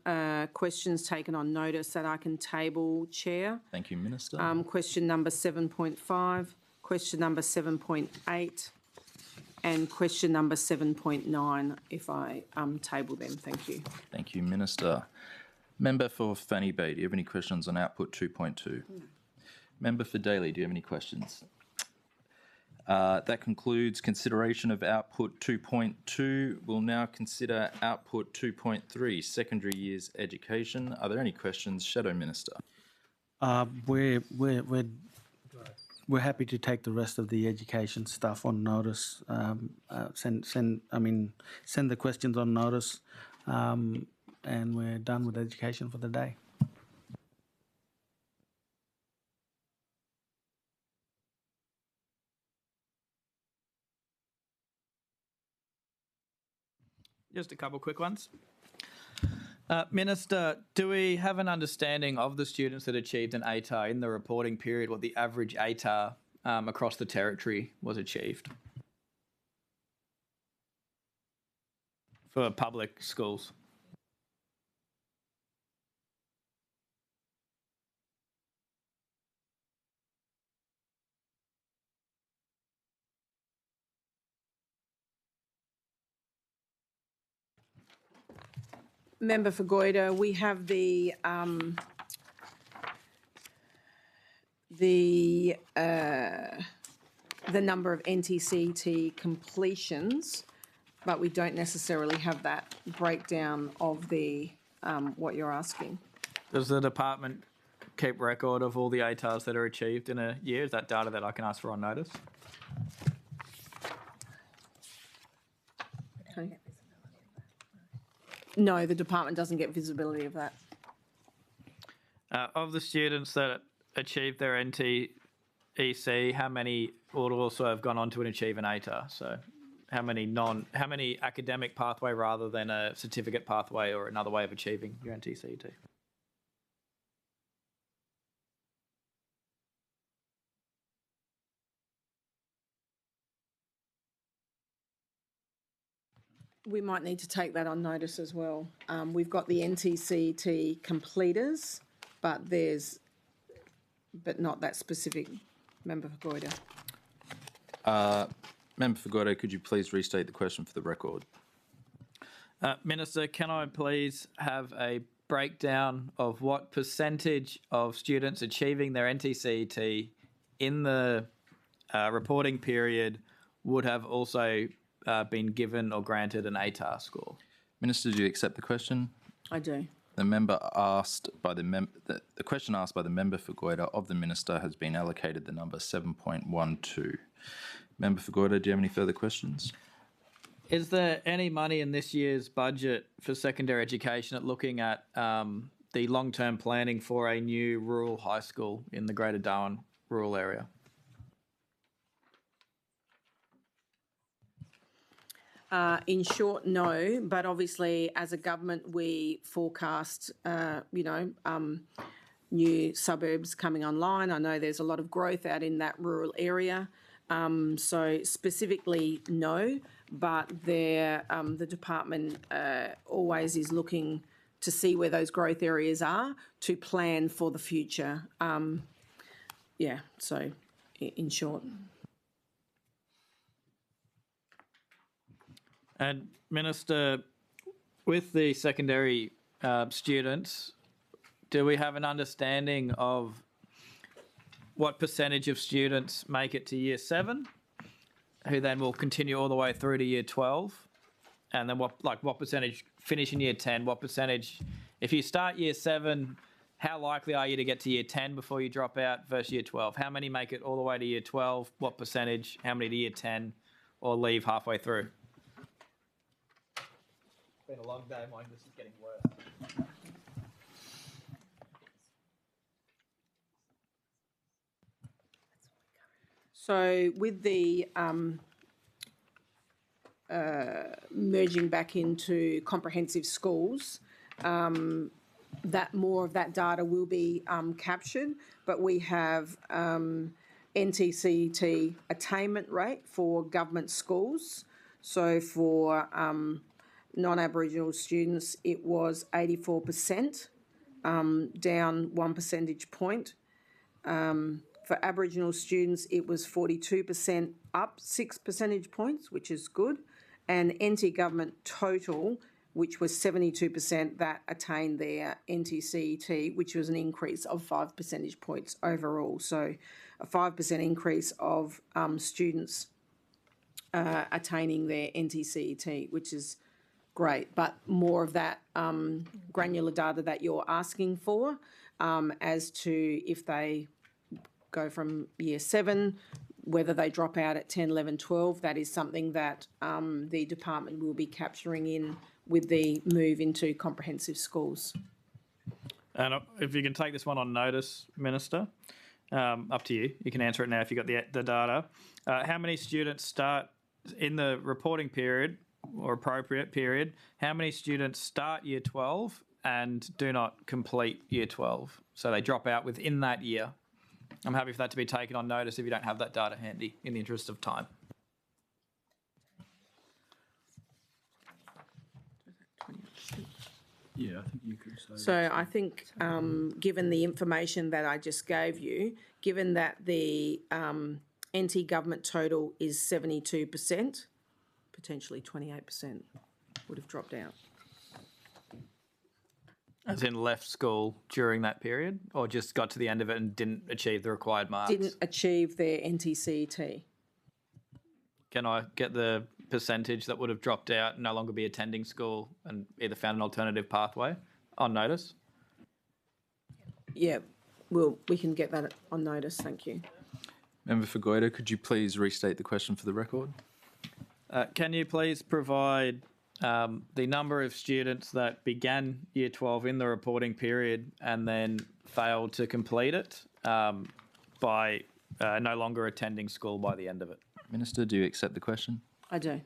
questions taken on notice that I can table, Chair. Thank you, Minister. Question number 7.5, question number 7.8, and question number 7.9, if I table them. Thank you. Thank you, Minister. Member for Fanny Bay, do you have any questions on output 2.2? No. Member for Daly, do you have any questions? That concludes consideration of output 2.2. We'll now consider output 2.3, secondary years education. Are there any questions? Shadow Minister. We're happy to take the rest of the education stuff on notice. Send the questions on notice, and we're done with education for the day. Just a couple quick ones. Minister, do we have an understanding of the students that achieved an ATAR in the reporting period, what the average ATAR across the territory was achieved for public schools? Member for Goyder, we have the number of NTCT completions, but we don't necessarily have that breakdown of the what you're asking. Does the department keep record of all the ATARs that are achieved in a year? Is that data that I can ask for on notice? Okay. No, the department doesn't get visibility of that. Of the students that achieved their NTEC, how many would also have gone on to achieve an ATAR? So how many academic pathway rather than a certificate pathway or another way of achieving your NTCT? We might need to take that on notice as well. We've got the NTCT completers, but not that specific. Member for Goyder. Member for Goyder, could you please restate the question for the record? Minister, can I please have a breakdown of what percentage of students achieving their NTCT in the reporting period would have also been given or granted an ATAR score? Minister, do you accept the question? I do. The member asked by the question asked by the member for Goyder of the minister has been allocated the number 7.12. Member for Goyder, do you have any further questions? Is there any money in this year's budget for secondary education at looking at the long-term planning for a new rural high school in the Greater Darwin rural area? In short, no, but obviously as a government we forecast, new suburbs coming online. I know there's a lot of growth out in that rural area. So specifically, no, but the department always is looking to see where those growth areas are to plan for the future. So in short. And Minister, with the secondary students, do we have an understanding of what percentage of students make it to year 7, who then will continue all the way through to year 12? And then what percentage finish in year 10? What percentage, if you start year 7, how likely are you to get to year 10 before you drop out versus year 12? How many make it all the way to year 12? What percentage? How many to year 10 or leave halfway through? It's been a long day, my English is getting worse. So with the merging back into comprehensive schools, that more of that data will be captured, but we have NTCT attainment rate for government schools. So for non-Aboriginal students, it was 84%, down 1 percentage point. For Aboriginal students, it was 42%, up 6 percentage points, which is good. And NT government total, which was 72%, that attained their NTCET, which was an increase of 5 percentage points overall. So a 5% increase of students attaining their NTCET, which is great. But more of that granular data that you're asking for as to if they go from year 7, whether they drop out at 10, 11, 12, that is something that the department will be capturing in with the move into comprehensive schools. And if you can take this one on notice, Minister, up to you. You can answer it now if you've got the data. How many students start in the reporting period or appropriate period? How many students start year 12 and do not complete year 12? So they drop out within that year. I'm happy for that to be taken on notice if you don't have that data handy in the interest of time. Yeah, I think you could say. So I think, given the information that I just gave you, given that the NT government total is 72%, potentially 28% would have dropped out. As in left school during that period, or just got to the end of it and didn't achieve the required marks? Didn't achieve their NTCET. Can I get the percentage that would have dropped out and no longer be attending school and either found an alternative pathway on notice? Yeah, we can get that on notice, thank you. Member for Goyder, could you please restate the question for the record? Can you please provide the number of students that began year 12 in the reporting period and then failed to complete it by no longer attending school by the end of it? Minister, do you accept the question? I do.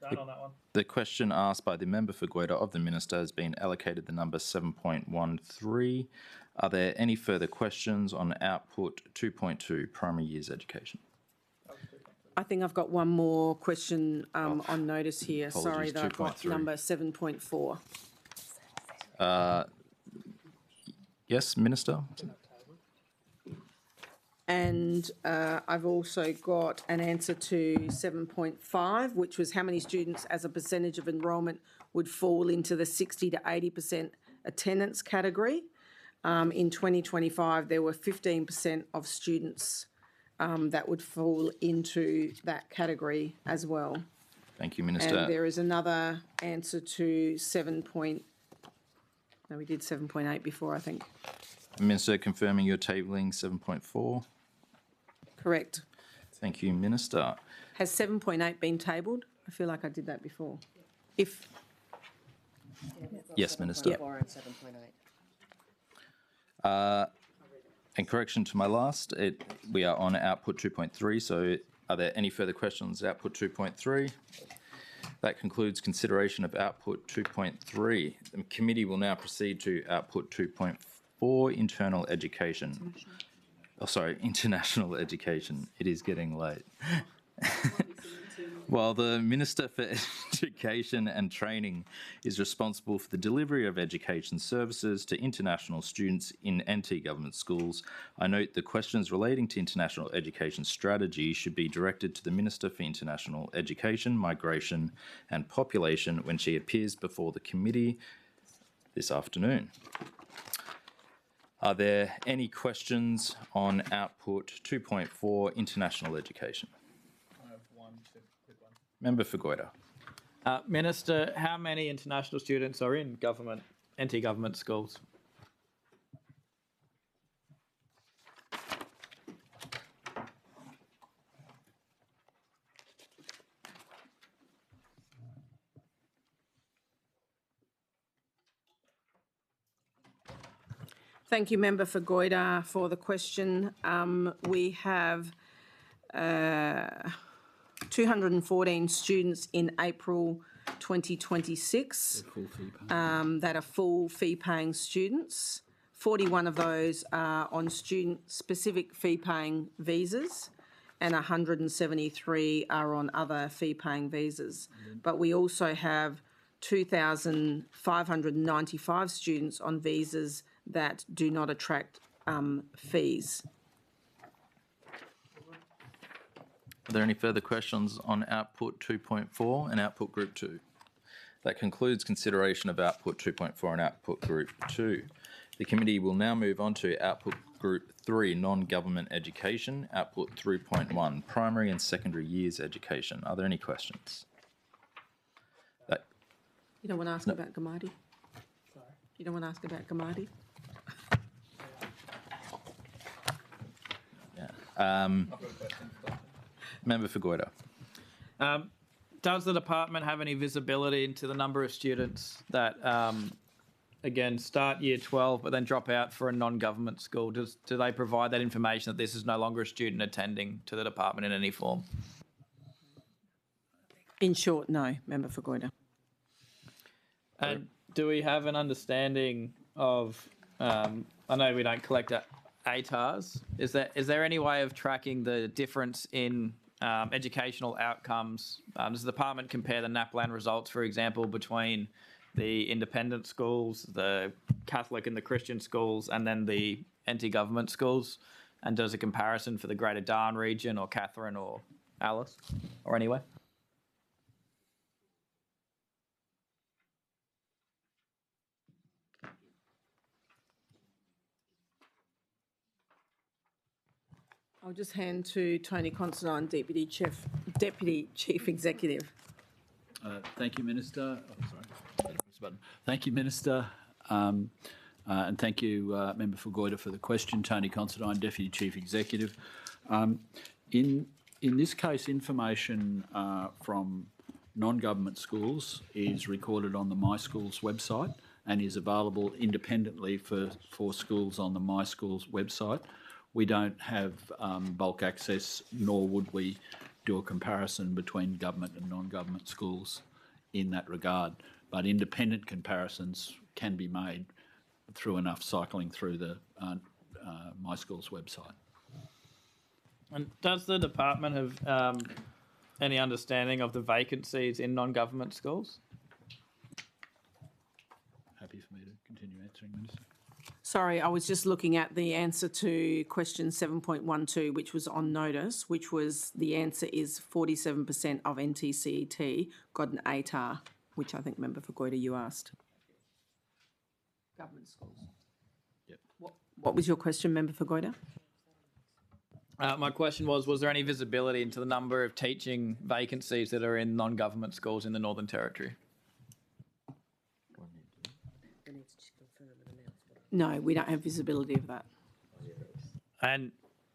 Done on that one. The question asked by the member for Goyder of the Minister has been allocated the number 7.13. Are there any further questions on output 2.2 primary years education? I think I've got one more question on notice here. Apologies, Sorry that I've got 2.3. number 7.4. Yes, Minister? And I've also got an answer to 7.5, which was how many students as a percentage of enrolment would fall into the 60 to 80% attendance category. In 2025, there were 15% of students that would fall into that category as well. Thank you, Minister. And there is another answer to 7.8 before, I think. Minister, confirming you're tabling 7.4. Correct. Thank you, Minister. Has 7.8 been tabled? I feel like I did that before. If Yes, Minister. Yep. And correction to my last, we are on output 2.3, so are there any further questions on output 2.3? That concludes consideration of output 2.3. The committee will now proceed to output 2.4, internal education. International education. It is getting late. While the Minister for Education and Training is responsible for the delivery of education services to international students in NT government schools, I note the questions relating to international education strategy should be directed to the Minister for International Education, Migration and Population when she appears before the committee this afternoon. Are there any questions on output 2.4 international education? I have one quick one. Member for Goyder. Minister, how many international students are in government, NT government schools? Thank you, Member for Goyder, for the question. We have 214 students in April 2026 that are full fee-paying students. 41 of those are on student-specific fee-paying visas, and 173 are on other fee-paying visas. But we also have 2,595 students on visas that do not attract fees. Are there any further questions on Output 2.4 and Output Group 2? That concludes consideration of Output 2.4 and Output Group 2. The committee will now move on to Output Group 3, Non-Government Education, Output 3.1, Primary and Secondary Years Education. Are there any questions? You don't want to ask about Gamadi? Sorry? You don't want to ask about Gamadi? Member for Goyder. Does the department have any visibility into the number of students that, again, start year 12 but then drop out for a non-government school? Do they provide that information that this is no longer a student attending to the department in any form? In short, no, Member for Goyder. And do we have an understanding of, I know we don't collect ATARs, is there any way of tracking the difference in educational outcomes? Does the department compare the NAPLAN results, for example, between the independent schools, the Catholic and the Christian schools, and then the anti-government schools, and does a comparison for the Greater Darwin region or Catherine or Alice or anywhere? I'll just hand to Tony Considine, Deputy Chief Executive. Thank you, Minister. Thank you, Minister. And thank you, Member for Goyder, for the question. Tony Considine, Deputy Chief Executive. In this case, information from non-government schools is recorded on the My Schools website and is available independently for schools on the My Schools website. We don't have bulk access, nor would we do a comparison between government and non-government schools in that regard. But independent comparisons can be made through enough cycling through the My Schools website. And does the department have any understanding of the vacancies in non-government schools? Happy for me to continue answering, Minister. Sorry, I was just looking at the answer to question 7.12, which was on notice, which was the answer is 47% of NTCET got an ATAR, which I think, Member for Goyder, you asked. Government schools. Yep. What was your question, Member for Goyder? My question was there any visibility into the number of teaching vacancies that are in non-government schools in the Northern Territory? No, we don't have visibility of that. And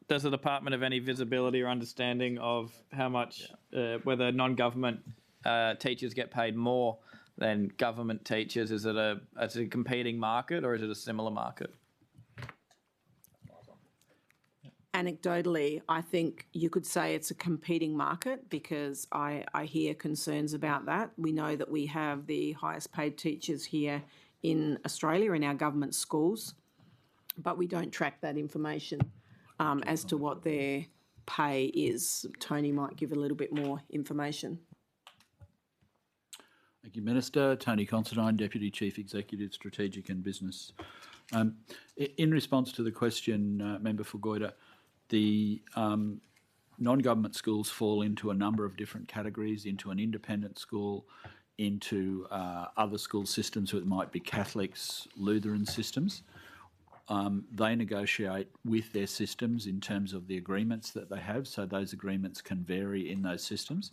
does the department have any visibility or understanding of how much, whether non-government teachers get paid more than government teachers? Is it a competing market or is it a similar market? Anecdotally, I think you could say it's a competing market because I hear concerns about that. We know that we have the highest paid teachers here in Australia in our government schools, but we don't track that information as to what their pay is. Tony might give a little bit more information. Thank you, Minister. Tony Considine, Deputy Chief Executive, Strategic and Business. In response to the question, Member for Goyder, the non-government schools fall into a number of different categories, into an independent school, into other school systems, so it might be Catholics, Lutheran systems. They negotiate with their systems in terms of the agreements that they have, so those agreements can vary in those systems,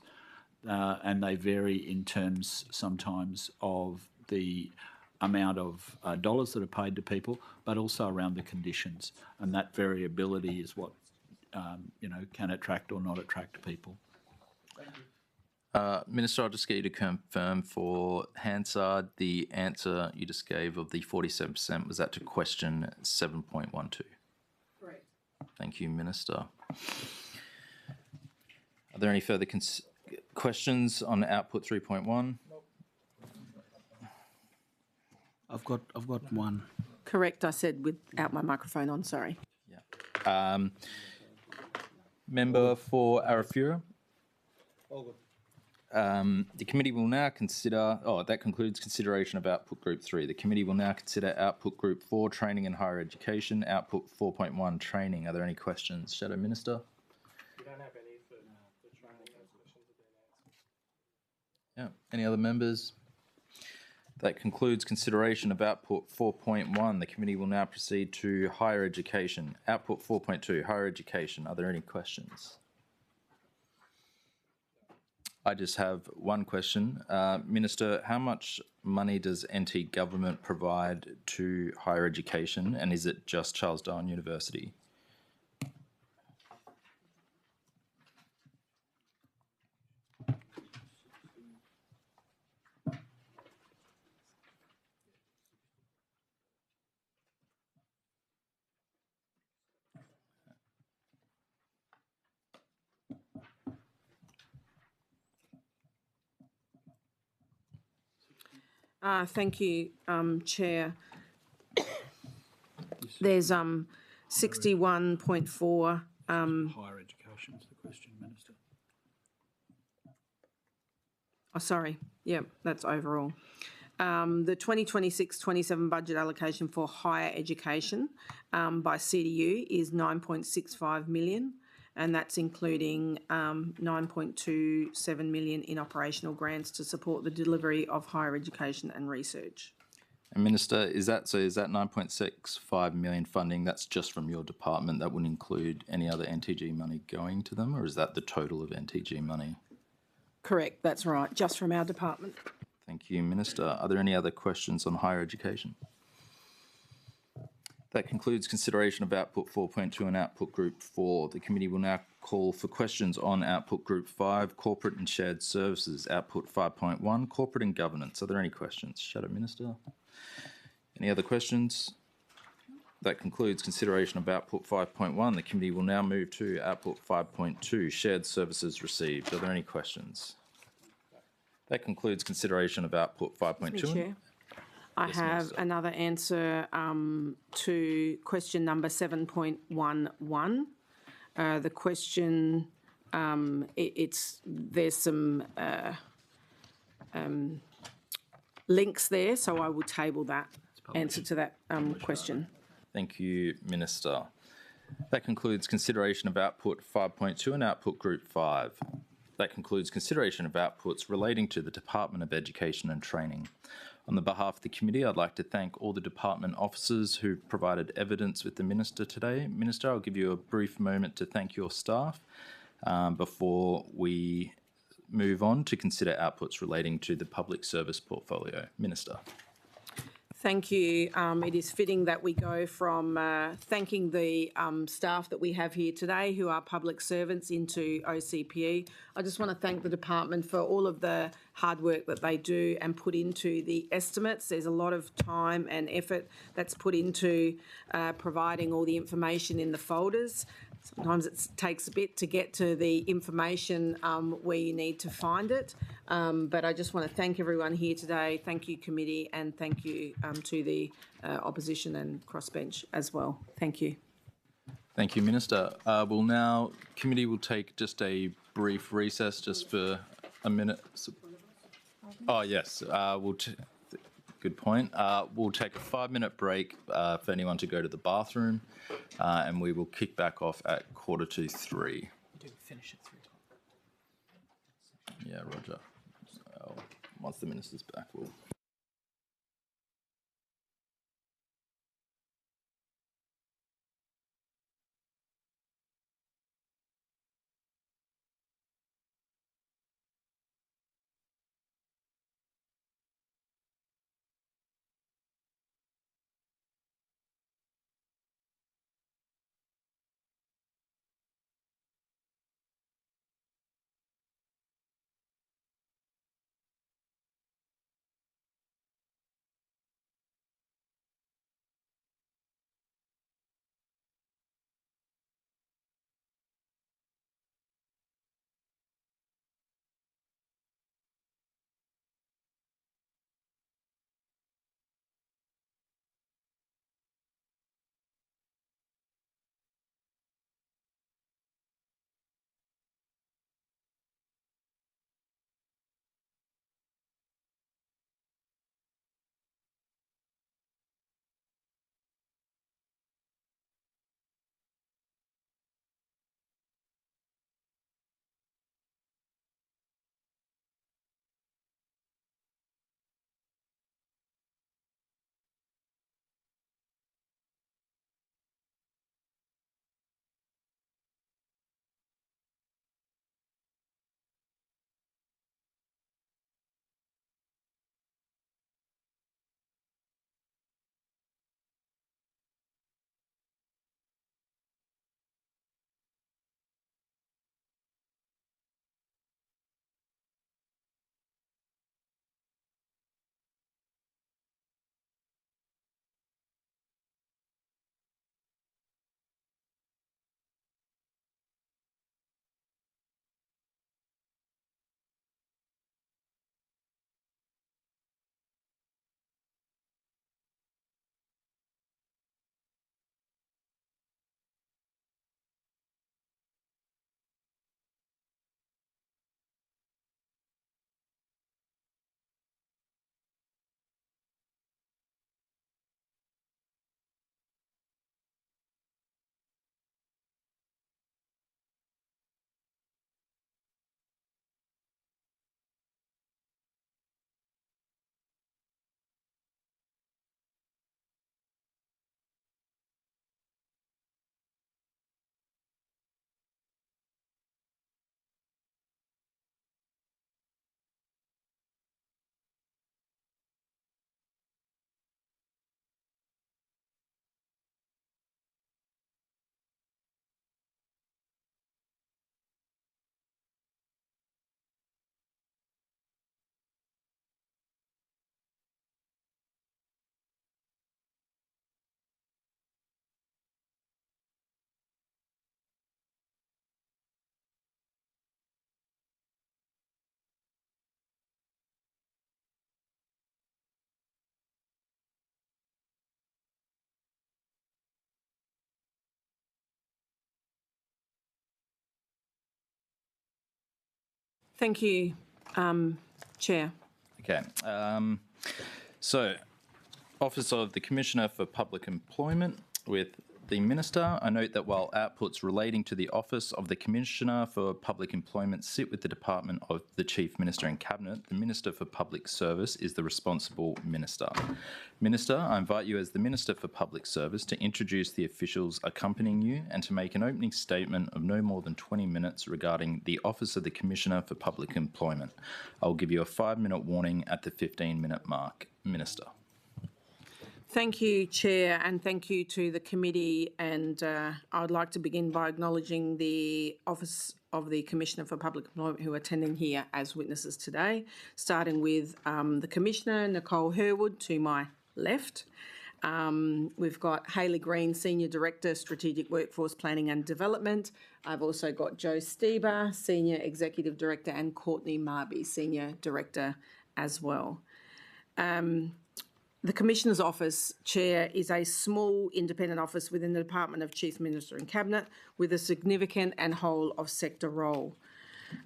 and they vary in terms sometimes of the amount of dollars that are paid to people, but also around the conditions, and that variability is what can attract or not attract people. Thank you. Minister, I'll just get you to confirm for Hansard, the answer you just gave of the 47%, was that to question 7.12? Correct. Thank you, Minister. Are there any further questions on output 3.1? I've got one. Correct, I said without my microphone on, sorry. Member for Arafura? The committee will now consider, that concludes consideration of output group 3. The committee will now consider output group 4, training and higher education, output 4.1, training. Are there any questions? Shadow Minister? We don't have any for training. Those questions have been answered. Yeah. Any other members? That concludes consideration of output 4.1. The committee will now proceed to higher education. Output 4.2, higher education. Are there any questions? I just have one question. Minister, how much money does NT government provide to higher education, and is it just Charles Darwin University? Thank you, Chair. There's 61.4. Higher education is the question, Minister. Oh, sorry. Yeah, that's overall. The 2026-27 budget allocation for higher education by CDU is 9.65 million, and that's including 9.27 million in operational grants to support the delivery of higher education and research. And Minister, is that 9.65 million funding, that's just from your department? That wouldn't include any other NTG money going to them, or is that the total of NTG money? Correct, that's right, just from our department. Thank you, Minister. Are there any other questions on higher education? That concludes consideration of output 4.2 and output group 4. The committee will now call for questions on output group 5, corporate and shared services, output 5.1, corporate and governance. Are there any questions? Shadow Minister? Any other questions? That concludes consideration of output 5.1. The committee will now move to output 5.2, shared services received. Are there any questions? That concludes consideration of output 5.2. Chair, I have another answer to question number 7.11. The question, there's some links there, so I will table that answer to that question. Thank you, Minister. That concludes consideration of output 5.2 and output group 5. That concludes consideration of outputs relating to the Department of Education and Training. On the behalf of the committee, I'd like to thank all the department officers who provided evidence with the Minister today. Minister, I'll give you a brief moment to thank your staff before we move on to consider outputs relating to the public service portfolio. Minister. Thank you. It is fitting that we go from thanking the staff that we have here today who are public servants into OCPE. I just want to thank the department for all of the hard work that they do and put into the estimates. There's a lot of time and effort that's put into providing all the information in the folders. Sometimes it takes a bit to get to the information where you need to find it. But I just want to thank everyone here today. Thank you, committee, and thank you to the opposition and crossbench as well. Thank you. Thank you, Minister. Committee will take just a brief recess just for a minute. Oh, yes. Good point. We'll take a 5-minute break for anyone to go to the bathroom, and we will kick back off at 3:15. Do finish at 3 o'clock. Yeah, Roger. So, once the Minister's back, we'll... Thank you, Chair. Okay. So, Office of the Commissioner for Public Employment with the Minister. I note that while outputs relating to the Office of the Commissioner for Public Employment sit with the Department of the Chief Minister and Cabinet, the Minister for Public Service is the responsible Minister. Minister, I invite you as the Minister for Public Service to introduce the officials accompanying you and to make an opening statement of no more than 20 minutes regarding the Office of the Commissioner for Public Employment. I will give you a 5-minute warning at the 15-minute mark. Minister. Thank you, Chair, and thank you to the committee. And I'd like to begin by acknowledging the Office of the Commissioner for Public Employment who are attending here as witnesses today, starting with the Commissioner, Nicole Herwood, to my left. We've got Hayley Green, Senior Director, Strategic Workforce Planning and Development. I've also got Joe Stieber, Senior Executive Director, and Courtney Marby, Senior Director as well. The Commissioner's Office, Chair, is a small independent office within the Department of Chief Minister and Cabinet with a significant and whole of sector role.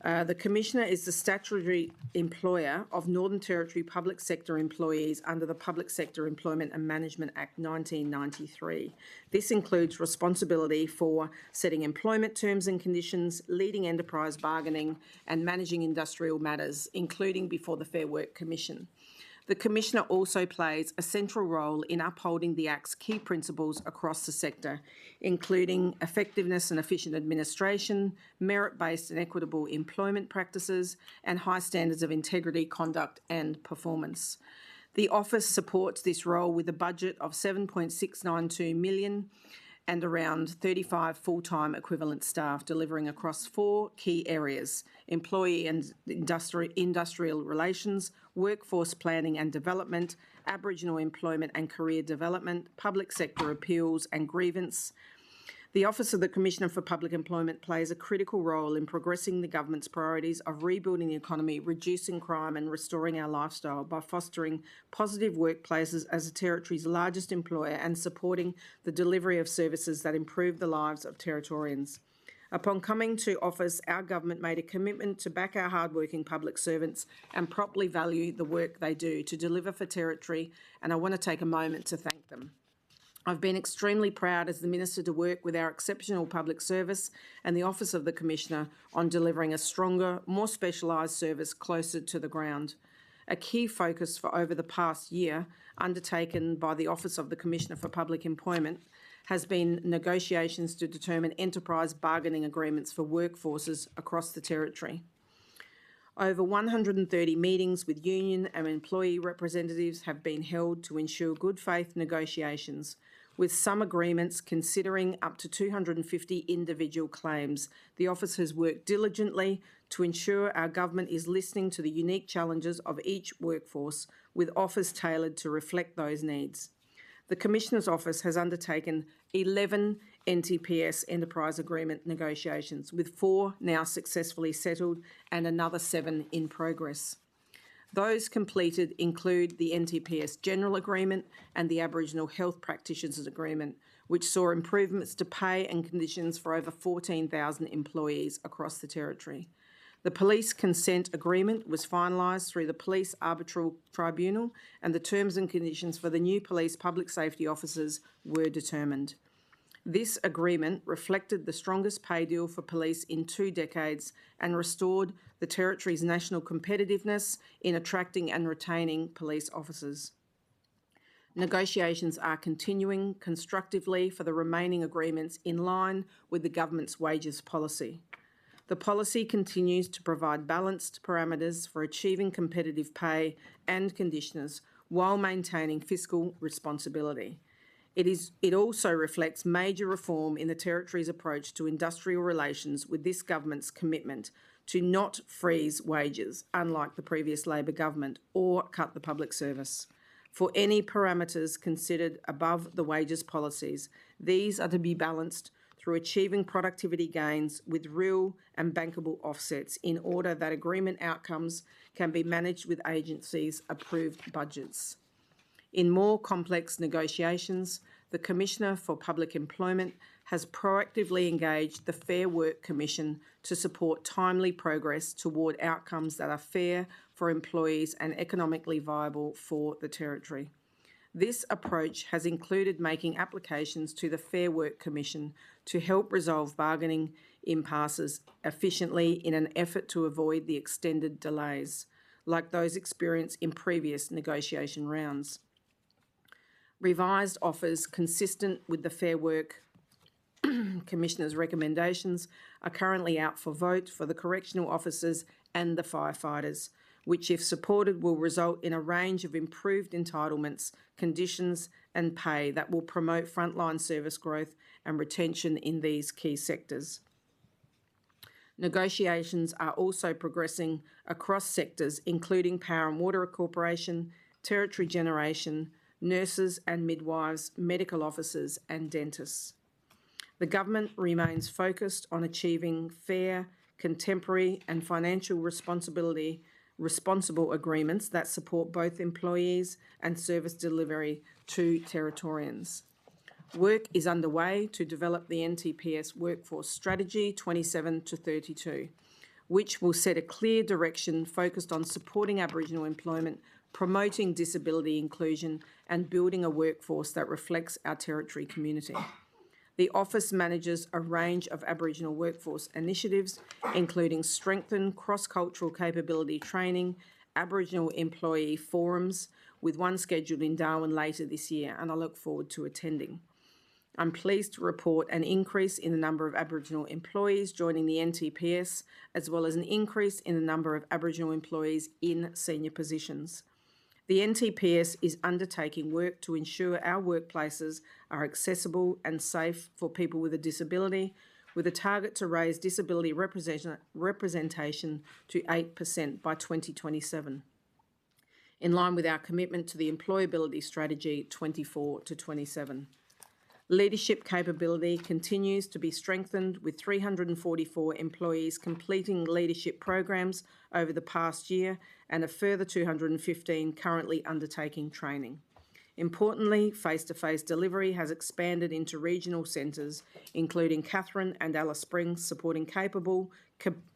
The Commissioner is the statutory employer of Northern Territory public sector employees under the Public Sector Employment and Management Act 1993. This includes responsibility for setting employment terms and conditions, leading enterprise bargaining and managing industrial matters, including before the Fair Work Commission. The Commissioner also plays a central role in upholding the Act's key principles across the sector, including effectiveness and efficient administration, merit-based and equitable employment practices, and high standards of integrity, conduct and performance. The Office supports this role with a budget of $7.692 million and around 35 full-time equivalent staff, delivering across 4 key areas: employee and industrial relations, workforce planning and development, Aboriginal employment and career development, public sector appeals and grievance. The Office of the Commissioner for Public Employment plays a critical role in progressing the government's priorities of rebuilding the economy, reducing crime and restoring our lifestyle by fostering positive workplaces as the Territory's largest employer and supporting the delivery of services that improve the lives of Territorians. Upon coming to office, our government made a commitment to back our hardworking public servants and properly value the work they do to deliver for Territory, and I want to take a moment to thank them. I've been extremely proud as the Minister to work with our exceptional public service and the Office of the Commissioner on delivering a stronger, more specialised service closer to the ground. A key focus for over the past year, undertaken by the Office of the Commissioner for Public Employment, has been negotiations to determine enterprise bargaining agreements for workforces across the Territory. Over 130 meetings with union and employee representatives have been held to ensure good faith negotiations, with some agreements considering up to 250 individual claims. The Office has worked diligently to ensure our government is listening to the unique challenges of each workforce, with offers tailored to reflect those needs. The Commissioner's Office has undertaken 11 NTPS enterprise agreement negotiations, with 4 now successfully settled and another 7 in progress. Those completed include the NTPS General Agreement and the Aboriginal Health Practitioners Agreement, which saw improvements to pay and conditions for over 14,000 employees across the Territory. The Police Consent Agreement was finalised through the Police Arbitral Tribunal, and the terms and conditions for the new police public safety officers were determined. This agreement reflected the strongest pay deal for police in 2 decades and restored the Territory's national competitiveness in attracting and retaining police officers. Negotiations are continuing constructively for the remaining agreements in line with the government's wages policy. The policy continues to provide balanced parameters for achieving competitive pay and conditions while maintaining fiscal responsibility. It also reflects major reform in the Territory's approach to industrial relations, with this government's commitment to not freeze wages, unlike the previous Labor government, or cut the public service. For any parameters considered above the wages policies, these are to be balanced through achieving productivity gains with real and bankable offsets in order that agreement outcomes can be managed with agencies' approved budgets. In more complex negotiations, the Commissioner for Public Employment has proactively engaged the Fair Work Commission to support timely progress toward outcomes that are fair for employees and economically viable for the Territory. This approach has included making applications to the Fair Work Commission to help resolve bargaining impasses efficiently in an effort to avoid the extended delays, like those experienced in previous negotiation rounds. Revised offers consistent with the Fair Work Commissioner's recommendations are currently out for vote for the correctional officers and the firefighters, which, if supported, will result in a range of improved entitlements, conditions and pay that will promote frontline service growth and retention in these key sectors. Negotiations are also progressing across sectors, including Power and Water Corporation, Territory Generation, nurses and midwives, medical officers and dentists. The government remains focused on achieving fair, contemporary and financial responsible agreements that support both employees and service delivery to Territorians. Work is underway to develop the NTPS Workforce Strategy 27 to 32, which will set a clear direction focused on supporting Aboriginal employment, promoting disability inclusion and building a workforce that reflects our Territory community. The Office manages a range of Aboriginal workforce initiatives, including strengthened cross-cultural capability training, Aboriginal employee forums, with one scheduled in Darwin later this year, and I look forward to attending. I'm pleased to report an increase in the number of Aboriginal employees joining the NTPS, as well as an increase in the number of Aboriginal employees in senior positions. The NTPS is undertaking work to ensure our workplaces are accessible and safe for people with a disability, with a target to raise disability representation to 8% by 2027, in line with our commitment to the Employability Strategy 24 to 27. Leadership capability continues to be strengthened, with 344 employees completing leadership programs over the past year and a further 215 currently undertaking training. Importantly, face-to-face delivery has expanded into regional centres, including Katherine and Alice Springs, supporting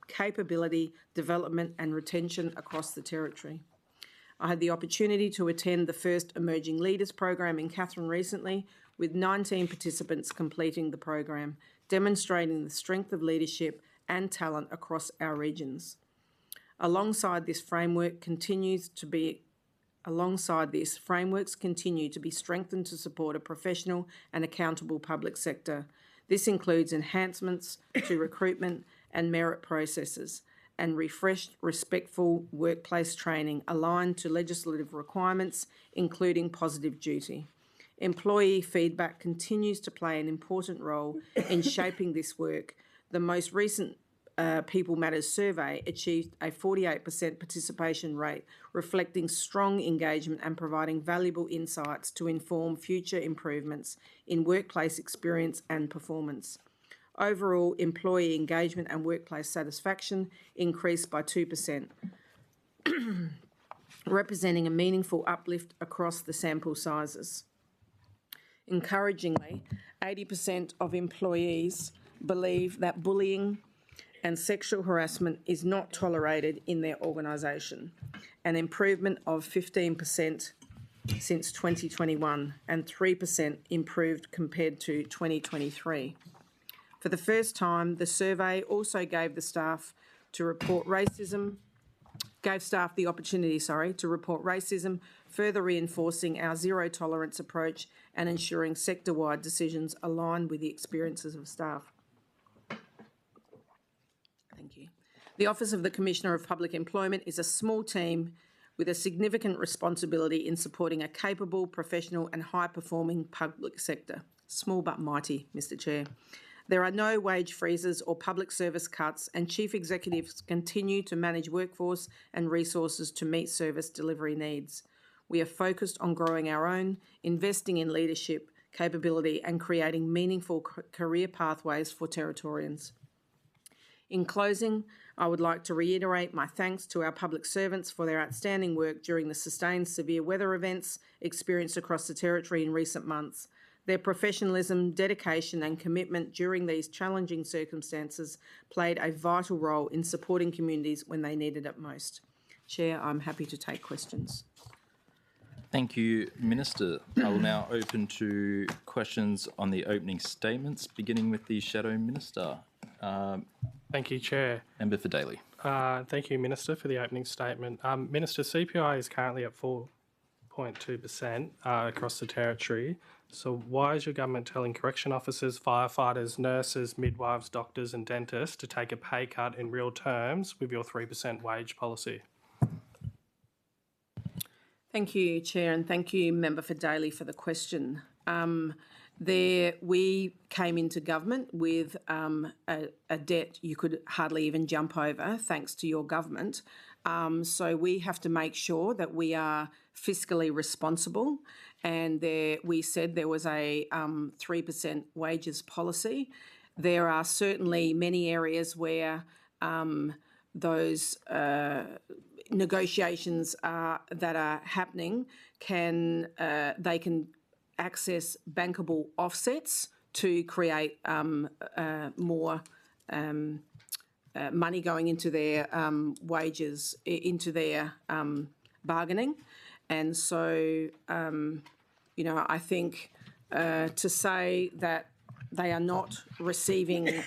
capability development and retention across the Territory. I had the opportunity to attend the first Emerging Leaders program in Katherine recently, with 19 participants completing the program, demonstrating the strength of leadership and talent across our regions. Alongside this, frameworks continue to be strengthened to support a professional and accountable public sector. This includes enhancements to recruitment and merit processes and refreshed, respectful workplace training aligned to legislative requirements, including positive duty. Employee feedback continues to play an important role in shaping this work. The most recent People Matters survey achieved a 48% participation rate, reflecting strong engagement and providing valuable insights to inform future improvements in workplace experience and performance. Overall, employee engagement and workplace satisfaction increased by 2%, representing a meaningful uplift across the sample sizes. Encouragingly, 80% of employees believe that bullying and sexual harassment is not tolerated in their organisation, an improvement of 15% since 2021 and 3% improved compared to 2023. For the first time, the survey also gave staff the opportunity to report racism, further reinforcing our zero tolerance approach and ensuring sector-wide decisions align with the experiences of staff. Thank you. The Office of the Commissioner of Public Employment is a small team with a significant responsibility in supporting a capable, professional and high-performing public sector. Small but mighty, Mr Chair. There are no wage freezes or public service cuts, and chief executives continue to manage workforce and resources to meet service delivery needs. We are focused on growing our own, investing in leadership capability and creating meaningful career pathways for Territorians. In closing, I would like to reiterate my thanks to our public servants for their outstanding work during the sustained severe weather events experienced across the Territory in recent months. Their professionalism, dedication and commitment during these challenging circumstances played a vital role in supporting communities when they needed it most. Chair, I'm happy to take questions. Thank you, Minister. I will now open to questions on the opening statements, beginning with the Shadow Minister. Thank you, Chair. Member for Daly. Thank you, Minister, for the opening statement. Minister, CPI is currently at 4.2% across the territory. So why is your government telling correction officers, firefighters, nurses, midwives, doctors and dentists to take a pay cut in real terms with your 3% wage policy? Thank you, Chair, and thank you, Member for Daly, for the question. We came into government with a debt you could hardly even jump over, thanks to your government. So we have to make sure that we are fiscally responsible, and we said there was a 3% wages policy. There are certainly many areas where those negotiations that are happening can access bankable offsets to create more money going into their wages, into their bargaining. And so, I think to say that they are not receiving,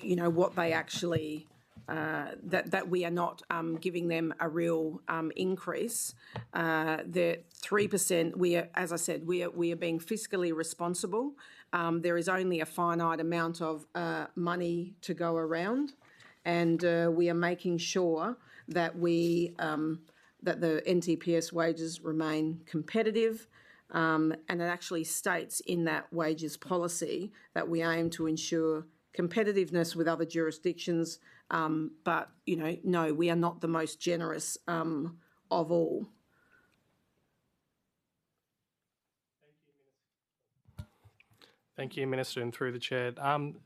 what they actually that we are not giving them a real increase. The 3%, as I said, we are being fiscally responsible. There is only a finite amount of money to go around, and we are making sure that that the NTPS wages remain competitive. And it actually states in that wages policy that we aim to ensure competitiveness with other jurisdictions, but, no, we are not the most generous of all. Thank you, Minister, and through the Chair.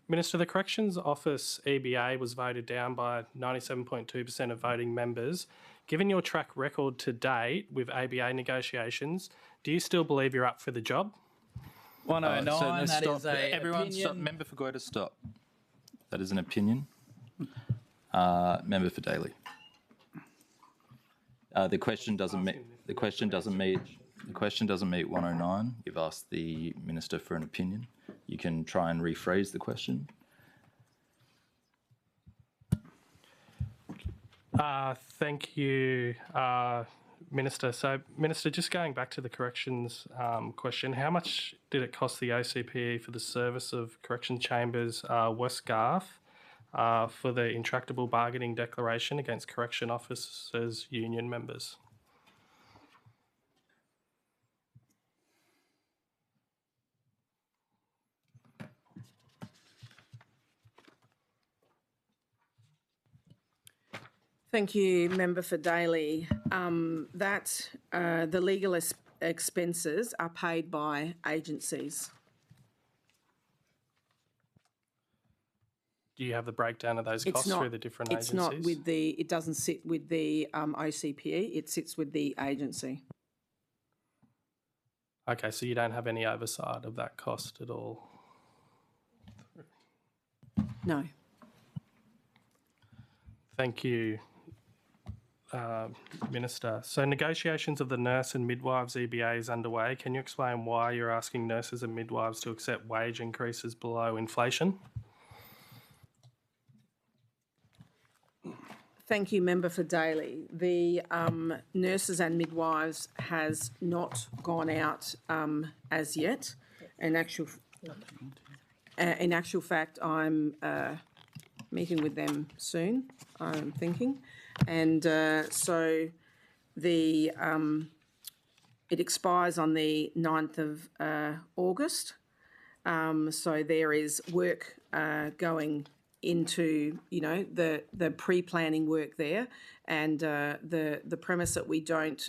Minister, the Corrections Office EBA was voted down by 97.2% of voting members. Given your track record to date with ABA negotiations, do you still believe you're up for the job? 109, that stop. is a Everyone opinion. stop. Member for Goyder, stop. That is an opinion. Member for Daly. The question doesn't meet. The question doesn't meet 109. You've asked the Minister for an opinion. You can try and rephrase the question. Thank you, Minister. So, Minister, just going back to the corrections question, how much did it cost the OCPE for the service of Correction Chambers West Garth for the intractable bargaining declaration against correction officers' union members? Thank you, Member for Daly. The legal expenses are paid by agencies. Do you have the breakdown of those costs through the different agencies? It's not with the. It doesn't sit with the OCPE. It sits with the agency. Okay, so you don't have any oversight of that cost at all? No. Thank you, Minister. So negotiations of the nurse and midwives EBA is underway. Can you explain why you're asking nurses and midwives to accept wage increases below inflation? Thank you, Member for Daly. The nurses and midwives has not gone out as yet. In actual fact, I'm meeting with them soon, I'm thinking. And so it expires on the 9th of August. So there is work going into, the pre-planning work there, and the premise that we don't,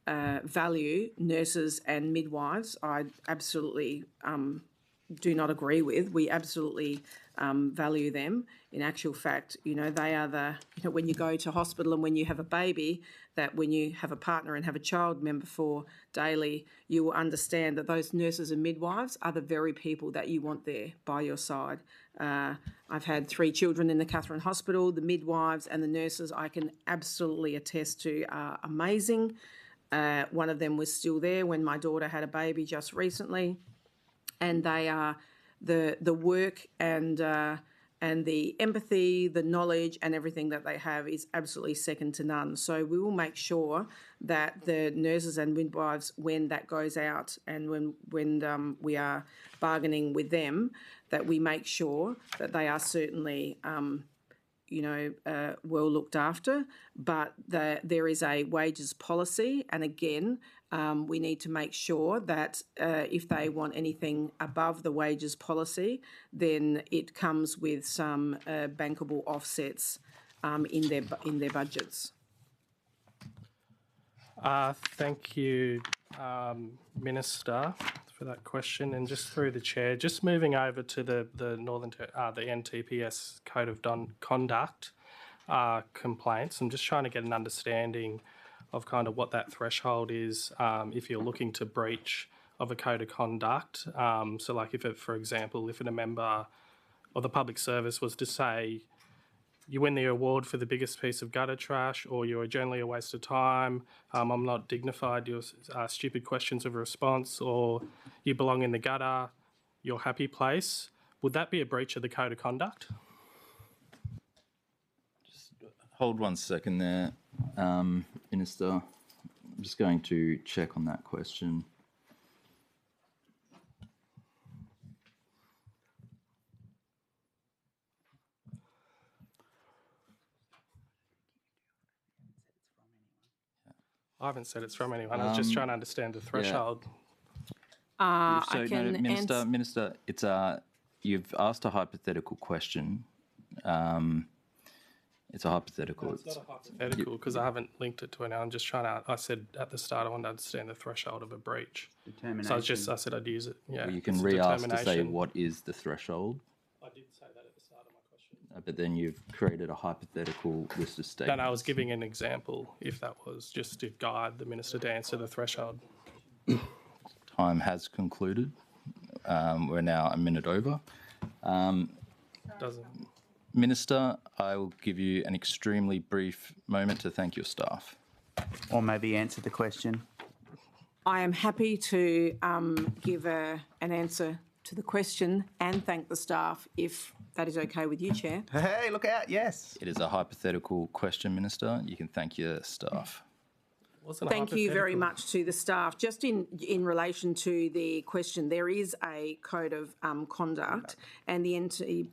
value nurses and midwives, I absolutely do not agree with. We absolutely value them. In actual fact, they are when you go to hospital and when you have a baby, that when you have a partner and have a child member for daily, you will understand that those nurses and midwives are the very people that you want there by your side. I've had 3 children in the Catherine Hospital. The midwives and the nurses I can absolutely attest to are amazing. One of them was still there when my daughter had a baby just recently, and they are the work and the empathy, the knowledge and everything that they have is absolutely second to none. So we will make sure that the nurses and midwives, when that goes out and when we are bargaining with them, that we make sure that they are certainly well looked after, but there is a wages policy, and again, we need to make sure that if they want anything above the wages policy, then it comes with some bankable offsets in their budgets. Thank you, Minister, for that question. And just through the chair, just moving over to the NTPS Code of Conduct complaints. I'm just trying to get an understanding of kind of what that threshold is if you're looking to breach of a code of conduct. So like if, for example, if a member of the public service was to say, you win the award for the biggest piece of gutter trash, or you're generally a waste of time, I'm not dignified, your stupid questions of a response, or you belong in the gutter, your happy place, would that be a breach of the code of conduct? Just hold 1 second there, Minister. I'm just going to check on that question. I haven't said it's from anyone. I was just trying to understand the threshold. Minister, it's you've asked a hypothetical question. It's a hypothetical. It's not a hypothetical because I haven't linked it to it. I'm just trying to. I said at the start I wanted to understand the threshold of a breach. Determination. So I said I'd use it. Yeah. Well, you can re-ask to say what is the threshold. I did say that at the start of my question. But then you've created a hypothetical list of statements. No, I was giving an example, if that was just to guide the minister to answer the threshold. Time has concluded. We're now a minute over. Minister, I will give you an extremely brief moment to thank your staff. Or maybe answer the question. I am happy to give an answer to the question and thank the staff if that is okay with you, Chair. Hey, look out, yes. It is a hypothetical question, Minister. You can thank your staff. Thank you very much to the staff. Just in relation to the question, there is a code of conduct, and the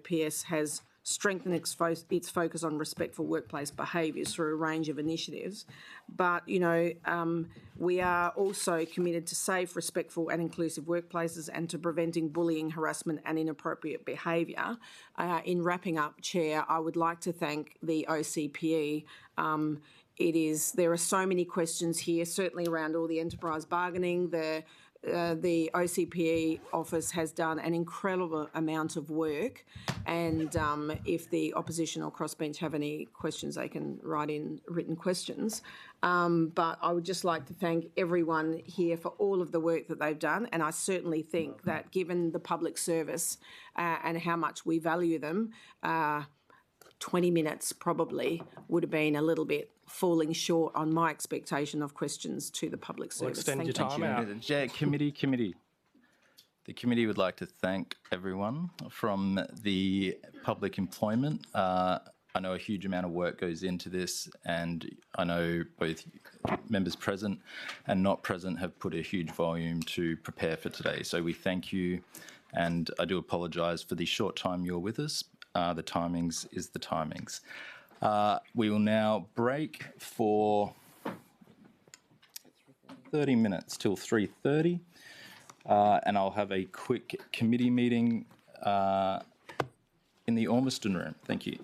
PS has strengthened its focus on respectful workplace behaviours through a range of initiatives. But we are also committed to safe, respectful, and inclusive workplaces, and to preventing bullying, harassment, and inappropriate behaviour. In wrapping up, Chair, I would like to thank the OCPE. There are so many questions here, certainly around all the enterprise bargaining. The OCPE office has done an incredible amount of work, and if the opposition or crossbench have any questions, they can write in written questions. But I would just like to thank everyone here for all of the work that they've done, and I certainly think that given the public service and how much we value them, 20 minutes probably would have been a little bit falling short on my expectation of questions to the public service. Extend your time out. Committee. The committee would like to thank everyone from the public employment. I know a huge amount of work goes into this, and I know both members present and not present have put a huge volume to prepare for today. So we thank you, and I do apologise for the short time you're with us. The timings is the timings. We will now break for 30 minutes till 3:30, and I'll have a quick committee meeting in the Ormiston room. Thank you.